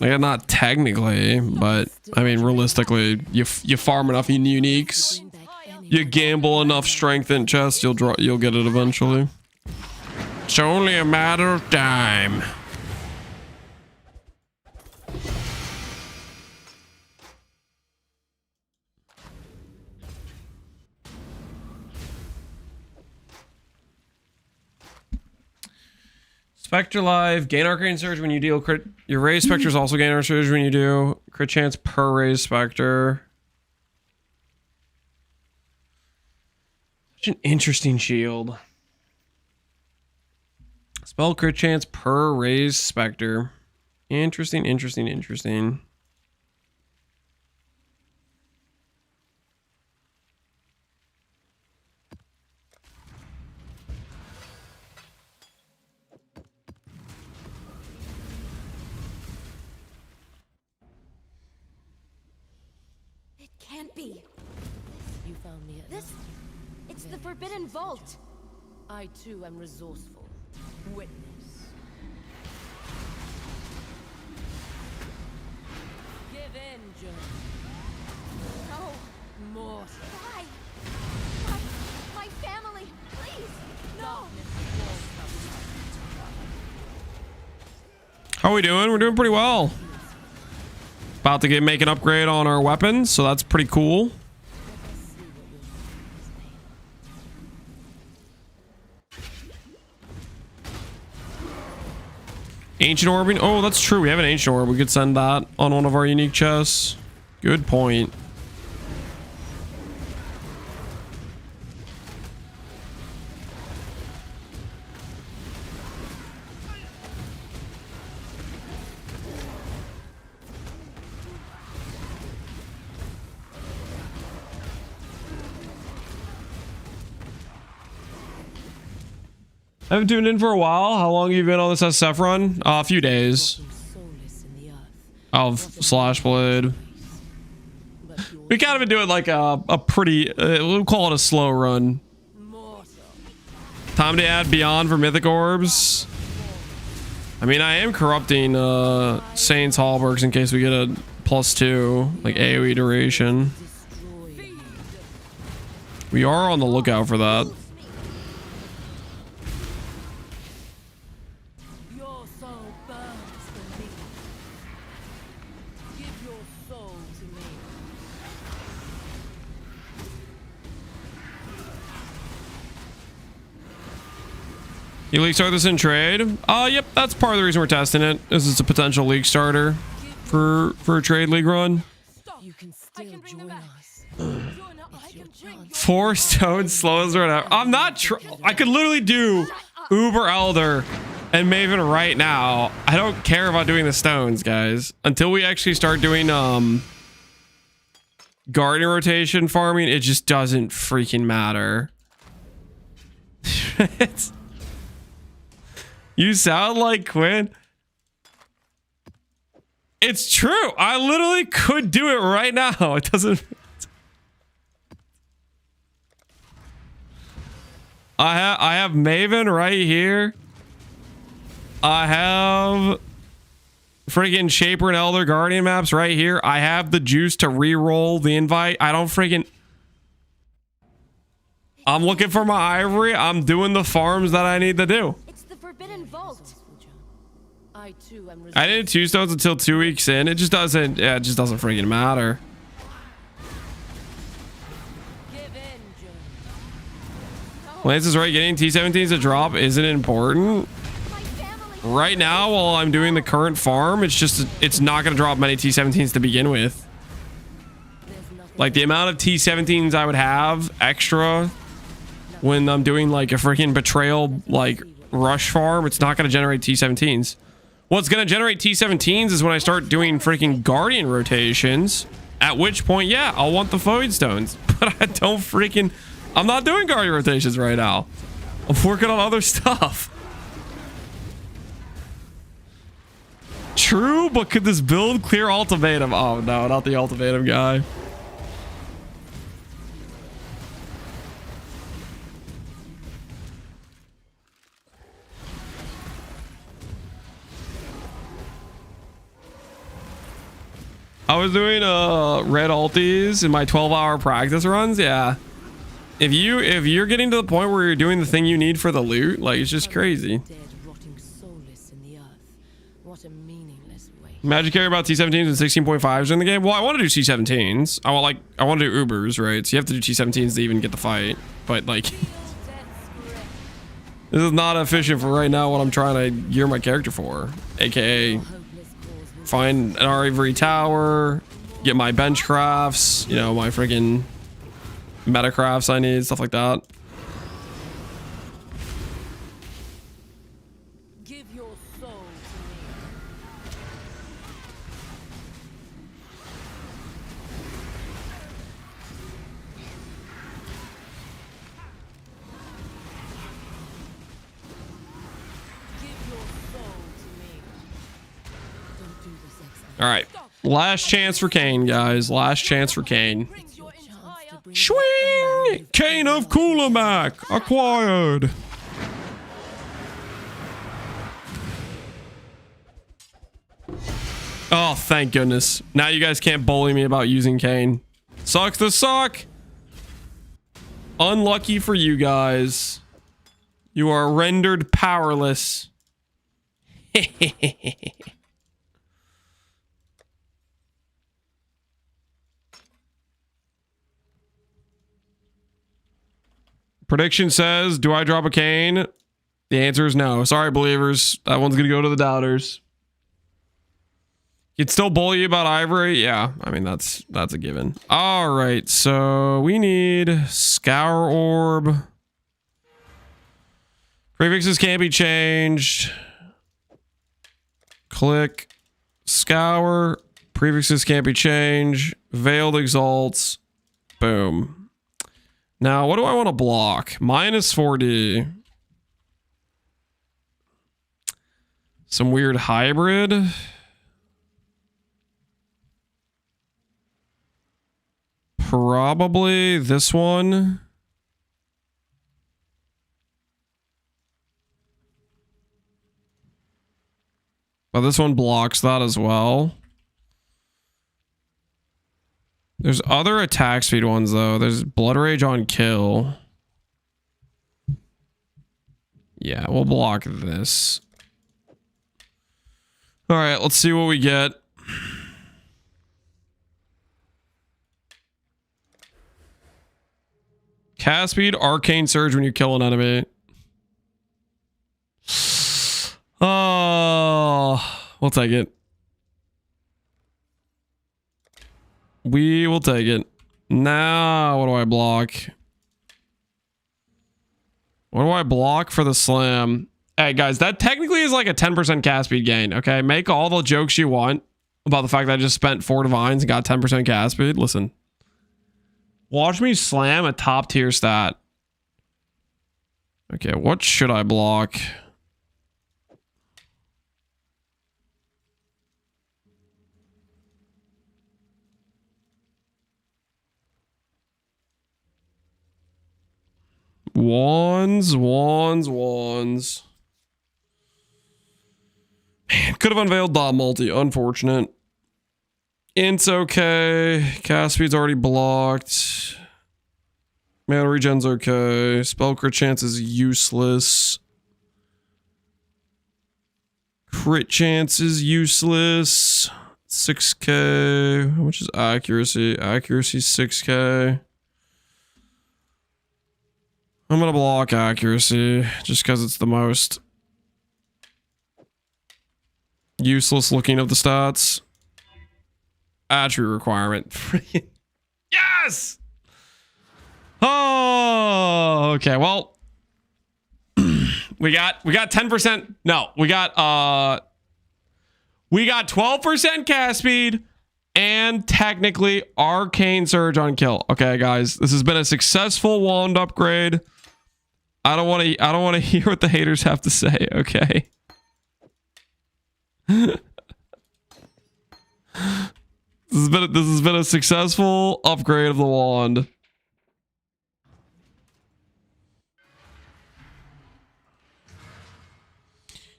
not technically, but I mean, realistically, you farm enough in uniques, you gamble enough strength in chest, you'll get it eventually. It's only a matter of time. Spectre Live, gain Arcane Surge when you deal crit. Your raised Spectres also gain Arcane Surge when you do. Crit chance per raised Spectre. Such an interesting shield. Spell crit chance per raised Spectre. Interesting, interesting, interesting. Can't be. You found me at This... It's the Forbidden Vault. I too am resourceful. Witness. Give in, Joe. No. More. Why? My family, please. No. How are we doing? We're doing pretty well. About to make an upgrade on our weapons, so that's pretty cool. Ancient Orb. Oh, that's true. We have an Ancient Orb. We could send that on one of our unique chests. Good point. I haven't tuned in for a while. How long have you been on this SSF run? A few days. Of Slash Blade. We kind of been doing like a pretty, we'll call it a slow run. Time to add Beyond for Mythic Orbs. I mean, I am corrupting Saints Hallbergs in case we get a +2, like AoE duration. We are on the lookout for that. You league start this in trade? Yep, that's part of the reason we're testing it. This is a potential league starter for a trade league run. You can still join us. 4 stones slows right out. I'm not I could literally do Uber Elder and Maven right now. I don't care about doing the stones, guys. Until we actually start doing Guardian rotation farming, it just doesn't freaking matter. You sound like Quinn. It's true. I literally could do it right now. It doesn't. I have Maven right here. I have freaking Shaper and Elder Guardian maps right here. I have the juice to re-roll the invite. I don't freaking... I'm looking for my ivory. I'm doing the farms that I need to do. It's the Forbidden Vault. I too am. I did 2 stones until 2 weeks in. It just doesn't... Yeah, it just doesn't freaking matter. Lance is right. Getting T17s to drop isn't important. Right now, while I'm doing the current farm, it's not going to drop many T17s to begin with. Like the amount of T17s I would have extra when I'm doing like a freaking Betrayal like rush farm, it's not going to generate T17s. What's going to generate T17s is when I start doing freaking Guardian rotations, at which point, yeah, I'll want the Void Stones. But I don't freaking... I'm not doing Guardian rotations right now. I'm working on other stuff. True, but could this build clear Ultimatum? Oh no, not the Ultimatum guy. I was doing red ultis in my 12-hour practice runs. Yeah. If you're getting to the point where you're doing the thing you need for the loot, like it's just crazy. Magic care about T17s and 16.5s in the game. Well, I want to do T17s. I want to do Ubers, right? So you have to do T17s to even get the fight. But like, this is not efficient for right now. What I'm trying to gear my character for, aka find an Ivory Tower, get my bench crafts, you know, my freaking meta crafts I need, stuff like that. Give your soul to me. Give your soul to me. Don't do this, Exile. All right, last chance for Kane, guys. Last chance for Kane. Swing! Kane of Kulamak acquired. Oh, thank goodness. Now you guys can't bully me about using Kane. Sucks to suck. Unlucky for you guys. You are rendered powerless. Prediction says, do I drop a Kane? The answer is no. Sorry, believers. That one's going to go to the doubters. You'd still bully you about Ivory? Yeah, I mean, that's a given. All right, so we need Scour Orb. Prefixes can't be changed. Click. Scour. Prefixes can't be changed. Veiled Exalts. Boom. Now, what do I want to block? Minus 4D. Some weird hybrid. Probably this one. But this one blocks that as well. There's other attack speed ones, though. There's Blood Rage on kill. Yeah, we'll block this. All right, let's see what we get. Cast speed, Arcane Surge when you kill an enemy. Oh, we'll take it. We will take it. Now, what do I block? What do I block for the slam? Hey, guys, that technically is like a 10% cast speed gain, okay? Make all the jokes you want about the fact that I just spent 4 divines and got 10% cast speed. Listen, Watch me slam a top tier stat. Okay, what should I block? Wands. Man, could have unveiled dot multi. Unfortunate. Int's okay. Cast speed's already blocked. Mana regen's okay. Spell crit chance is useless. Crit chance is useless. 6k. How much is accuracy? Accuracy 6k. I'm gonna block accuracy just because it's the most useless looking of the stats. Attribute requirement. Yes! Oh, okay. Well, we got 10%. No, we got 12% cast speed and technically arcane surge on kill. Okay, guys, this has been a successful wand upgrade. I don't want to hear what the haters have to say, okay? This has been a successful upgrade of the wand.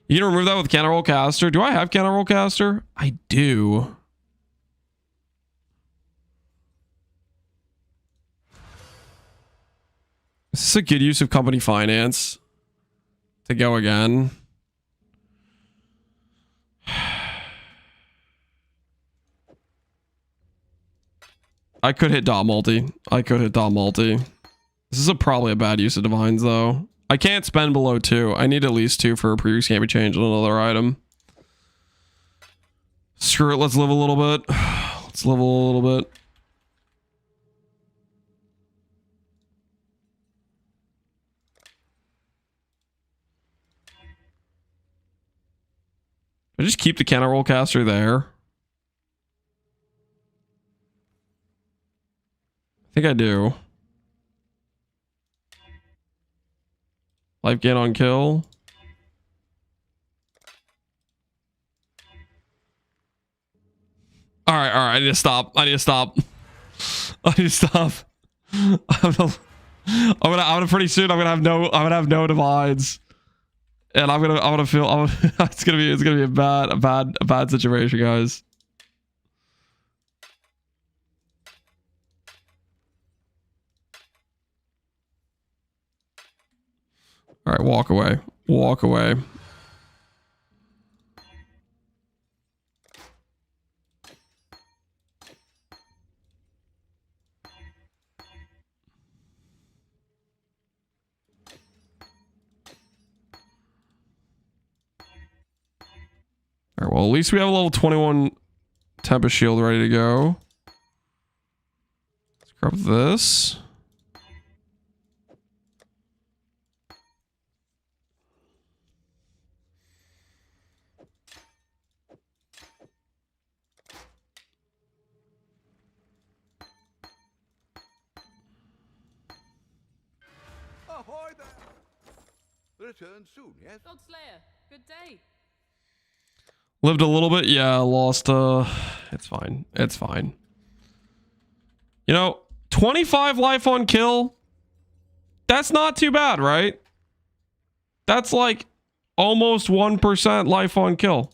You can remove that with counter roll caster. Do I have counter roll caster? I do. Is this a good use of company finance to go again? I could hit dot multi. This is probably a bad use of divines though. I can't spend below 2. I need at least 2 for a previous can't be changed on another item. Screw it, let's live a little bit. Let's live a little bit. I just keep the counter roll caster there. I think I do. Life gain on kill. All right. I need to stop. I'm gonna pretty soon. I'm gonna have no divides, and I'm gonna feel. It's gonna be a bad situation, guys. All right, walk away. Walk away. All right, well, at least we have a level 21 Tempest Shield ready to go. Let's grab this. Ahoy there! Return soon, yes? Dog Slayer, good day. Lived a little bit, yeah, lost, it's fine. It's fine. You know, 25 life on kill, that's not too bad, right? That's like almost 1% life on kill.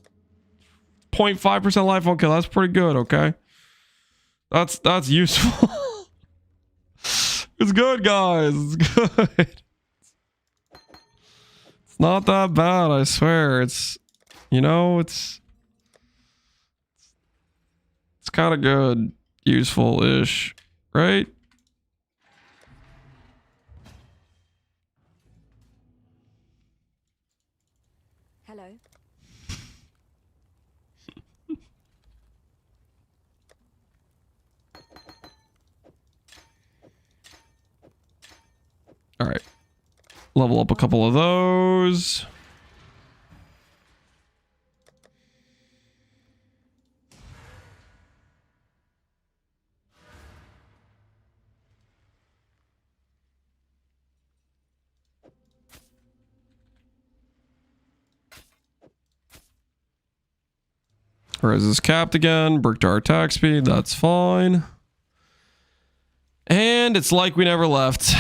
0.5% life on kill, that's pretty good, okay? That's useful. It's good, guys, it's good. It's not that bad, I swear. It's, you know, it's kind of good, useful-ish, right? Hello. All right. Level up a couple of those. Res is capped again. Brick to our attack speed. That's fine. And it's like we never left.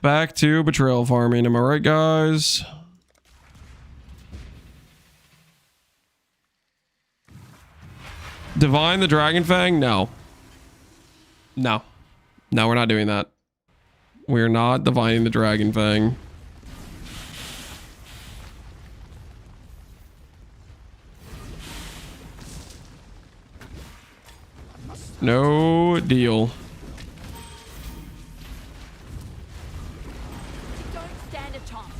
Back to betrayal farming. Am I right, guys? Divine the Dragon Fang? No. No. No, we're not doing that. We're not divining the Dragon Fang. No deal. Don't stand a chance.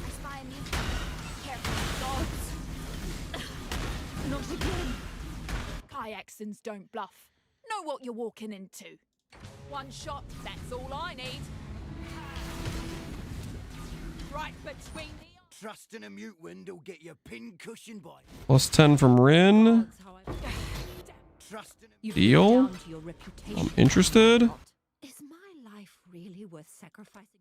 I spy a new. Careful, dogs. Not again. Kayakstons don't bluff. Know what you're walking into. One shot, that's all I need. Right between the... Trust in a mute window, get your pin cushion boy. Plus 10 from Rin. Deal. I'm interested. Is my life really worth sacrificing?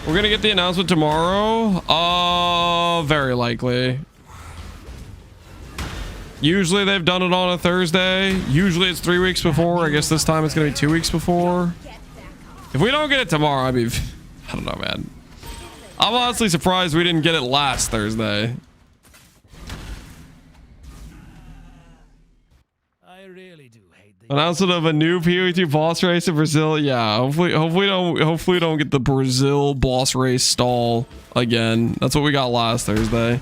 We're gonna get the announcement tomorrow. Very likely. Usually they've done it on a Thursday. Usually it's 3 weeks before. I guess this time it's gonna be 2 weeks before. If we don't get it tomorrow, I don't know, man. I'm honestly surprised we didn't get it last Thursday. I really do hate the Announcement of a new PoE2 boss race in Brazil. Yeah, hopefully we don't get the Brazil boss race stall again. That's what we got last Thursday.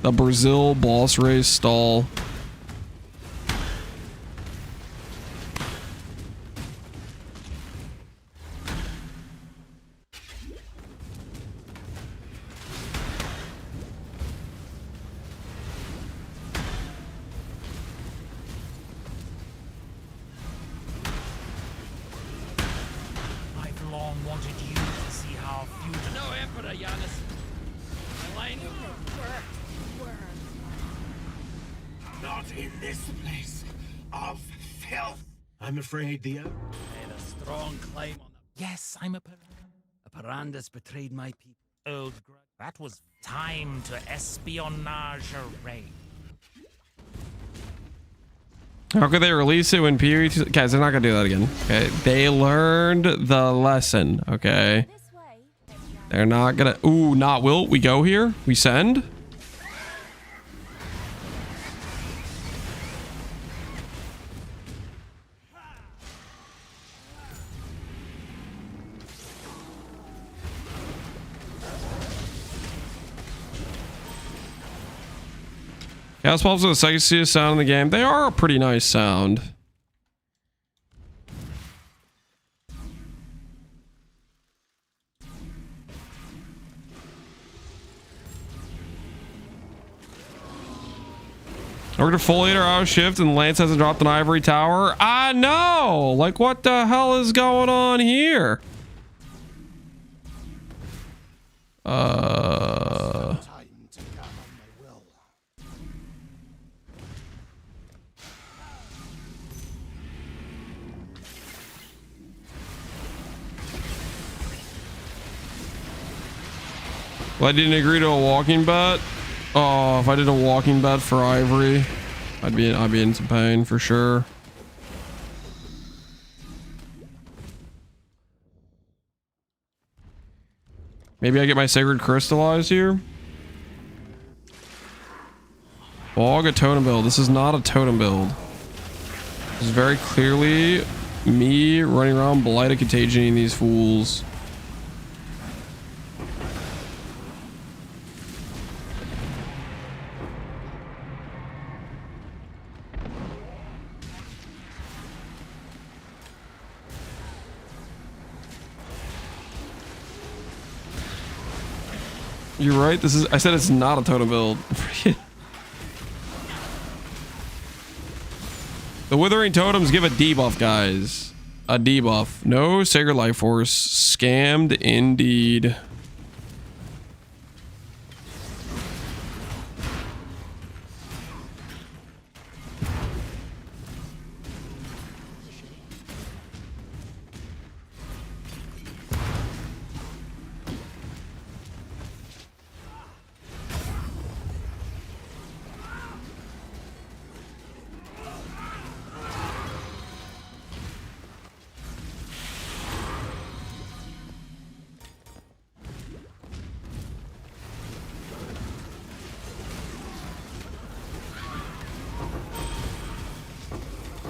The Brazil boss race stall. I've long wanted you to see how few... No, Emperor Giannis. Line Not in this place of filth. I'm afraid the... Made a strong claim on them. Yes, I'm a Paranda's betrayed my people. old grudge. That was time to espionage a raid. How could they release it when PoE2... Guys, they're not gonna do that again. Okay, they learned the lesson. Okay, they're not gonna... Ooh, not will we go here? We send? Gas Pulps are the sexiest sound in the game. They are a pretty nice sound. We're gonna foliate our out shift and Lance hasn't dropped an ivory tower. I know! Like, what the hell is going on here? Well, I didn't agree to a walking bet. Oh, if I did a walking bet for Ivory, I'd be in some pain for sure. Maybe I get my Sacred Crystallized here. Bog a totem build. This is not a totem build. This is very clearly me running around Blighted Contagioning these fools. You're right. This is. I said it's not a totem build. The Withering Totems give a debuff, guys. A debuff. No Sacred Life Force. Scammed indeed.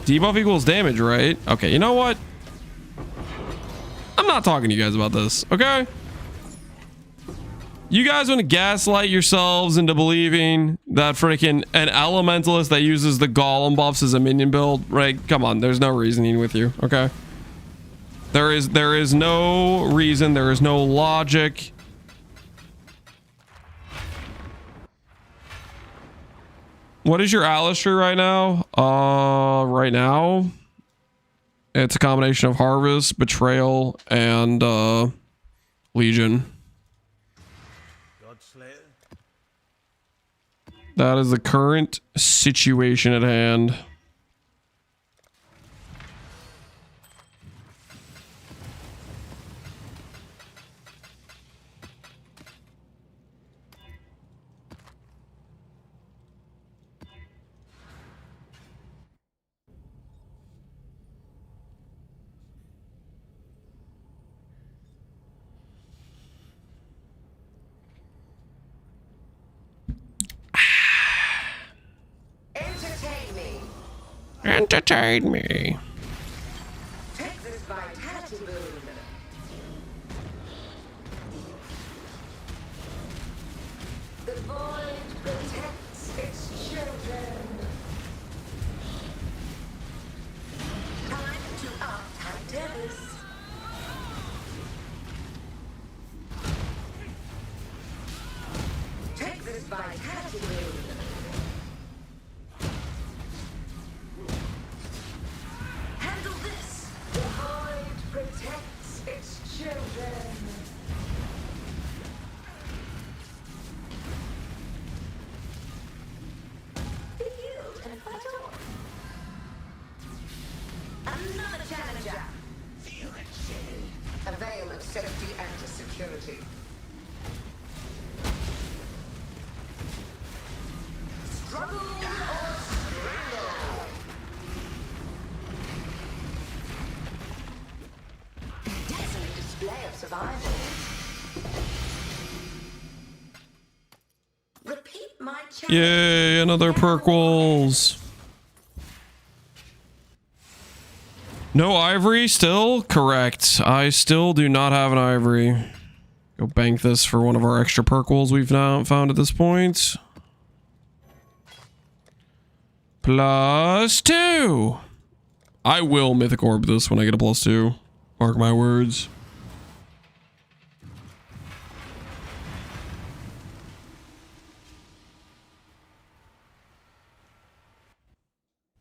Debuff equals damage, right? Okay, you know what? I'm not talking to you guys about this, okay? You guys want to gaslight yourselves into believing that freaking an elementalist that uses the golem buffs as a minion build, right? Come on, there's no reasoning with you, okay? There is no reason, there is no logic. What is your Alistair right now? Right now, it's a combination of Harvest, Betrayal, and Legion. That is the current situation at hand. Entertain me. Take this vitality boon. The void protects its children. Time to up Titanus. Take this vitality boon. Safety and security. Struggle or strangle. Desolate display of survival. Repeat my challenge. Yay, another perk walls. No ivory still? Correct. I still do not have an ivory. Go bank this for one of our extra perk walls we've now found at this point. +2. I will mythic orb this when I get a +2. Mark my words.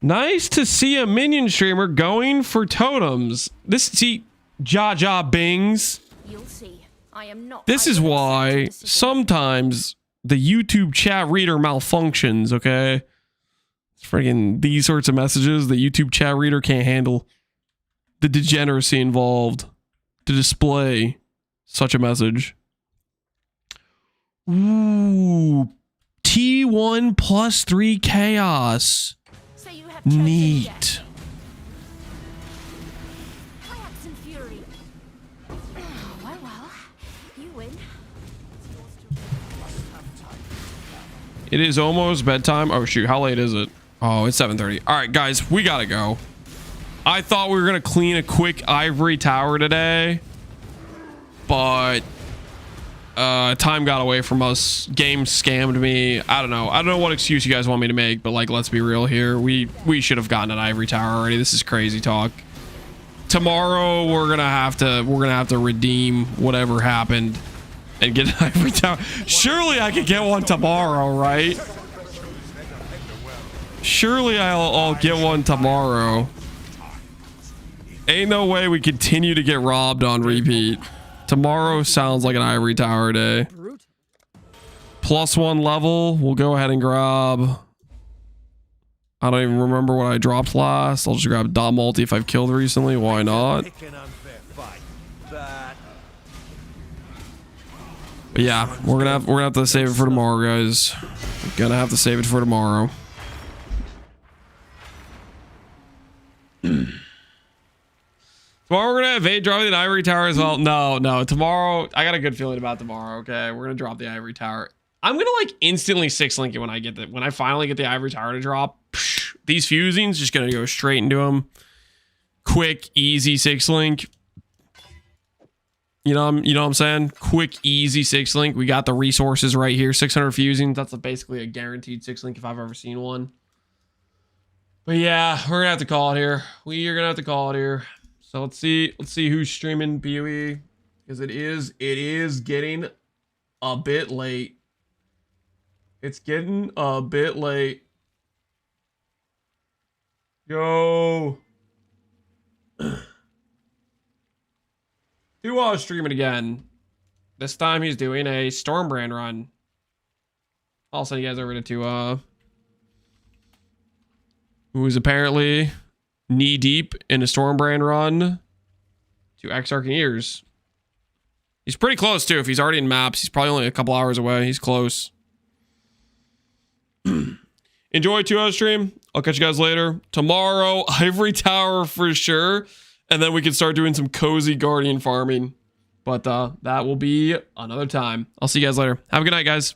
Nice to see a minion streamer going for totems. Jaja Bings. You'll see. I am not. This is why sometimes the YouTube chat reader malfunctions, okay? It's freaking these sorts of messages, the YouTube chat reader can't handle the degeneracy involved to display such a message. Ooh. T1 +3 chaos. Neat. It is almost bedtime. Oh shoot, how late is it? Oh, it's 7:30. All right, guys, we gotta go. I thought we were gonna clean a quick ivory tower today, but time got away from us. Game scammed me. I don't know what excuse you guys want me to make, but like, let's be real here. We should have gotten an ivory tower already. This is crazy talk. Tomorrow we're gonna have to redeem whatever happened and get an ivory tower. Surely I could get one tomorrow, right? Surely I'll get one tomorrow. Ain't no way we continue to get robbed on repeat. Tomorrow sounds like an ivory tower day. +1 level. We'll go ahead and grab. I don't even remember what I dropped last. I'll just grab dot multi if I've killed recently. Why not? But yeah, we're gonna have to save it for tomorrow, guys. We're gonna have to save it for tomorrow. Tomorrow we're gonna evade dropping the ivory tower as well. No, tomorrow I got a good feeling about tomorrow. Okay, we're gonna drop the ivory tower. I'm gonna like instantly 6-link it when I finally get the Ivory Tower to drop. Psh, these fusings just gonna go straight into them. Quick, easy 6-link. You know what I'm saying? Quick, easy 6-link. We got the resources right here. 600 fusings. That's basically a guaranteed 6-link if I've ever seen one. But yeah, we're gonna have to call it here. We are gonna have to call it here. So let's see who's streaming PoE, because it is getting a bit late. It's getting a bit late. Yo. Duo streaming again. This time he's doing a Stormbind run. I'll send you guys over to Duo, who is apparently knee deep in a Stormbind run to Ex-Arcaneers. He's pretty close too. If he's already in maps, he's probably only a couple hours away. He's close. Enjoy 2 hour stream. I'll catch you guys later. Tomorrow, Ivory Tower for sure. And then we can start doing some cozy Guardian farming. But that will be another time. I'll see you guys later. Have a good night, guys.